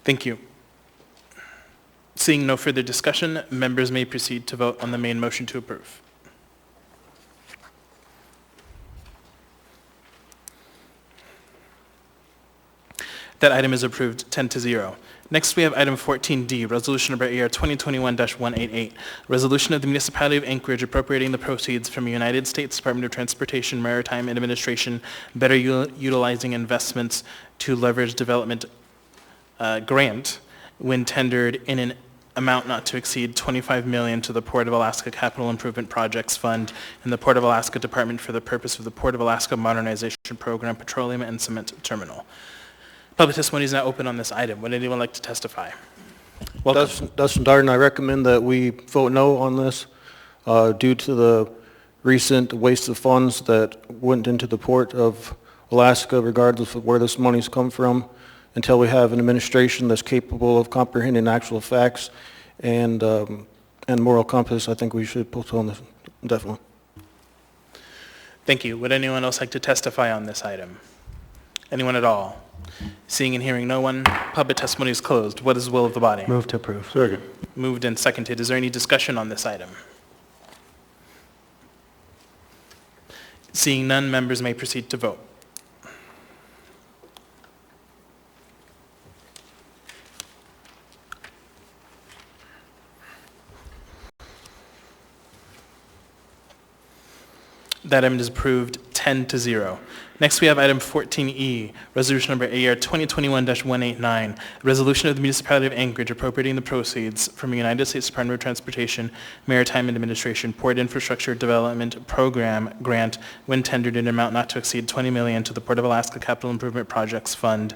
Thank you. Seeing no further discussion, members may proceed to vote on the main motion to approve. That item is approved 10-0. Next, we have item 14D, resolution number AR 2021-188, resolution of the Municipality of Anchorage appropriating the proceeds from United States Department of Transportation Maritime Administration better utilizing investments to leverage development grant when tendered in an amount not to exceed $25 million to the Port of Alaska Capital Improvement Projects Fund and the Port of Alaska Department for the purpose of the Port of Alaska Modernization Program Petroleum and Cement Terminal. Public testimony is now open on this item. Would anyone like to testify? Welcome. Dustin Darden, I recommend that we vote no on this due to the recent waste of funds that went into the Port of Alaska, regardless of where this money's come from. Until we have an administration that's capable of comprehending actual facts and moral compass, I think we should postpone this indefinitely. Thank you. Would anyone else like to testify on this item? Anyone at all? Seeing and hearing no one, public testimony is closed. What is the will of the body? Move to approve. Second. Moved and seconded. Is there any discussion on this item? Seeing none, members may proceed to vote. That item is approved 10-0. Next, we have item 14E, resolution number AR 2021-189, resolution of the Municipality of Anchorage appropriating the proceeds from a United States Department of Transportation Maritime Administration Port Infrastructure Development Program grant when tendered in an amount not to exceed $20 million to the Port of Alaska Capital Improvement Projects Fund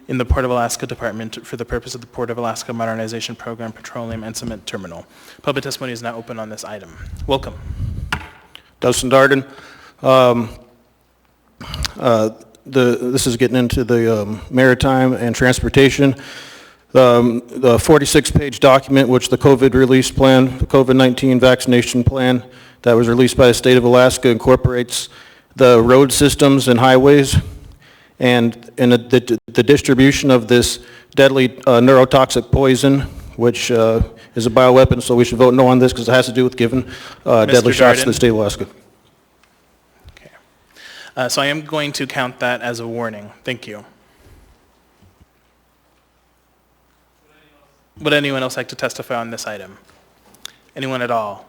in the Port of Alaska Department for the purpose of the Port of Alaska Modernization Program Petroleum and Cement Terminal. Public testimony is now open on this item. Welcome. Dustin Darden. This is getting into the maritime and transportation. The 46-page document, which the COVID release plan, the COVID-19 vaccination plan that was released by the state of Alaska, incorporates the road systems and highways and the distribution of this deadly neurotoxic poison, which is a bioweapon, so we should vote no on this because it has to do with giving deadly shots to the state of Alaska. So I am going to count that as a warning. Thank you. Would anyone else like to testify on this item? Anyone at all?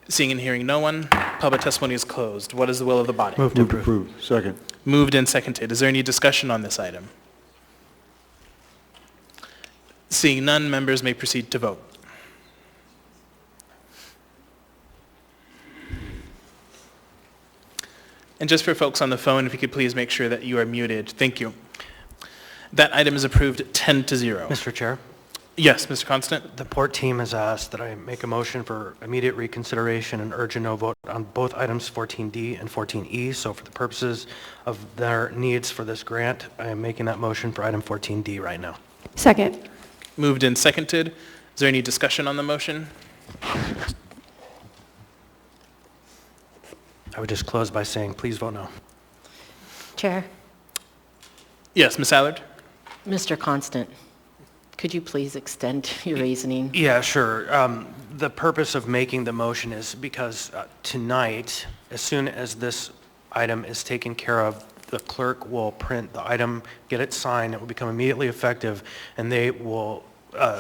Seeing and hearing no one, public testimony is closed. What is the will of the body? Move to approve. Second. Moved and seconded. Is there any discussion on this item? Seeing none, members may proceed to vote. And just for folks on the phone, if you could please make sure that you are muted. Thank you. That item is approved 10-0. Mr. Chair? Yes, Mr. Constant? The port team has asked that I make a motion for immediate reconsideration and urge a no vote on both items 14D and 14E. So for the purposes of their needs for this grant, I am making that motion for item 14D right now. Second. Moved and seconded. Is there any discussion on the motion? I would just close by saying, please vote no. Chair, Yes, Ms. Allard? Mr. Constant, could you please extend your reasoning? Yeah, sure. The purpose of making the motion is because tonight, as soon as this item is taken care of, the clerk will print the item, get it signed, it will become immediately effective, and they will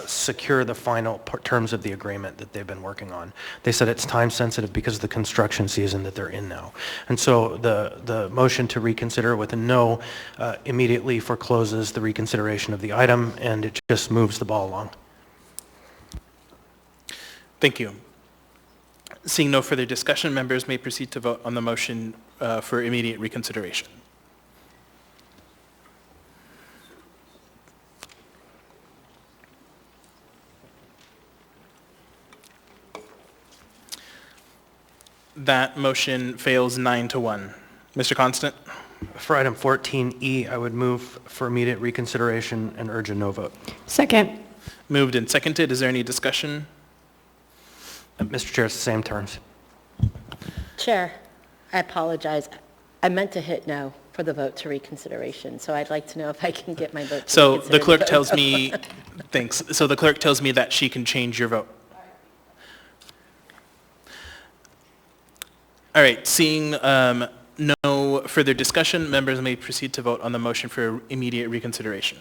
secure the final terms of the agreement that they've been working on. They said it's time sensitive because of the construction season that they're in now. And so the motion to reconsider with a no immediately forecloses the reconsideration of the item, and it just moves the ball along. Thank you. Seeing no further discussion, members may proceed to vote on the motion for immediate reconsideration. That motion fails 9-1. Mr. Constant? For item 14E, I would move for immediate reconsideration and urge a no vote. Second. Moved and seconded. Is there any discussion? Mr. Chair, it's the same terms. Chair, I apologize. I meant to hit no for the vote to reconsideration, so I'd like to know if I can get my vote to So reconsider the clerk vote. tells me, thanks. So the clerk tells me that she can change your vote. All right, seeing no further discussion, members may proceed to vote on the motion for immediate reconsideration.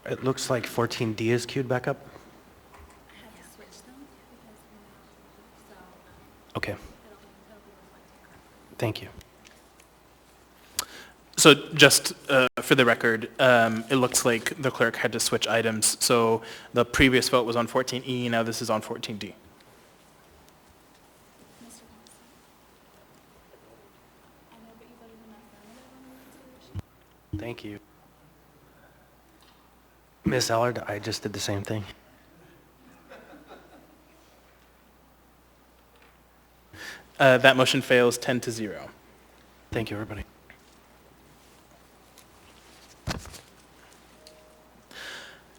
It looks like 14D is queued back up. Okay. Thank you. So just for the record, it looks like the clerk had to switch items. So the previous vote was on 14E, now this is on 14D. Thank you. Ms. Allard, I just did the same thing. That motion fails 10-0. Thank you, everybody.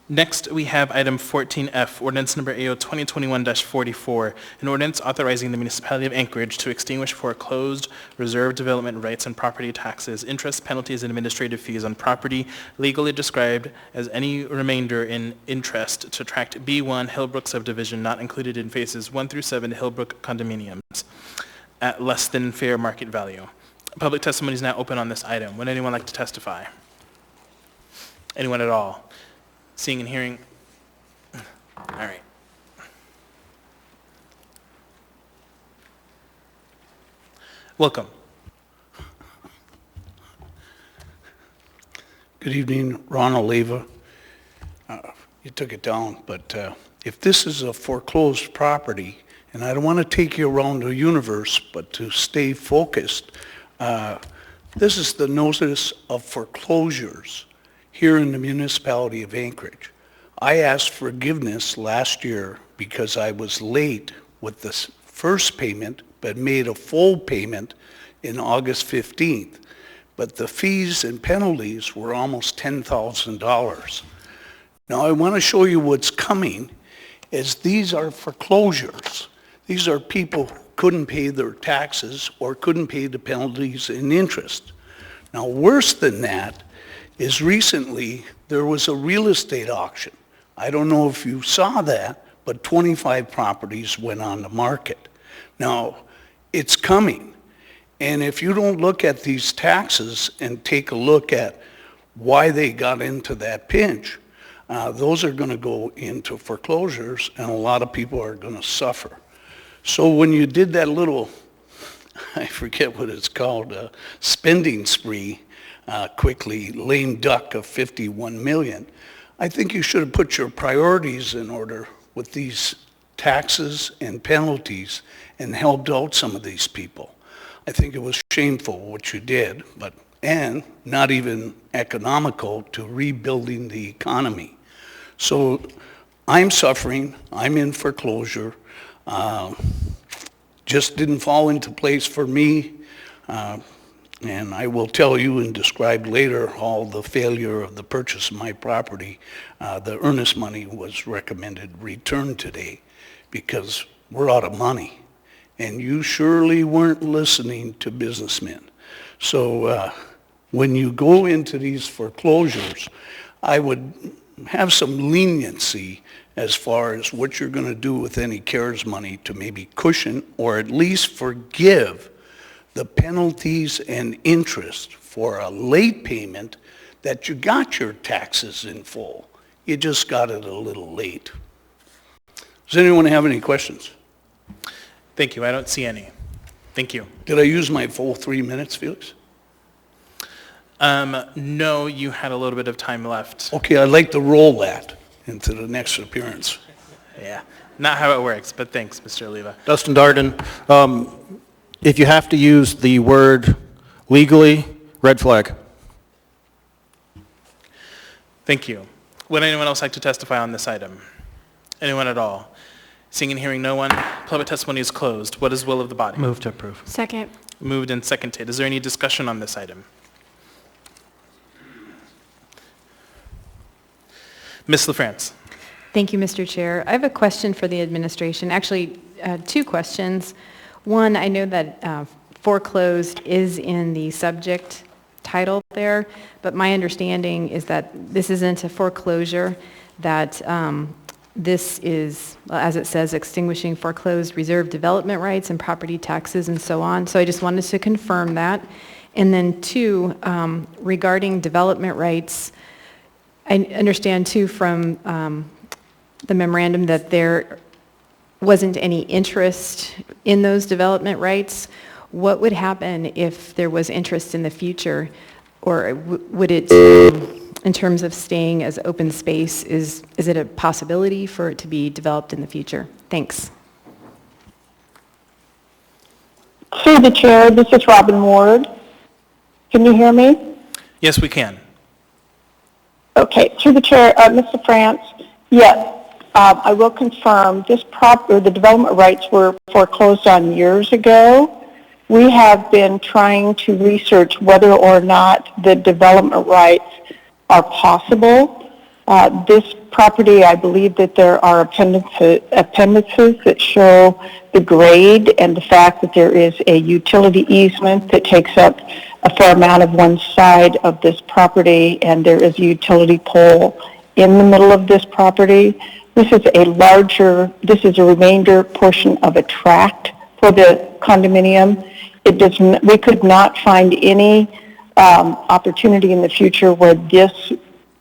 Next, we have item 14F, ordinance number AO 2021-44, an ordinance authorizing the municipality of Anchorage to extinguish foreclosed reserved development rights and property taxes, interest, penalties, and administrative fees on property legally described as any remainder in interest to tract B1 Hillbrook subdivision not included in phases 1 through 7 Hillbrook condominiums at less than fair market value. Public testimony is now open on this item. Would anyone like to testify? Anyone at all? Seeing and hearing? All right. Welcome. Good evening, Ron Oliva. You took it down, but if this is a foreclosed property, and I don't want to take you around the universe, but to stay focused, this is the notice of foreclosures here in the municipality of Anchorage. I asked forgiveness last year because I was late with the first payment, but made a full payment in August 15th. But the fees and penalties were almost $10,000. Now I want to show you what's coming, as these are foreclosures. These are people who couldn't pay their taxes or couldn't pay the penalties and interest. Now worse than that is recently there was a real estate auction. I don't know if you saw that, but 25 properties went on the market. Now, it's coming. And if you don't look at these taxes and take a look at why they got into that pinch, those are going to go into foreclosures, and a lot of people are going to suffer. So when you did that little, I forget what it's called, spending spree, quickly, lame duck of 51 million, I think you should have put your priorities in order with these taxes and penalties and helped out some of these people. I think it was shameful what you did, and not even economical to rebuilding the economy. So I'm suffering, I'm in foreclosure, just didn't fall into place for me. And I will tell you and describe later all the failure of the purchase of my property. The earnest money was recommended returned today because we're out of money. And you surely weren't listening to businessmen. So when you go into these foreclosures, I would have some leniency as far as what you're going to do with any CARES money to maybe cushion or at least forgive the penalties and interest for a late payment that you got your taxes in full. You just got it a little late. Does anyone have any questions? Thank you. I don't see any. Thank you. Did I use my full 3 minutes, Felix? No, you had a little bit of time left. Okay, I'd like to roll that into the next appearance. Yeah, not how it works, but thanks, Mr. Oliva. Dustin Darden, if you have to use the word legally, red flag. Thank you. Would anyone else like to testify on this item? Anyone at all? Seeing and hearing no one, public testimony is closed. What is the will of the body? Move to approve. Second. Moved and seconded. Is there any discussion on this item? Ms. LaFrance. Thank you, Mr. Chair. I have a question for the administration, actually two questions. One, I know that foreclosed is in the subject title there, but my understanding is that this isn't a foreclosure, that this is, as it says, extinguishing foreclosed reserved development rights and property taxes and so on. So I just wanted to confirm that. And then two, regarding development rights, I understand too from the memorandum that there wasn't any interest in those development rights. What would happen if there was interest in the future? Or would it, in terms of staying as open space, is it a possibility for it to be developed in the future? Thanks. Through the chair, this is Robin Ward. Can you hear me? Yes, we can. Okay, through the chair, Mr. France, yes, I will confirm the development rights were foreclosed on years ago. We have been trying to research whether or not the development rights are possible. This property, I believe that there are appendices that show the grade and the fact that there is a utility easement that takes up a fair amount of one side of this property, and there is a utility pole in the middle of this property. This is a remainder portion of a tract for the condominium. We could not find any opportunity in the future where this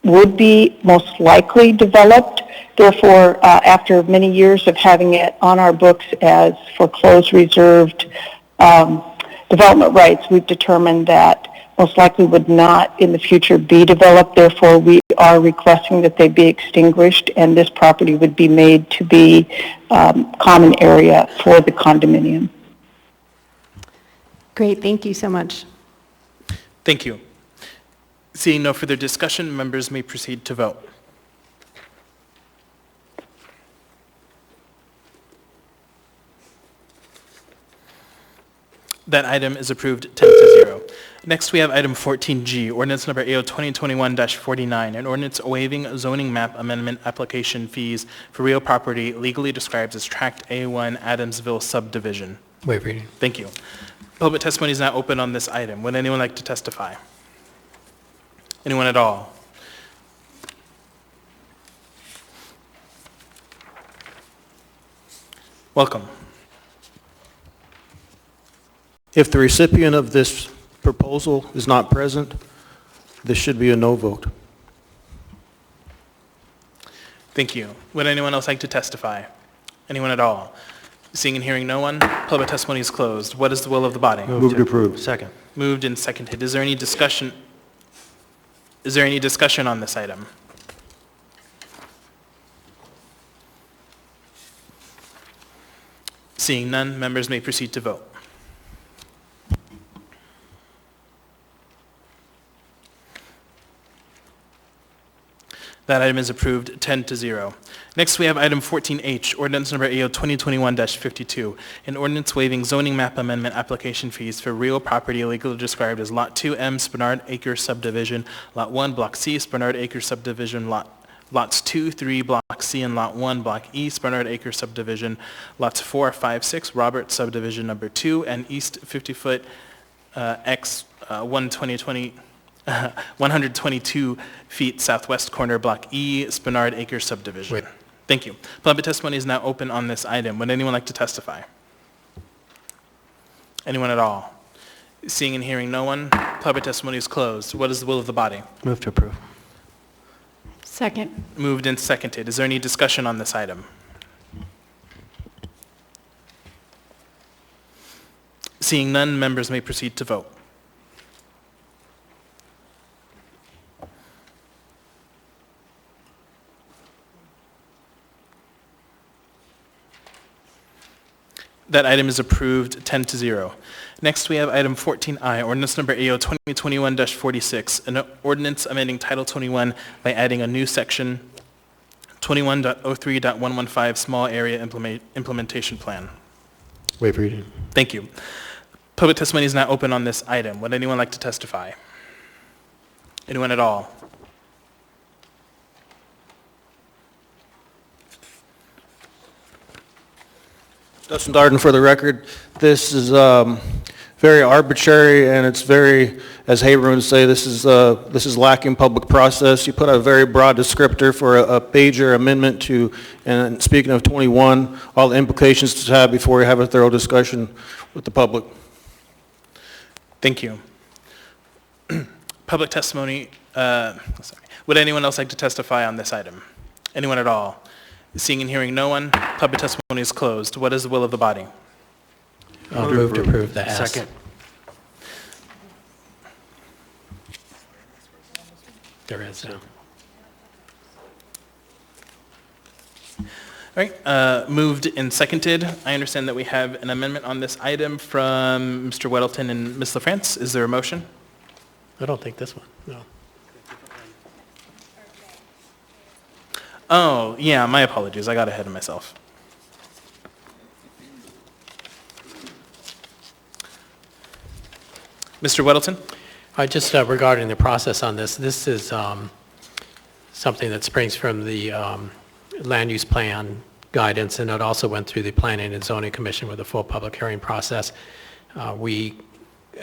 would be most likely developed. Therefore, after many years of having it on our books as foreclosed reserved development rights, we've determined that most likely would not in the future be developed. Therefore, we are requesting that they be extinguished, and this property would be made to be common area for the condominium. Great, thank you so much. Thank you. Seeing no further discussion, members may proceed to vote. That item is approved 10-0. Next, we have item 14G, ordinance number AO 2021-49, an ordinance waiving zoning map amendment application fees for real property legally described as Tract A1 Adamsville subdivision. Waive reading. Thank you. Public testimony is now open on this item. Would anyone like to testify? Anyone at all? Welcome. If the recipient of this proposal is not present, this should be a no vote. Thank you. Would anyone else like to testify? Anyone at all? Seeing and hearing no one, public testimony is closed. What is the will of the body? Move to approve. Second. Moved and seconded. Is there any discussion? Is there any discussion on this item? Seeing none, members may proceed to vote. That item is approved 10-0. Next, we have item 14H, ordinance number AO 2021-52, an ordinance waiving zoning map amendment application fees for real property legally described as Lot 2M Spenard Acres Subdivision, Lot 1 Block C Spenard Acres Subdivision, Lots 2, 3 Block C and Lot 1 Block E Spenard Acres Subdivision, Lots 4, 5, 6 Robert Subdivision number 2, and East 50-foot X 122 feet southwest corner, Block E, Spenard Acres Subdivision. Wait. Thank you. Public testimony is now open on this item. Would anyone like to testify? Anyone at all? Seeing and hearing no one, public testimony is closed. What is the will of the body? Move to approve. Second. Moved and seconded. Is there any discussion on this item? Seeing none, members may proceed to vote. That item is approved 10-0. Next, we have item 14I, ordinance number AO 2021-46, an ordinance amending Title 21 by adding a new section 21.03.115 small area implementation plan. Waive reading. Thank you. Public testimony is now open on this item. Would anyone like to testify? Anyone at all? Dustin Darden for the record. This is very arbitrary, and it's very, as Haber would say, this is lacking public process. You put a very broad descriptor for a pager amendment to, and speaking of 21, all the implications to have before you have a thorough discussion with the public. Thank you. Public testimony, Would anyone else like to testify on this item? Anyone at all? Seeing and hearing no one, public testimony is closed. What is the will of the body? I'll move to approve the S. Second. There is, yeah. All right, moved and seconded. I understand that we have an amendment on this item from Mr. Weddleton and Ms. LaFrance. Is there a motion? I don't think this one, no. Oh, yeah, my apologies. I got ahead of myself. Mr. Weddleton? Just regarding the process on this, this is something that springs from the land use plan guidance, and it also went through the Planning and Zoning Commission with a full public hearing process. We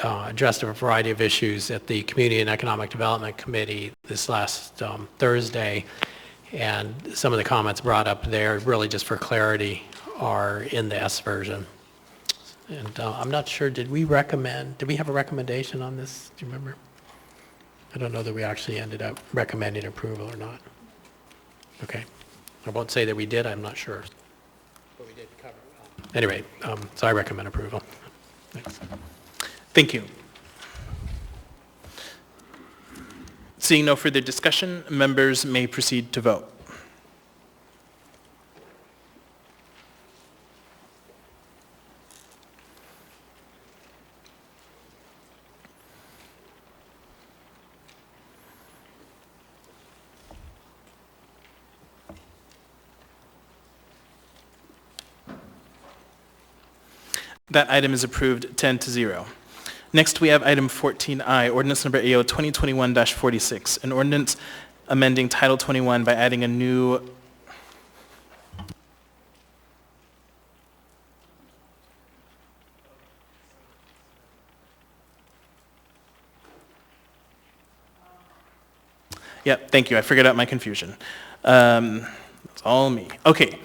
addressed a variety of issues at the Community and Economic Development Committee this last Thursday, and some of the comments brought up there, really just for clarity, are in the S version. And I'm not sure, did we have a recommendation on this? Do you remember? I don't know that we actually ended up recommending approval or not. Okay. I won't say that we did, I'm not sure. But we did cover it well. Anyway, so I recommend approval. Thanks. Thank you. Seeing no further discussion, members may proceed to vote. That item is approved 10-0. Next, we have item 14I, ordinance number AO 2021-46, an ordinance amending Title 21 by adding a new Yep, thank you. I figured out my confusion. It's all me. Okay.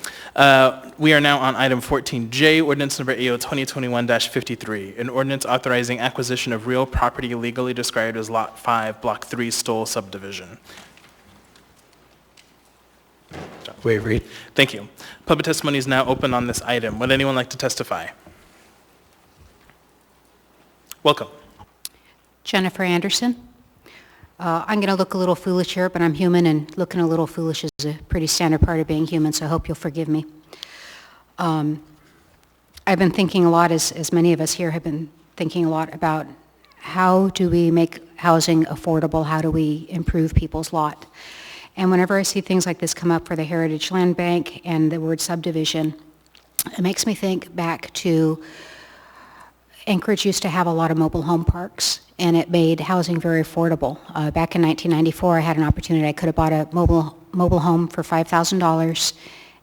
We are now on item 14J, ordinance number AO 2021-53, an ordinance authorizing acquisition of real property legally described as Lot 5, Block 3, Stoll subdivision. Waive read. Thank you. Public testimony is now open on this item. Would anyone like to testify? Welcome. Jennifer Anderson. I'm going to look a little foolish here, but I'm human, and looking a little foolish is a pretty standard part of being human, so I hope you'll forgive me. I've been thinking a lot, as many of us here have been thinking a lot, about how do we make housing affordable, how do we improve people's lot. And whenever I see things like this come up for the Heritage Land Bank and the word subdivision, it makes me think back to Anchorage used to have a lot of mobile home parks, and it made housing very affordable. Back in 1994, I had an opportunity. I could have bought a mobile home for $5,000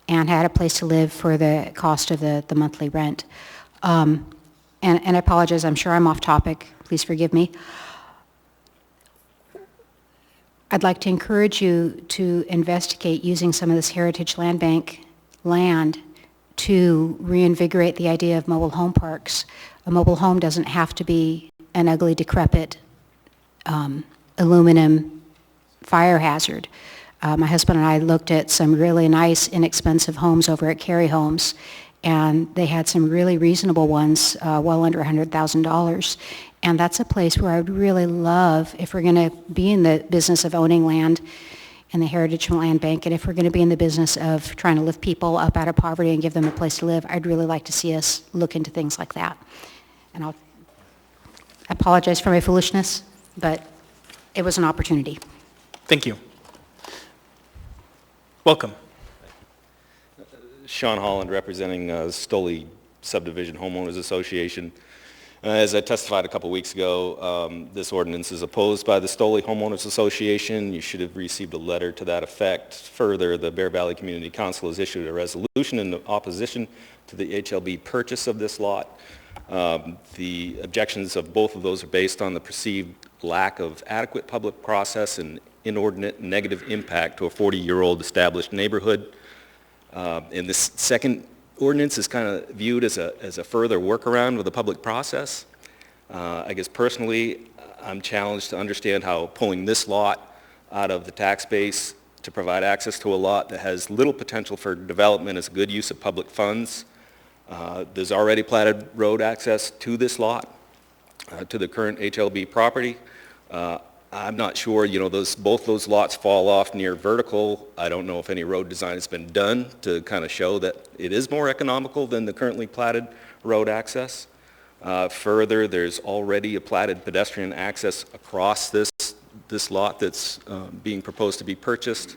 and had a place to live for the cost of the monthly rent. And I apologize, I'm sure I'm off topic. Please forgive me. I'd like to encourage you to investigate using some of this Heritage Land Bank land to reinvigorate the idea of mobile home parks. A mobile home doesn't have to be an ugly, decrepit aluminum fire hazard. My husband and I looked at some really nice, inexpensive homes over at Cary Homes, and they had some really reasonable ones, well under $100,000. And that's a place where I would really love, if we're going to be in the business of owning land in the Heritage Land Bank, and if we're going to be in the business of trying to lift people up out of poverty and give them a place to live, I'd really like to see us look into things like that. And I apologize for my foolishness, but it was an opportunity. Thank you. Welcome. Sean Holland, representing Stoley Subdivision Homeowners Association. As I testified a couple weeks ago, this ordinance is opposed by the Stoley Homeowners Association. You should have received a letter to that effect. Further, the Bear Valley Community Council has issued a resolution in opposition to the HLB purchase of this lot. The objections of both of those are based on the perceived lack of adequate public process and inordinate negative impact to a 40-year-old established neighborhood. And this second ordinance is kind of viewed as a further workaround with the public process. I guess personally, I'm challenged to understand how pulling this lot out of the tax base to provide access to a lot that has little potential for development is a good use of public funds. There's already platted road access to this lot, to the current HLB property. I'm not sure, both those lots fall off near vertical. I don't know if any road design has been done to kind of show that it is more economical than the currently platted road access. Further, there's already a platted pedestrian access across this lot that's being proposed to be purchased.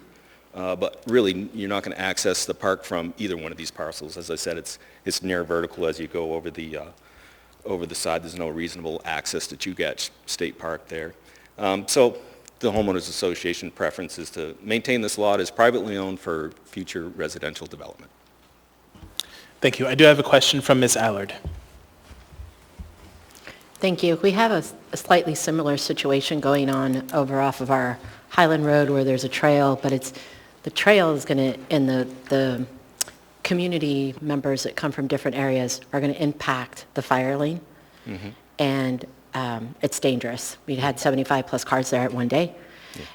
But really, you're not going to access the park from either one of these parcels. As I said, it's near vertical as you go over the side. There's no reasonable access to Chugach State Park there. So the homeowners association preference is to maintain this lot as privately owned for future residential development. Thank you. I do have a question from Ms. Allard. Thank you. We have a slightly similar situation going on over off of our Highland Road where there's a trail, but the trail is going to, and the community members that come from different areas are going to impact the fire lane. Mm-hmm. And it's dangerous. We had 75 plus cars there at one day,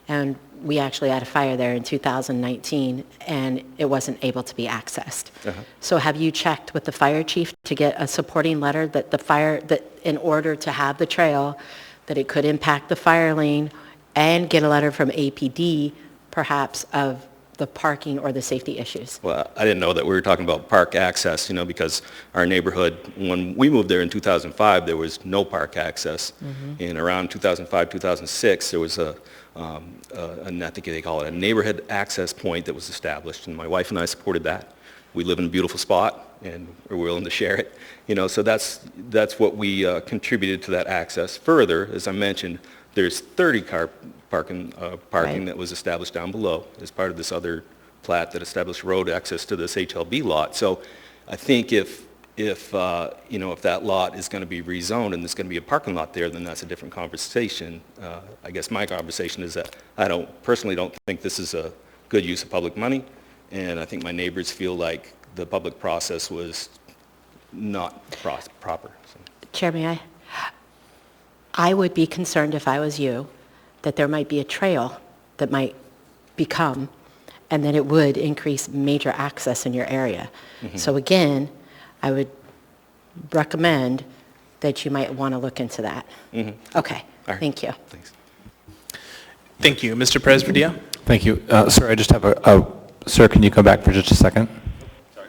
and we actually had a fire there in 2019, and it wasn't able to be accessed. So have you checked with the fire chief to get a supporting letter that that in order to have the trail, that it could impact the fire lane, and get a letter from APD perhaps of the parking or the safety issues? Well, I didn't know that we were talking about park access, because our neighborhood, when we moved there in 2005, there was no park access. Mm-hmm. And around 2005, 2006, there was I think they call it a neighborhood access point that was established, and my wife and I supported that. We live in a beautiful spot, and we're willing to share it. So that's what we contributed to that access. Further, as I mentioned, there's 30 car parking Right. that was established down below as part of this other plat that established road access to this HLB lot. So I think if that lot is going to be rezoned and there's going to be a parking lot there, then that's a different conversation. I guess my conversation is that I personally don't think this is a good use of public money, and I think my neighbors feel like the public process was not proper. So. Chairman, I would be concerned if I was you that there might be a trail that might become, and then it would increase major access in your area. Mm-hmm. So again, I would recommend that you might want to look into that. Mm-hmm. Okay, All right. Thank you. Thanks. Thank you. Mr. Presbydia? Thank you. Sir, I just have sir, can you come back for just a second? Sorry.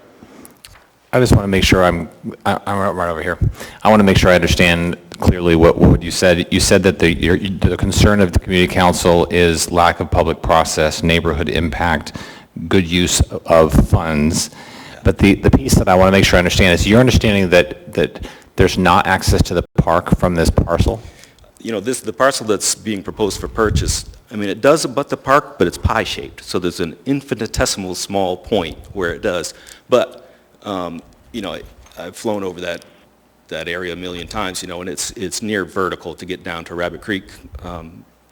I just want to make sure I'm right over here. I want to make sure I understand clearly what you said. You said that the concern of the community council is lack of public process, neighborhood impact, good use of funds. But the piece that I want to make sure I understand is your understanding that there's not access to the park from this parcel? The parcel that's being proposed for purchase, it does abut the park, but it's pie-shaped. So there's an infinitesimal small point where it does. But, I've flown over that area a million times, and it's near vertical to get down to Rabbit Creek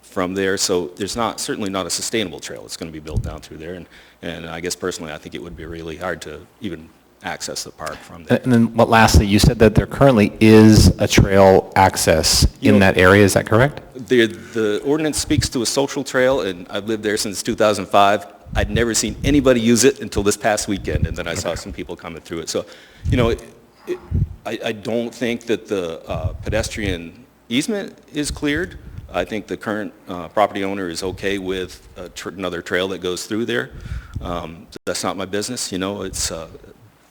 from there. So there's certainly not a sustainable trail that's going to be built down through there. And I guess personally, I think it would be really hard to even access the park from there. And then lastly, you said that there currently is a trail access in that area, is that correct? The ordinance speaks to a social trail, and I've lived there since 2005. I'd never seen anybody use it until this past weekend, and then I saw some people coming through it. So, I don't think that the pedestrian easement is cleared. I think the current property owner is okay with another trail that goes through there. That's not my business, it's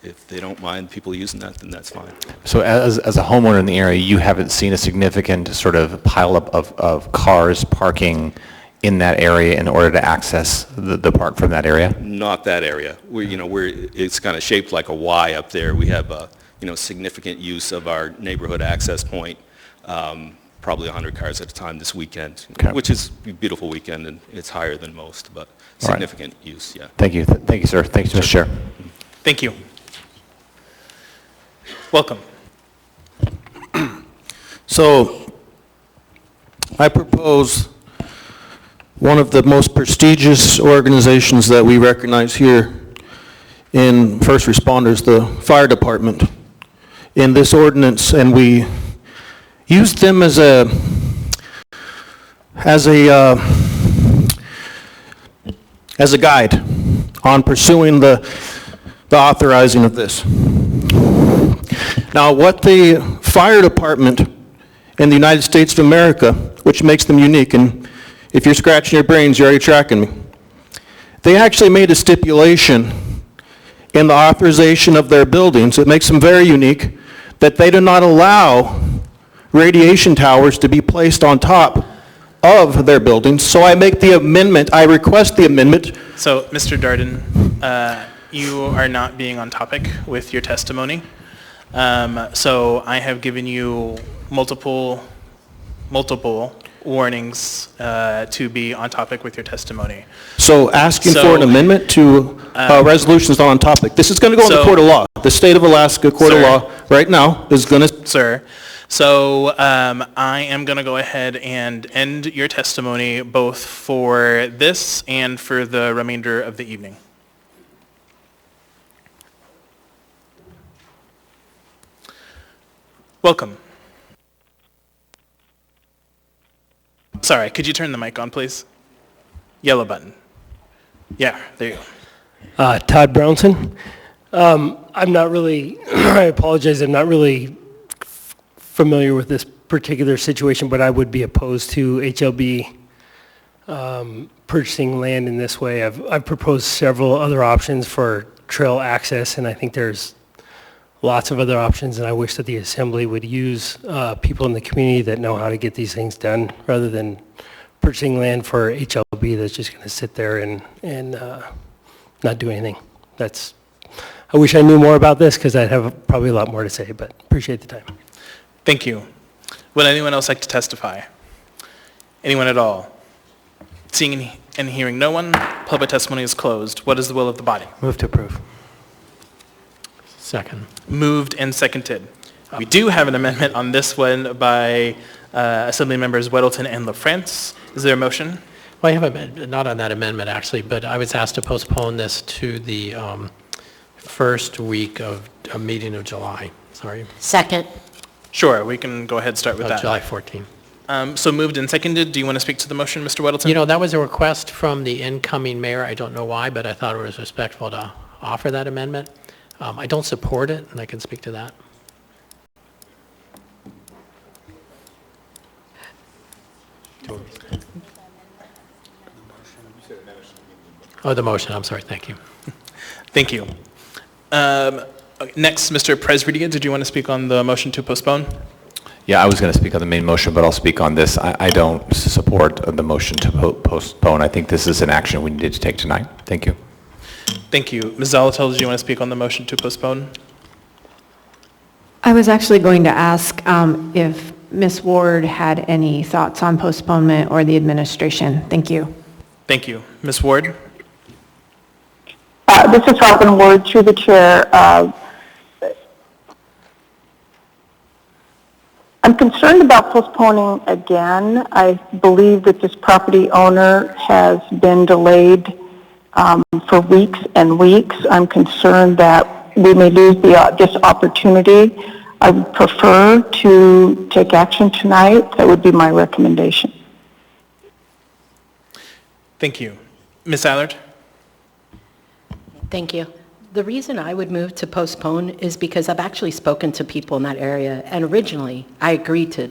if they don't mind people using that, then that's fine. So as a homeowner in the area, you haven't seen a significant sort of pileup of cars parking in that area in order to access the park from that area? Not that area. It's kind of shaped like a Y up there. We have significant use of our neighborhood access point, probably 100 cars at a time this weekend, which is a beautiful weekend, and it's higher than most, but significant use, yeah. Thank you. Thank you, sir. Thank you, Mr. Chair. Thank you. Welcome. So, I propose one of the most prestigious organizations that we recognize here in first responders, the fire department, in this ordinance, and we used them as a guide on pursuing the authorizing of this. Now, what the fire department in the United States of America, which makes them unique, and if you're scratching your brains, you're already tracking me, they actually made a stipulation in the authorization of their buildings that makes them very unique, that they do not allow radiation towers to be placed on top of their buildings. So I make the amendment, I request the amendment. So, Mr. Darden, you are not being on topic with your testimony. So I have given you multiple warnings to be on topic with your testimony. So asking So, for an amendment to a resolution is not on topic. This is going to go in the court of law. The state of Alaska court of law right now is going to... Sir, so I am going to go ahead and end your testimony both for this and for the remainder of the evening. Welcome. Sorry, could you turn the mic on, please? Yellow button. Yeah, there you go. Todd Brownson. I'm not really, I apologize, I'm not really familiar with this particular situation, but I would be opposed to HLB purchasing land in this way. I've proposed several other options for trail access, and I think there's lots of other options, and I wish that the Assembly would use people in the community that know how to get these things done, rather than purchasing land for HLB that's just going to sit there and not do anything. I wish I knew more about this, because I'd have probably a lot more to say, but appreciate the time. Thank you. Would anyone else like to testify? Anyone at all? Seeing and hearing no one, public testimony is closed. What is the will of the body? Move to approve. Second. Moved and seconded. We do have an amendment on this one by Assembly Members Weddleton and LaFrance. Is there a motion? Well, I have not on that amendment, actually, but I was asked to postpone this to the first week of a meeting of July. Sorry. Second. Sure, we can go ahead and start with that. July 14. So moved and seconded. Do you want to speak to the motion, Mr. Weddleton? You know, that was a request from the incoming mayor. I don't know why, but I thought it was respectful to offer that amendment. I don't support it, and I can speak to that. Oh, the motion. I'm sorry. Thank you. Thank you. Next, Mr. Presvidia, did you want to speak on the motion to postpone? Yeah, I was going to speak on the main motion, but I'll speak on this. I don't support the motion to postpone. I think this is an action we needed to take tonight. Thank you. Thank you. Ms. Zolotel, did you want to speak on the motion to postpone? I was actually going to ask if Ms. Ward had any thoughts on postponement or the administration. Thank you. Thank you. Ms. Ward? This is Robin Ward, through the chair. I'm concerned about postponing again. I believe that this property owner has been delayed for weeks and weeks. I'm concerned that we may lose this opportunity. I would prefer to take action tonight. That would be my recommendation. Thank you. Ms. Allard? Thank you. The reason I would move to postpone is because I've actually spoken to people in that area, and originally I agreed to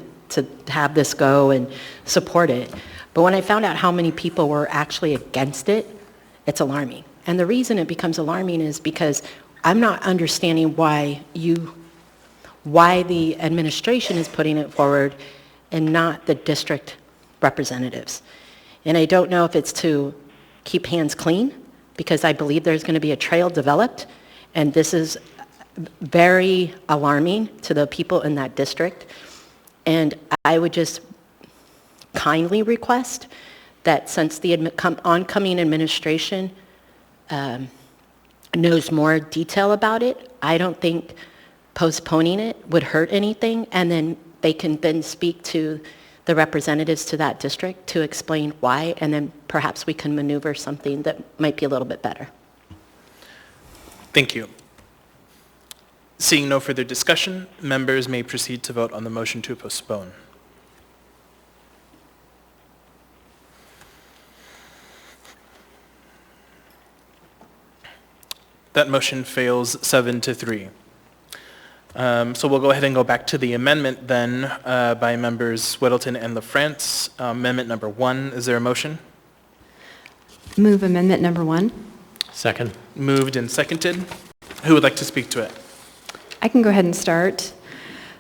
have this go and support it. But when I found out how many people were actually against it, it's alarming. And the reason it becomes alarming is because I'm not understanding why the administration is putting it forward and not the district representatives. And I don't know if it's to keep hands clean, because I believe there's going to be a trail developed, and this is very alarming to the people in that district. And I would just kindly request that since the oncoming administration knows more detail about it, I don't think postponing it would hurt anything, and then they can then speak to the representatives to that district to explain why, and then perhaps we can maneuver something that might be a little bit better. Thank you. Seeing no further discussion, members may proceed to vote on the motion to postpone. That motion fails 7-3. So we'll go ahead and go back to the amendment then by members Weddleton and LaFrance. Amendment number 1, is there a motion? Move amendment number 1. Second. Moved and seconded. Who would like to speak to it? I can go ahead and start.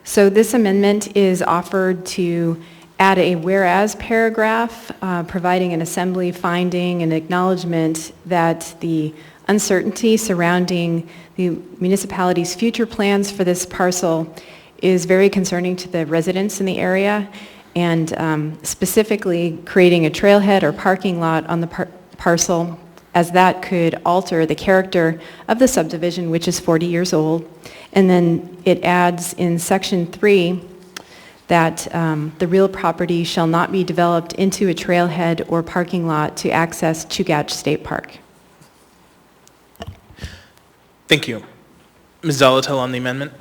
So this amendment is offered to add a whereas paragraph providing an assembly finding and acknowledgement that the uncertainty surrounding the municipality's future plans for this parcel is very concerning to the residents in the area, and specifically creating a trailhead or parking lot on the parcel, as that could alter the character of the subdivision, which is 40 years old. And then it adds in Section 3 that the real property shall not be developed into a trailhead or parking lot to access Chugach State Park. Thank you. Ms. Zolotel on the amendment.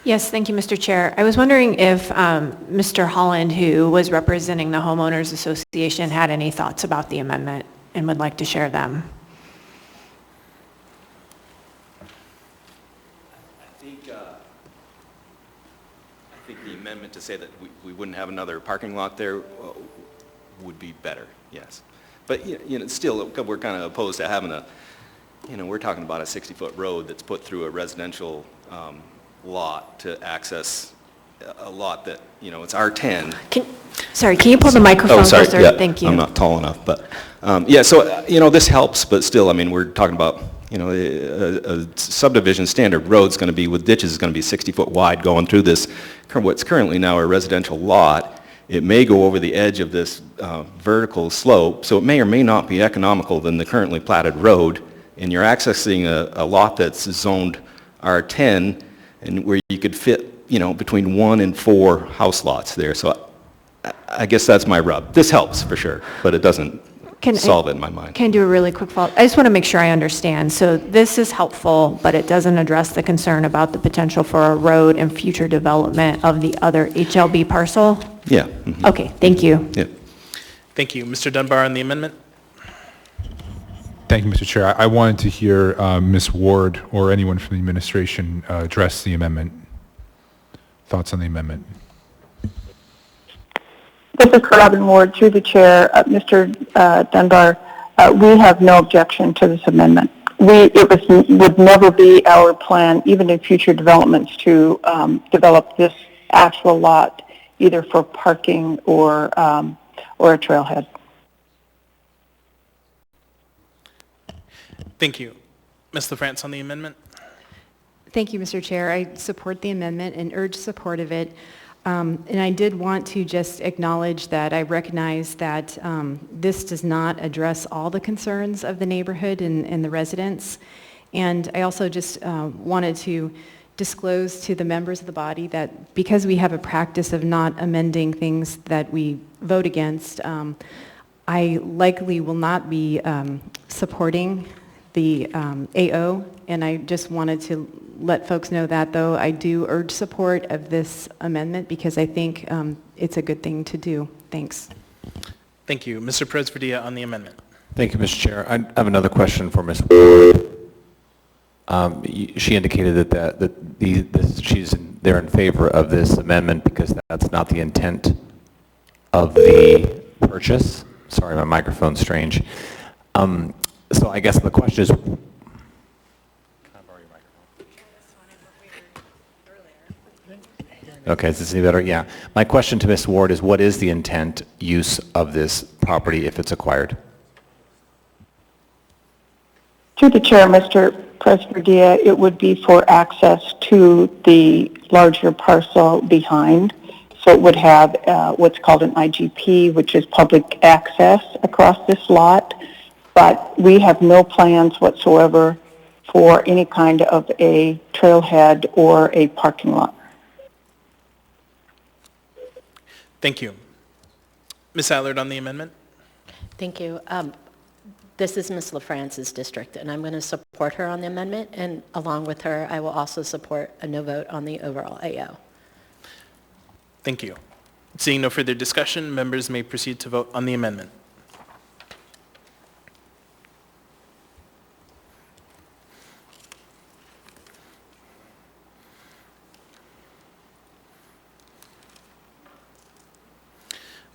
Yes, thank you, Mr. Chair. I was wondering if Mr. Holland, who was representing the Homeowners Association, had any thoughts about the amendment and would like to share them. I think the amendment to say that we wouldn't have another parking lot there would be better, yes. But, you know, still, we're kind of opposed to having a, you know, we're talking about a 60-foot road that's put through a residential lot to access a lot that, you know, it's R10. Sorry, can you pull the microphone closer? Yeah, Thank you. I'm not tall enough, but, yeah, so, you know, this helps, but still, I mean, we're talking about, you know, a subdivision standard road's going to be, with ditches, is going to be 60 foot wide going through this, what's currently now a residential lot. It may go over the edge of this vertical slope, so it may or may not be economical than the currently platted road, and you're accessing a lot that's zoned R10, and where you could fit, you know, between 1 and 4 house lots there. So I guess that's my rub. This helps for sure, but it doesn't solve it in my mind. Can I do a really quick follow-up? I just want to make sure I understand. So this is helpful, but it doesn't address the concern about the potential for a road and future development of the other HLB parcel? Yeah. Mm-hmm. Okay, thank you. Yeah. Thank you. Mr. Dunbar on the amendment. Thank you, Mr. Chair. I wanted to hear Ms. Ward or anyone from the administration address the amendment. Thoughts on the amendment? This is Robin Ward, through the chair. Mr. Dunbar, we have no objection to this amendment. Would never be our plan, even in future developments, to develop this actual lot, either for parking or a trailhead. Thank you. Ms. LaFrance on the amendment. Thank you, Mr. Chair. I support the amendment and urge support of it. And I did want to just acknowledge that I recognize that this does not address all the concerns of the neighborhood and the residents. And I also just wanted to disclose to the members of the body that because we have a practice of not amending things that we vote against, I likely will not be supporting the AO, and I just wanted to let folks know that, though I do urge support of this amendment because I think it's a good thing to do. Thanks. Thank you. Mr. Presvedia on the amendment. Thank you, Mr. Chair. I have another question for Ms. Ward. She indicated that they're in favor of this amendment because that's not the intent of the purchase. Sorry, my microphone's strange. So I guess the question is, okay, is this any better? Yeah. My question to Ms. Ward is, what is the intent use of this property if it's acquired? To the chair, Mr. Presvedia, it would be for access to the larger parcel behind. So it would have what's called an IGP, which is public access across this lot. But we have no plans whatsoever for any kind of a trailhead or a parking lot. Thank you. Ms. Allard on the amendment. Thank you. This is Ms. LaFrance's district, and I'm going to support her on the amendment, and along with her, I will also support a no vote on the overall AO. Thank you. Seeing no further discussion, members may proceed to vote on the amendment.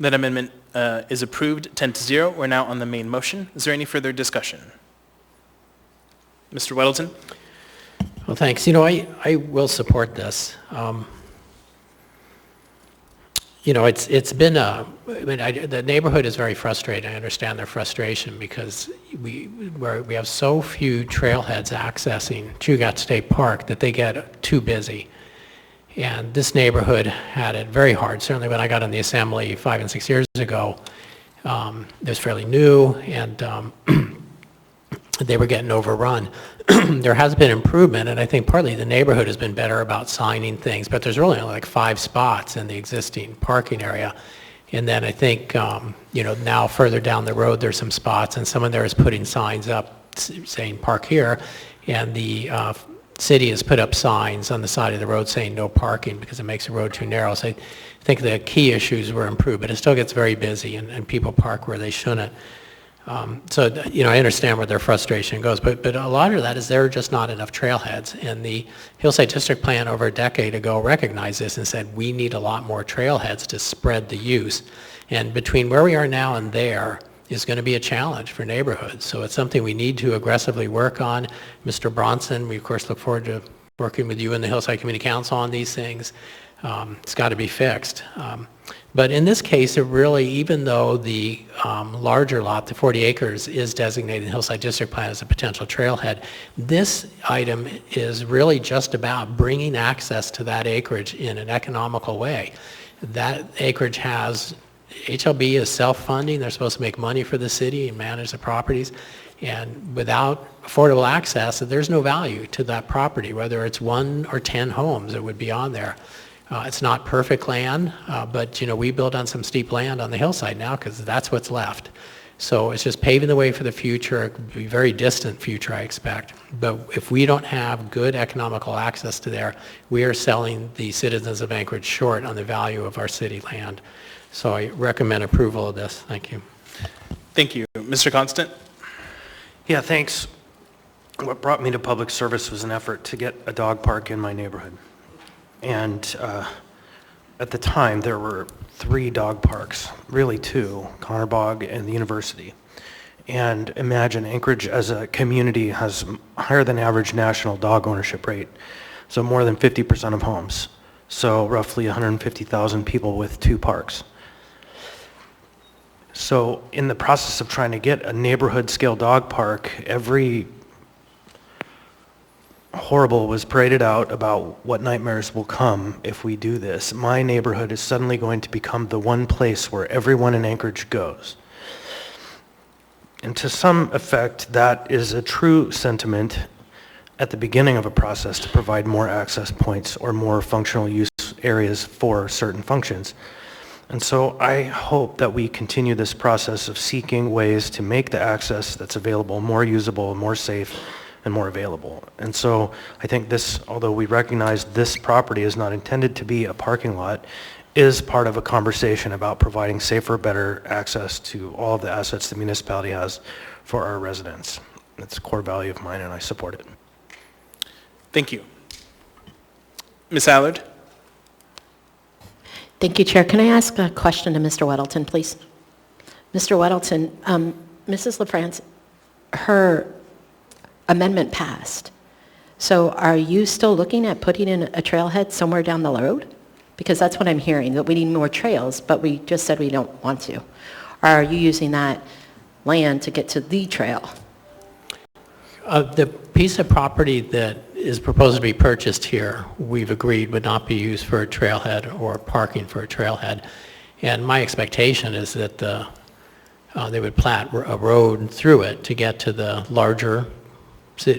That amendment is approved 10-0. We're now on the main motion. Is there any further discussion? Mr. Weddleton? Well, thanks. You know, I will support this. You know, it's been the neighborhood is very frustrated. I understand their frustration because we have so few trailheads accessing Chugach State Park that they get too busy. And this neighborhood had it very hard. Certainly when I got on the assembly 5 and 6 years ago, it was fairly new, and they were getting overrun. There has been improvement, and I think partly the neighborhood has been better about signing things, but there's really only like 5 spots in the existing parking area. And then I think, now further down the road, there's some spots, and someone there is putting signs up saying park here, and the city has put up signs on the side of the road saying no parking because it makes the road too narrow. So I think the key issues were improved, but it still gets very busy, and people park where they shouldn't. I understand where their frustration goes, but a lot of that is there are just not enough trailheads. And the Hillside District Plan over a decade ago recognized this and said we need a lot more trailheads to spread the use. And between where we are now and there is going to be a challenge for neighborhoods. So it's something we need to aggressively work on. Mr. Bronson, we of course look forward to working with you and the Hillside Community Council on these things. It's got to be fixed. But in this case, it really, even though the larger lot, the 40 acres, is designated in the Hillside District Plan as a potential trailhead, this item is really just about bringing access to that acreage in an economical way. That acreage has, HLB is self-funding, they're supposed to make money for the city and manage the properties, and without affordable access, there's no value to that property, whether it's 1 or 10 homes that would be on there. It's not perfect land, but we build on some steep land on the hillside now because that's what's left. So it's just paving the way for the future. It could be a very distant future, I expect. But if we don't have good economical access to there, we are selling the citizens of Anchorage short on the value of our city land. So I recommend approval of this. Thank you. Thank you. Mr. Constant? Yeah, thanks. What brought me to public service was an effort to get a dog park in my neighborhood. And at the time, there were 3 dog parks, really 2, Connor Bog and the University. And imagine Anchorage as a community has higher than average national dog ownership rate, so more than 50% of homes. So roughly 150,000 people with 2 parks. So in the process of trying to get a neighborhood scale dog park, every horrible was paraded out about what nightmares will come if we do this. My neighborhood is suddenly going to become the one place where everyone in Anchorage goes. And to some effect, that is a true sentiment at the beginning of a process to provide more access points or more functional use areas for certain functions. And so I hope that we continue this process of seeking ways to make the access that's available more usable, more safe, and more available. And so I think this, although we recognize this property is not intended to be a parking lot, is part of a conversation about providing safer, better access to all of the assets the municipality has for our residents. It's a core value of mine, and I support it. Thank you. Ms. Allard? Thank you, Chair. Can I ask a question to Mr. Weddleton, please? Mr. Weddleton, Mrs. LaFrance, her amendment passed. So are you still looking at putting in a trailhead somewhere down the road? Because that's what I'm hearing, that we need more trails, but we just said we don't want to. Or are you using that land to get to the trail? The piece of property that is proposed to be purchased here, we've agreed would not be used for a trailhead or parking for a trailhead. And my expectation is that they would plat a road through it to get to the larger.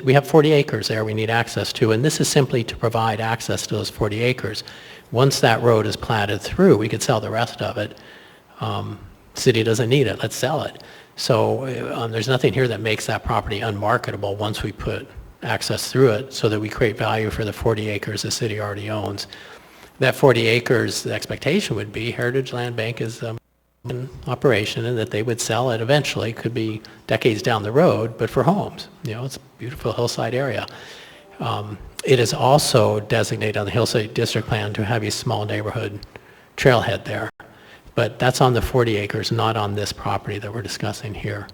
We have 40 acres there we need access to, and this is simply to provide access to those 40 acres. Once that road is platted through, we could sell the rest of it. City doesn't need it, let's sell it. So there's nothing here that makes that property unmarketable once we put access through it so that we create value for the 40 acres the city already owns. That 40 acres, the expectation would be Heritage Land Bank is in operation and that they would sell it eventually, could be decades down the road, but for homes. It's a beautiful hillside area. It is also designated on the Hillside District Plan to have a small neighborhood trailhead there. But that's on the 40 acres, not on this property that we're discussing here.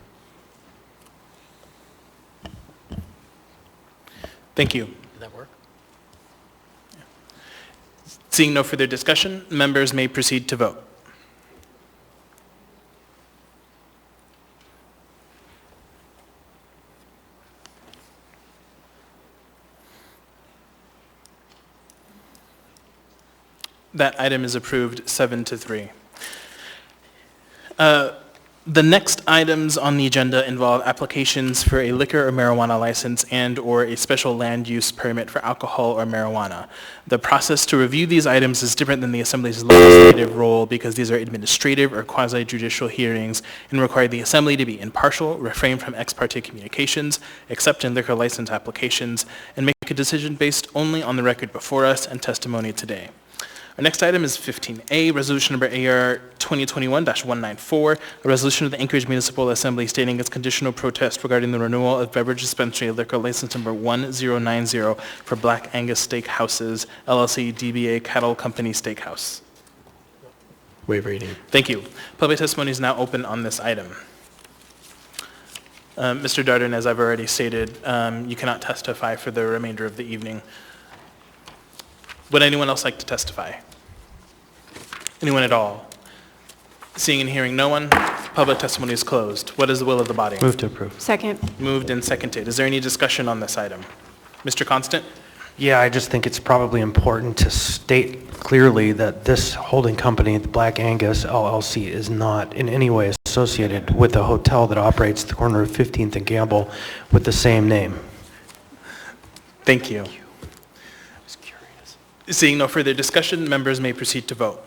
Thank you. Did that work? Seeing no further discussion, members may proceed to vote. That item is approved 7-3. The next items on the agenda involve applications for a liquor or marijuana license and/or a special land use permit for alcohol or marijuana. The process to review these items is different than the Assembly's legislative role because these are administrative or quasi-judicial hearings and require the Assembly to be impartial, refrain from ex parte communications, accept and liquor license applications, and make a decision based only on the record before us and testimony today. Our next item is 15A, Resolution Number AR 2021-194, a resolution of the Anchorage Municipal Assembly stating its conditional protest regarding the renewal of beverage dispensary liquor license number 1090 for Black Angus Steakhouses, LLC, DBA Cattle Company Steakhouse. Waive reading. Thank you. Public testimony is now open on this item. Mr. Darden, as I've already stated, you cannot testify for the remainder of the evening. Would anyone else like to testify? Anyone at all? Seeing and hearing no one, public testimony is closed. What is the will of the body? Move to approve. Second. Moved and seconded. Is there any discussion on this item? Mr. Constant? Yeah, I just think it's probably important to state clearly that this holding company, the Black Angus LLC, is not in any way associated with the hotel that operates at the corner of 15th and Gamble with the same name. Thank you. Seeing no further discussion, members may proceed to vote.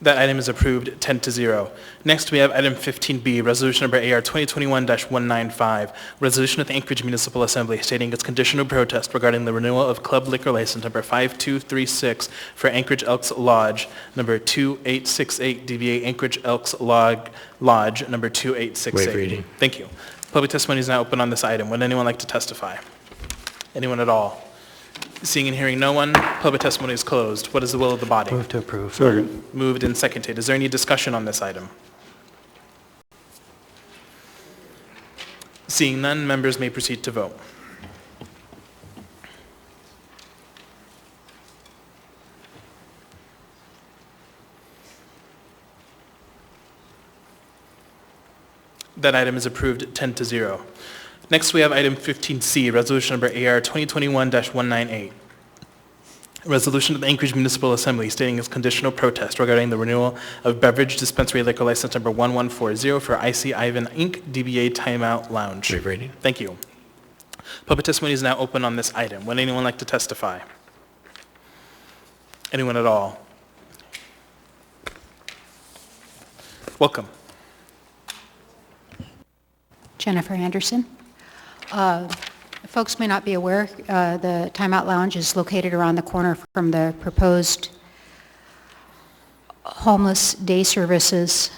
That item is approved 10-0. Next, we have item 15B, resolution number AR 2021-195, resolution of the Anchorage Municipal Assembly stating its conditional protest regarding the renewal of club liquor license number 5236 for Anchorage Elks Lodge, number 2868, DBA Anchorage Elks Lodge, number 2868. Waive reading. Thank you. Public testimony is now open on this item. Would anyone like to testify? Anyone at all? Seeing and hearing no one, public testimony is closed. What is the will of the body? Move to approve. Second. Moved and seconded. Is there any discussion on this item? Seeing none, members may proceed to vote. That item is approved 10-0. Next, we have item 15C, resolution number AR 2021-198. A resolution of the Anchorage Municipal Assembly stating its conditional protest regarding the renewal of beverage dispensary liquor license number 1140 for IC Ivan Inc., DBA Timeout Lounge. Waive reading. Thank you. Public testimony is now open on this item. Would anyone like to testify? Anyone at all? Welcome. Jennifer Anderson. Folks may not be aware, the Timeout Lounge is located around the corner from the proposed homeless day services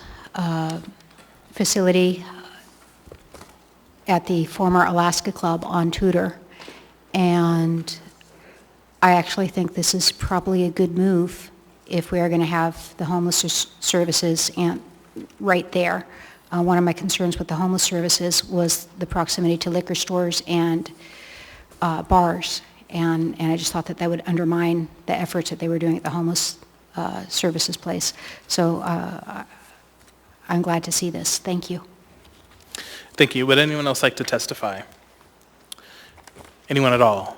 facility at the former Alaska Club on Tudor. And I actually think this is probably a good move if we are going to have the homeless services right there. One of my concerns with the homeless services was the proximity to liquor stores and bars, and I just thought that that would undermine the efforts that they were doing at the homeless services place. So I'm glad to see this. Thank you. Thank you. Would anyone else like to testify? Anyone at all?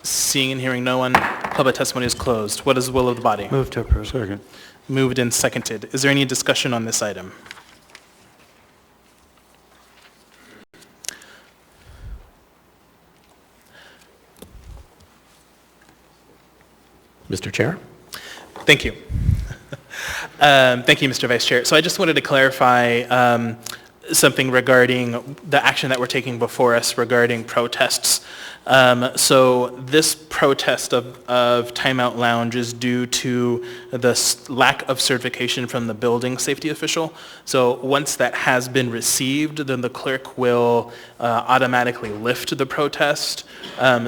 Seeing and hearing no one, public testimony is closed. What is the will of the body? Move to approve. Second. Moved and seconded. Is there any discussion on this item? Mr. Chair? Thank you. Thank you, Mr. Vice Chair. So I just wanted to clarify something regarding the action that we're taking before us regarding protests. So this protest of Timeout Lounge is due to the lack of certification from the building safety official. So once that has been received, then the clerk will automatically lift the protest.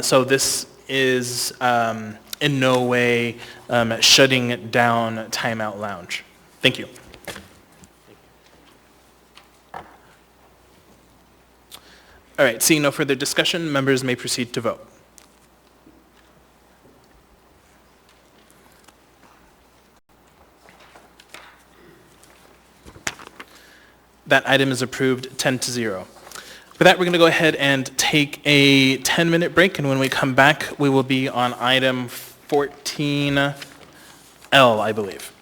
So this is in no way shutting down Timeout Lounge. Thank you. All right, seeing no further discussion, members may proceed to vote. That item is approved 10-0. For that, we're going to go ahead and take a 10-minute break, and when we come back, we will be on item 14L, I believe.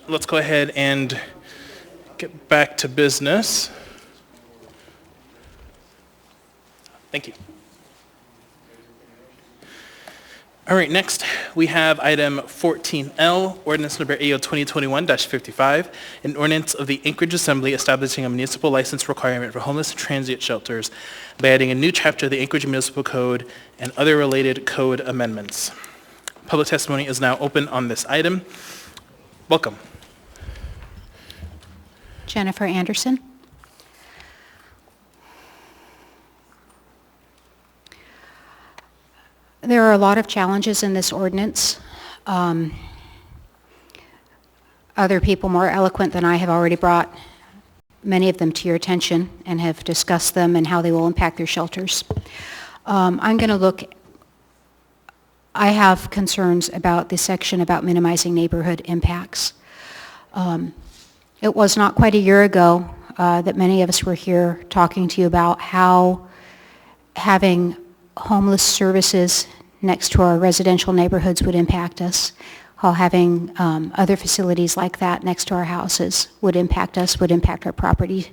Let's go ahead and get back to business. Thank you. All right, next we have item 14L, ordinance number AO 2021-55, an ordinance of the Anchorage Assembly establishing a municipal license requirement for homeless and transient shelters by adding a new chapter of the Anchorage Municipal Code and other related code amendments. Public testimony is now open on this item. Welcome. Jennifer Anderson. There are a lot of challenges in this ordinance. Other people more eloquent than I have already brought many of them to your attention and have discussed them and how they will impact their shelters. I'm going to look, I have concerns about the section about minimizing neighborhood impacts. It was not quite a year ago that many of us were here talking to you about how having homeless services next to our residential neighborhoods would impact us, how having other facilities like that next to our houses would impact us, would impact our property,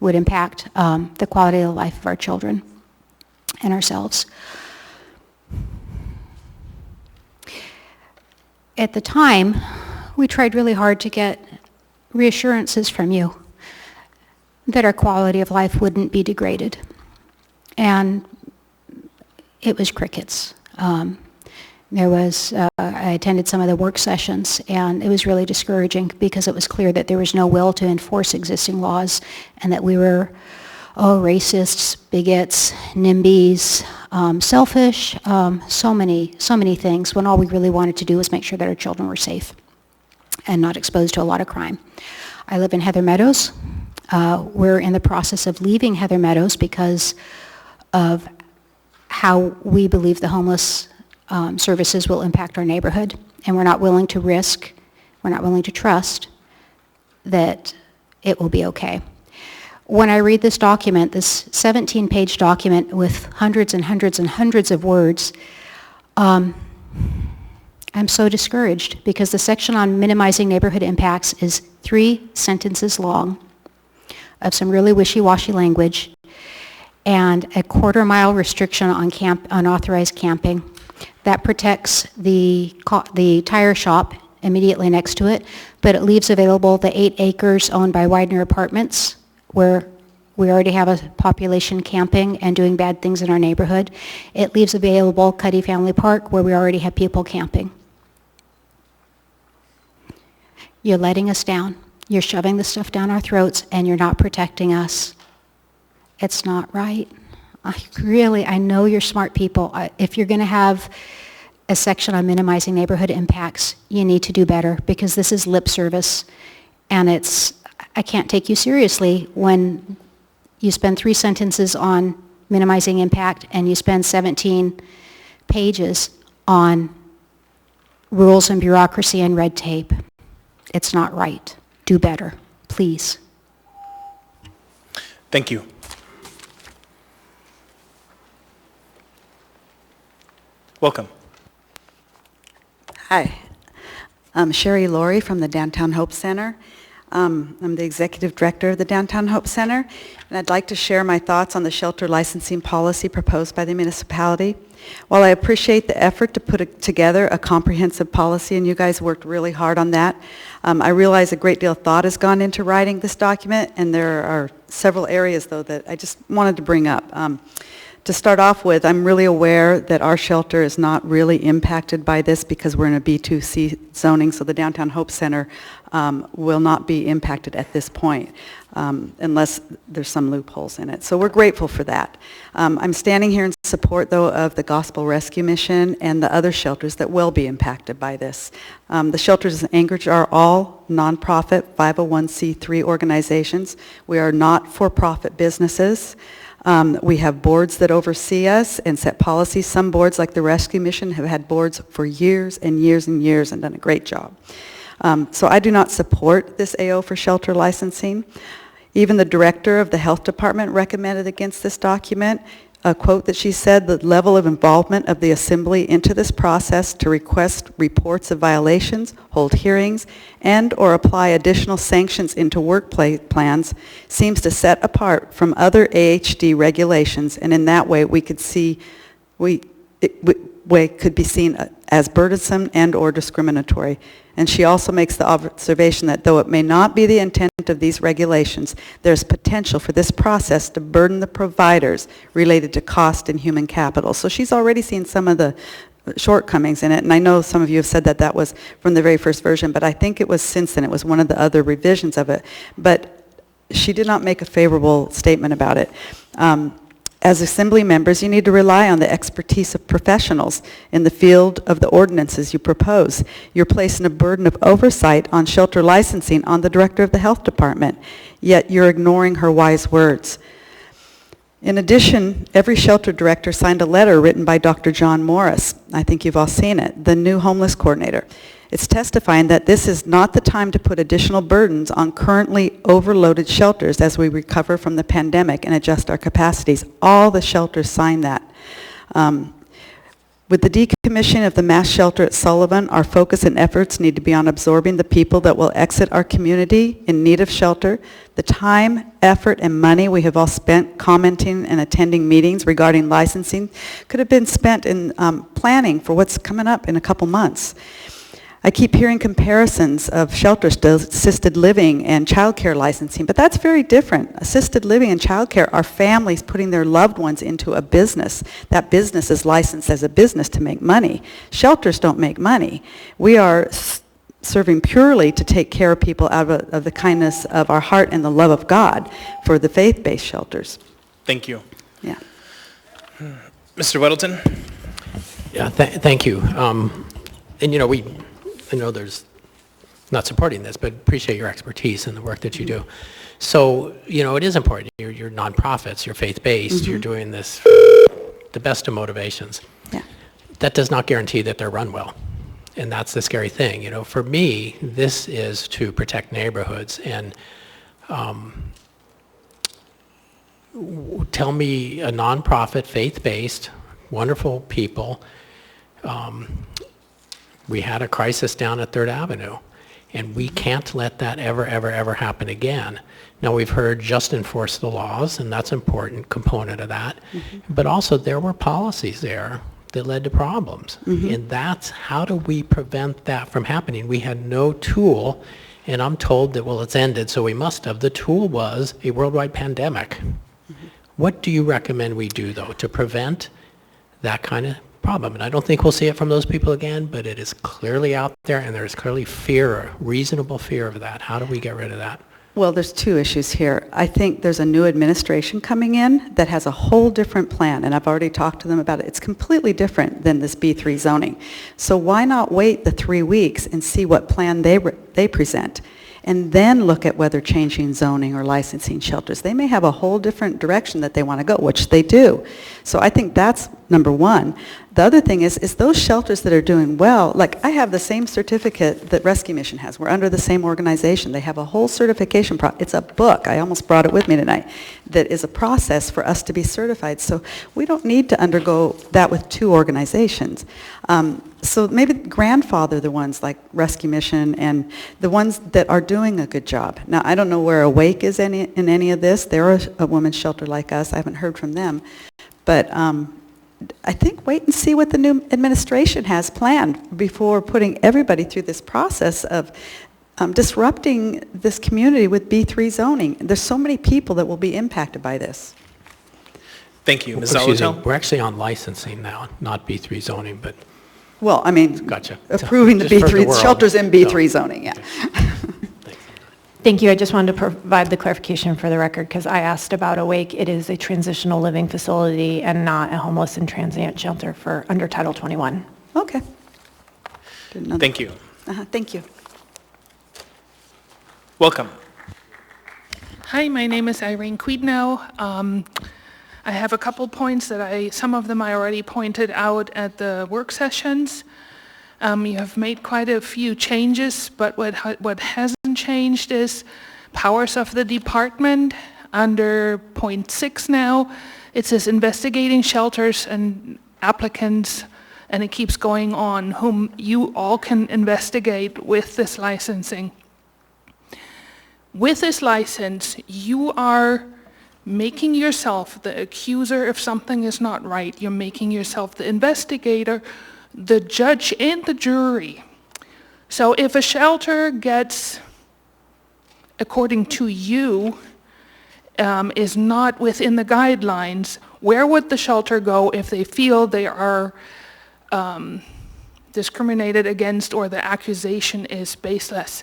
would impact the quality of life of our children and ourselves. At the time, we tried really hard to get reassurances from you that our quality of life wouldn't be degraded. And it was crickets. I attended some of the work sessions, and it was really discouraging because it was clear that there was no will to enforce existing laws and that we were, racists, bigots, NIMBYs, selfish, so many things, when all we really wanted to do was make sure that our children were safe and not exposed to a lot of crime. I live in Heather Meadows. We're in the process of leaving Heather Meadows because of how we believe the homeless services will impact our neighborhood, and we're not willing to risk, we're not willing to trust that it will be okay. When I read this document, this 17-page document with hundreds and hundreds and hundreds of words, I'm so discouraged because the section on minimizing neighborhood impacts is 3 sentences long of some really wishy-washy language and a quarter-mile restriction on unauthorized camping. That protects the tire shop immediately next to it, but it leaves available the 8 acres owned by Widener Apartments, where we already have a population camping and doing bad things in our neighborhood. It leaves available Cuddy Family Park, where we already have people camping. You're letting us down. You're shoving the stuff down our throats, and you're not protecting us. It's not right. I know you're smart people. If you're going to have a section on minimizing neighborhood impacts, you need to do better because this is lip service, and I can't take you seriously when you spend 3 sentences on minimizing impact and you spend 17 pages on rules and bureaucracy and red tape. It's not right. Do better, please. Thank you. Welcome. Hi, I'm Sherry Laurie from the Downtown Hope Center. I'm the Executive Director of the Downtown Hope Center, and I'd like to share my thoughts on the shelter licensing policy proposed by the municipality. While I appreciate the effort to put together a comprehensive policy, and you guys worked really hard on that, I realize a great deal of thought has gone into writing this document, and there are several areas, though, that I just wanted to bring up. To start off with, I'm really aware that our shelter is not really impacted by this because we're in a B2C zoning, so the Downtown Hope Center will not be impacted at this point unless there's some loopholes in it. So we're grateful for that. I'm standing here in support, though, of the Gospel Rescue Mission and the other shelters that will be impacted by this. The shelters in Anchorage are all nonprofit 501c3 organizations. We are not for-profit businesses. We have boards that oversee us and set policies. Some boards, like the Rescue Mission, have had boards for years and years and years and done a great job. So I do not support this AO for shelter licensing. Even the director of the health department recommended against this document. A quote that she said, the level of involvement of the assembly into this process to request reports of violations, hold hearings, and or apply additional sanctions into workplace plans seems to set apart from other AHD regulations, and in that way we could see, could be seen as burdensome and or discriminatory. And she also makes the observation that though it may not be the intent of these regulations, there's potential for this process to burden the providers related to cost and human capital. So she's already seen some of the shortcomings in it, and I know some of you have said that that was from the very first version, but I think it was since then, it was one of the other revisions of it. But she did not make a favorable statement about it. As Assembly members, you need to rely on the expertise of professionals in the field of the ordinances you propose. You're placing a burden of oversight on shelter licensing on the Director of the Health Department, yet you're ignoring her wise words. In addition, every shelter director signed a letter written by Dr. John Morris. I think you've all seen it, the new homeless coordinator. It's testifying that this is not the time to put additional burdens on currently overloaded shelters as we recover from the pandemic and adjust our capacities. All the shelters signed that. With the decommissioning of the mass shelter at Sullivan, our focus and efforts need to be on absorbing the people that will exit our community in need of shelter. The time, effort, and money we have all spent commenting and attending meetings regarding licensing could have been spent in planning for what's coming up in a couple months. I keep hearing comparisons of shelters to assisted living and childcare licensing, but that's very different. Assisted living and childcare are families putting their loved ones into a business. That business is licensed as a business to make money. Shelters don't make money. We are serving purely to take care of people out of the kindness of our heart and the love of God for the faith-based shelters. Thank you. Yeah. Mr. Weddleton? Yeah, thank you. And you know, I know there's not supporting this, but appreciate your expertise and the work that you do. So, you know, it is important. You're nonprofits, you're faith-based, you're doing this the best of motivations. Yeah. That does not guarantee that they're run well. And that's the scary thing. You know, for me, this is to protect neighborhoods. And tell me a nonprofit, faith-based, wonderful people. We had a crisis down at 3rd Avenue, and we can't let that ever happen again. Now, we've heard just enforce the laws, and that's an important component of that. But also, there were policies there that led to problems. And that's, how do we prevent that from happening? We had no tool, and I'm told that, well, it's ended, so we must have. The tool was a worldwide pandemic. What do you recommend we do, though, to prevent that kind of problem? And I don't think we'll see it from those people again, but it is clearly out there, and there's clearly fear, reasonable fear of that. How do we get rid of that? Well, there's two issues here. I think there's a new administration coming in that has a whole different plan, and I've already talked to them about it. It's completely different than this B3 zoning. So why not wait the 3 weeks and see what plan they present, and then look at whether changing zoning or licensing shelters. They may have a whole different direction that they want to go, which they do. So I think that's number one. The other thing is those shelters that are doing well, like I have the same certificate that Rescue Mission has. We're under the same organization. They have a whole certification it's a book, I almost brought it with me tonight, that is a process for us to be certified. So we don't need to undergo that with 2 organizations. So maybe grandfather the ones like Rescue Mission and the ones that are doing a good job. Now, I don't know where Awake is in any of this. They're a women's shelter like us. I haven't heard from them. But I think wait and see what the new administration has planned before putting everybody through this process of disrupting this community with B3 zoning. There's so many people that will be impacted by this. Thank you. Ms. Excuse me, Zolotel? we're actually on licensing now, not B3 zoning, but Well, I mean, gotcha. approving the Just for the B3 world. shelters in B3 zoning, yeah. Thank you. I just wanted to provide the clarification for the record because I asked about Awake. It is a transitional living facility and not a homeless and transient shelter for under Title 21. Okay. Didn't know that. Thank you. Thank you. Welcome. Hi, my name is Irene Quidnow. I have a couple points that some of them I already pointed out at the work sessions. You have made quite a few changes, but what hasn't changed is powers of the department. Under point 6 now, it says investigating shelters and applicants, and it keeps going on, whom you all can investigate with this licensing. With this license, you are making yourself the accuser if something is not right. You're making yourself the investigator, the judge, and the jury. So if a shelter gets, according to you, is not within the guidelines, where would the shelter go if they feel they are discriminated against or the accusation is baseless?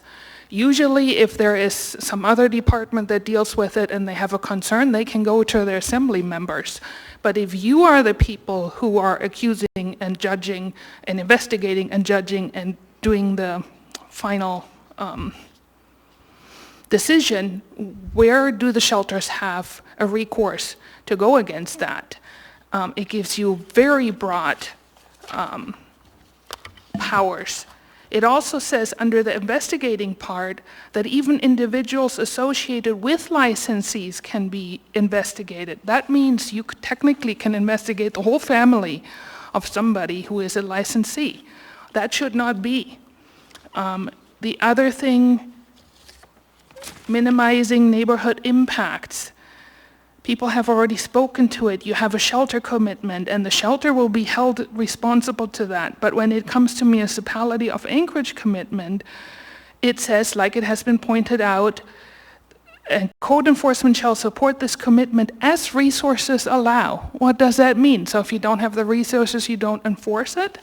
Usually, if there is some other department that deals with it and they have a concern, they can go to their assembly members. But if you are the people who are accusing and judging and investigating and judging and doing the final decision, where do the shelters have a recourse to go against that? It gives you very broad powers. It also says under the investigating part that even individuals associated with licensees can be investigated. That means you technically can investigate the whole family of somebody who is a licensee. That should not be. The other thing, minimizing neighborhood impacts. People have already spoken to it. You have a shelter commitment, and the shelter will be held responsible to that. But when it comes to Municipality of Anchorage commitment, it says, like it has been pointed out, and code enforcement shall support this commitment as resources allow. What does that mean? So if you don't have the resources, you don't enforce it?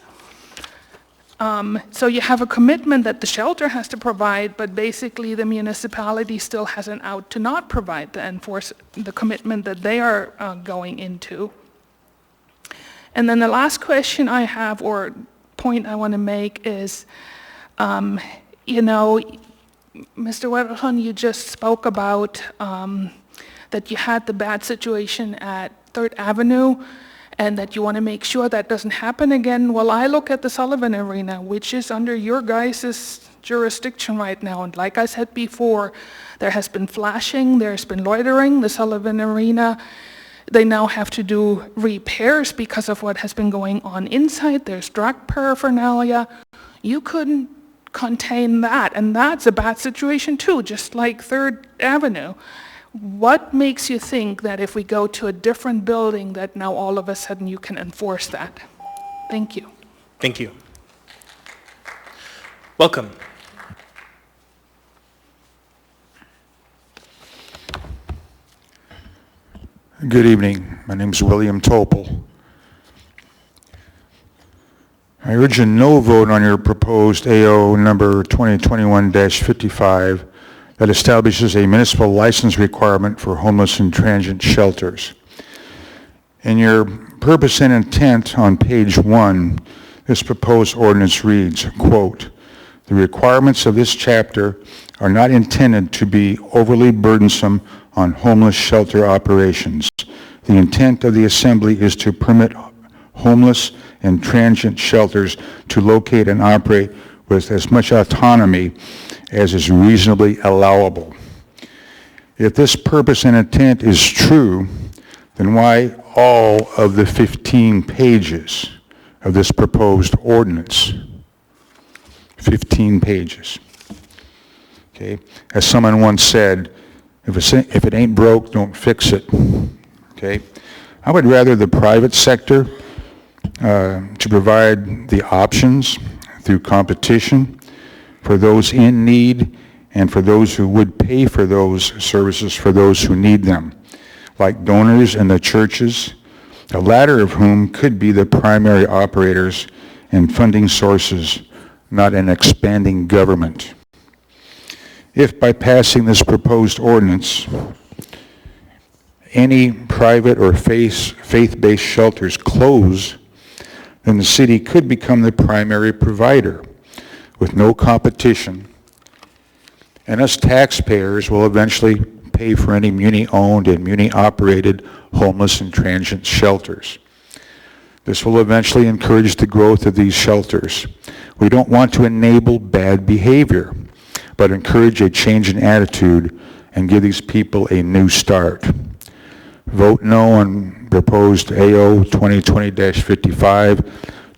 So you have a commitment that the shelter has to provide, but basically the municipality still has an out to not provide the commitment that they are going into. And then the last question I have, or point I want to make is, you know, Mr. Weddleton, you just spoke about that you had the bad situation at 3rd Avenue, and that you want to make sure that doesn't happen again. Well, I look at the Sullivan Arena, which is under your guys' jurisdiction right now. And like I said before, there has been flashing, there's been loitering. The Sullivan Arena, they now have to do repairs because of what has been going on inside. There's drug paraphernalia. You couldn't contain that, and that's a bad situation too, just like 3rd Avenue. What makes you think that if we go to a different building that now all of a sudden you can enforce that? Thank you. Thank you. Welcome. Good evening. My name is William Topol. I urge a no vote on your proposed AO number 2021-55 that establishes a municipal license requirement for homeless and transient shelters. In your purpose and intent on page 1, this proposed ordinance reads, quote, "The requirements of this chapter are not intended to be overly burdensome on homeless shelter operations. The intent of the Assembly is to permit homeless and transient shelters to locate and operate with as much autonomy as is reasonably allowable." If this purpose and intent is true, then why all of the 15 pages of this proposed ordinance? 15 pages. Okay? As someone once said, if it ain't broke, don't fix it. Okay? I would rather the private sector to provide the options through competition for those in need and for those who would pay for those services for those who need them, like donors and the churches, the latter of whom could be the primary operators and funding sources, not an expanding government. If by passing this proposed ordinance, any private or faith-based shelters close, then the city could become the primary provider with no competition, and us taxpayers will eventually pay for any muni-owned and muni-operated homeless and transient shelters. This will eventually encourage the growth of these shelters. We don't want to enable bad behavior, but encourage a change in attitude and give these people a new start. Vote no on proposed AO 2020-55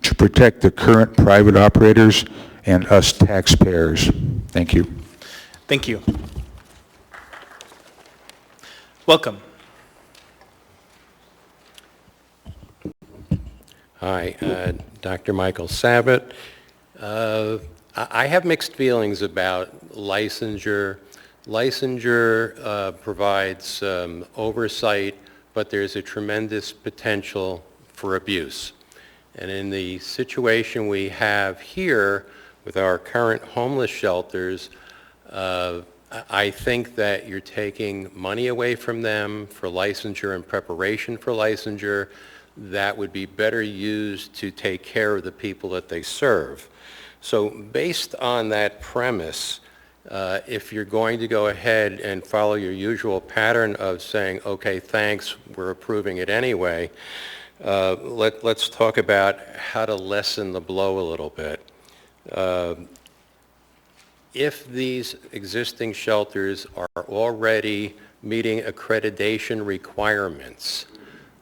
to protect the current private operators and us taxpayers. Thank you. Thank you. Welcome. Hi, Dr. Michael Sabat. I have mixed feelings about licensure. Licensure provides oversight, but there's a tremendous potential for abuse. And in the situation we have here with our current homeless shelters, I think that you're taking money away from them for licensure and preparation for licensure that would be better used to take care of the people that they serve. So based on that premise, if you're going to go ahead and follow your usual pattern of saying, okay, thanks, we're approving it anyway, let's talk about how to lessen the blow a little bit. If these existing shelters are already meeting accreditation requirements,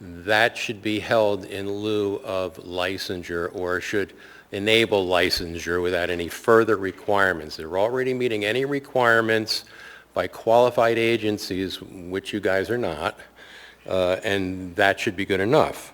that should be held in lieu of licensure, or should enable licensure without any further requirements. They're already meeting any requirements by qualified agencies, which you guys are not, and that should be good enough.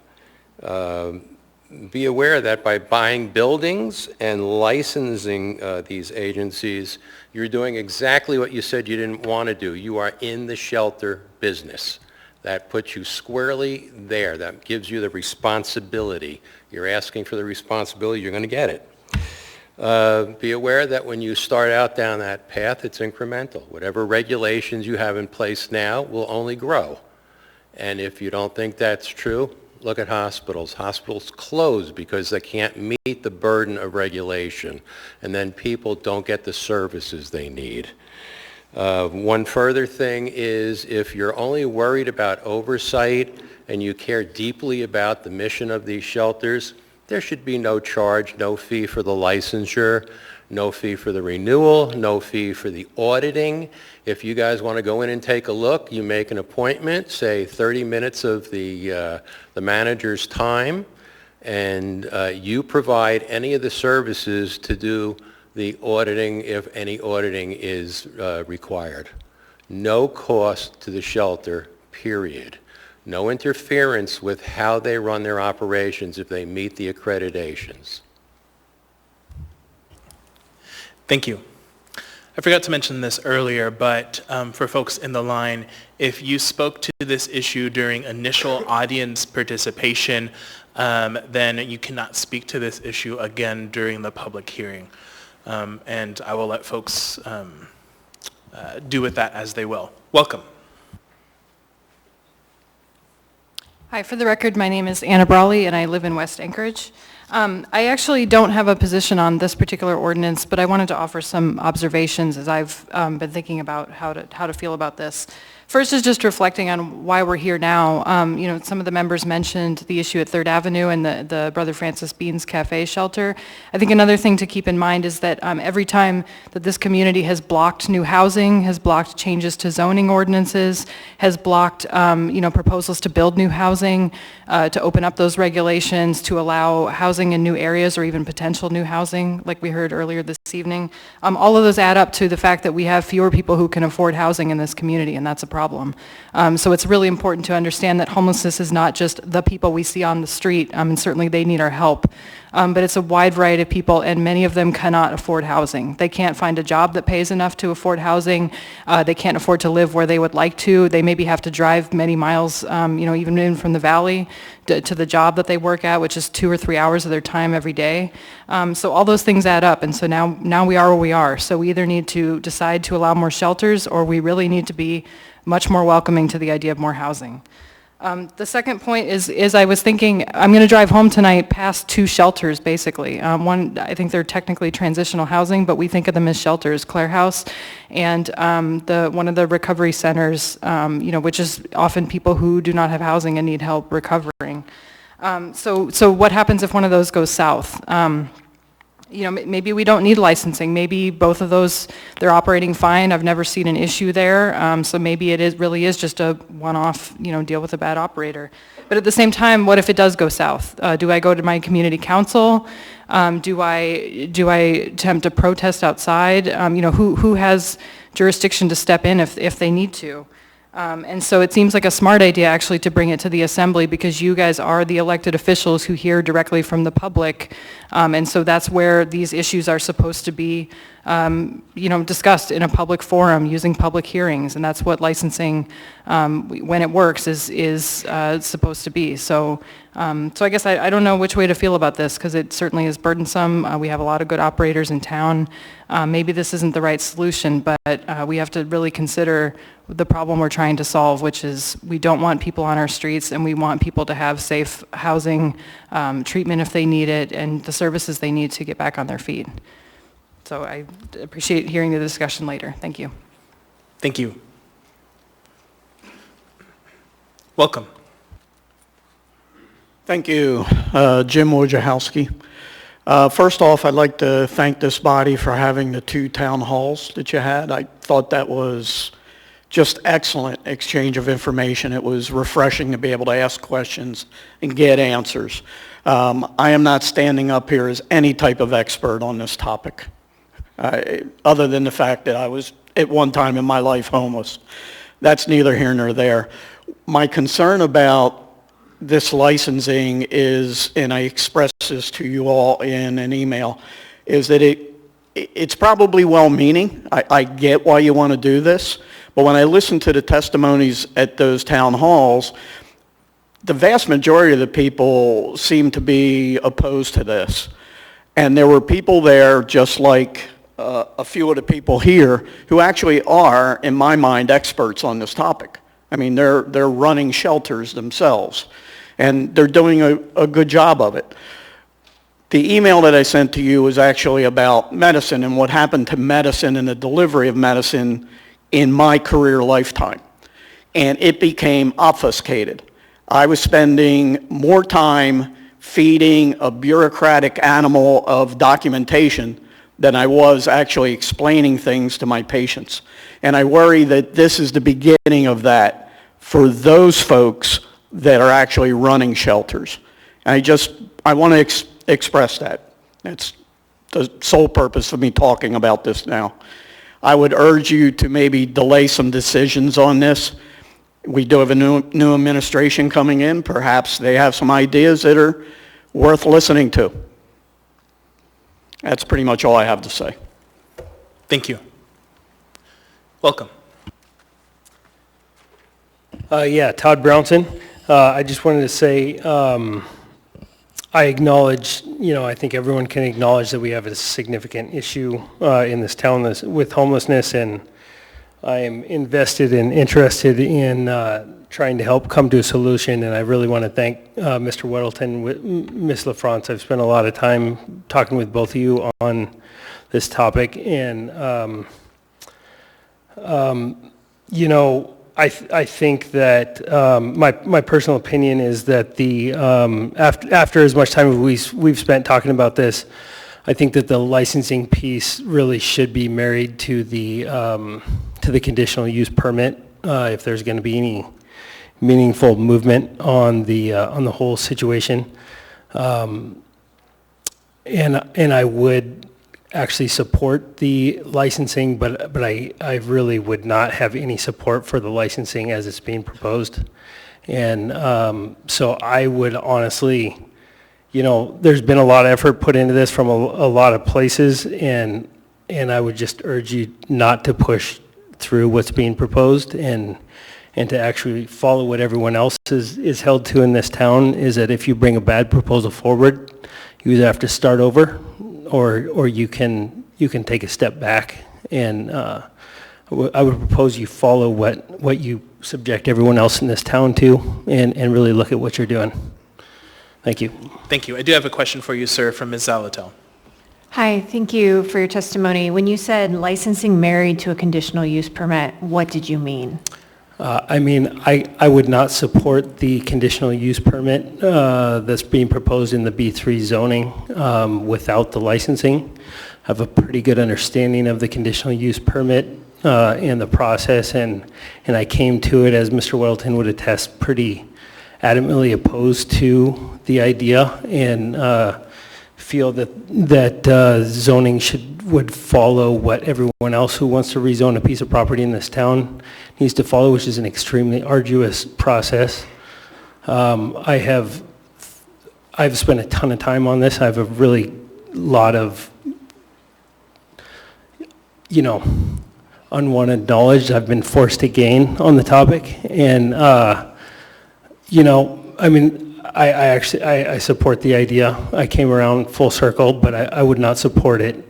Be aware that by buying buildings and licensing these agencies, you're doing exactly what you said you didn't want to do. You are in the shelter business. That puts you squarely there. That gives you the responsibility. You're asking for the responsibility, you're going to get it. Be aware that when you start out down that path, it's incremental. Whatever regulations you have in place now will only grow. And if you don't think that's true, look at hospitals. Hospitals close because they can't meet the burden of regulation, and then people don't get the services they need. One further thing is, if you're only worried about oversight and you care deeply about the mission of these shelters, there should be no charge, no fee for the licensure, no fee for the renewal, no fee for the auditing. If you guys want to go in and take a look, you make an appointment, say 30 minutes of the manager's time, and you provide any of the services to do the auditing if any auditing is required. No cost to the shelter, period. No interference with how they run their operations if they meet the accreditations. Thank you. I forgot to mention this earlier, but for folks in the line, if you spoke to this issue during initial audience participation, then you cannot speak to this issue again during the public hearing. And I will let folks do with that as they will. Welcome. Hi, for the record, my name is Anna Brawley, and I live in West Anchorage. I actually don't have a position on this particular ordinance, but I wanted to offer some observations as I've been thinking about how to feel about this. First is just reflecting on why we're here now. Some of the members mentioned the issue at 3rd Avenue and the Brother Francis Beans Cafe shelter. I think another thing to keep in mind is that every time that this community has blocked new housing, has blocked changes to zoning ordinances, has blocked proposals to build new housing, to open up those regulations, to allow housing in new areas or even potential new housing, like we heard earlier this evening, all of those add up to the fact that we have fewer people who can afford housing in this community, and that's a problem. So it's really important to understand that homelessness is not just the people we see on the street, and certainly they need our help. But it's a wide variety of people, and many of them cannot afford housing. They can't find a job that pays enough to afford housing. They can't afford to live where they would like to. They maybe have to drive many miles, even in from the valley to the job that they work at, which is 2 or 3 hours of their time every day. So all those things add up, and so now we are where we are. So we either need to decide to allow more shelters, or we really need to be much more welcoming to the idea of more housing. The second point is I was thinking, I'm going to drive home tonight past 2 shelters, basically. One, I think they're technically transitional housing, but we think of them as shelters, Clare House, and one of the recovery centers, which is often people who do not have housing and need help recovering. So what happens if one of those goes south? Maybe we don't need licensing. Maybe both of those, they're operating fine. I've never seen an issue there. So maybe it really is just a one-off, deal with a bad operator. But at the same time, what if it does go south? Do I go to my community council? Do I attempt to protest outside? Who has jurisdiction to step in if they need to? And so it seems like a smart idea actually to bring it to the assembly, because you guys are the elected officials who hear directly from the public. And so that's where these issues are supposed to be discussed in a public forum using public hearings, and that's what licensing, when it works, is supposed to be. So I guess I don't know which way to feel about this, because it certainly is burdensome. We have a lot of good operators in town. Maybe this isn't the right solution, but we have to really consider the problem we're trying to solve, which is we don't want people on our streets, and we want people to have safe housing, treatment if they need it, and the services they need to get back on their feet. So I appreciate hearing the discussion later. Thank you. Thank you. Welcome. Thank you, Jim Wojciechowski. First off, I'd like to thank this body for having the 2 town halls that you had. I thought that was just excellent exchange of information. It was refreshing to be able to ask questions and get answers. I am not standing up here as any type of expert on this topic, other than the fact that I was at one time in my life homeless. That's neither here nor there. My concern about this licensing is, and I expressed this to you all in an email, is that it's probably well-meaning. I get why you want to do this, but when I listen to the testimonies at those town halls, the vast majority of the people seem to be opposed to this. And there were people there, just like a few of the people here, who actually are, in my mind, experts on this topic. I mean, they're running shelters themselves, and they're doing a good job of it. The email that I sent to you was actually about medicine and what happened to medicine and the delivery of medicine in my career lifetime. And it became obfuscated. I was spending more time feeding a bureaucratic animal of documentation than I was actually explaining things to my patients. And I worry that this is the beginning of that for those folks that are actually running shelters. And I want to express that. That's the sole purpose of me talking about this now. I would urge you to maybe delay some decisions on this. We do have a new administration coming in. Perhaps they have some ideas that are worth listening to. That's pretty much all I have to say. Thank you. Welcome. Yeah, Todd Brownson. I just wanted to say I acknowledge, I think everyone can acknowledge that we have a significant issue in this town with homelessness, and I am invested and interested in trying to help come to a solution, and I really want to thank Mr. Weddleton, Ms. LaFrance. I've spent a lot of time talking with both of you on this topic, and I think that my personal opinion is that after as much time as we've spent talking about this, I think that the licensing piece really should be married to the conditional use permit if there's going to be any meaningful movement on the whole situation, and I would actually support the licensing, but I really would not have any support for the licensing as it's being proposed. And so I would honestly, there's been a lot of effort put into this from a lot of places, and I would just urge you not to push through what's being proposed and to actually follow what everyone else is held to in this town, is that if you bring a bad proposal forward, you either have to start over or you can take a step back, and I would propose you follow what you subject everyone else in this town to, and really look at what you're doing. Thank you. Thank you. I do have a question for you, sir, from Ms. Zalatel. Hi, thank you for your testimony. When you said licensing married to a conditional use permit, what did you mean? I would not support the conditional use permit that's being proposed in the B3 zoning without the licensing. I have a pretty good understanding of the conditional use permit and the process, and I came to it, as Mr. Weddleton would attest, pretty adamantly opposed to the idea, and feel that zoning would follow what everyone else who wants to rezone a piece of property in this town needs to follow, which is an extremely arduous process. I've spent a ton of time on this. I have a really lot of you know, unwanted knowledge I've been forced to gain on the topic. And, you know, I mean, I actually, I support the idea. I came around full circle, but I would not support it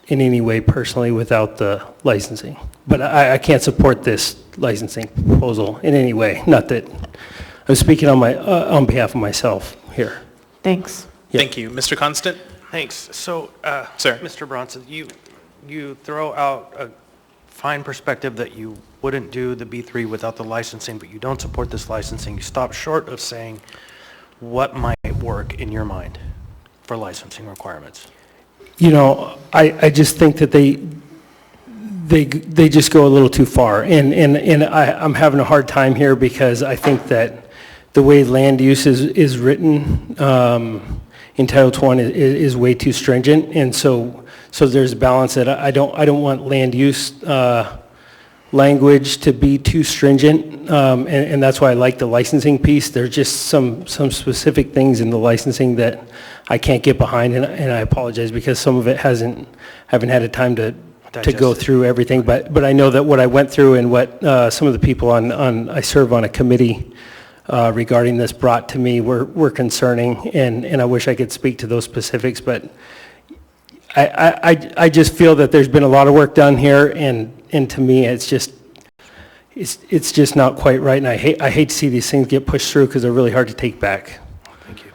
in any way personally without the licensing. But I can't support this licensing proposal in any way. Not that, I'm speaking on on behalf of myself here. Thanks. Yeah. Thank you. Mr. Constant? Thanks. So, Sir. Mr. Bronson, you throw out a fine perspective that you wouldn't do the B3 without the licensing, but you don't support this licensing. You stop short of saying what might work in your mind for licensing requirements. You know, I just think that they just go a little too far. And I'm having a hard time here because I think that the way land use is written in Title 20 is way too stringent. And so there's a balance that I don't want land use language to be too stringent. And that's why I like the licensing piece. There's just some specific things in the licensing that I can't get behind, and I apologize because some of it haven't had a time to go through everything, but I know that what I went through and what some of the people I serve on a committee regarding this brought to me were concerning, and I wish I could speak to those specifics, but I just feel that there's been a lot of work done here, and to me it's just not quite right, and I hate to see these things get pushed through because they're really hard to take back. Thank you.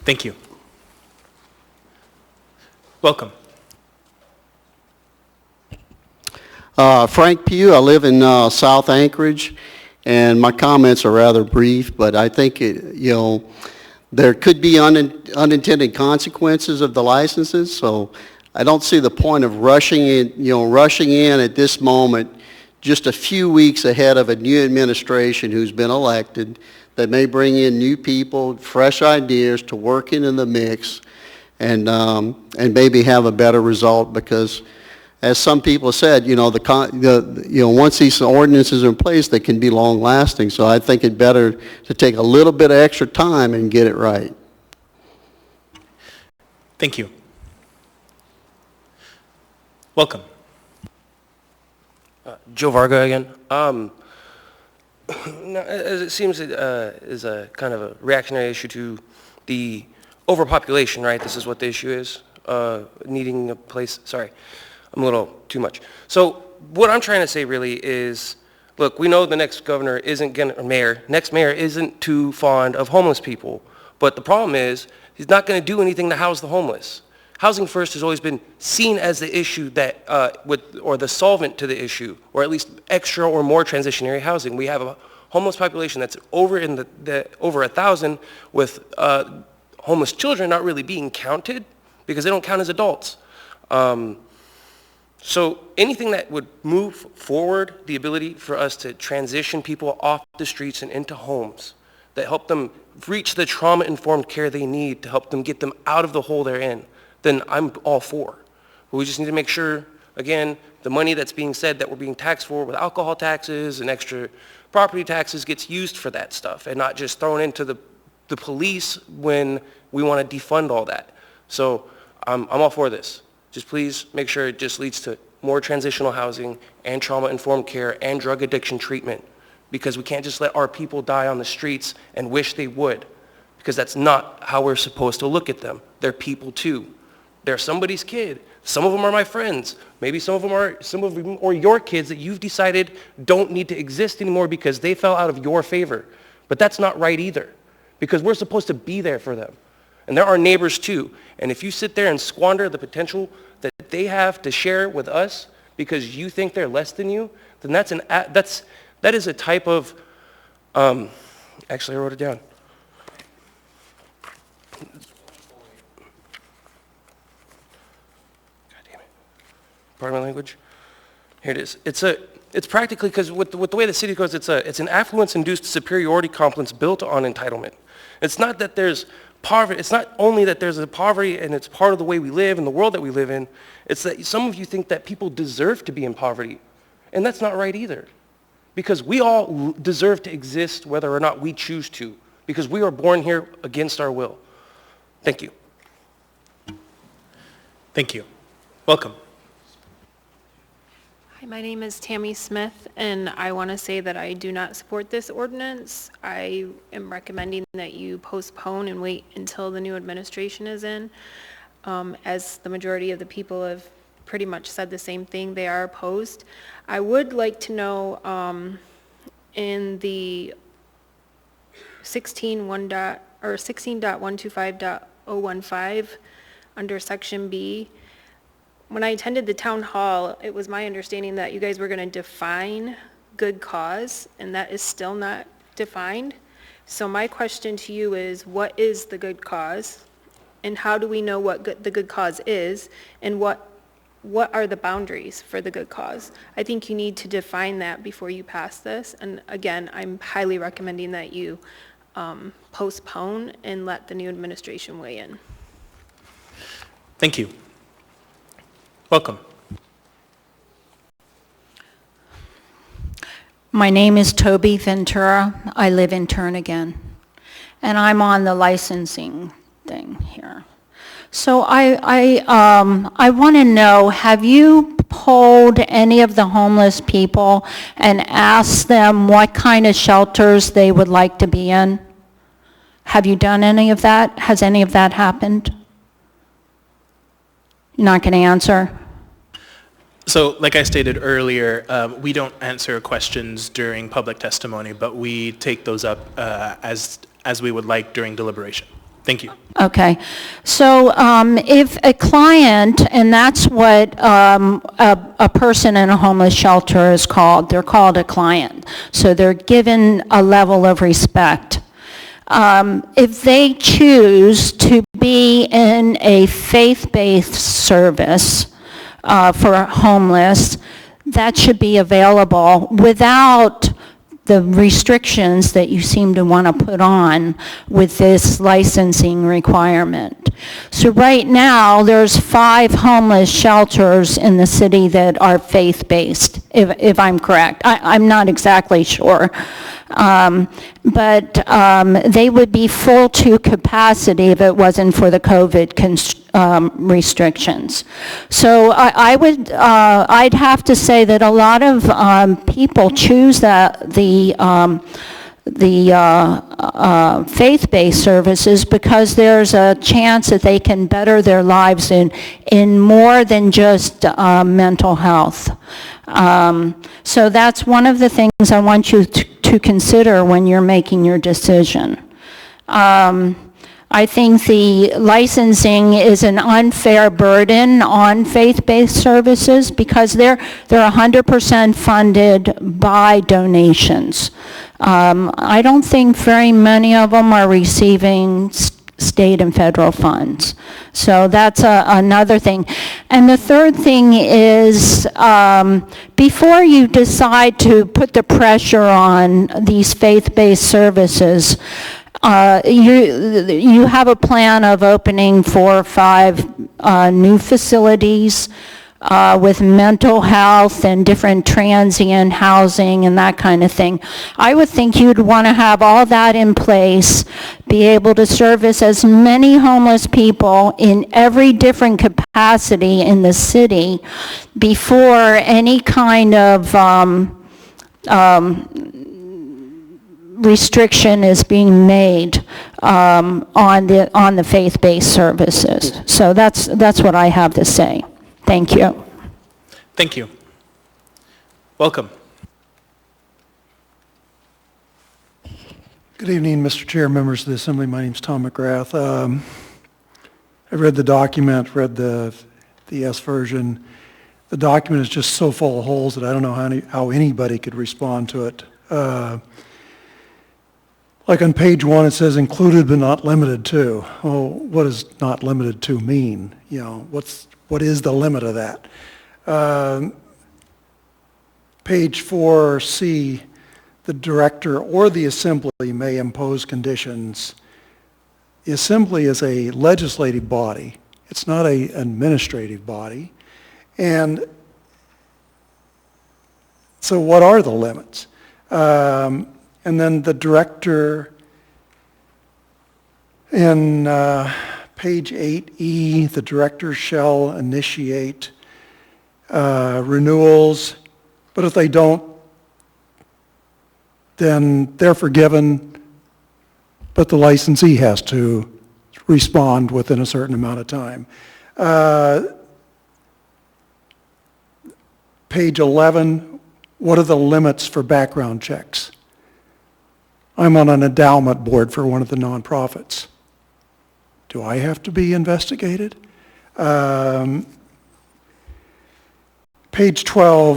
Thank you. Welcome. Frank Pugh, I live in South Anchorage, and my comments are rather brief, but I think, there could be unintended consequences of the licenses, so I don't see the point of rushing in at this moment, just a few weeks ahead of a new administration who's been elected, that may bring in new people, fresh ideas to work into the mix, and maybe have a better result, because as some people said, once these ordinances are in place, they can be long-lasting. So I think it's better to take a little bit of extra time and get it right. Thank you. Welcome. Joe Varga again. Now, as it seems, it is a kind of a reactionary issue to the overpopulation, right? This is what the issue is, needing a place. Sorry, I'm a little too much. So what I'm trying to say really is, look, we know the next governor isn't going to, next mayor isn't too fond of homeless people. But the problem is, he's not going to do anything to house the homeless. Housing First has always been seen as the issue that, or the solvent to the issue, or at least extra or more transitionary housing. We have a homeless population that's over in over 1,000 with homeless children not really being counted because they don't count as adults. So anything that would move forward the ability for us to transition people off the streets and into homes that help them reach the trauma-informed care they need to help them get them out of the hole they're in, then I'm all for. But we just need to make sure, again, the money that's being said that we're being taxed for with alcohol taxes and extra property taxes gets used for that stuff and not just thrown into the police when we want to defund all that. So I'm all for this. Just please make sure it just leads to more transitional housing and trauma-informed care and drug addiction treatment, because we can't just let our people die on the streets and wish they would, because that's not how we're supposed to look at them. They're people too. They're somebody's kid. Some of them are my friends. Maybe some of them are your kids that you've decided don't need to exist anymore because they fell out of your favor. But that's not right either, because we're supposed to be there for them. And they're our neighbors too. And if you sit there and squander the potential that they have to share with us because you think they're less than you, then that is a type of, actually I wrote it down. Pardon my language. Here it is. It's practically, because with the way the city goes, it's an affluence-induced superiority complex built on entitlement. It's not that there's poverty. It's not only that there's a poverty and it's part of the way we live and the world that we live in. It's that some of you think that people deserve to be in poverty, and that's not right either. Because we all deserve to exist whether or not we choose to, because we are born here against our will. Thank you. Thank you. Welcome. Hi, my name is Tammy Smith, and I want to say that I do not support this ordinance. I am recommending that you postpone and wait until the new administration is in. As the majority of the people have pretty much said the same thing, they are opposed. I would like to know, in the 16.125.015 under section B, when I attended the town hall, it was my understanding that you guys were going to define good cause, and that is still not defined. So my question to you is, what is the good cause? And how do we know what the good cause is? And what are the boundaries for the good cause? I think you need to define that before you pass this. And again, I'm highly recommending that you postpone and let the new administration weigh in. Thank you. Welcome. My name is Toby Ventura. I live in Turnagain, and I'm on the licensing thing here. So I want to know, have you polled any of the homeless people and asked them what kind of shelters they would like to be in? Have you done any of that? Has any of that happened? You're not going to answer? So, like I stated earlier, we don't answer questions during public testimony, but we take those up as we would like during deliberation. Thank you. Okay. So if a client, and that's what a person in a homeless shelter is called, they're called a client. So they're given a level of respect. If they choose to be in a faith-based service for homeless, that should be available without the restrictions that you seem to want to put on with this licensing requirement. So right now, there's 5 homeless shelters in the city that are faith-based, if I'm correct. I'm not exactly sure. But they would be full to capacity if it wasn't for the COVID restrictions. So I'd have to say that a lot of people choose the faith-based services because there's a chance that they can better their lives in more than just mental health. So that's one of the things I want you to consider when you're making your decision. I think the licensing is an unfair burden on faith-based services because they're 100% funded by donations. I don't think very many of them are receiving state and federal funds. So that's another thing. And the third thing is, before you decide to put the pressure on these faith-based services, you have a plan of opening 4 or 5 new facilities with mental health and different transient housing and that kind of thing. I would think you'd want to have all that in place, be able to service as many homeless people in every different capacity in the city before any kind of restriction is being made on the faith-based services. So that's what I have to say. Thank you. Thank you. Welcome. Good evening, Mr. Chair, members of the Assembly. My name is Tom McGrath. I read the document, read the S version. The document is just so full of holes that I don't know how anybody could respond to it. Like on page 1, it says included but not limited to. Oh, what does not limited to mean? You know, what is the limit of that? Page 4C, the director or the assembly may impose conditions. The assembly is a legislative body. It's not an administrative body. And so what are the limits? And then the director in page 8E, the director shall initiate renewals But if they don't, then they're forgiven, but the licensee has to respond within a certain amount of time. Page 11, what are the limits for background checks? I'm on an endowment board for one of the nonprofits. Do I have to be investigated? Page 12,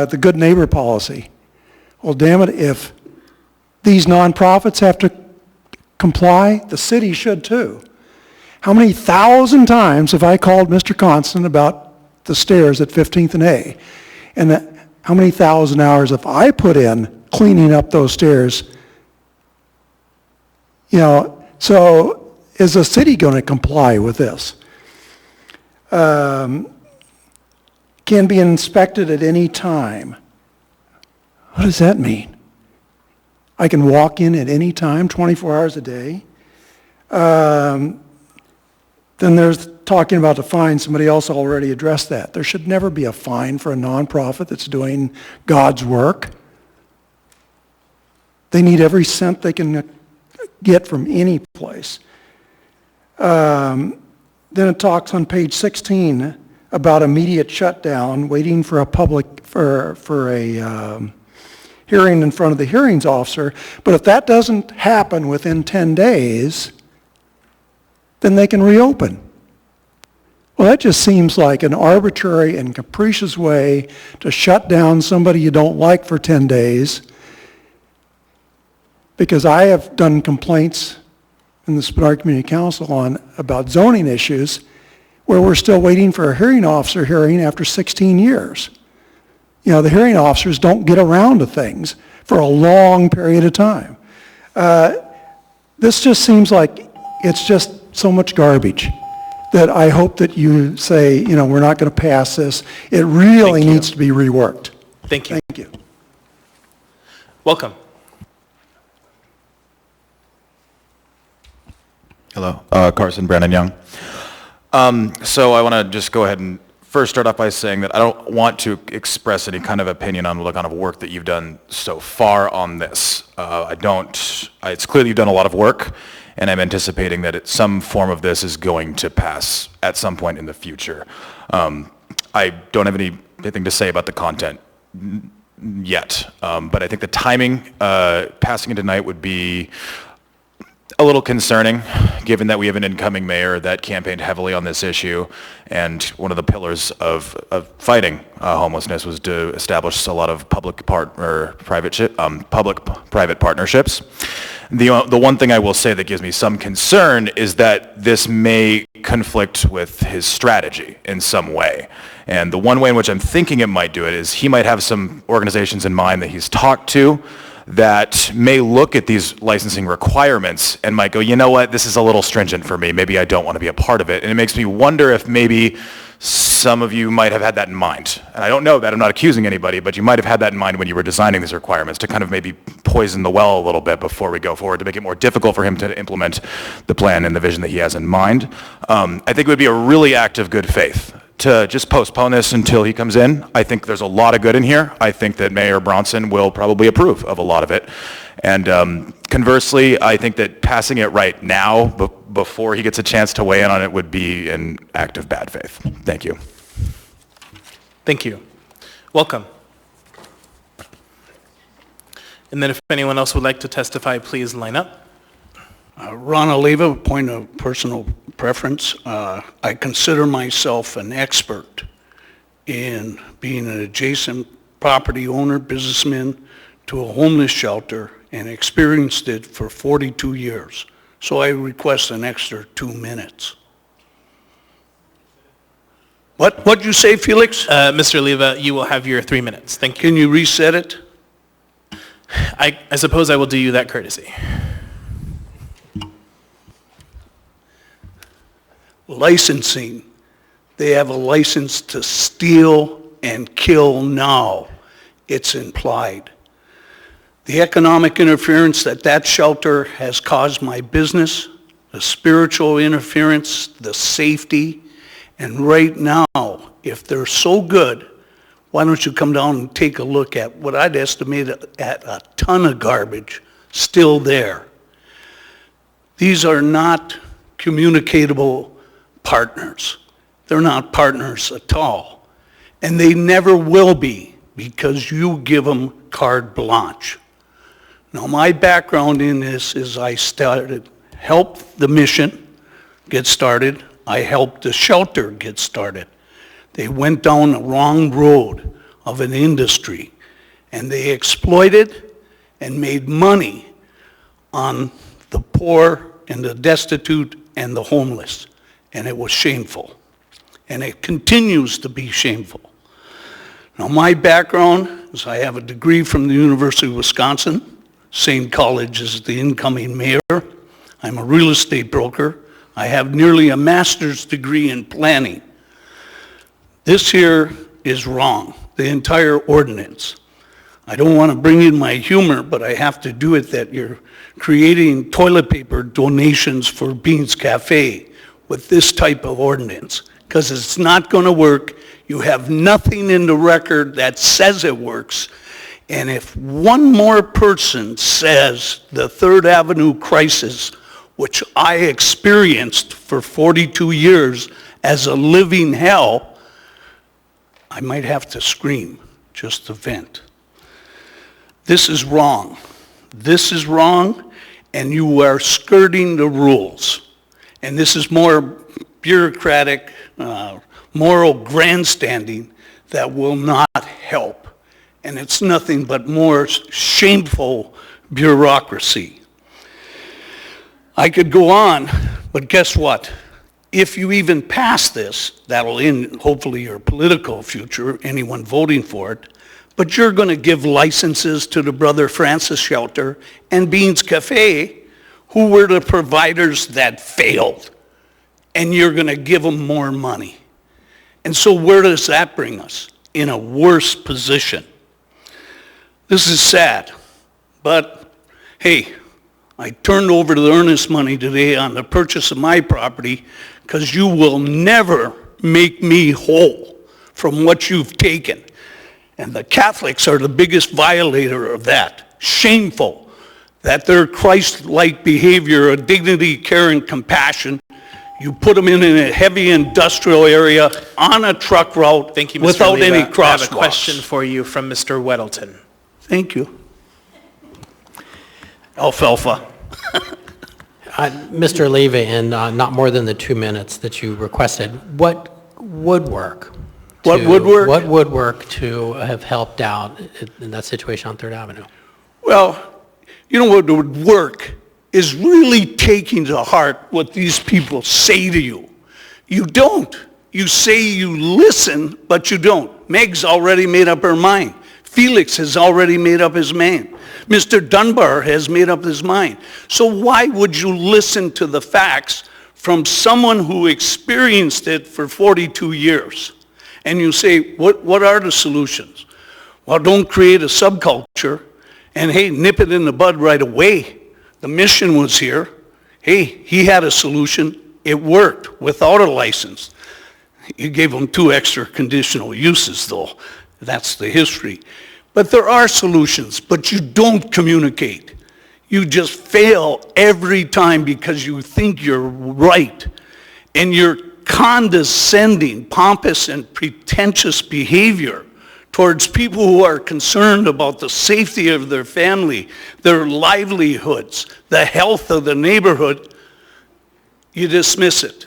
the good neighbor policy. Well, damn it, if these nonprofits have to comply, the city should too. How many thousand times have I called Mr. Constant about the stairs at 15th and A? And how many thousand hours have I put in cleaning up those stairs? You know, so is the city going to comply with this? Can be inspected at any time. What does that mean? I can walk in at any time, 24 hours a day. Then there's talking about the fine. Somebody else already addressed that. There should never be a fine for a nonprofit that's doing God's work. They need every cent they can get from any place. Then it talks on page 16 about immediate shutdown, waiting for a hearing in front of the hearings officer. But if that doesn't happen within 10 days, then they can reopen. Well, that just seems like an arbitrary and capricious way to shut down somebody you don't like for 10 days. Because I have done complaints in the Spadina Community Council about zoning issues where we're still waiting for a hearing officer hearing after 16 years. You know, the hearing officers don't get around to things for a long period of time. This just seems like it's just so much garbage that I hope that you say, you know, we're not going to pass this. It really needs to be reworked. Thank you. Thank you. Welcome. Hello, Carson Brandon Young. So I want to just go ahead and first start off by saying that I don't want to express any kind of opinion on the kind of work that you've done so far on this. It's clear that you've done a lot of work, and I'm anticipating that some form of this is going to pass at some point in the future. I don't have anything to say about the content yet, but I think the timing, passing it tonight would be a little concerning, given that we have an incoming mayor that campaigned heavily on this issue, and one of the pillars of fighting homelessness was to establish a lot of public-private partnerships. The one thing I will say that gives me some concern is that this may conflict with his strategy in some way. And the one way in which I'm thinking it might do it is he might have some organizations in mind that he's talked to that may look at these licensing requirements and might go, you know what, this is a little stringent for me. Maybe I don't want to be a part of it. And it makes me wonder if maybe some of you might have had that in mind. And I don't know that, I'm not accusing anybody, but you might have had that in mind when you were designing these requirements to kind of maybe poison the well a little bit before we go forward, to make it more difficult for him to implement the plan and the vision that he has in mind. I think it would be a really act of good faith to just postpone this until he comes in. I think there's a lot of good in here. I think that Mayor Bronson will probably approve of a lot of it. And conversely, I think that passing it right now, before he gets a chance to weigh in on it, would be an act of bad faith. Thank you. Thank you. Welcome. And then if anyone else would like to testify, please line up. Ron Oliva, point of personal preference. I consider myself an expert in being an adjacent property owner, businessman to a homeless shelter, and experienced it for 42 years. So I request an extra 2 minutes. What'd you say, Felix? Mr. Oliva, you will have your 3 minutes. Thank you. Can you reset it? I suppose I will do you that courtesy. Licensing. They have a license to steal and kill now. It's implied. The economic interference that shelter has caused my business, the spiritual interference, the safety, and right now, if they're so good, why don't you come down and take a look at what I'd estimate at a ton of garbage still there. These are not communicatable partners. They're not partners at all. And they never will be because you give them carte blanche. Now, my background in this is I helped the mission get started. I helped the shelter get started. They went down the wrong road of an industry, and they exploited and made money on the poor and the destitute and the homeless, and it was shameful. And it continues to be shameful. Now, my background is I have a degree from the University of Wisconsin, same college as the incoming mayor. I'm a real estate broker. I have nearly a master's degree in planning. This here is wrong, the entire ordinance. I don't want to bring in my humor, but I have to do it that you're creating toilet paper donations for Beans Cafe with this type of ordinance, because it's not going to work. You have nothing in the record that says it works. And if one more person says the Third Avenue crisis, which I experienced for 42 years as a living hell, I might have to scream just to vent. This is wrong. This is wrong, and you are skirting the rules. And this is more bureaucratic, moral grandstanding that will not help. And it's nothing but more shameful bureaucracy. I could go on, but guess what? If you even pass this, that'll end hopefully your political future, anyone voting for it, but you're going to give licenses to the Brother Francis Shelter and Beans Cafe, who were the providers that failed, and you're going to give them more money. And so where does that bring us? In a worse position. This is sad, but hey, I turned over the earnest money today on the purchase of my property because you will never make me whole from what you've taken. And the Catholics are the biggest violator of that. Shameful that their Christ-like behavior of dignity, care, and compassion, you put them in a heavy industrial area on a truck route. Thank you, Mr. without Leva. any I have crosswalks. a question for you from Mr. Weddleton. Thank you. Alfalfa. Mr. Leva, in not more than the 2 minutes that you requested, what would work? What would work? What would work to have helped out in that situation on 3rd Avenue? Well, you know what would work is really taking to heart what these people say to you. You don't. You say you listen, but you don't. Meg's already made up her mind. Felix has already made up his mind. Mr. Dunbar has made up his mind. So why would you listen to the facts from someone who experienced it for 42 years? And you say, what are the solutions? Well, don't create a subculture, and hey, nip it in the bud right away. The mission was here. Hey, he had a solution. It worked without a license. You gave them 2 extra conditional uses, though. That's the history. But there are solutions, but you don't communicate. You just fail every time because you think you're right. And your condescending, pompous, and pretentious behavior towards people who are concerned about the safety of their family, their livelihoods, the health of the neighborhood, you dismiss it.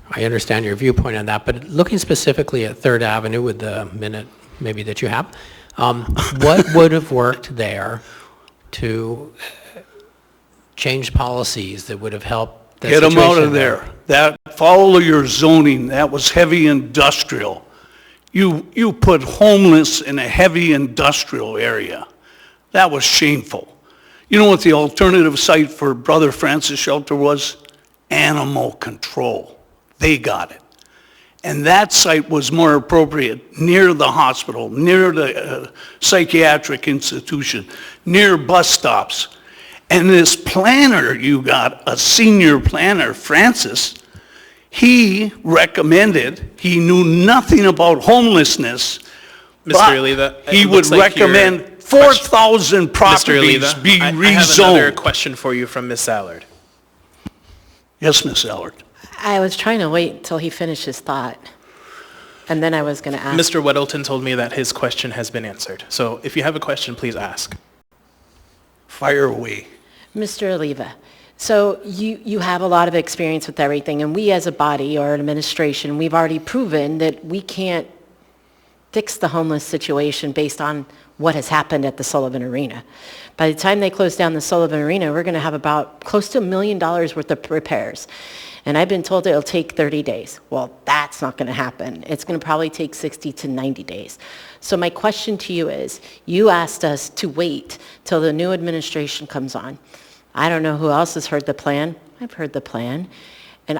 I understand your viewpoint on that, but looking specifically at 3rd Avenue with the minute maybe that you have, what would have worked there to change policies that would have helped that Get them out situation of there. That, follow your zoning. That was heavy industrial. You put homeless in a heavy industrial area. That was shameful. You know what the alternative site for Brother Francis Shelter was? Animal control. They got it. And that site was more appropriate near the hospital, near the psychiatric institution, near bus stops. And this planner you got, a senior planner, Francis, He recommended, he knew nothing about homelessness, Mr. but Oliva, it he would looks like your recommend 4,000 Mr. properties Oliva, be I have another rezoned. question for you from Ms. Allard. Yes, Ms. Allard. I was trying to wait till he finished his thought, and then I was going to ask. Mr. Weddleton told me that his question has been answered. So if you have a question, please ask. Fire away. Mr. Oliva, so you have a lot of experience with everything, and we as a body or an administration, we've already proven that we can't fix the homeless situation based on what has happened at the Sullivan Arena. By the time they close down the Sullivan Arena, we're going to have about close to $1 million worth of repairs. And I've been told it'll take 30 days. Well, that's not going to happen. It's going to probably take 60 to 90 days. So my question to you is, you asked us to wait till the new administration comes on. I don't know who else has heard the plan. I've heard the plan. And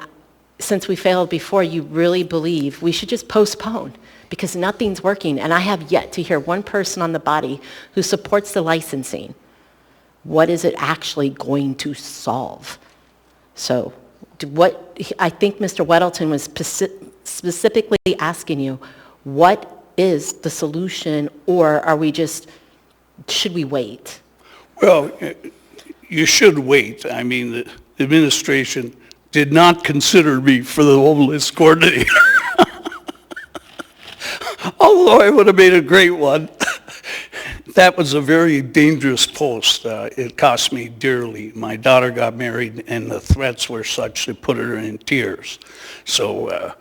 since we failed before, you really believe we should just postpone because nothing's working. And I have yet to hear one person on the body who supports the licensing. What is it actually going to solve? So what I think Mr. Weddleton was specifically asking you, what is the solution, or are we just, should we wait? Well, you should wait. I mean, the administration did not consider me for the homeless coordinator. Although I would have made a great one. That was a very dangerous post. It cost me dearly. My daughter got married, and the threats were such that put her in tears. So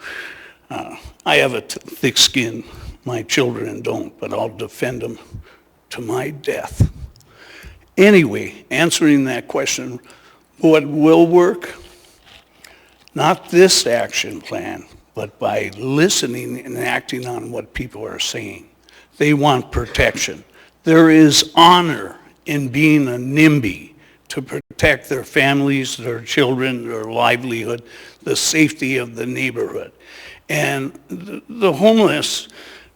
I have a thick skin. My children don't, but I'll defend them to my death. Anyway, answering that question, what will work? Not this action plan, but by listening and acting on what people are saying. They want protection. There is honor in being a NIMBY to protect their families, their children, their livelihood, the safety of the neighborhood. And the homeless,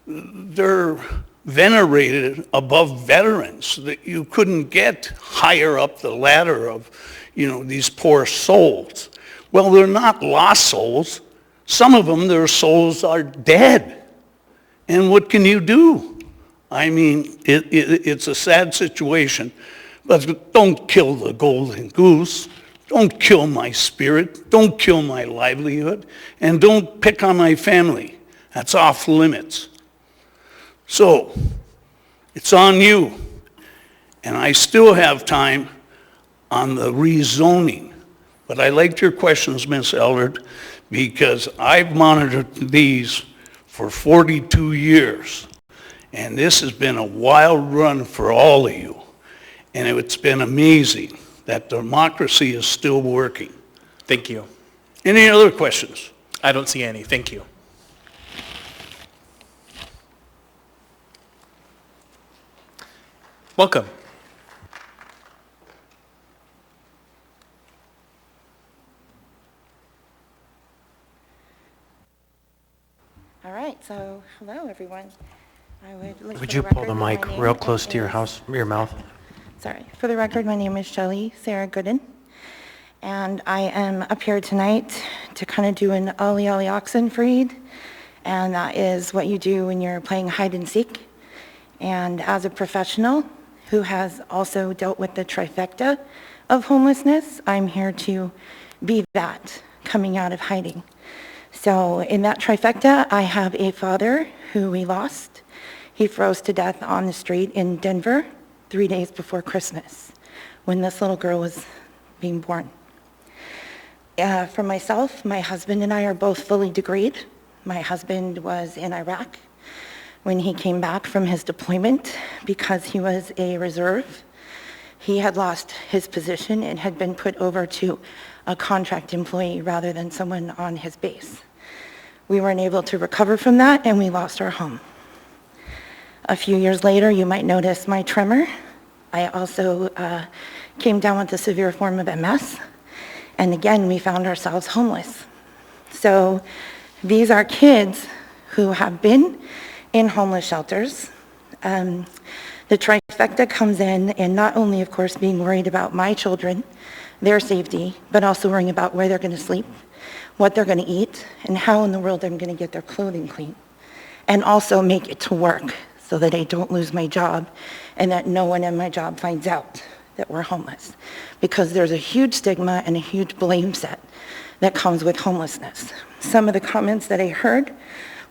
they're venerated above veterans, that you couldn't get higher up the ladder of, these poor souls. Well, they're not lost souls. Some of them, their souls are dead. And what can you do? I mean, it's a sad situation, but don't kill the golden goose. Don't kill my spirit. Don't kill my livelihood. And don't pick on my family. That's off limits. So, it's on you. And I still have time on the rezoning. But I liked your questions, Ms. Eldred, because I've monitored these for 42 years. And this has been a wild run for all of you. And it's been amazing that democracy is still working. Thank you. Any other questions? I don't see any. Thank you. Welcome. All right, so hello, everyone. Would you pull the mic real close to your mouth? Sorry. For the record, my name is Shelley Sarah Gooden, and I am up here tonight to kind of do an Ollie Ollie Oxenfried, and that is what you do when you're playing hide and seek. And as a professional who has also dealt with the trifecta of homelessness, I'm here to be that coming out of hiding. So in that trifecta, I have a father who we lost. He froze to death on the street in Denver 3 days before Christmas when this little girl was being born. For myself, my husband and I are both fully degreed. My husband was in Iraq when he came back from his deployment because he was a reserve. He had lost his position and had been put over to a contract employee rather than someone on his base. We weren't able to recover from that, and we lost our home. A few years later, you might notice my tremor. I also came down with a severe form of MS, and again, we found ourselves homeless. So these are kids who have been in homeless shelters. The trifecta comes in, and not only, of course, being worried about my children, their safety, but also worrying about where they're going to sleep, what they're going to eat, and how in the world they're going to get their clothing clean. And also make it to work so that I don't lose my job and that no one in my job finds out that we're homeless. Because there's a huge stigma and a huge blame set that comes with homelessness. Some of the comments that I heard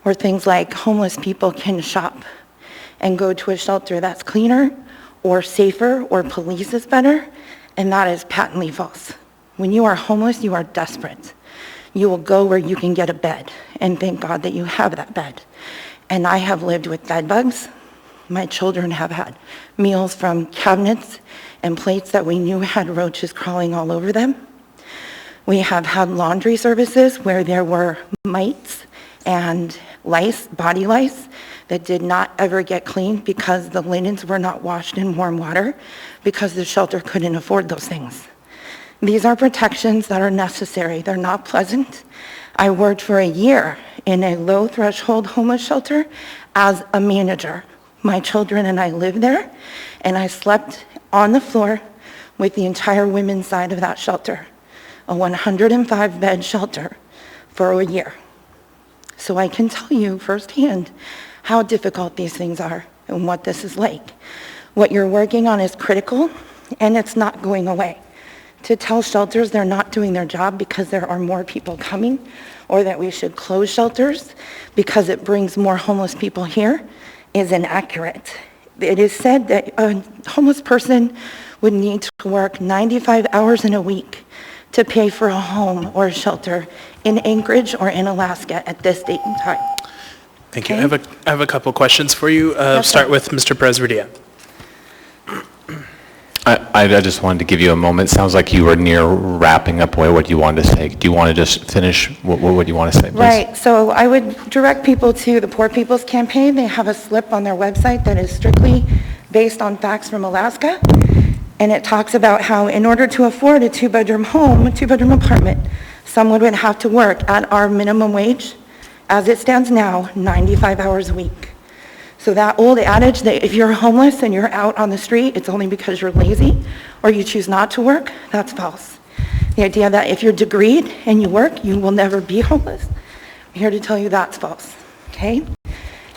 were things like homeless people can shop and go to a shelter that's cleaner or safer or police is better, and that is patently false. When you are homeless, you are desperate. You will go where you can get a bed, and thank God that you have that bed. And I have lived with bed bugs. My children have had meals from cabinets and plates that we knew had roaches crawling all over them. We have had laundry services where there were mites and lice, body lice, that did not ever get cleaned because the linens were not washed in warm water because the shelter couldn't afford those things. These are protections that are necessary. They're not pleasant. I worked for a year in a low-threshold homeless shelter as a manager. My children and I lived there, and I slept on the floor with the entire women's side of that shelter, a 105-bed shelter for a year. So I can tell you firsthand how difficult these things are and what this is like. What you're working on is critical, and it's not going away. To tell shelters they're not doing their job because there are more people coming, or that we should close shelters because it brings more homeless people here, is inaccurate. It is said that a homeless person would need to work 95 hours in a week to pay for a home or a shelter in Anchorage or in Alaska at this date and time. Thank you. I have a couple questions for you. Start with Mr. Presverdia. I just wanted to give you a moment. Sounds like you were near wrapping up what you wanted to say. Do you want to just finish what you want to say, please? Right, so I would direct people to the Poor People's Campaign. They have a slip on their website that is strictly based on facts from Alaska. And it talks about how in order to afford a two-bedroom home, a two-bedroom apartment, someone would have to work at our minimum wage, as it stands now, 95 hours a week. So that old adage that if you're homeless and you're out on the street, it's only because you're lazy or you choose not to work, that's false. The idea that if you're degreed and you work, you will never be homeless, I'm here to tell you that's false, okay?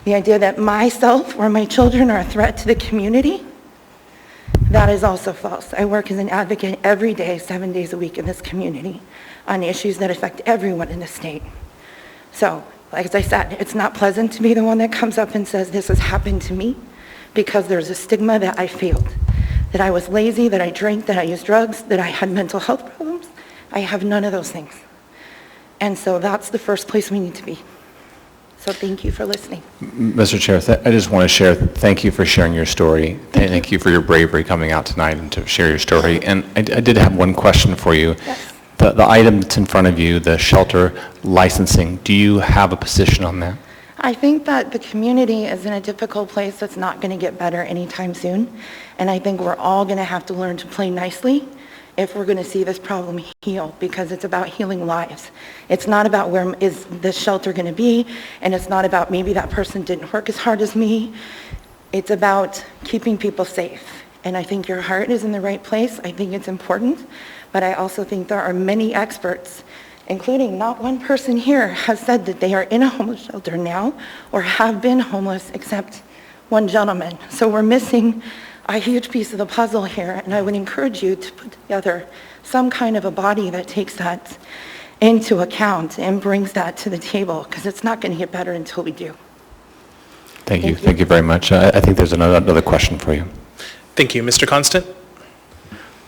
The idea that myself or my children are a threat to the community, that is also false. I work as an advocate every day, 7 days a week in this community on issues that affect everyone in the state. So, like as I said, it's not pleasant to be the one that comes up and says this has happened to me because there's a stigma that I failed, that I was lazy, that I drank, that I used drugs, that I had mental health problems. I have none of those things. And so that's the first place we need to be. So thank you for listening. Mr. Chair, I just want to share, thank you for sharing your story. Thank you for your bravery coming out tonight and to share your story. And I did have one question for you. Yes. The item that's in front of you, the shelter licensing, do you have a position on that? I think that the community is in a difficult place that's not going to get better anytime soon. And I think we're all going to have to learn to play nicely if we're going to see this problem heal, because it's about healing lives. It's not about where is this shelter going to be, and it's not about maybe that person didn't work as hard as me. It's about keeping people safe. And I think your heart is in the right place. I think it's important. But I also think there are many experts, including not one person here has said that they are in a homeless shelter now or have been homeless except one gentleman. So we're missing a huge piece of the puzzle here, and I would encourage you to put together some kind of a body that takes that into account and brings that to the table, because it's not going to get better until we do. Thank you. Thank you very much. I think there's another question for you. Thank you. Mr. Constant?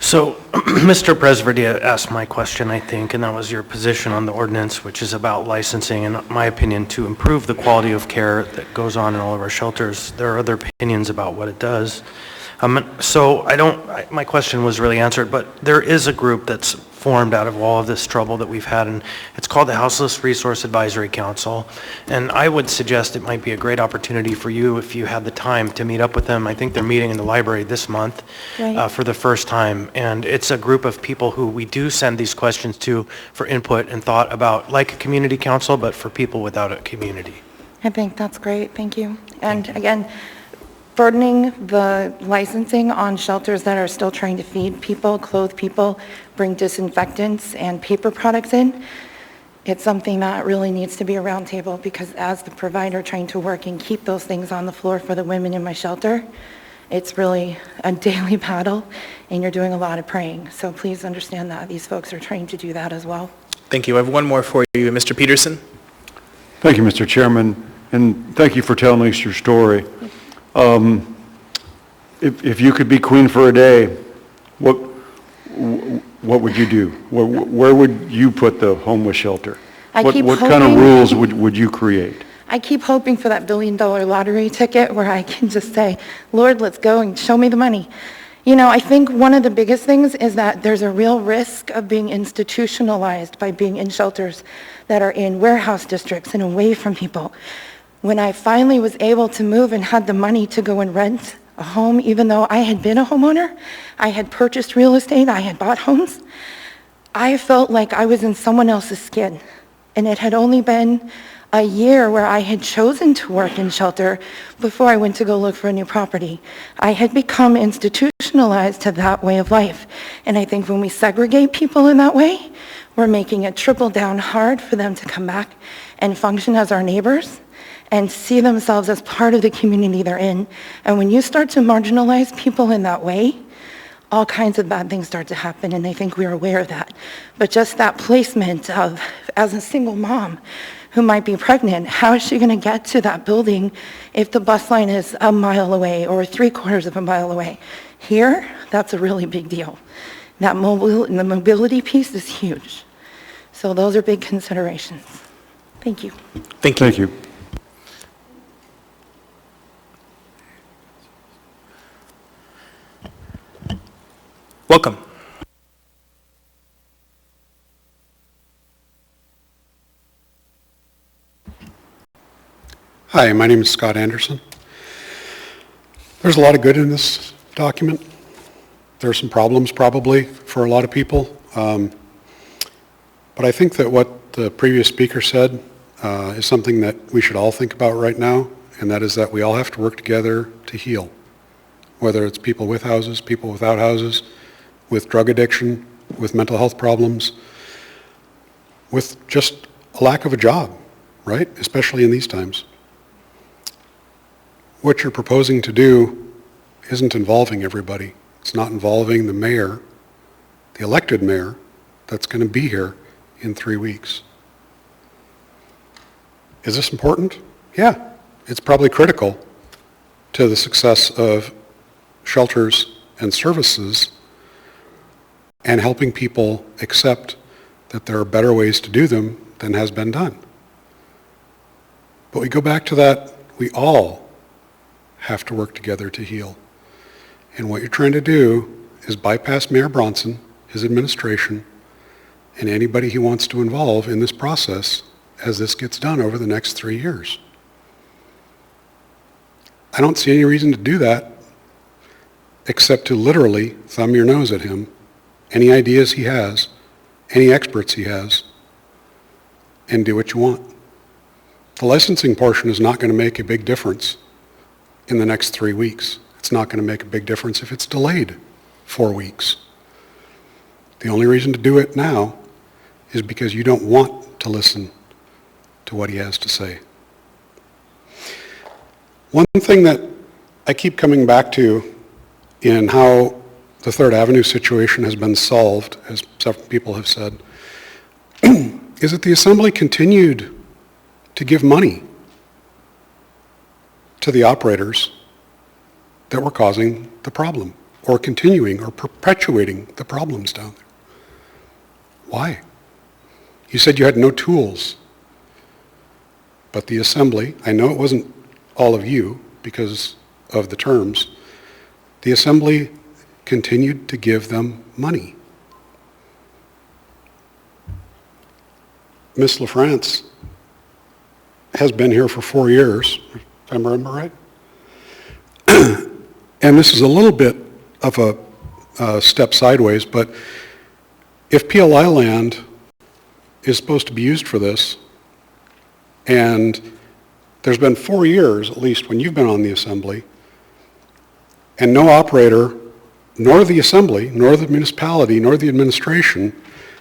So, Mr. Presverdia asked my question, I think, and that was your position on the ordinance, which is about licensing, in my opinion, to improve the quality of care that goes on in all of our shelters. There are other opinions about what it does. So my question was really answered, but there is a group that's formed out of all of this trouble that we've had, and it's called the Houseless Resource Advisory Council. And I would suggest it might be a great opportunity for you, if you had the time, to meet up with them. I think they're meeting in the library this month for the first time. And it's a group of people who we do send these questions to for input and thought about, like a community council, but for people without a community. I think that's great. Thank you. And again, burdening the licensing on shelters that are still trying to feed people, clothe people, bring disinfectants and paper products in, It's something that really needs to be a roundtable, because as the provider trying to work and keep those things on the floor for the women in my shelter, it's really a daily battle, and you're doing a lot of praying. So please understand that these folks are trying to do that as well. Thank you. I have one more for you, Mr. Peterson. Thank you, Mr. Chairman, and thank you for telling us your story. If you could be queen for a day, what would you do? Where would you put the homeless shelter? What kind of rules would you create? I keep hoping for that billion-dollar lottery ticket where I can just say, Lord, let's go and show me the money. You know, I think one of the biggest things is that there's a real risk of being institutionalized by being in shelters that are in warehouse districts and away from people. When I finally was able to move and had the money to go and rent a home, even though I had been a homeowner, I had purchased real estate, I had bought homes, I felt like I was in someone else's skin. And it had only been a year where I had chosen to work in shelter before I went to go look for a new property. I had become institutionalized to that way of life. And I think when we segregate people in that way, we're making it triple down hard for them to come back and function as our neighbors and see themselves as part of the community they're in. And when you start to marginalize people in that way, all kinds of bad things start to happen, and I think we're aware of that. But just that placement of, as a single mom who might be pregnant, how is she going to get to that building if the bus line is a mile away or 3/4 of a mile away? Here, that's a really big deal. The mobility piece is huge. So those are big considerations. Thank you. Thank you. Thank you. Welcome. Hi, my name is Scott Anderson. There's a lot of good in this document. There are some problems probably for a lot of people. But I think that what the previous speaker said is something that we should all think about right now, and that is that we all have to work together to heal. Whether it's people with houses, people without houses, with drug addiction, with mental health problems, with just a lack of a job, right? Especially in these times. What you're proposing to do isn't involving everybody. It's not involving the mayor, the elected mayor, that's going to be here in 3 weeks. Is this important? Yeah, it's probably critical to the success of shelters and services and helping people accept that there are better ways to do them than has been done. But we go back to that, we all have to work together to heal. And what you're trying to do is bypass Mayor Bronson, his administration, and anybody he wants to involve in this process as this gets done over the next 3 years. I don't see any reason to do that except to literally thumb your nose at him, any ideas he has, any experts he has, and do what you want. The licensing portion is not going to make a big difference in the next 3 weeks. It's not going to make a big difference if it's delayed 4 weeks. The only reason to do it now is because you don't want to listen to what he has to say. One thing that I keep coming back to in how the Third Avenue situation has been solved, as several people have said, is that the Assembly continued to give money to the operators that were causing the problem, or continuing or perpetuating the problems down there. Why? You said you had no tools, but the Assembly, I know it wasn't all of you because of the terms, the Assembly continued to give them money. Ms. LaFrance has been here for 4 years, if I remember right. And this is a little bit of a step sideways, but if PLI land is supposed to be used for this, and there's been 4 years, at least, when you've been on the Assembly, and no operator, nor the Assembly, nor the municipality, nor the administration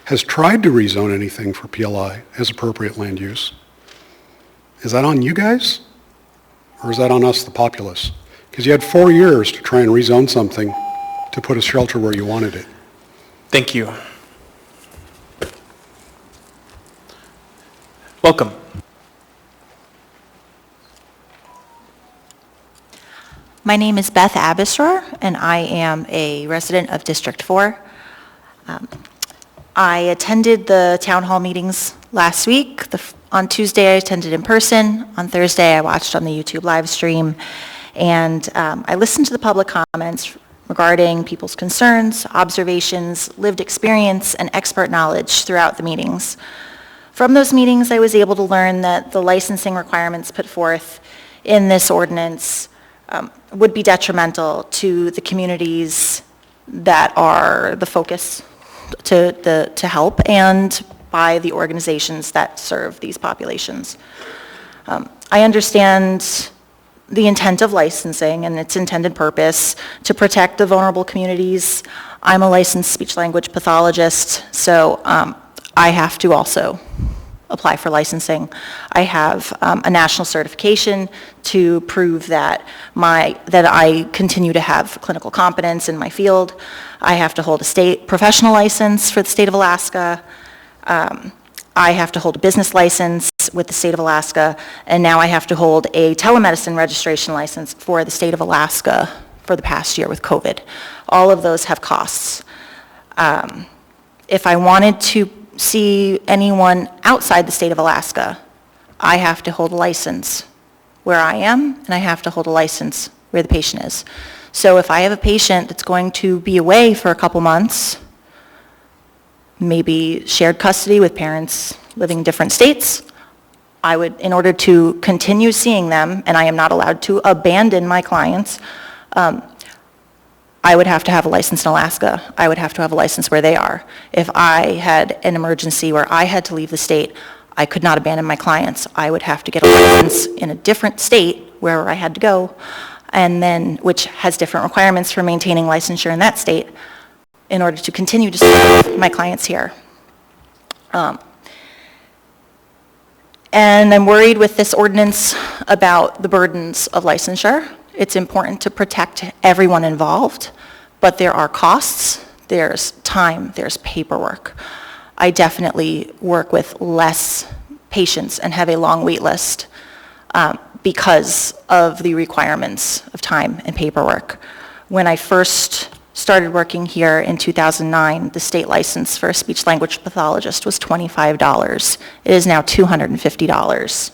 has tried to rezone anything for PLI as appropriate land use. Is that on you guys? Or is that on us, the populace? Because you had 4 years to try and rezone something to put a shelter where you wanted it. Thank you. Welcome. My name is Beth Abisrar, and I am a resident of District 4. I attended the town hall meetings last week. On Tuesday, I attended in person. On Thursday, I watched on the YouTube live stream. And I listened to the public comments regarding people's concerns, observations, lived experience, and expert knowledge throughout the meetings. From those meetings, I was able to learn that the licensing requirements put forth in this ordinance would be detrimental to the communities that are the focus to help, and by the organizations that serve these populations. I understand the intent of licensing and its intended purpose to protect the vulnerable communities. I'm a licensed speech-language pathologist, so I have to also apply for licensing. I have a national certification to prove that I continue to have clinical competence in my field. I have to hold a state professional license for the state of Alaska. I have to hold a business license with the state of Alaska, and now I have to hold a telemedicine registration license for the state of Alaska for the past year with COVID. All of those have costs. If I wanted to see anyone outside the state of Alaska, I have to hold a license where I am, and I have to hold a license where the patient is. So if I have a patient that's going to be away for a couple months, maybe shared custody with parents living in different states, I would, in order to continue seeing them, and I am not allowed to abandon my clients, I would have to have a license in Alaska. I would have to have a license where they are. If I had an emergency where I had to leave the state, I could not abandon my clients. I would have to get a license in a different state wherever I had to go, and then, which has different requirements for maintaining licensure in that state in order to continue to serve my clients here. And I'm worried with this ordinance about the burdens of licensure. It's important to protect everyone involved, but there are costs, there's time, there's paperwork. I definitely work with less patients and have a long wait list because of the requirements of time and paperwork. When I first started working here in 2009, the state license for a speech-language pathologist was $25. It is now $250.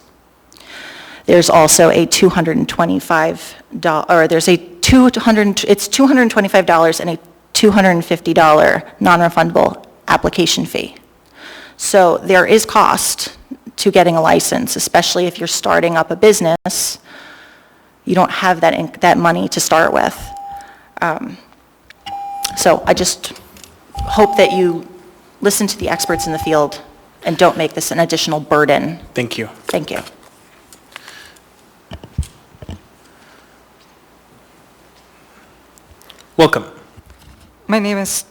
There's also a $225, or there's a it's $225 and a $250 non-refundable application fee. So there is cost to getting a license, especially if you're starting up a business. You don't have that money to start with. So I just hope that you listen to the experts in the field and don't make this an additional burden. Thank you. Thank you. Welcome. My name is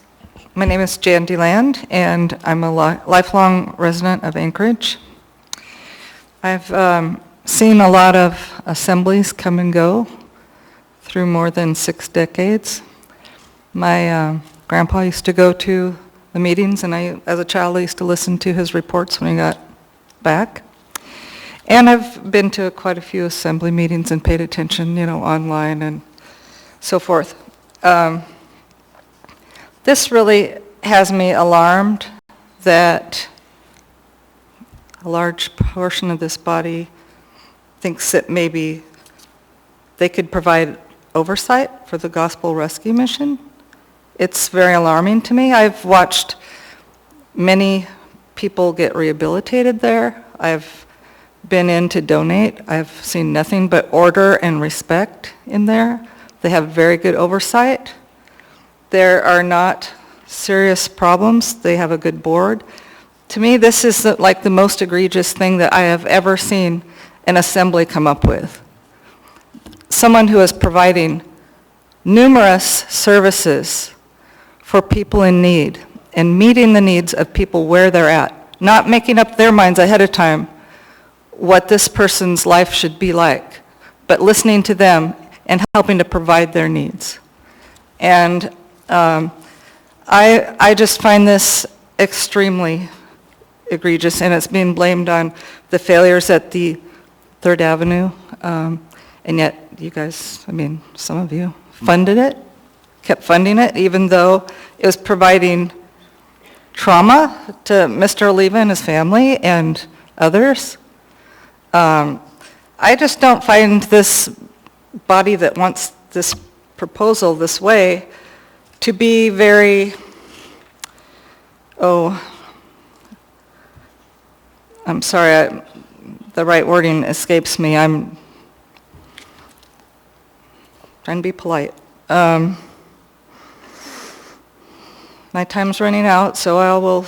Jan DeLand, and I'm a lifelong resident of Anchorage. I've seen a lot of assemblies come and go through more than 6 decades. My grandpa used to go to the meetings, and as a child, I used to listen to his reports when he got back. And I've been to quite a few assembly meetings and paid attention, online and so forth. This really has me alarmed that a large portion of this body thinks that maybe they could provide oversight for the gospel rescue mission. It's very alarming to me. I've watched many people get rehabilitated there. I've been in to donate. I've seen nothing but order and respect in there. They have very good oversight. There are not serious problems. They have a good board. To me, this is like the most egregious thing that I have ever seen an assembly come up with. Someone who is providing numerous services for people in need and meeting the needs of people where they're at, not making up their minds ahead of time what this person's life should be like, but listening to them and helping to provide their needs. And I just find this extremely egregious, and it's being blamed on the failures at the 3rd Avenue, and yet you guys, I mean, some of you funded it, kept funding it, even though it was providing trauma to Mr. Oliva and his family and others. I just don't find this body that wants this proposal this way to be very, I'm sorry, the right wording escapes me. I'm trying to be polite. My time's running out, so I will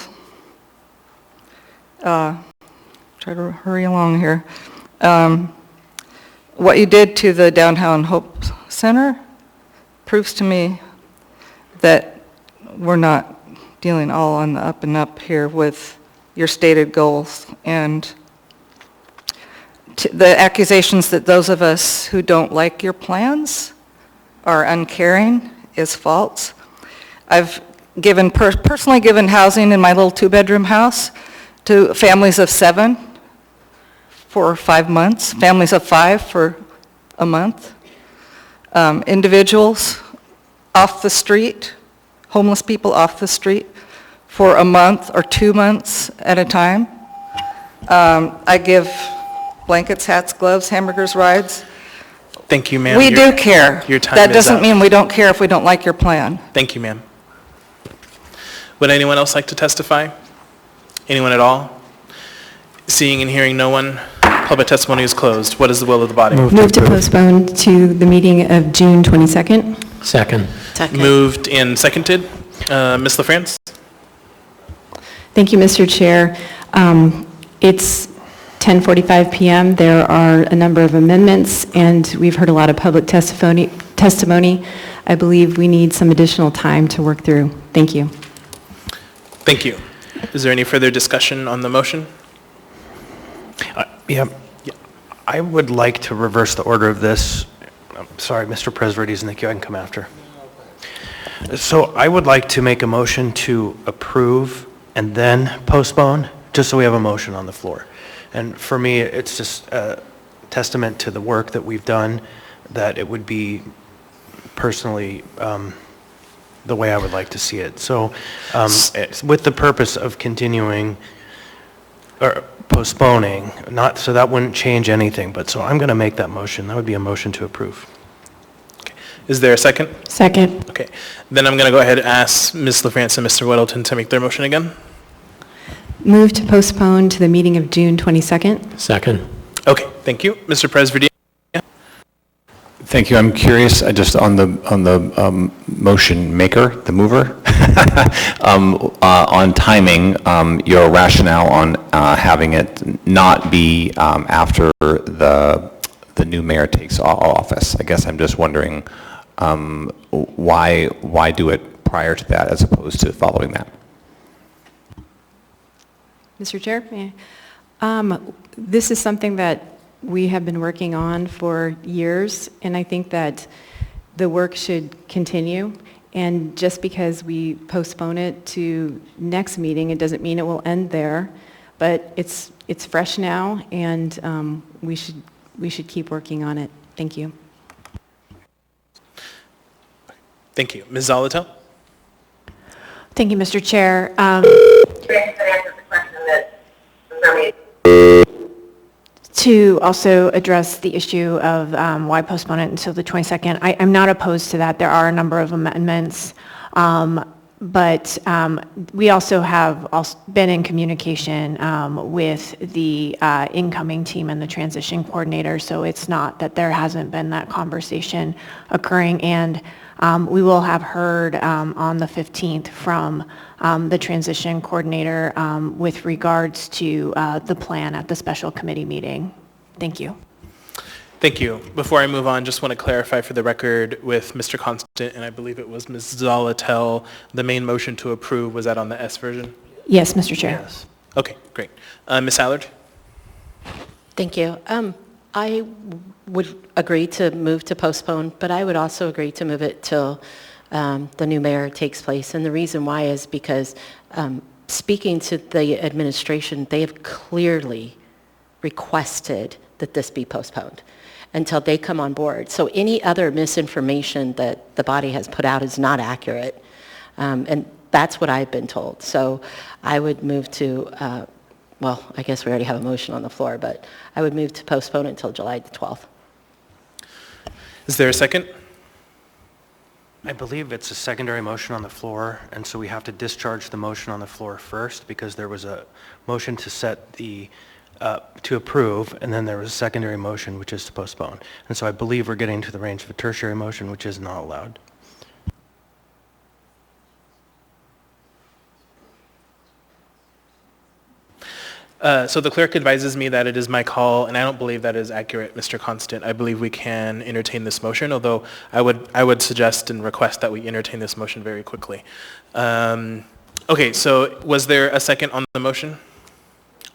try to hurry along here. What you did to the Downtown Hope Center proves to me that we're not dealing all on the up and up here with your stated goals, and the accusations that those of us who don't like your plans are uncaring is false. I've personally given housing in my little 2-bedroom house to families of 7 for 5 months, families of 5 for a month, individuals off the street, homeless people off the street for a month or 2 months at a time. I give blankets, hats, gloves, hamburgers, rides. Thank you, ma'am. We do care. Your time That is doesn't up. mean we don't care if we don't like your plan. Thank you, ma'am. Would anyone else like to testify? Anyone at all? Seeing and hearing no one, public testimony is closed. What is the will of the body? Move to postpone to the meeting of June 22nd. Second. Moved and seconded. Ms. LaFrance? Thank you, Mr. Chair. It's 10:45 p.m. There are a number of amendments, and we've heard a lot of public testimony. I believe we need some additional time to work through. Thank you. Thank you. Is there any further discussion on the motion? Yeah, I would like to reverse the order of this. I'm sorry, Mr. Presverdes, and thank you, I can come after. So I would like to make a motion to approve and then postpone, just so we have a motion on the floor. And for me, it's just a testament to the work that we've done, that it would be personally the way I would like to see it. So it's with the purpose of continuing or postponing, not, so that wouldn't change anything, but so I'm going to make that motion. That would be a motion to approve. Okay. Is there a second? Second. Okay. Then I'm going to go ahead and ask Ms. LaFrance and Mr. Weddleton to make their motion again. Move to postpone to the meeting of June 22nd. Second. Okay, thank you. Mr. Presverdes? Thank you. I'm curious, just on the motion maker, the mover, on timing, your rationale on having it not be after the new mayor takes office. I guess I'm just wondering why do it prior to that as opposed to following that? Mr. Chair, may I? This is something that we have been working on for years, and I think that the work should continue. And just because we postpone it to next meeting, it doesn't mean it will end there. But it's fresh now, and we should keep working on it. Thank you. Thank you. Ms. Zolotel? Thank you, Mr. Chair. To also address the issue of why postpone it until the 22nd, I'm not opposed to that. There are a number of amendments, but we also have been in communication with the incoming team and the transition coordinator, so it's not that there hasn't been that conversation occurring, and we will have heard on the 15th from the transition coordinator with regards to the plan at the special committee meeting. Thank you. Thank you. Before I move on, just want to clarify for the record with Mr. Constant, and I believe it was Ms. Zalatel, the main motion to approve, was that on the S version? Yes, Mr. Chair. Yes. Okay, great. Ms. Allard? Thank you. I would agree to move to postpone, but I would also agree to move it till the new mayor takes place. And the reason why is because speaking to the administration, they have clearly requested that this be postponed until they come on board. So any other misinformation that the body has put out is not accurate. And that's what I've been told. So I would move to, well, I guess we already have a motion on the floor, but I would move to postpone until July the 12th. Is there a second? I believe it's a secondary motion on the floor, and so we have to discharge the motion on the floor first because there was a motion to set the, to approve, and then there was a secondary motion, which is to postpone. And so I believe we're getting to the range of a tertiary motion, which is not allowed. So the clerk advises me that it is my call, and I don't believe that is accurate, Mr. Constant. I believe we can entertain this motion, although I would suggest and request that we entertain this motion very quickly. Okay, so was there a second on the motion?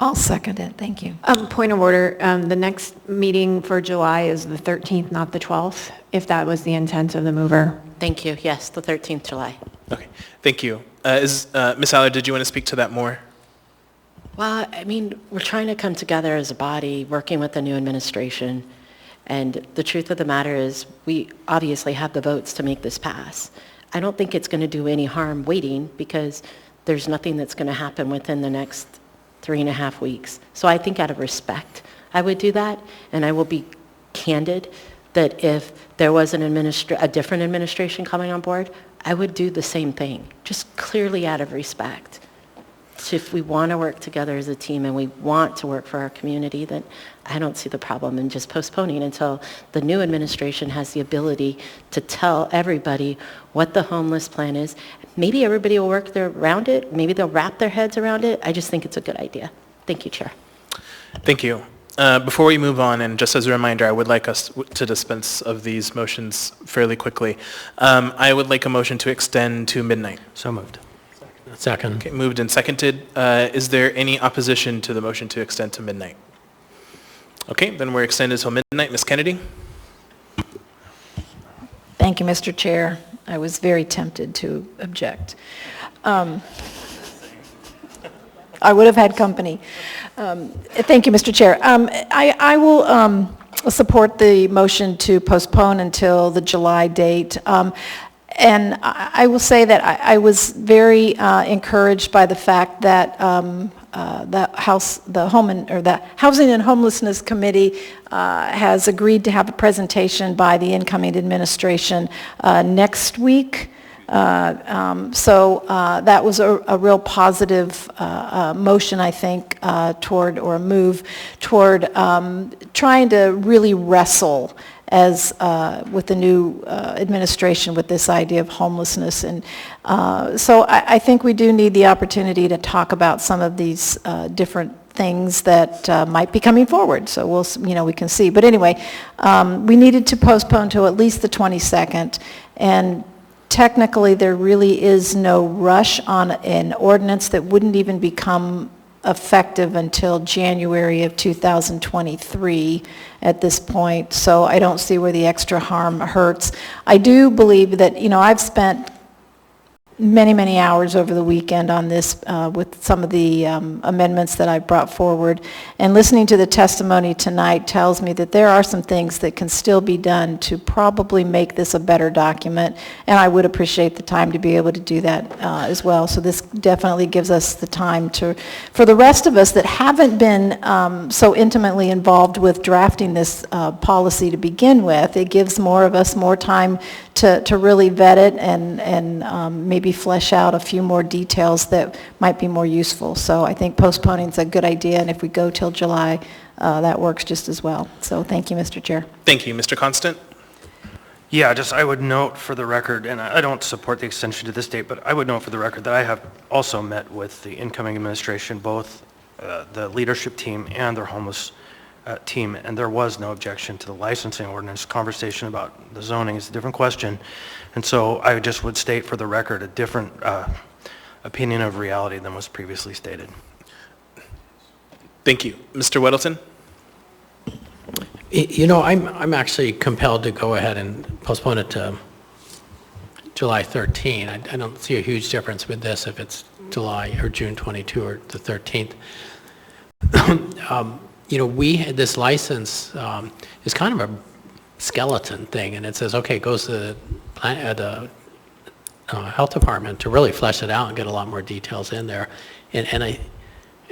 I'll second it, thank you. Point of order, the next meeting for July is the 13th, not the 12th, if that was the intent of the mover. Thank you. Yes, the 13th July. Okay, thank you. Ms. Allard, did you want to speak to that more? Well, I mean, we're trying to come together as a body, working with the new administration, and the truth of the matter is we obviously have the votes to make this pass. I don't think it's going to do any harm waiting because there's nothing that's going to happen within the next 3.5 weeks. So I think out of respect, I would do that, and I will be candid that if there was a different administration coming on board, I would do the same thing, just clearly out of respect. So if we want to work together as a team and we want to work for our community, then I don't see the problem in just postponing until the new administration has the ability to tell everybody what the homeless plan is. Maybe everybody will work around it. Maybe they'll wrap their heads around it. I just think it's a good idea. Thank you, Chair. Thank you. Before we move on, and just as a reminder, I would like us to dispense of these motions fairly quickly. I would like a motion to extend to midnight. So moved. Second. Okay, moved and seconded. Is there any opposition to the motion to extend to midnight? Okay, then we're extended till midnight. Ms. Kennedy? Thank you, Mr. Chair. I was very tempted to object. I would have had company. Thank you, Mr. Chair. I will support the motion to postpone until the July date. And I will say that I was very encouraged by the fact that the Housing and Homelessness Committee has agreed to have a presentation by the incoming administration next week. So that was a real positive motion, I think, toward, or a move toward trying to really wrestle as with the new administration with this idea of homelessness. And so I think we do need the opportunity to talk about some of these different things that might be coming forward. So we can see. But anyway, we needed to postpone to at least the 22nd. And technically, there really is no rush on an ordinance that wouldn't even become effective until January of 2023 at this point. So I don't see where the extra harm hurts. I do believe that, I've spent many hours over the weekend on this with some of the amendments that I brought forward. And listening to the testimony tonight tells me that there are some things that can still be done to probably make this a better document. And I would appreciate the time to be able to do that as well. So this definitely gives us the time for the rest of us that haven't been so intimately involved with drafting this policy to begin with, it gives more of us more time to really vet it and maybe flesh out a few more details that might be more useful. So I think postponing is a good idea, and if we go till July, that works just as well. So thank you, Mr. Chair. Thank you. Mr. Constant? Yeah, I would note for the record, and I don't support the extension to this date, but I would note for the record that I have also met with the incoming administration, both the leadership team and their homeless team, and there was no objection to the licensing ordinance. Conversation about the zoning is a different question. And so I just would state for the record a different opinion of reality than was previously stated. Thank you. Mr. Weddleton? You know, I'm actually compelled to go ahead and postpone it to July 13. I don't see a huge difference with this if it's July or June 22 or the 13th. You know, this license is kind of a skeleton thing, and it says, okay, it goes to the health department to really flesh it out and get a lot more details in there. And I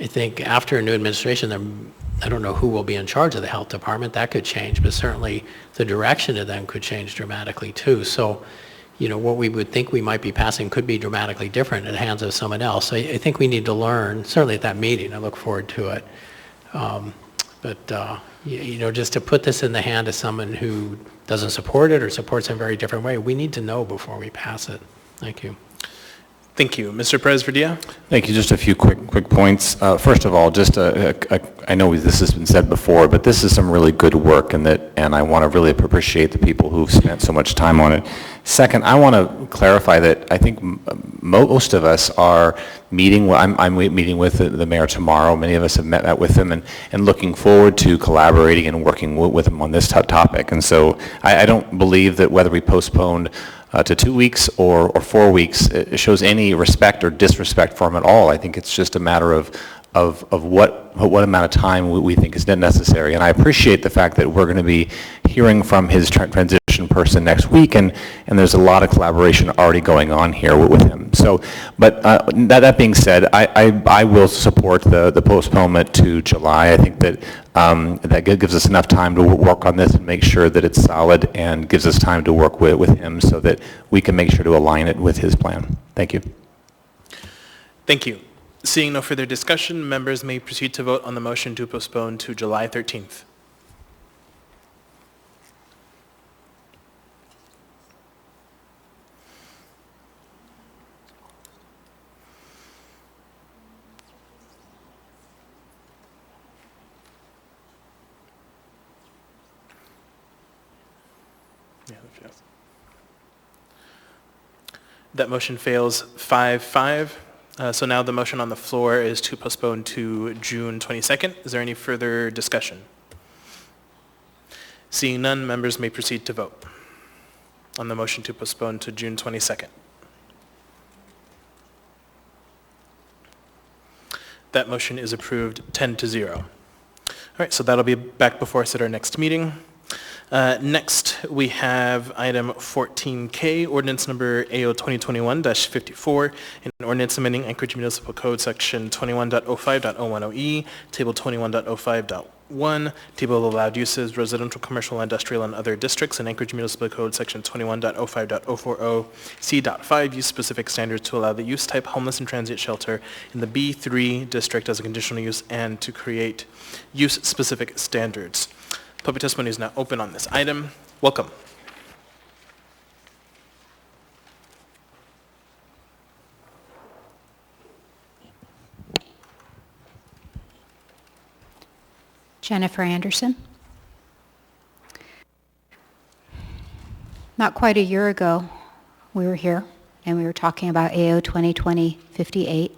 think after a new administration, I don't know who will be in charge of the health department. That could change, but certainly the direction of them could change dramatically too. So, you know, what we would think we might be passing could be dramatically different in the hands of someone else. I think we need to learn, certainly at that meeting. I look forward to it. You know, just to put this in the hand of someone who doesn't support it or supports it in a very different way, we need to know before we pass it. Thank you. Thank you. Mr. Perez-Verdia? Thank you. Just a few quick points. First of all, just I know this has been said before, but this is some really good work, and I want to really appreciate the people who've spent so much time on it. Second, I want to clarify that I think most of us are meeting. I'm meeting with the mayor tomorrow. Many of us have met with him and looking forward to collaborating and working with him on this topic. And so I don't believe that whether we postponed to 2 weeks or 4 weeks, it shows any respect or disrespect for him at all. I think it's just a matter of what amount of time we think is necessary. And I appreciate the fact that we're going to be hearing from his transition person next week, and there's a lot of collaboration already going on here with him. So, but that being said, I will support the postponement to July. I think that that gives us enough time to work on this and make sure that it's solid, and gives us time to work with him so that we can make sure to align it with his plan. Thank you. Thank you. Seeing no further discussion, members may proceed to vote on the motion to postpone to July 13th. That motion fails 5-5. So now the motion on the floor is to postpone to June 22nd. Is there any further discussion? Seeing none, members may proceed to vote on the motion to postpone to June 22nd. That motion is approved 10-0. All right, so that'll be back before us at our next meeting. Next, we have item 14K, ordinance number AO 2021-54, an ordinance amending Anchorage Municipal Code section 21.05.010E, table 21.05.1, table of allowed uses, residential, commercial, industrial, and other districts, and Anchorage Municipal Code section 21.05.040, C.5, use specific standards to allow the use type homeless and transient shelter in the B3 district as a conditional use, and to create use specific standards. Public testimony is now open on this item. Welcome. Jennifer Anderson. Not quite a year ago, we were here and we were talking about AO 2020-58,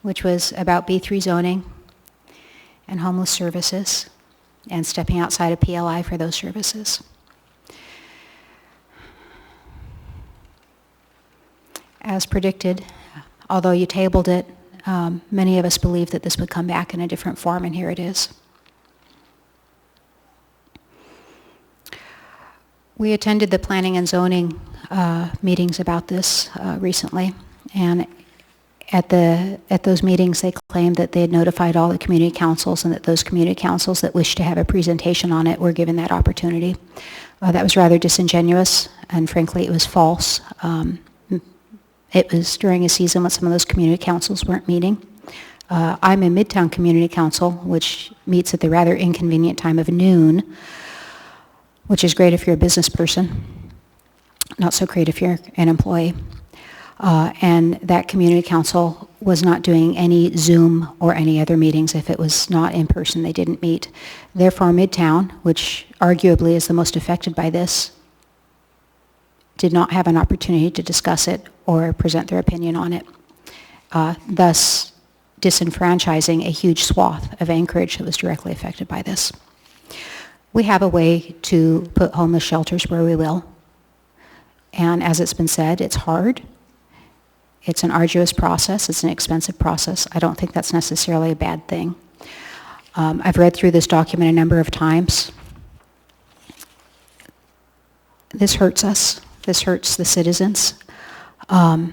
which was about B3 zoning and homeless services and stepping outside of PLI for those services. As predicted, although you tabled it, many of us believed that this would come back in a different form, and here it is. We attended the planning and zoning meetings about this recently, and at those meetings, they claimed that they had notified all the community councils, and that those community councils that wished to have a presentation on it were given that opportunity. That was rather disingenuous, and frankly, it was false. It was during a season when some of those community councils weren't meeting. I'm in Midtown Community Council, which meets at the rather inconvenient time of noon, which is great if you're a business person, not so great if you're an employee. And that community council was not doing any Zoom or any other meetings. If it was not in person, they didn't meet. Therefore, Midtown, which arguably is the most affected by this, did not have an opportunity to discuss it or present their opinion on it, thus disenfranchising a huge swath of Anchorage that was directly affected by this. We have a way to put homeless shelters where we will. And as it's been said, it's hard. It's an arduous process. It's an expensive process. I don't think that's necessarily a bad thing. I've read through this document a number of times. This hurts us. This hurts the citizens. I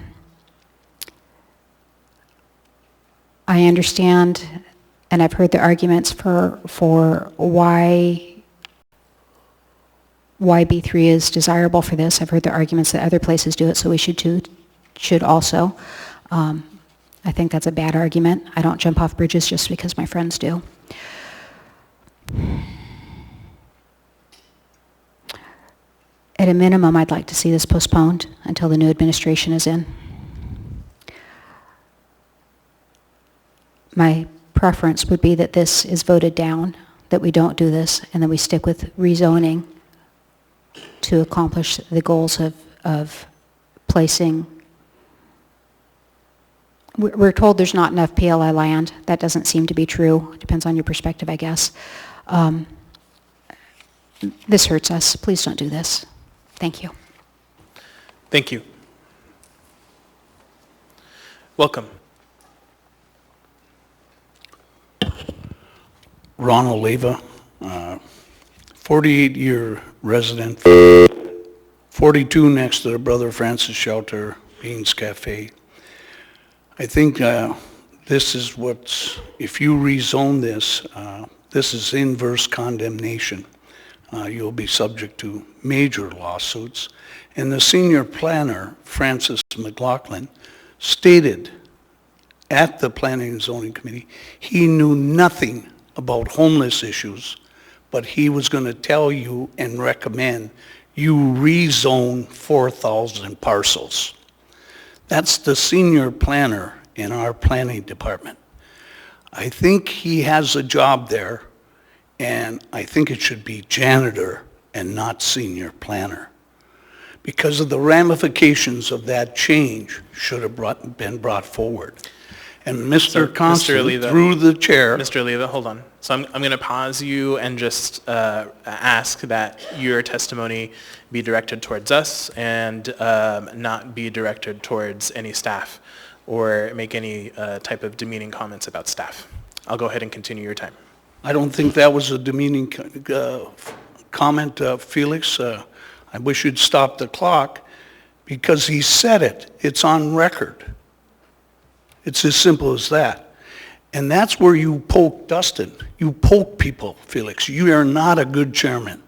understand, and I've heard the arguments for why B3 is desirable for this. I've heard the arguments that other places do it, so we should also. I think that's a bad argument. I don't jump off bridges just because my friends do. At a minimum, I'd like to see this postponed until the new administration is in. My preference would be that this is voted down, that we don't do this, and that we stick with rezoning to accomplish the goals of placing. We're told there's not enough PLI land. That doesn't seem to be true. It depends on your perspective, I guess. This hurts us. Please don't do this. Thank you. Thank you. Welcome. Ron Oliva, 48-year resident, 42 next to the Brother Francis Shelter, Beans Cafe. I think this is what's, if you rezone this, this is inverse condemnation. You'll be subject to major lawsuits. And the senior planner, Francis McLaughlin, stated at the Planning and Zoning Committee, he knew nothing about homeless issues, but he was going to tell you and recommend you rezone 4,000 parcels. That's the senior planner in our planning department. I think he has a job there, and I think it should be janitor and not senior planner, because of the ramifications of that change should have been brought forward. And Mr. Constant, through the chair. Mr. Oliva, hold on. So I'm going to pause you and just ask that your testimony be directed towards us and not be directed towards any staff or make any type of demeaning comments about staff. I'll go ahead and continue your time. I don't think that was a demeaning comment, Felix. I wish you'd stop the clock, because he said it. It's on record. It's as simple as that. And that's where you poke Dustin. You poke people, Felix. You are not a good chairman.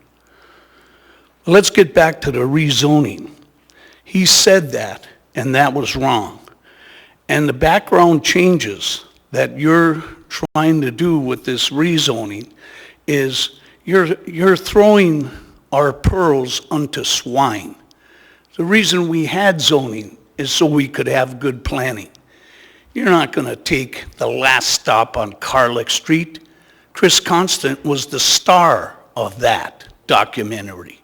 Let's get back to the rezoning. He said that, and that was wrong. And the background changes that you're trying to do with this rezoning is you're throwing our pearls unto swine. The reason we had zoning is so we could have good planning. You're not going to take the last stop on Carlick Street. Chris Constant was the star of that documentary.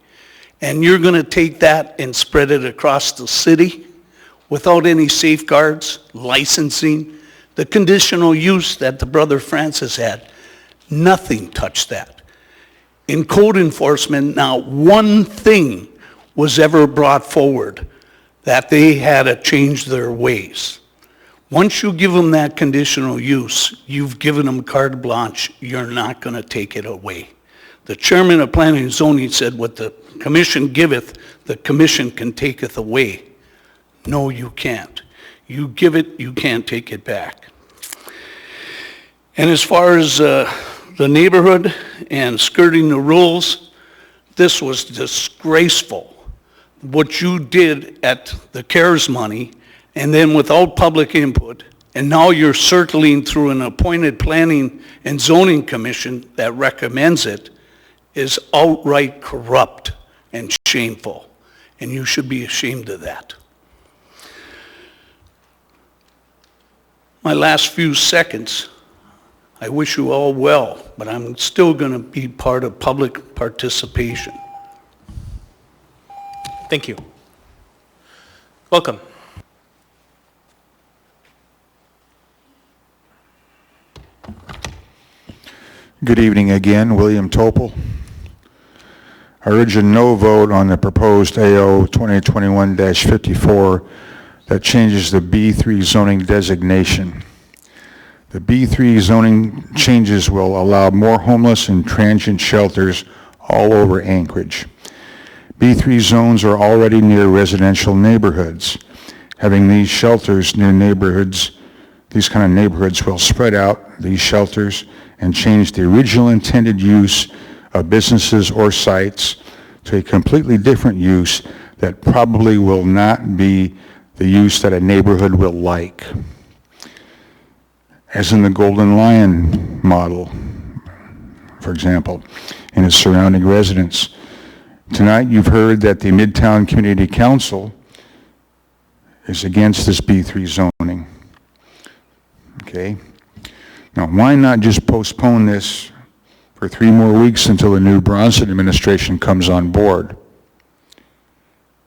And you're going to take that and spread it across the city without any safeguards, licensing, the conditional use that the Brother Francis had. Nothing touched that. In code enforcement, not one thing was ever brought forward that they had to change their ways. Once you give them that conditional use, you've given them carte blanche. You're not going to take it away. The chairman of Planning and Zoning said, what the commission giveth, the commission can taketh away. No, you can't. You give it, you can't take it back. And as far as the neighborhood and skirting the rules, this was disgraceful. What you did at the CARES money, and then without public input, and now you're circling through an appointed planning and zoning commission that recommends it, is outright corrupt and shameful. And you should be ashamed of that. my last few seconds, I wish you all well, but I'm still going to be part of public participation. Thank you. Welcome. Good evening again, William Topol. I urge a no vote on the proposed AO 2021-54 that changes the B3 zoning designation. The B3 zoning changes will allow more homeless and transient shelters all over Anchorage. B3 zones are already near residential neighborhoods. Having these shelters near neighborhoods, these kind of neighborhoods will spread out these shelters and change the original intended use of businesses or sites to a completely different use that probably will not be the use that a neighborhood will like. As in the Golden Lion model, for example, and its surrounding residents. Tonight you've heard that the Midtown Community Council is against this B3 zoning. Okay? Now, why not just postpone this for 3 more weeks until the new Bronson administration comes on board?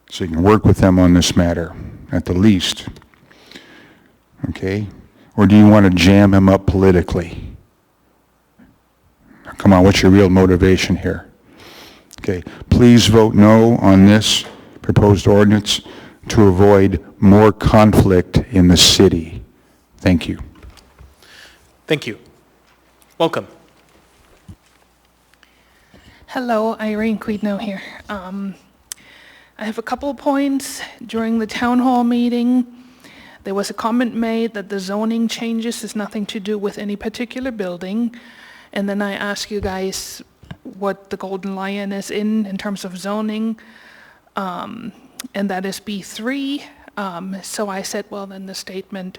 So you can work with them on this matter, at the least. Okay? Or do you want to jam him up politically? Come on, what's your real motivation here? Okay, please vote no on this proposed ordinance to avoid more conflict in the city. Thank you. Thank you. Welcome. Hello, Irene Quidno here. I have a couple of points. During the town hall meeting, there was a comment made that the zoning changes has nothing to do with any particular building. And then I asked you guys what the Golden Lion is in terms of zoning, and that is B3. So I said, well, then the statement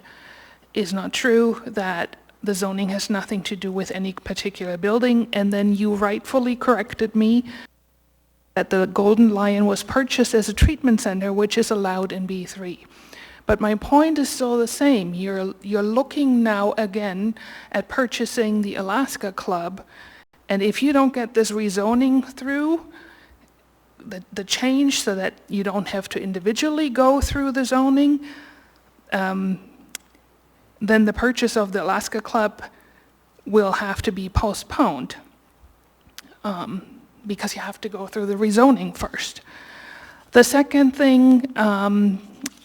is not true, that the zoning has nothing to do with any particular building. And then you rightfully corrected me that the Golden Lion was purchased as a treatment center, which is allowed in B3. But my point is still the same. You're looking now again at purchasing the Alaska Club, and if you don't get this rezoning through, the change so that you don't have to individually go through the zoning, then the purchase of the Alaska Club will have to be postponed because you have to go through the rezoning first. The second thing,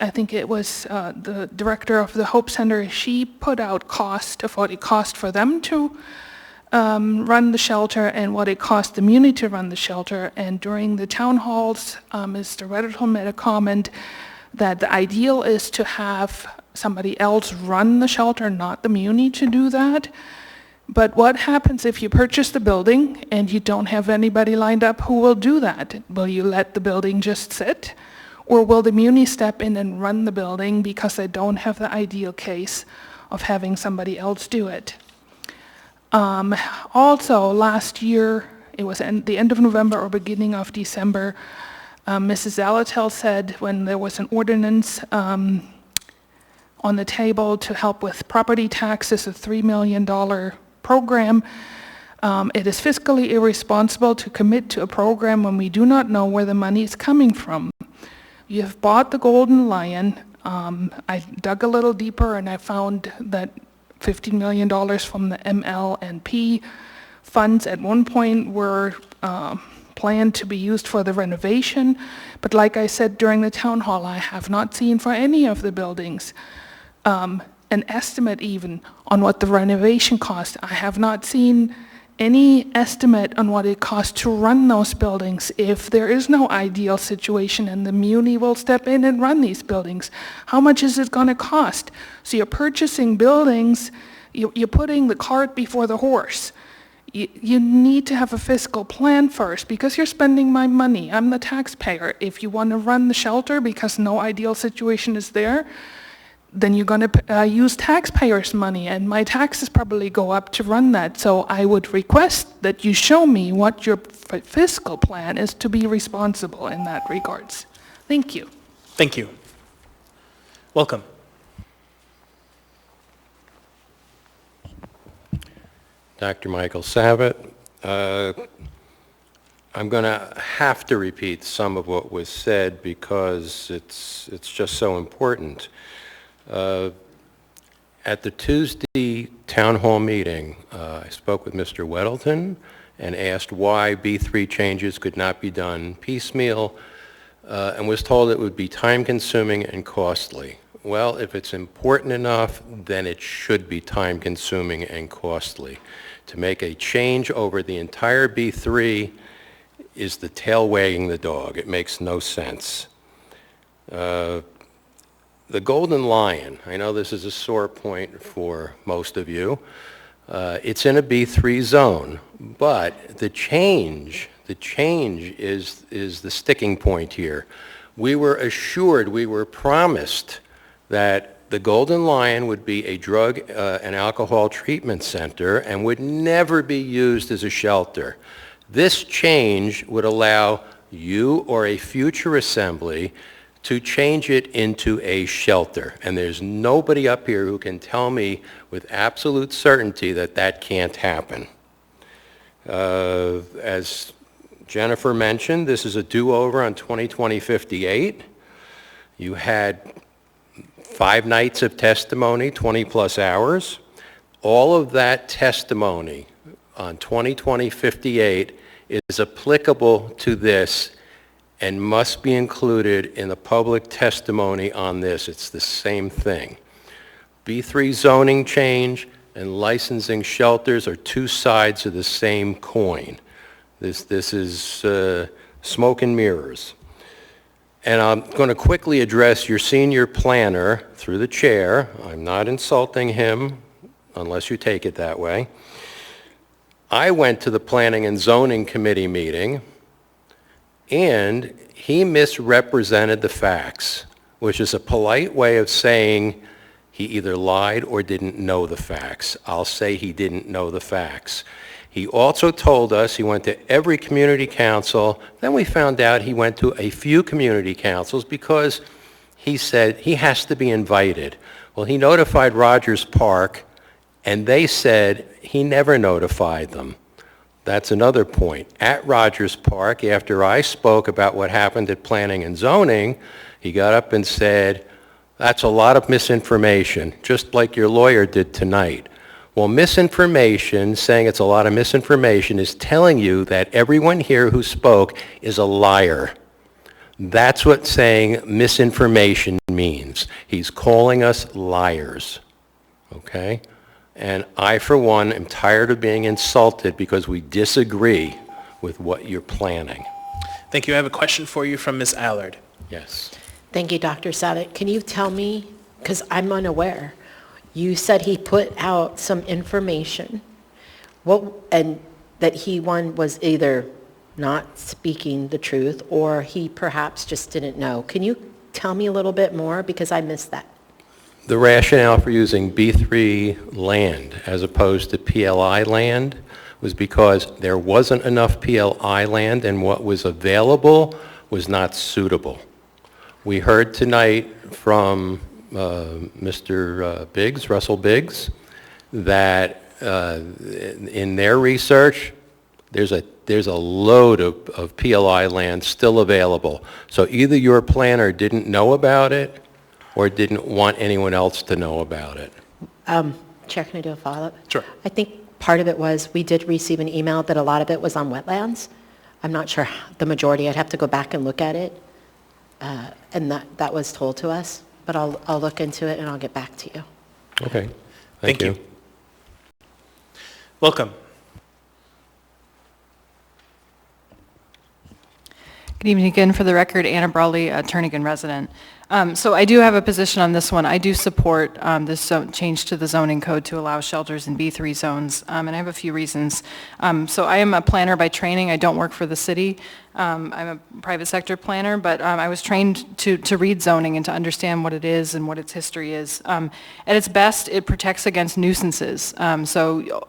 I think it was the director of the Hope Center, she put out cost of what it cost for them to run the shelter and what it cost the muni to run the shelter. And during the town halls, Mr. Redderholm made a comment that the ideal is to have somebody else run the shelter, not the muni to do that. But what happens if you purchase the building and you don't have anybody lined up who will do that? Will you let the building just sit? Or will the muni step in and run the building because they don't have the ideal case of having somebody else do it? Also, last year, it was the end of November or beginning of December, Mrs. Zalatel said when there was an ordinance on the table to help with property taxes, a $3 million program, it is fiscally irresponsible to commit to a program when we do not know where the money is coming from. You have bought the Golden Lion. I dug a little deeper and I found that $15 million from the ML&P funds at one point were planned to be used for the renovation, but like I said during the town hall, I have not seen for any of the buildings an estimate even on what the renovation cost. I have not seen any estimate on what it costs to run those buildings if there is no ideal situation and the muni will step in and run these buildings. How much is it going to cost? So you're purchasing buildings, you're putting the cart before the horse. You need to have a fiscal plan first because you're spending my money. I'm the taxpayer. If you want to run the shelter because no ideal situation is there, then you're going to use taxpayers' money, and my taxes probably go up to run that. So I would request that you show me what your fiscal plan is to be responsible in that regards. Thank you. Thank you. Welcome. Dr. Michael Savitt. I'm going to have to repeat some of what was said because it's just so important. At the Tuesday town hall meeting, I spoke with Mr. Weddleton and asked why B3 changes could not be done piecemeal, and was told it would be time-consuming and costly. Well, if it's important enough, then it should be time-consuming and costly. To make a change over the entire B3 is the tail wagging the dog. It makes no sense. The Golden Lion, I know this is a sore point for most of you. It's in a B3 zone, but the change is the sticking point here. We were assured, we were promised that the Golden Lion would be a drug and alcohol treatment center and would never be used as a shelter. This change would allow you or a future assembly to change it into a shelter. And there's nobody up here who can tell me with absolute certainty that that can't happen. As Jennifer mentioned, this is a do-over on 2020-58. You had 5 nights of testimony, 20-plus hours. All of that testimony on 2020-58 is applicable to this and must be included in the public testimony on this. It's the same thing. B3 zoning change and licensing shelters are 2 sides of the same coin. This is smoke and mirrors. And I'm going to quickly address your senior planner through the chair. I'm not insulting him unless you take it that way. I went to the Planning and Zoning Committee meeting, and he misrepresented the facts, which is a polite way of saying he either lied or didn't know the facts. I'll say he didn't know the facts. He also told us he went to every community council. Then we found out he went to a few community councils because he said he has to be invited. Well, he notified Rogers Park, and they said he never notified them. That's another point. At Rogers Park, after I spoke about what happened at Planning and Zoning, he got up and said, "That's a lot of misinformation," just like your lawyer did tonight. Well, misinformation, saying it's a lot of misinformation, is telling you that everyone here who spoke is a liar. That's what saying misinformation means. He's calling us liars, okay? And I, for one, am tired of being insulted because we disagree with what you're planning. Thank you. I have a question for you from Ms. Allard. Yes. Thank you, Dr. Savitt. Can you tell me, because I'm unaware, you said he put out some information, and that he, one, was either not speaking the truth or he perhaps just didn't know. Can you tell me a little bit more, because I missed that? The rationale for using B3 land as opposed to PLI land was because there wasn't enough PLI land and what was available was not suitable. We heard tonight from Mr. Biggs, Russell Biggs, that in their research, there's a load of PLI land still available. So either your planner didn't know about it or didn't want anyone else to know about it. Chair, can I do a follow-up? Sure. I think part of it was we did receive an email that a lot of it was on wetlands. I'm not sure the majority. I'd have to go back and look at it. And that was told to us. But I'll look into it and I'll get back to you. Okay. Thank you. Welcome. Good evening again. For the record, Anna Brawley, a Turnagain resident. So I do have a position on this one. I do support this change to the zoning code to allow shelters in B3 zones, and I have a few reasons. So I am a planner by training. I don't work for the city. I'm a private sector planner, but I was trained to read zoning and to understand what it is and what its history is. At its best, it protects against nuisances. So,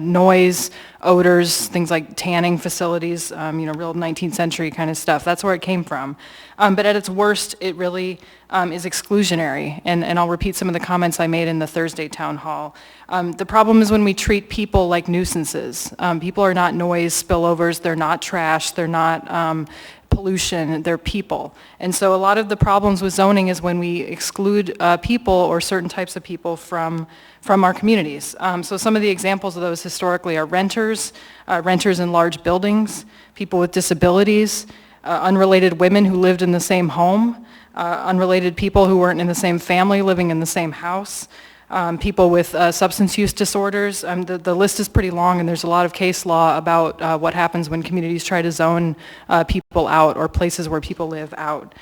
noise, odors, things like tanning facilities, real 19th century kind of stuff. That's where it came from. But at its worst, it it really is exclusionary. And I'll repeat some of the comments I made in the Thursday town hall. The problem is when we treat people like nuisances. People are not noise spillovers, they're not trash, they're not pollution, they're people. And so a lot of the problems with zoning is when we exclude people or certain types of people from our communities. So some of the examples of those historically are renters, renters in large buildings, people with disabilities, unrelated women who lived in the same home, unrelated people who weren't in the same family living in the same house, people with substance use disorders. The list is pretty long, and there's a lot of case law about what happens when communities try to zone people out or places where people live out.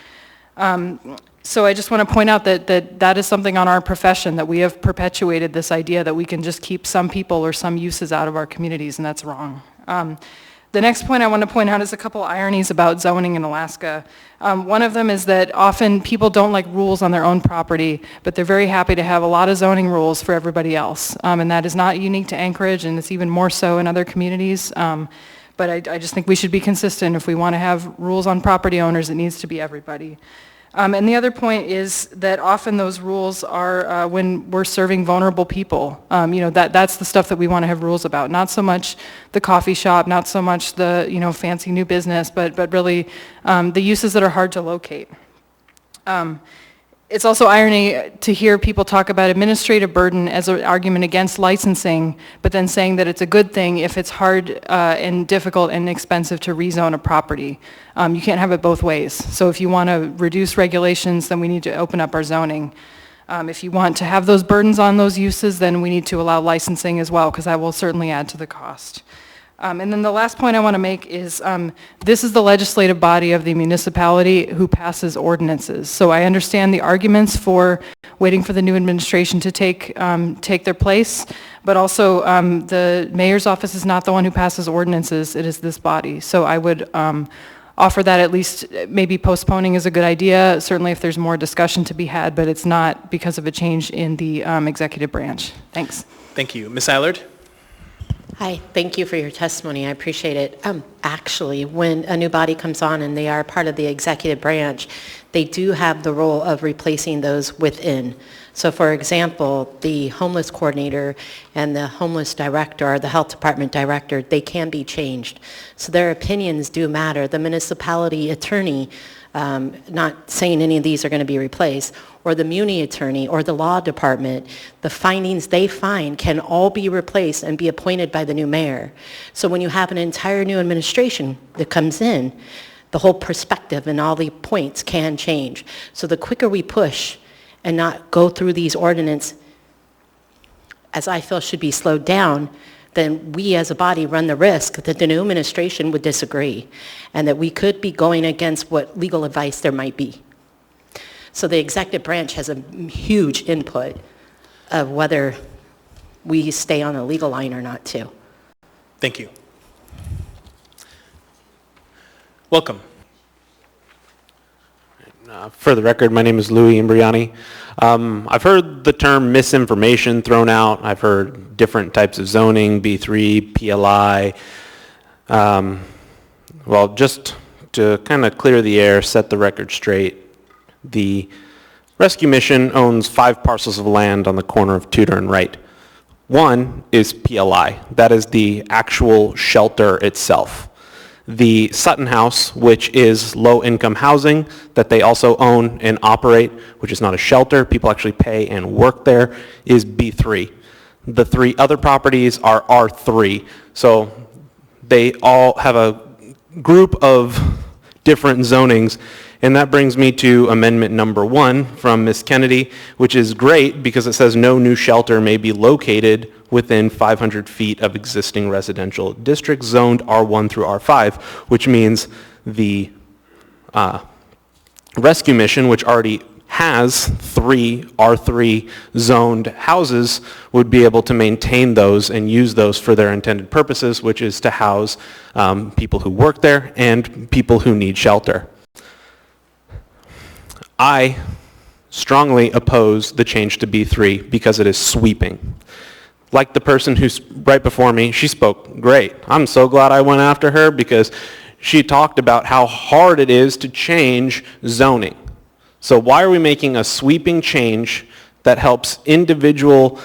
So I just want to point out that is something on our profession, that we have perpetuated this idea that we can just keep some people or some uses out of our communities, and that's wrong. The next point I want to point out is a couple ironies about zoning in Alaska. One of them is that often people don't like rules on their own property, but they're very happy to have a lot of zoning rules for everybody else. And that is not unique to Anchorage, and it's even more so in other communities. But I just think we should be consistent. If we want to have rules on property owners, it needs to be everybody. And the other point is that often those rules are when we're serving vulnerable people. That's the stuff that we want to have rules about. Not so much the coffee shop, not so much the fancy new business, but really the uses that are hard to locate. It's also irony to hear people talk about administrative burden as an argument against licensing, but then saying that it's a good thing if it's hard and difficult and expensive to rezone a property. You can't have it both ways. So if you want to reduce regulations, then we need to open up our zoning. If you want to have those burdens on those uses, then we need to allow licensing as well, because that will certainly add to the cost. And then the last point I want to make is this is the legislative body of the municipality who passes ordinances. So I understand the arguments for waiting for the new administration to take their place, but also the mayor's office is not the one who passes ordinances, it is this body. So I would offer that at least maybe postponing is a good idea, certainly if there's more discussion to be had, but it's not because of a change in the executive branch. Thanks. Thank you. Ms. Allard? Hi, thank you for your testimony. I appreciate it. Actually, when a new body comes on and they are part of the executive branch, they do have the role of replacing those within. So for example, the homeless coordinator and the homeless director or the health department director, they can be changed. So their opinions do matter. The municipality attorney, not saying any of these are going to be replaced, or the muni attorney or the law department, the findings they find can all be replaced and be appointed by the new mayor. So when you have an entire new administration that comes in, the whole perspective and all the points can change. So the quicker we push and not go through these ordinances, as I feel should be slowed down, then we as a body run the risk that the new administration would disagree and that we could be going against what legal advice there might be. So the executive branch has a huge input of whether we stay on the legal line or not too. Thank you. Welcome. For the record, my name is Louis Imbriani. I've heard the term misinformation thrown out. I've heard different types of zoning, B3, PLI. Well, just to kind of clear the air, set the record straight, the rescue mission owns 5 parcels of land on the corner of Tudor and Wright. One is PLI. That is the actual shelter itself. The Sutton House, which is low-income housing that they also own and operate, which is not a shelter, people actually pay and work there, is B3. The 3 other properties are R3. So they all have a group of different zonings. And that brings me to amendment number 1 from Ms. Kennedy, which is great because it says no new shelter may be located within 500 feet of existing residential districts zoned R1 through R5, which means the rescue mission, which already has 3 R3 zoned houses, would be able to maintain those and use those for their intended purposes, which is to house people who work there and people who need shelter. I strongly oppose the change to B3 because it is sweeping. Like the person who's right before me, she spoke great. I'm so glad I went after her because she talked about how hard it is to change zoning. So why are we making a sweeping change that helps individual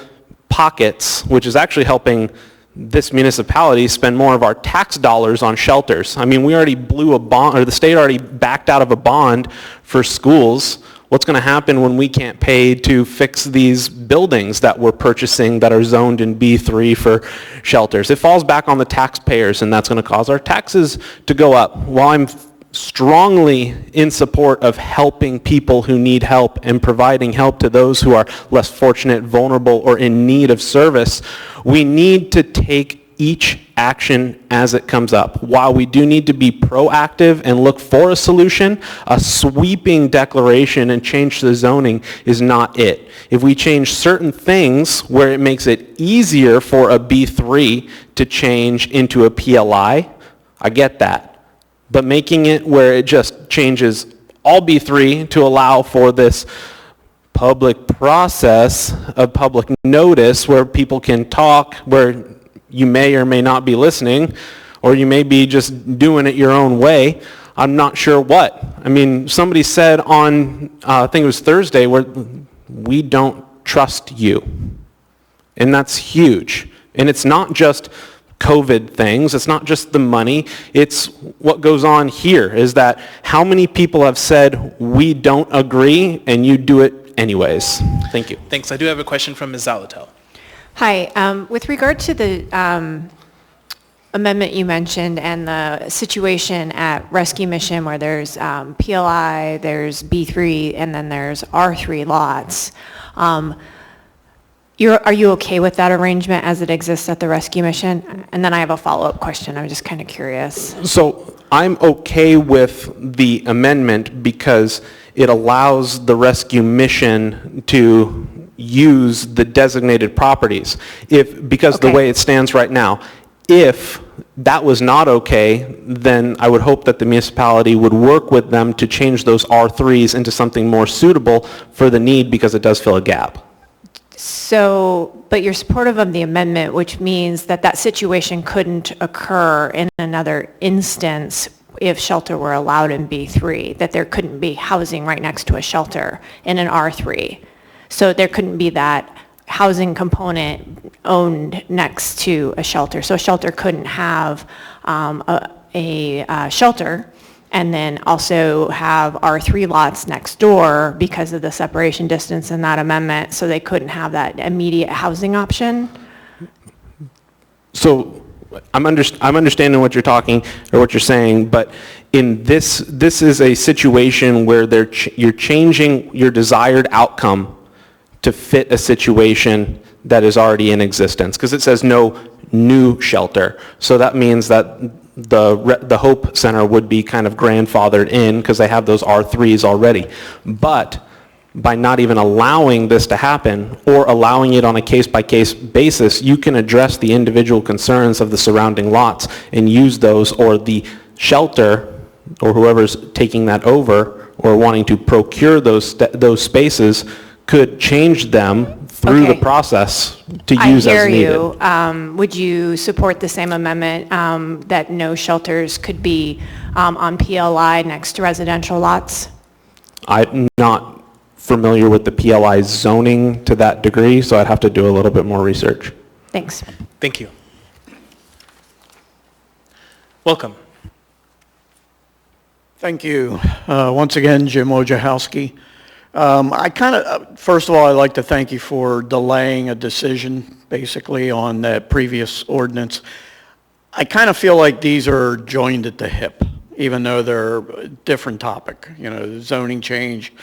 pockets, which is actually helping this municipality spend more of our tax dollars on shelters? I mean, we already blew a bond, or the state already backed out of a bond for schools. What's going to happen when we can't pay to fix these buildings that we're purchasing that are zoned in B3 for shelters? It falls back on the taxpayers, and that's going to cause our taxes to go up. While I'm strongly in support of helping people who need help and providing help to those who are less fortunate, vulnerable, or in need of service, we need to take each action as it comes up. While we do need to be proactive and look for a solution, a sweeping declaration and change to the zoning is not it. If we change certain things where it makes it easier for a B3 to change into a PLI, I get that. But making it where it just changes all B3 to allow for this public process of public notice where people can talk, where you may or may not be listening, or you may be just doing it your own way, I'm not sure what. I mean, somebody said on, I think it was Thursday, where we don't trust you. And that's huge. And it's not just COVID things. It's not just the money. It's what goes on here, is that how many people have said, we don't agree, and you do it anyways. Thank you. Thanks. I do have a question from Ms. Zalatel. Hi. With regard to the amendment you mentioned and the situation at Rescue Mission where there's PLI, there's B3, and then there's R3 lots, are you okay with that arrangement as it exists at the Rescue Mission? And then I have a follow-up question. I'm just kind of curious. So I'm okay with the amendment because it allows the Rescue Mission to use the designated properties. Because the way it stands right now, if that was not okay, then I would hope that the municipality would work with them to change those R3s into something more suitable for the need, because it does fill a gap. So, but you're supportive of the amendment, which means that that situation couldn't occur in another instance if shelter were allowed in B3, that there couldn't be housing right next to a shelter in an R3. So there couldn't be that housing component owned next to a shelter. So a shelter couldn't have a shelter and then also have R3 lots next door because of the separation distance in that amendment, so they couldn't have that immediate housing option? So I'm understanding what you're talking, or what you're saying, but in this is a situation where you're changing your desired outcome to fit a situation that is already in existence, because it says no new shelter. So that means that the Hope Center would be kind of grandfathered in because they have those R3s already. But by not even allowing this to happen or allowing it on a case-by-case basis, you can address the individual concerns of the surrounding lots and use those, or the shelter or whoever's taking that over or wanting to procure those spaces could change them through the process to use as needed. I hear you. Would you support the same amendment that no shelters could be on PLI next to residential lots? I'm not familiar with the PLI zoning to that degree, so I'd have to do a little bit more research. Thanks. Thank you. Welcome. Thank you. Once again, Jim Wojciechowski. First of all, I'd like to thank you for delaying a decision, basically, on that previous ordinance. I kind of feel like these are joined at the hip, even though they're a different topic, the zoning change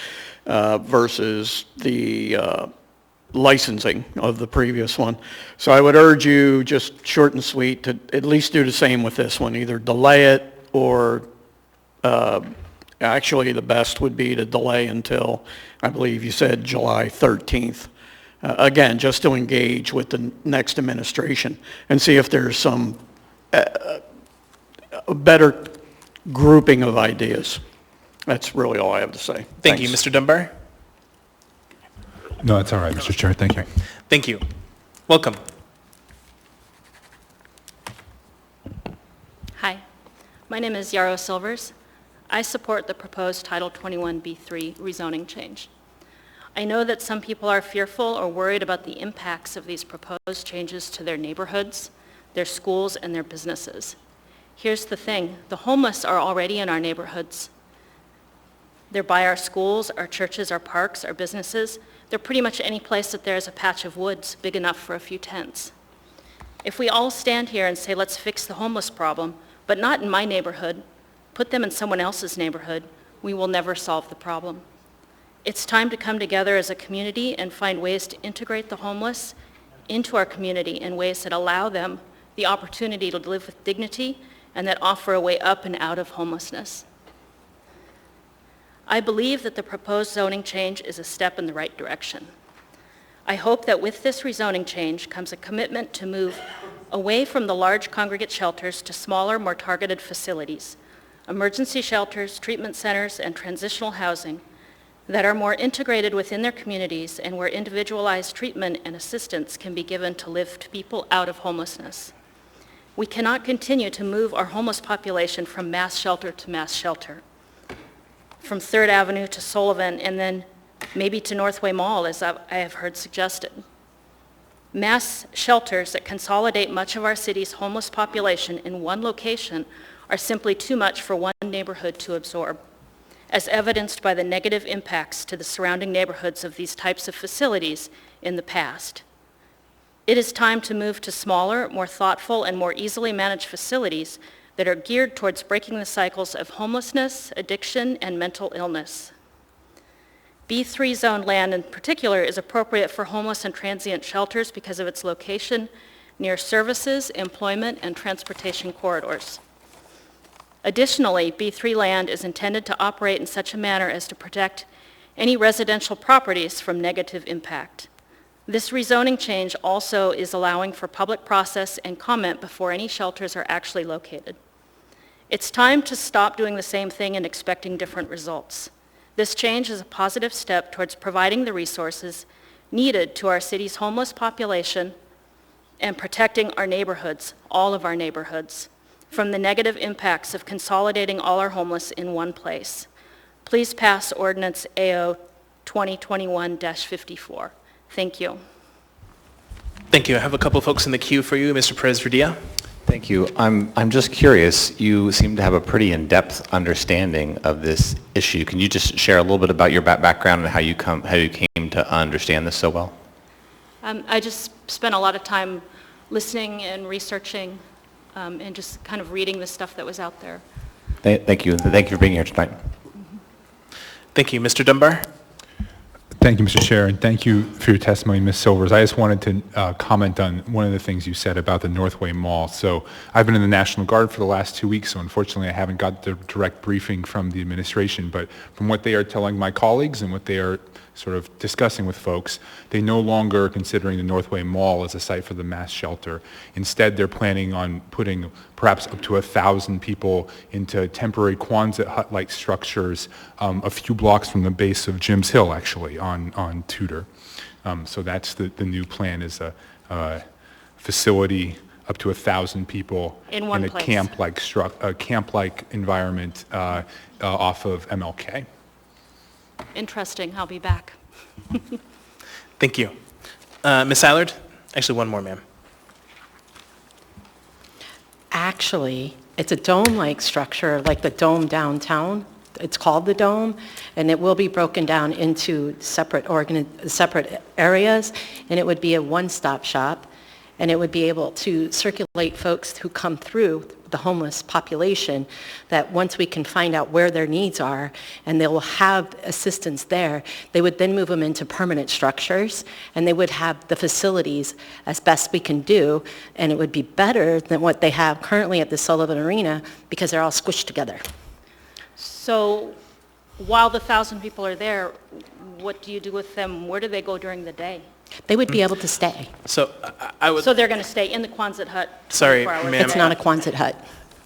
versus the licensing of the previous one. So I would urge you, just short and sweet, to at least do the same with this one, either delay it or actually, the best would be to delay until, I believe you said, July 13th. Again, just to engage with the next administration and see if there's some a better grouping of ideas. That's really all I have to say. Thank you. Mr. Dunbar? No, it's all right, Mr. Chair. Thank you. Thank you. Welcome. Hi. My name is Yarrow Silvers. I support the proposed Title 21B3 rezoning change. I know that some people are fearful or worried about the impacts of these proposed changes to their neighborhoods, their schools, and their businesses. Here's the thing, the homeless are already in our neighborhoods. They're by our schools, our churches, our parks, our businesses. They're pretty much any place that there's a patch of woods big enough for a few tents. If we all stand here and say, let's fix the homeless problem, but not in my neighborhood, put them in someone else's neighborhood, we will never solve the problem. It's time to come together as a community and find ways to integrate the homeless into our community in ways that allow them the opportunity to live with dignity and that offer a way up and out of homelessness. I believe that the proposed zoning change is a step in the right direction. I hope that with this rezoning change comes a commitment to move away from the large congregate shelters to smaller, more targeted facilities, emergency shelters, treatment centers, and transitional housing that are more integrated within their communities and where individualized treatment and assistance can be given to lift people out of homelessness. We cannot continue to move our homeless population from mass shelter to mass shelter, from 3rd Avenue to Sullivan, and then maybe to Northway Mall, as I have heard suggested. Mass shelters that consolidate much of our city's homeless population in one location are simply too much for one neighborhood to absorb, as evidenced by the negative impacts to the surrounding neighborhoods of these types of facilities in the past. It is time to move to smaller, more thoughtful, and more easily managed facilities that are geared towards breaking the cycles of homelessness, addiction, and mental illness. B3 zone land in particular is appropriate for homeless and transient shelters because of its location near services, employment, and transportation corridors. Additionally, B3 land is intended to operate in such a manner as to protect any residential properties from negative impact. This rezoning change also is allowing for public process and comment before any shelters are actually located. It's time to stop doing the same thing and expecting different results. This change is a positive step towards providing the resources needed to our city's homeless population and protecting our neighborhoods, all of our neighborhoods, from the negative impacts of consolidating all our homeless in one place. Please pass Ordinance AO 2021-54. Thank you. Thank you. I have a couple folks in the queue for you. Mr. Perez-Verdia. Thank you. I'm just curious, you seem to have a pretty in-depth understanding of this issue. Can you just share a little bit about your background and how you came to understand this so well? I just spent a lot of time listening and researching and just kind of reading the stuff that was out there. Thank you. Thank you for being here tonight. Thank you. Mr. Dunbar? Thank you, Mr. Chair, and thank you for your testimony, Ms. Silvers. I just wanted to comment on one of the things you said about the Northway Mall. So I've been in the National Guard for the last 2 weeks, so unfortunately I haven't got the direct briefing from the administration, but from what they are telling my colleagues and what they are sort of discussing with folks, they no longer are considering the Northway Mall as a site for the mass shelter. Instead, they're planning on putting perhaps up to 1,000 people into temporary Quonset hut-like structures a few blocks from the base of Jim's Hill, actually, on Tudor. So that's the new plan, is a facility up to 1,000 people in one a place. camp-like environment off of MLK. Interesting. I'll be back. Thank you. Ms. Allard? Actually, one more, ma'am. Actually, it's a dome-like structure, like the dome downtown. It's called the Dome, and it will be broken down into separate areas, and it would be a one-stop shop, and it would be able to circulate folks who come through the homeless population, that once we can find out where their needs are and they will have assistance there, they would then move them into permanent structures, and they would have the facilities as best we can do, and it would be better than what they have currently at the Sullivan Arena because they're all squished together. So while the 1,000 people are there, what do you do with them? Where do they go during the day? They would be able to stay. So I would... So they're going to stay in the Quonset hut? Sorry, ma'am. It's not a Quonset hut.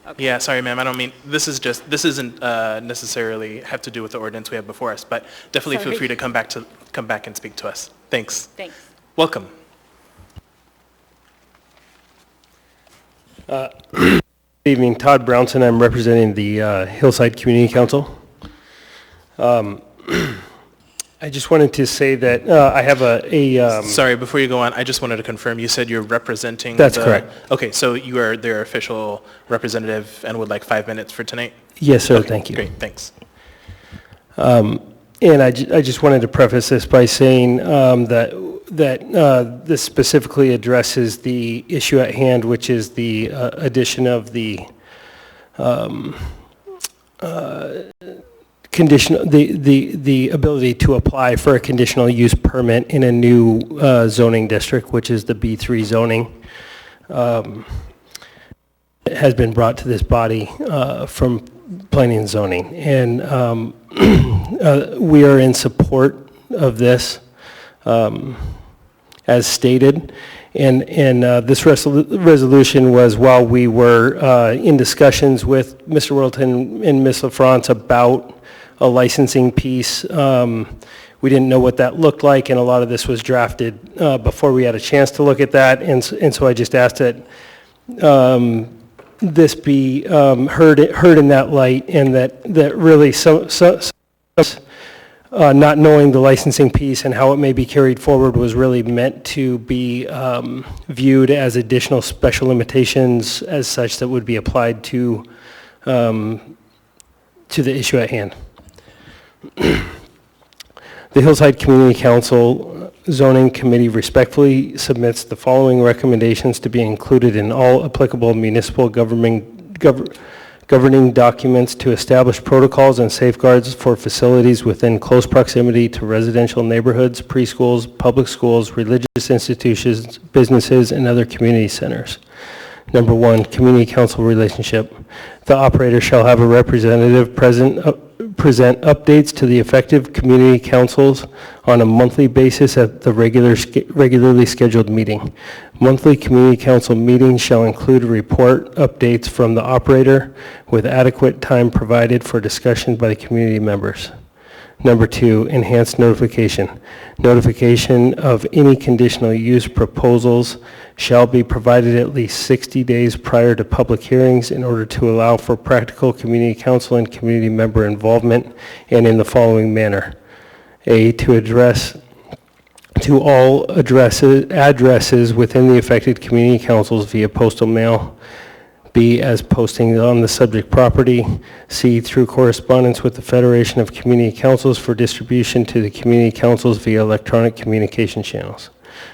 Okay. Yeah, sorry, ma'am. I don't mean, this isn't necessarily have to do with the ordinance we have before us, but definitely feel free to come back and speak to us. Thanks. Thanks. Welcome. evening, Todd Brownson. I'm representing the Hillside Community Council. I just wanted to say that I have Sorry, before you go on, I just wanted to confirm, you said you're representing That's correct. Okay, so you are their official representative and would like 5 minutes for tonight? Yes, sir, Okay, thank you. Great, thanks. And I just wanted to preface this by saying that this specifically addresses the issue at hand, which is the addition of the the ability to apply for a conditional use permit in a new zoning district, which is the B3 zoning. It has been brought to this body from planning and zoning, and we are in support of this as stated. And this resolution was while we were in discussions with Mr. Worthington and Ms. LaFrance about a licensing piece. We didn't know what that looked like, and a lot of this was drafted before we had a chance to look at that. And so I just asked that this be heard in that light, and that really not knowing the licensing piece and how it may be carried forward was really meant to be viewed as additional special limitations as such that would be applied to the issue at hand. The Hillside Community Council Zoning Committee respectfully submits the following recommendations to be included in all applicable municipal governing documents to establish protocols and safeguards for facilities within close proximity to residential neighborhoods, preschools, public schools, religious institutions, businesses, and other community centers. Number 1, community council relationship. The operator shall have a representative present updates to the effective community councils on a monthly basis at the regularly scheduled meeting. Monthly community council meetings shall include report updates from the operator with adequate time provided for discussion by the community members. Number 2, enhanced notification. Notification of any conditional use proposals shall be provided at least 60 days prior to public hearings in order to allow for practical community council and community member involvement, and in the following manner. A, to all addresses within the affected community councils via postal mail. B, as posting on the subject property. C, through correspondence with the Federation of Community Councils for distribution to the community councils via electronic communication channels.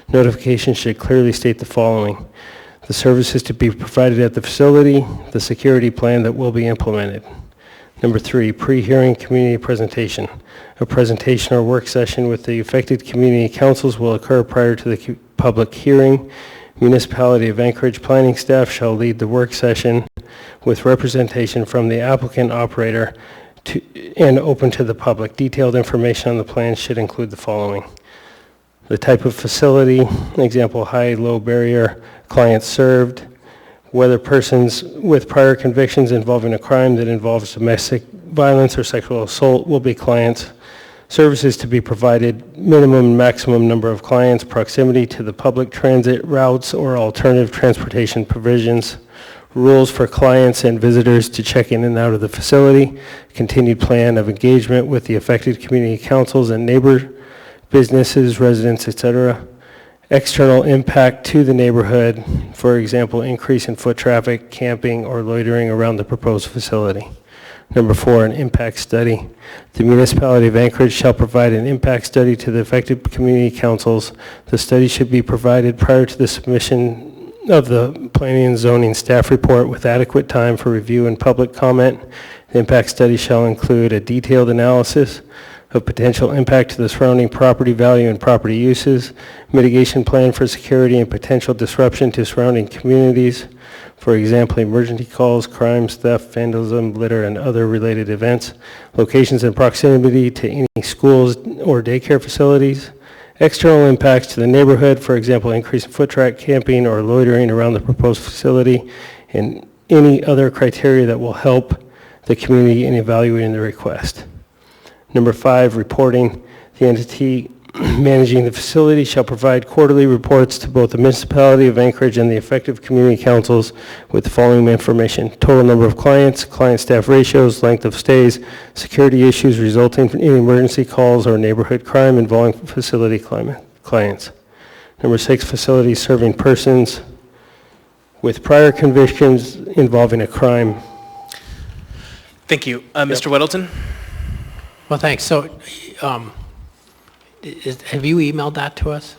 Notification should clearly state the following: the services to be provided at the facility, the security plan that will be implemented. Number 3, pre-hearing community presentation. A presentation or work session with the affected community councils will occur prior to the public hearing. Municipality of Anchorage planning staff shall lead the work session with representation from the applicant operator and open to the public. Detailed information on the plan should include the following: the type of facility, example, high, low barrier, clients served, whether persons with prior convictions involving a crime that involves domestic violence or sexual assault will be clients, services to be provided, minimum and maximum number of clients, proximity to the public transit routes or alternative transportation provisions, rules for clients and visitors to check in and out of the facility, continued plan of engagement with the affected community councils and neighbor businesses, residents, etc., external impact to the neighborhood, for example, increase in foot traffic, camping, or loitering around the proposed facility. Number 4, an impact study. The municipality of Anchorage shall provide an impact study to the affected community councils. The study should be provided prior to the submission of the planning and zoning staff report with adequate time for review and public comment. The impact study shall include a detailed analysis of potential impact to the surrounding property value and property uses, mitigation plan for security and potential disruption to surrounding communities, for example, emergency calls, crimes, theft, vandalism, litter, and other related events, locations and proximity to any schools or daycare facilities, external impacts to the neighborhood, for example, increase in foot traffic, camping, or loitering around the proposed facility, and any other criteria that will help the community in evaluating the request. Number 5, reporting. The entity managing the facility shall provide quarterly reports to both the municipality of Anchorage and the effective community councils with the following information: total number of clients, client-staff ratios, length of stays, security issues resulting from any emergency calls or neighborhood crime involving facility clients. Number 6, facilities serving persons with prior convictions involving a crime. Thank you. Mr. Weddleton? Well, thanks. So, have you emailed that to us?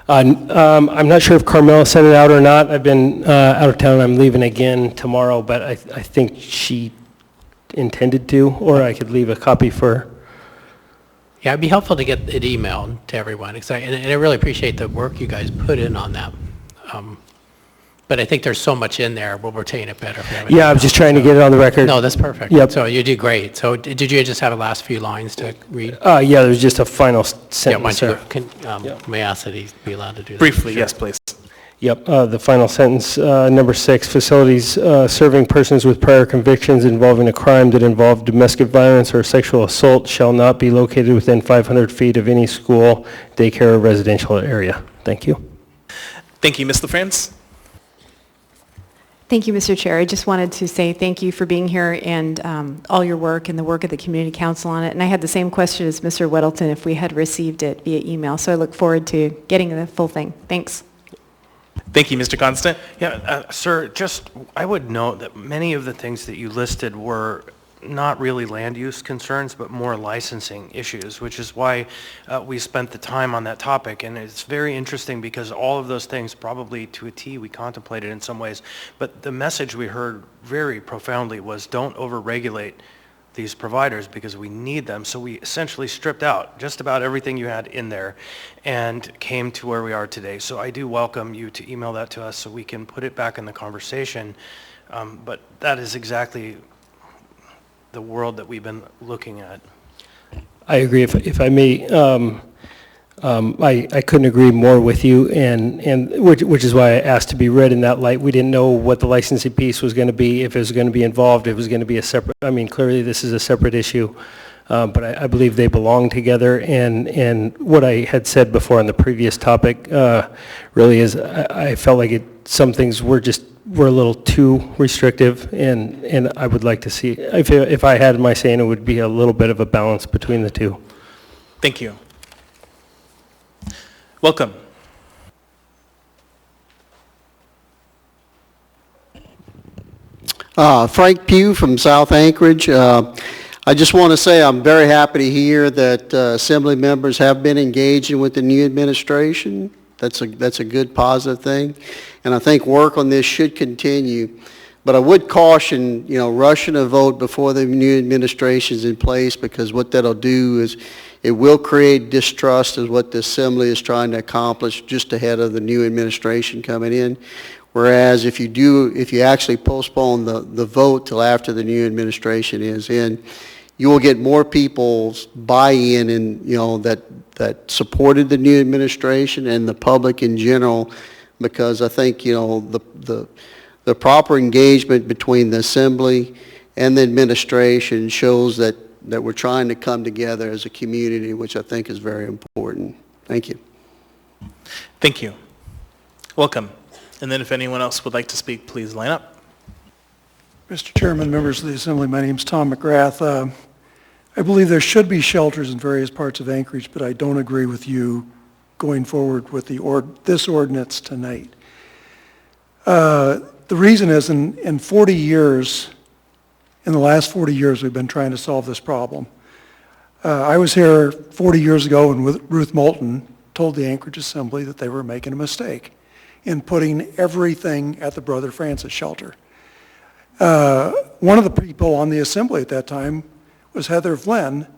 I'm not sure if Carmela sent it out or not. I've been out of town. I'm leaving again tomorrow, but I think she intended to, or I could leave a copy for her. Yeah, it'd be helpful to get it emailed to everyone, and I really appreciate the work you guys put in on that. But I think there's so much in there, we'll retain it better. Yeah, I was just trying to get it on the record. No, that's perfect. Yep. So you did great. So did you just have the last few lines to read? Yeah, there's just a final sentence. Yeah, why there. don't you, may I ask that he be allowed to do that? Briefly, Sure. yes, please. Yep, the final sentence, number 6, facilities serving persons with prior convictions involving a crime that involved domestic violence or sexual assault shall not be located within 500 feet of any school, daycare, or residential area. Thank you. Thank you. Ms. LaFrance? Thank you, Mr. Chair. I just wanted to say thank you for being here and all your work and the work of the Community Council on it. And I had the same question as Mr. Weddleton if we had received it via email. So I look forward to getting the full thing. Thanks. Thank you, Mr. Constant. Yeah, sir, I would note that many of the things that you listed were not really land use concerns, but more licensing issues, which is why we spent the time on that topic. And it's very interesting because all of those things, probably to a T, we contemplated in some ways. But the message we heard very profoundly was don't over-regulate these providers because we need them. So we essentially stripped out just about everything you had in there and came to where we are today. So I do welcome you to email that to us so we can put it back in the conversation. But that is exactly the world that we've been looking at. I agree. If I may, I couldn't agree more with you, and which is why I asked to be read in that light. We didn't know what the licensing piece was going to be, if it was going to be involved, if it was going to be a separate. I mean, clearly this is a separate issue, but I believe they belong together. And what I had said before on the previous topic really is I felt like some things were a little too restrictive, and I would like to see, if I had my say in it, would be a little bit of a balance between the two. Thank you. Welcome. Frank Pugh from South Anchorage. I just want to say I'm very happy to hear that Assembly members have been engaging with the new administration. That's a good positive thing, and I think work on this should continue. But I would caution, rushing a vote before the new administration is in place, because what that'll do is it will create distrust of what the Assembly is trying to accomplish just ahead of the new administration coming in. Whereas if you actually postpone the vote till after the new administration is in, you will get more people's buy-in and that supported the new administration and the public in general, because I think the proper engagement between the Assembly and the administration shows that we're trying to come together as a community, which I think is very important. Thank you. Thank you. Welcome. And then if anyone else would like to speak, please line up. Mr. Chairman, members of the Assembly, my name is Tom McGrath. I believe there should be shelters in various parts of Anchorage, but I don't agree with you going forward with this ordinance tonight. The reason is in the last 40 years, we've been trying to solve this problem. I was here 40 years ago when Ruth Moulton told the Anchorage Assembly that they were making a mistake in putting everything at the Brother Francis shelter. One of the people on the Assembly at that time was Heather Flynn,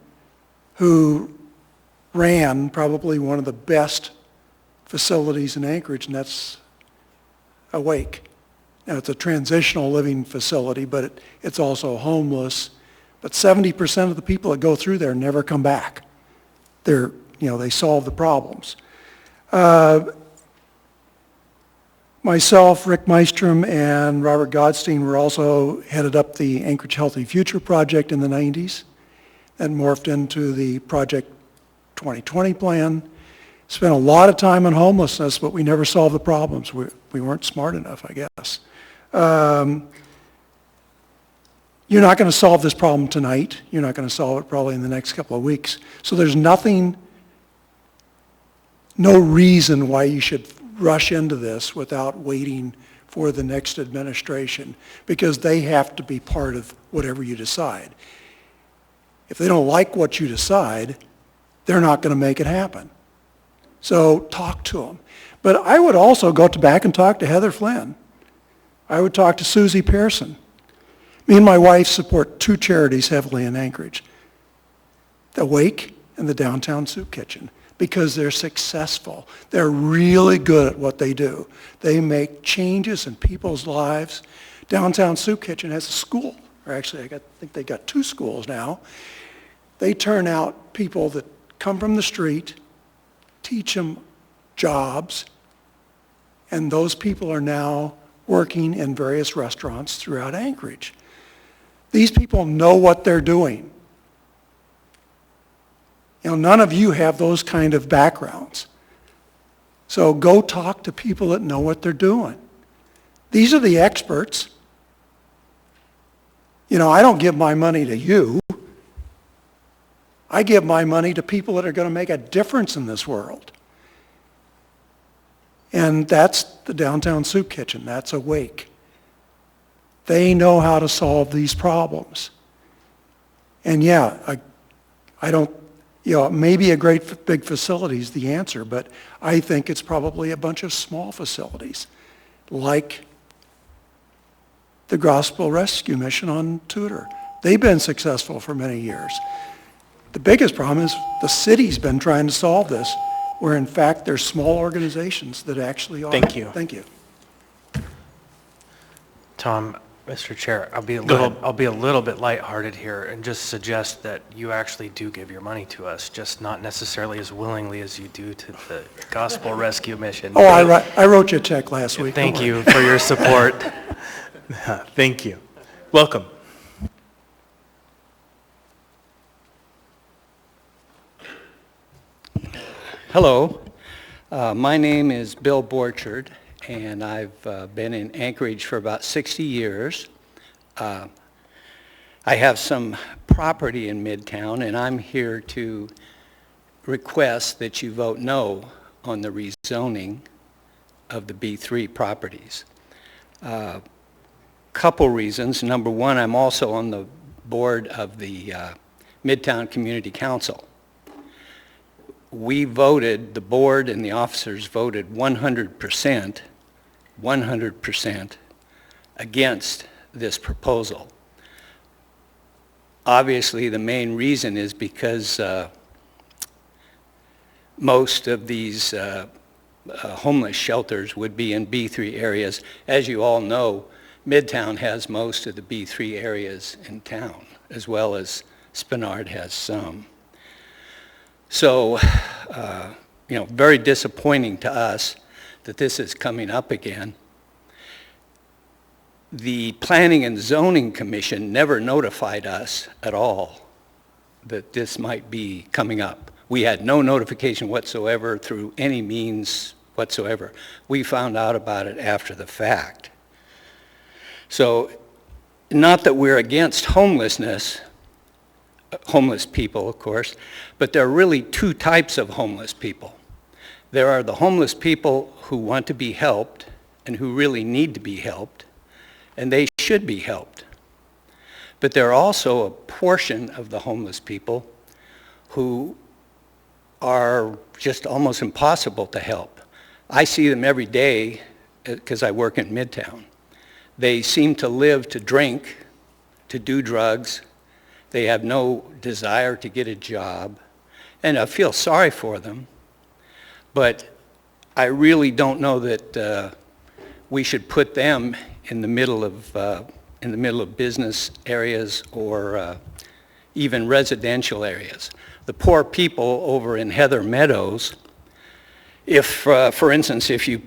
who ran probably one of the best facilities in Anchorage, and that's Awake. Now, it's a transitional living facility, but it's also homeless. But 70% of the people that go through there never come back. They solve the problems. Myself, Rick Meistrom, and Robert Godstein were also headed up the Anchorage Healthy Future project in the 90s and morphed into the Project 2020 plan. Spent a lot of time on homelessness, but we never solved the problems. We weren't smart enough, I guess. You're not going to solve this problem tonight. You're not going to solve it probably in the next couple of weeks. So there's no reason why you should rush into this without waiting for the next administration, because they have to be part of whatever you decide. If they don't like what you decide, they're not going to make it happen. So talk to them. But I would also go back and talk to Heather Flynn. I would talk to Susie Pearson. Me and my wife support two charities heavily in Anchorage, the Wake and the Downtown Soup Kitchen, because they're successful. They're really good at what they do. They make changes in people's lives. Downtown Soup Kitchen has a school, or actually I think they got 2 schools now. They turn out people that come from the street, teach them jobs, and those people are now working in various restaurants throughout Anchorage. These people know what they're doing. You know, none of you have those kind of backgrounds. So go talk to people that know what they're doing. These are the experts. You know, I don't give my money to you. I give my money to people that are going to make a difference in this world. And that's the Downtown Soup Kitchen. That's Awake. They know how to solve these problems. And yeah, I don't, you know, maybe a great big facility is the answer, but I think it's probably a bunch of small facilities, like the Gospel Rescue Mission on Tudor. They've been successful for many years. The biggest problem is the city's been trying to solve this, where in fact there's small organizations that actually are. Thank you. Thank you. Tom, Mr. Chair, I'll be a little bit lighthearted here and just suggest that you actually do give your money to us, just not necessarily as willingly as you do to the Gospel Rescue Mission. Oh, I wrote you a check last week. Thank you for your support. Thank you. Welcome. Hello, my name is Bill Borchard, and I've been in Anchorage for about 60 years. I have some property in Midtown, and I'm here to request that you vote no on the rezoning of the B3 properties. Couple reasons. Number one, I'm also on the board of the Midtown Community Council. We voted, the board and the officers voted 100% against this proposal. Obviously, the main reason is because most of these homeless shelters would be in B3 areas. As you all know, Midtown has most of the B3 areas in town, as well as Spenard has some. So, you know, very disappointing to us that this is coming up again. The Planning and Zoning Commission never notified us at all that this might be coming up. We had no notification whatsoever through any means whatsoever. We found out about it after the fact. So, not that we're against homelessness, homeless people, of course, but there are really 2 types of homeless people. There are the homeless people who want to be helped and who really need to be helped, and they should be helped. But there are also a portion of the homeless people who are just almost impossible to help. I see them every day because I work in Midtown. They seem to live to drink, to do drugs. They have no desire to get a job, and I feel sorry for them, but I really don't know that we should put them in the middle of business areas or even residential areas. The poor people over in Heather Meadows, if, for instance, if you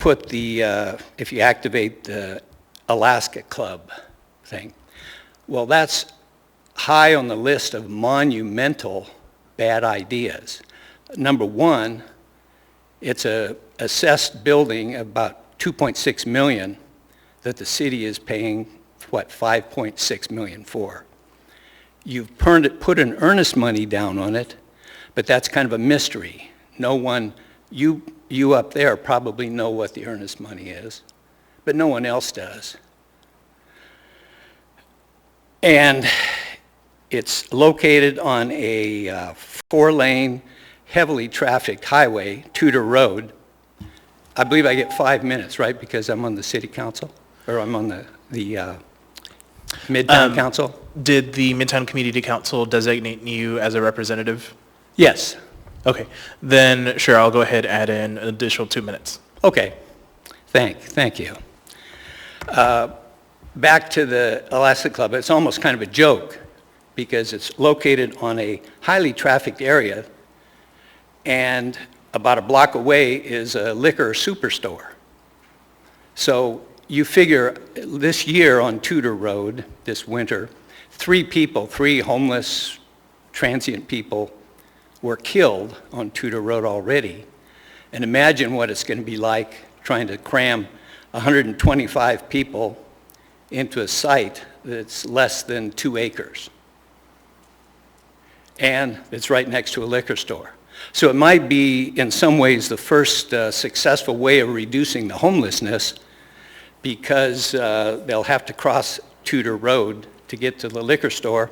activate the Alaska Club thing, well, that's high on the list of monumental bad ideas. Number one, It's a assessed building about $2.6 million that the city is paying, what, $5.6 million for. You've put an earnest money down on it, but that's kind of a mystery. No one, you up there probably know what the earnest money is, but no one else does. And it's located on a 4-lane, heavily trafficked highway, Tudor Road. I believe I get 5 minutes, right, because I'm on the city council, or I'm on the Midtown Council? Did the Midtown Community Council designate you as a representative? Yes. Okay, then sure, I'll go ahead and add in an additional 2 minutes. Okay, thank you. Back to the Alaska Club, it's almost kind of a joke because it's located on a highly trafficked area, and about a block away is a liquor superstore. So you figure this year on Tudor Road, this winter, 3 homeless transient people were killed on Tudor Road already. And imagine what it's going to be like trying to cram 125 people into a site that's less than 2 acres. And it's right next to a liquor store. So it might be, in some ways, the first successful way of reducing the homelessness, because they'll have to cross Tudor Road to get to the liquor store,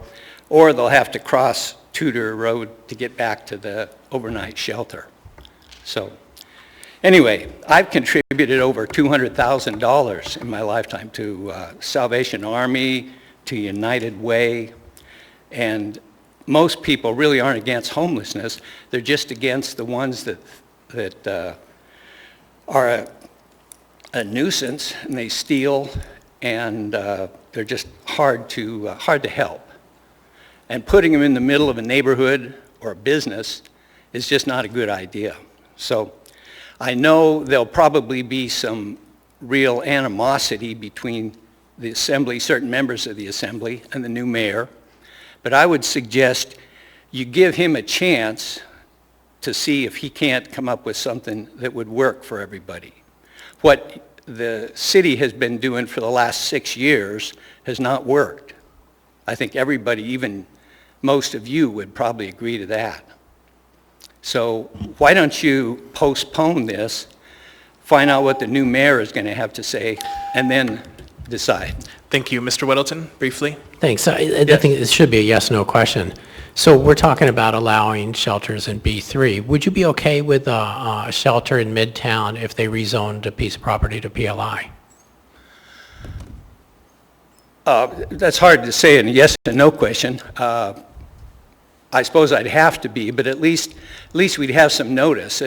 or they'll have to cross Tudor Road to get back to the overnight shelter. So anyway, I've contributed over $200,000 in my lifetime to Salvation Army, to United Way, and most people really aren't against homelessness. They're just against the ones that are a nuisance, and they steal, and they're just hard to help. And putting them in the middle of a neighborhood or a business is just not a good idea. So I know there'll probably be some real animosity between the Assembly, certain members of the Assembly, and the new mayor. But I would suggest you give him a chance to see if he can't come up with something that would work for everybody. What the city has been doing for the last 6 years has not worked. I think everybody, even most of you, would probably agree to that. So why don't you postpone this, find out what the new mayor is going to have to say, and then decide. Thank you. Mr. Weddleton, briefly. Thanks. I think it should be a yes/no question. So we're talking about allowing shelters in B3. Would you be okay with a shelter in Midtown if they rezoned a piece of property to PLI? That's hard to say in a yes or no question. I suppose I'd have to be, but at least we'd have some notice.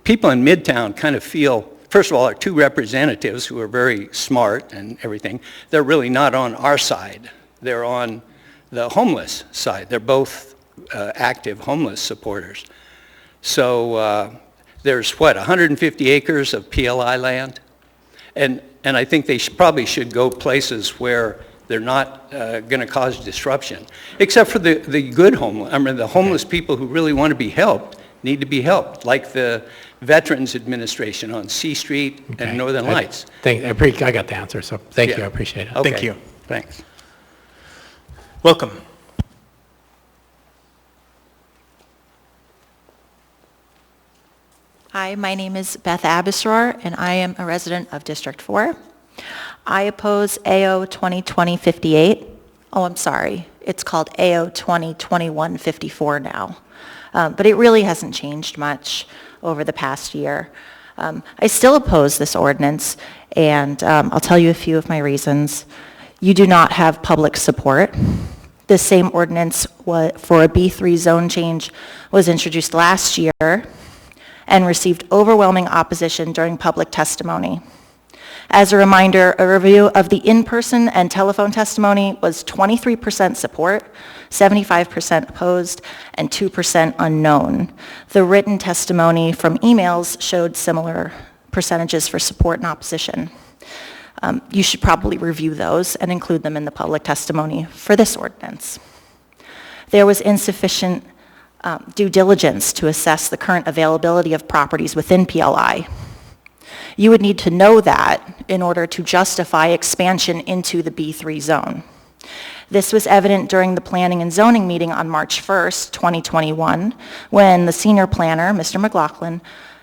People in Midtown kind of feel, first of all, our 2 representatives who are very smart and everything, they're really not on our side. They're on the homeless side. They're both active homeless supporters. So there's, what, 150 acres of PLI land? And I think they probably should go places where they're not going to cause disruption, except for the good homeless. I mean, the homeless people who really want to be helped need to be helped, like the Veterans Administration on C Street and Northern Lights. I got the answer, so thank you. I appreciate it. Okay. Thank you. Thanks. Welcome. Hi, my name is Beth Abisroar, and I am a resident of District 4. I oppose AO 2020-58. Oh, I'm sorry. It's called AO 2021-54 now. But it really hasn't changed much over the past year. I still oppose this ordinance, and I'll tell you a few of my reasons. You do not have public support. This same ordinance for a B3 zone change was introduced last year and received overwhelming opposition during public testimony. As a reminder, a review of the in-person and telephone testimony was 23% support, 75% opposed, and 2% unknown. The written testimony from emails showed similar percentages for support and opposition. You should probably review those and include them in the public testimony for this ordinance. There was insufficient due diligence to assess the current availability of properties within PLI. You would need to know that in order to justify expansion into the B3 zone. This was evident during the Planning and Zoning meeting on March 1st, 2021, when the senior planner, Mr. McLaughlin,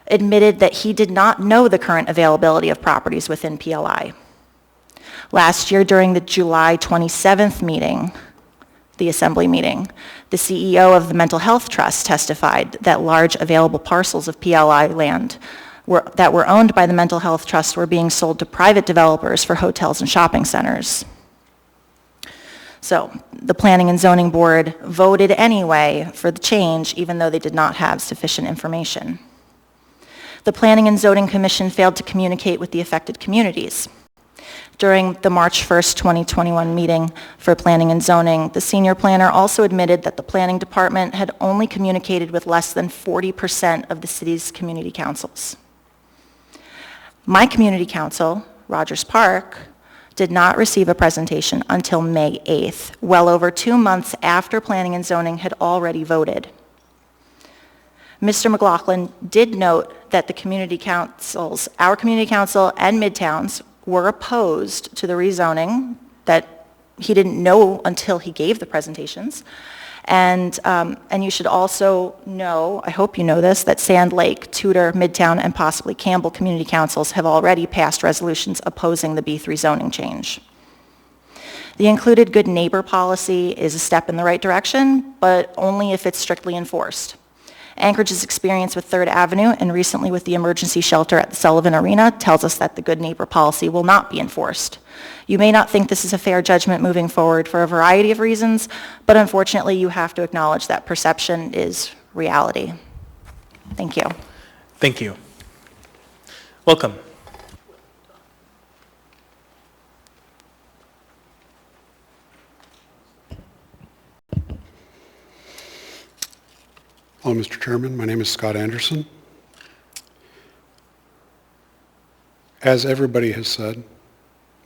admitted that he did not know the current availability of properties within PLI. Last year, during the July 27th meeting, the Assembly meeting, the CEO of the Mental Health Trust testified that large available parcels of PLI land that were owned by the Mental Health Trust were being sold to private developers for hotels and shopping centers. So the Planning and Zoning Board voted anyway for the change, even though they did not have sufficient information. The Planning and Zoning Commission failed to communicate with the affected communities. During the March 1st, 2021 meeting for Planning and Zoning, the senior planner also admitted that the Planning Department had only communicated with less than 40% of the city's community councils. My community council, Rogers Park, did not receive a presentation until May 8th, well over 2 months after Planning and Zoning had already voted. Mr. McLaughlin did note that the community councils, our community council and Midtown's, were opposed to the rezoning, that he didn't know until he gave the presentations. And you should also know, I hope you know this, that Sand Lake, Tudor, Midtown, and possibly Campbell community councils have already passed resolutions opposing the B3 zoning change. The included good neighbor policy is a step in the right direction, but only if it's strictly enforced. Anchorage's experience with 3rd Avenue and recently with the emergency shelter at the Sullivan Arena tells us that the good neighbor policy will not be enforced. You may not think this is a fair judgment moving forward for a variety of reasons, but unfortunately you have to acknowledge that perception is reality. Thank you. Thank you. Welcome. Hello, Mr. Chairman. My name is Scott Anderson. As everybody has said,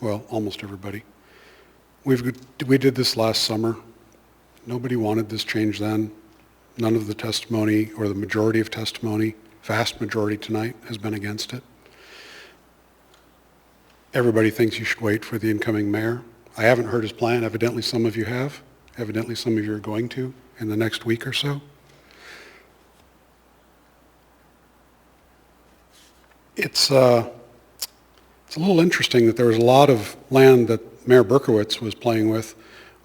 well, almost everybody, we did this last summer. Nobody wanted this change then. None of the testimony, or the majority of testimony, vast majority tonight, has been against it. Everybody thinks you should wait for the incoming mayor. I haven't heard his plan. Evidently some of you have. Evidently some of you are going to in the next week or so. It's a little interesting that there was a lot of land that Mayor Berkowitz was playing with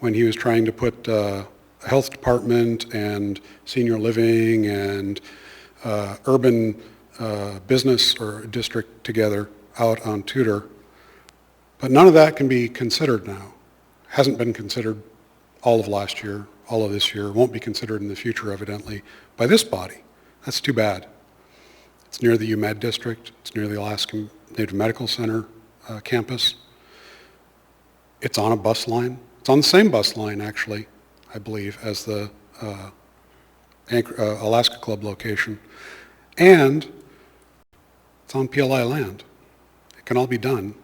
when he was trying to put a health department and senior living and urban business or district together out on Tudor. But none of that can be considered now. Hasn't been considered all of last year, all of this year, won't be considered in the future, evidently, by this body. That's too bad. It's near the UMed district. It's near the Alaska Native Medical Center campus. It's on a bus line. It's on the same bus line, actually, I believe, as the Alaska Club location. And it's on PLI land. It can all be done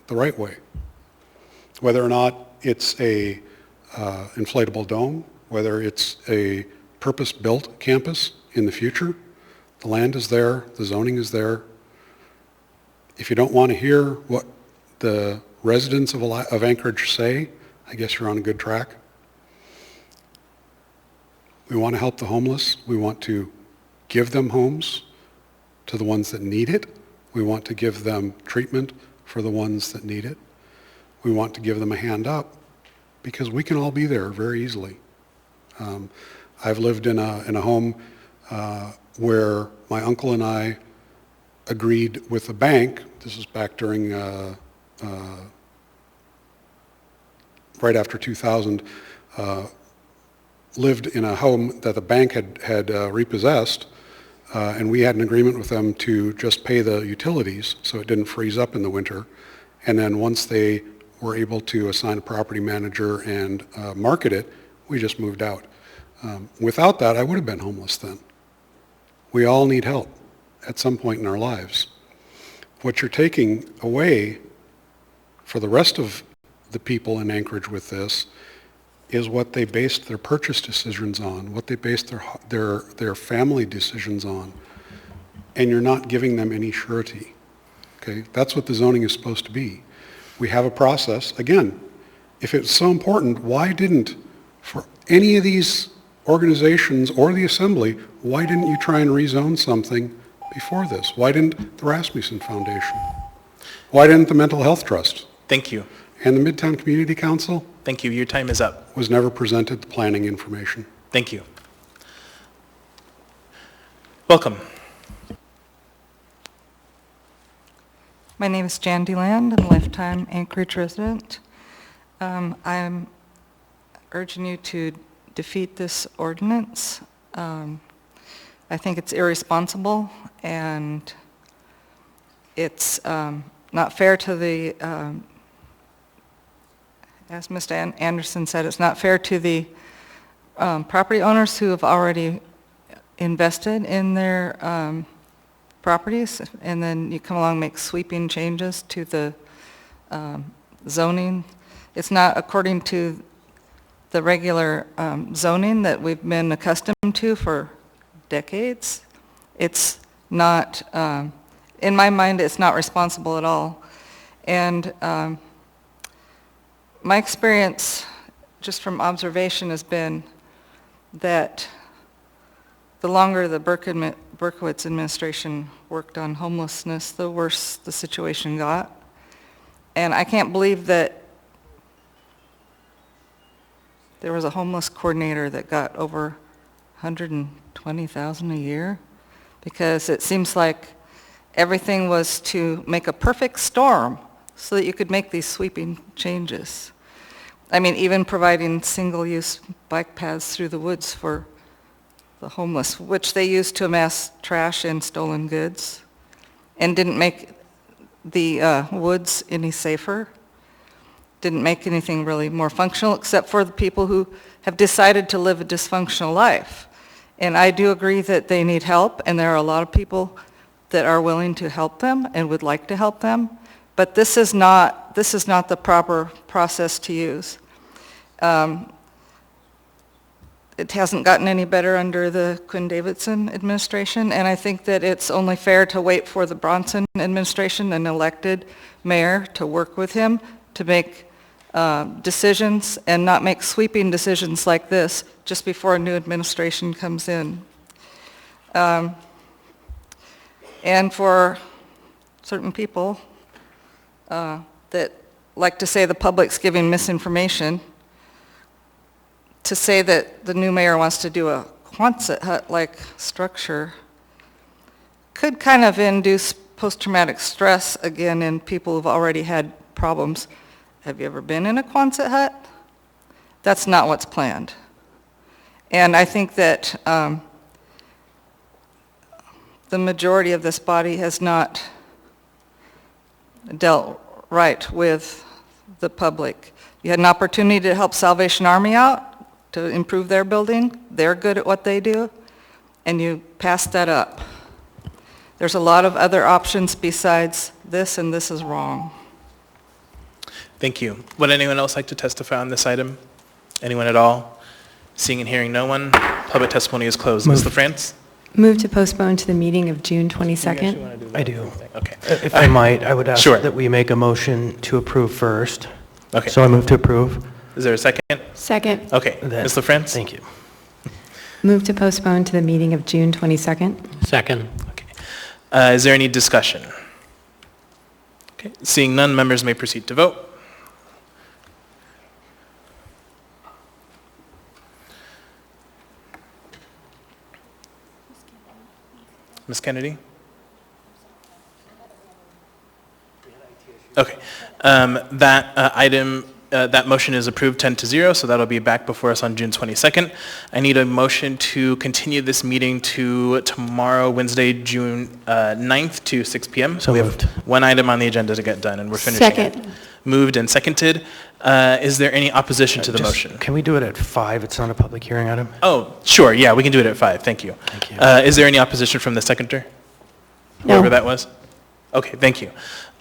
the right way. Whether or not it's a inflatable dome, whether it's a purpose-built campus in the future, the land is there, the zoning is there. If you don't want to hear what the residents of Anchorage say, I guess you're on a good track. We want to help the homeless. We want to give them homes to the ones that need it. We want to give them treatment for the ones that need it. We want to give them a hand up because we can all be there very easily. I've lived in a home where my uncle and I agreed with the bank, this is back during, right after 2000, lived in a home that the bank had repossessed, and we had an agreement with them to just pay the utilities so it didn't freeze up in the winter. And then once they were able to assign a property manager and market it, we just moved out. Without that, I would have been homeless then. We all need help at some point in our lives. What you're taking away for the rest of the people in Anchorage with this is what they based their purchase decisions on, what they based their family decisions on, and you're not giving them any surety. Okay, that's what the zoning is supposed to be. We have a process. Again, if it's so important, why didn't, for any of these organizations or the assembly, why didn't you try and rezone something before this? Why didn't the Rasmussen Foundation? Why didn't the Mental Health Trust? Thank you. And the Midtown Community Council? Thank you. Your time is up. Was never presented the planning information. Thank you. Welcome. My name is Jan DeLand. I'm a lifetime Anchorage resident. I'm urging you to defeat this ordinance. I think it's irresponsible, and it's not fair to the, as Mr. Anderson said, it's not fair to the property owners who have already invested in their properties, and then you come along and make sweeping changes to the zoning. It's not according to the regular zoning that we've been accustomed to for decades. It's not, in my mind, it's not responsible at all. And my experience, just from observation, has been that the longer the Berkowitz administration worked on homelessness, the worse the situation got. And I can't believe that there was a homeless coordinator that got over $120,000 a year, because it seems like everything was to make a perfect storm so that you could make these sweeping changes. I mean, even providing single-use bike paths through the woods for the homeless, which they used to amass trash and stolen goods, and didn't make the woods any safer, didn't make anything really more functional, except for the people who have decided to live a dysfunctional life. And I do agree that they need help, and there are a lot of people that are willing to help them and would like to help them, but this is not the proper process to use. It hasn't gotten any better under the Quinn-Davidson administration, and I think that it's only fair to wait for the Bronson administration, an elected mayor, to work with him to make decisions and not make sweeping decisions like this just before a new administration comes in. And for certain people that like to say the public's giving misinformation, to say that the new mayor wants to do a Quonset hut-like structure could kind of induce post-traumatic stress again in people who've already had problems. Have you ever been in a Quonset hut? That's not what's planned. And I think that the majority of this body has not dealt right with the public. You had an opportunity to help Salvation Army out, to improve their building. They're good at what they do, and you passed that up. There's a lot of other options besides this, and this is wrong. Thank you. Would anyone else like to testify on this item? Anyone at all? Seeing and hearing no one, public testimony is closed. Ms. LaFrance? Move to postpone to the meeting of June 22nd. I do. Okay. If I might, I would ask Sure. that we make a motion to approve first. Okay. So I move to approve. Is there a second? Second. Okay. Ms. LaFrance? Thank you. Move to postpone to the meeting of June 22nd. Second. Is there any discussion? Okay. Seeing none, members may proceed to vote. Ms. Kennedy? Okay. That motion is approved 10-0, so that'll be back before us on June 22nd. I need a motion to continue this meeting to tomorrow, Wednesday, June 9th to 6 p.m. So we moved. have one item on the agenda to get done, and we're finishing it. Second. Moved and seconded. Is there any opposition to the motion? Can we do it at 5? It's not a public hearing item. Oh, sure, yeah, we can do it at 5. Thank you. Thank you. Is there any opposition from the seconder? No. Whoever that was? Okay, thank you.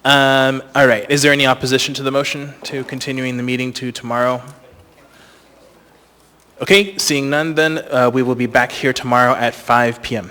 All right, is there any opposition to the motion to continuing the meeting to tomorrow? Okay, seeing none then, we will be back here tomorrow at 5 p.m.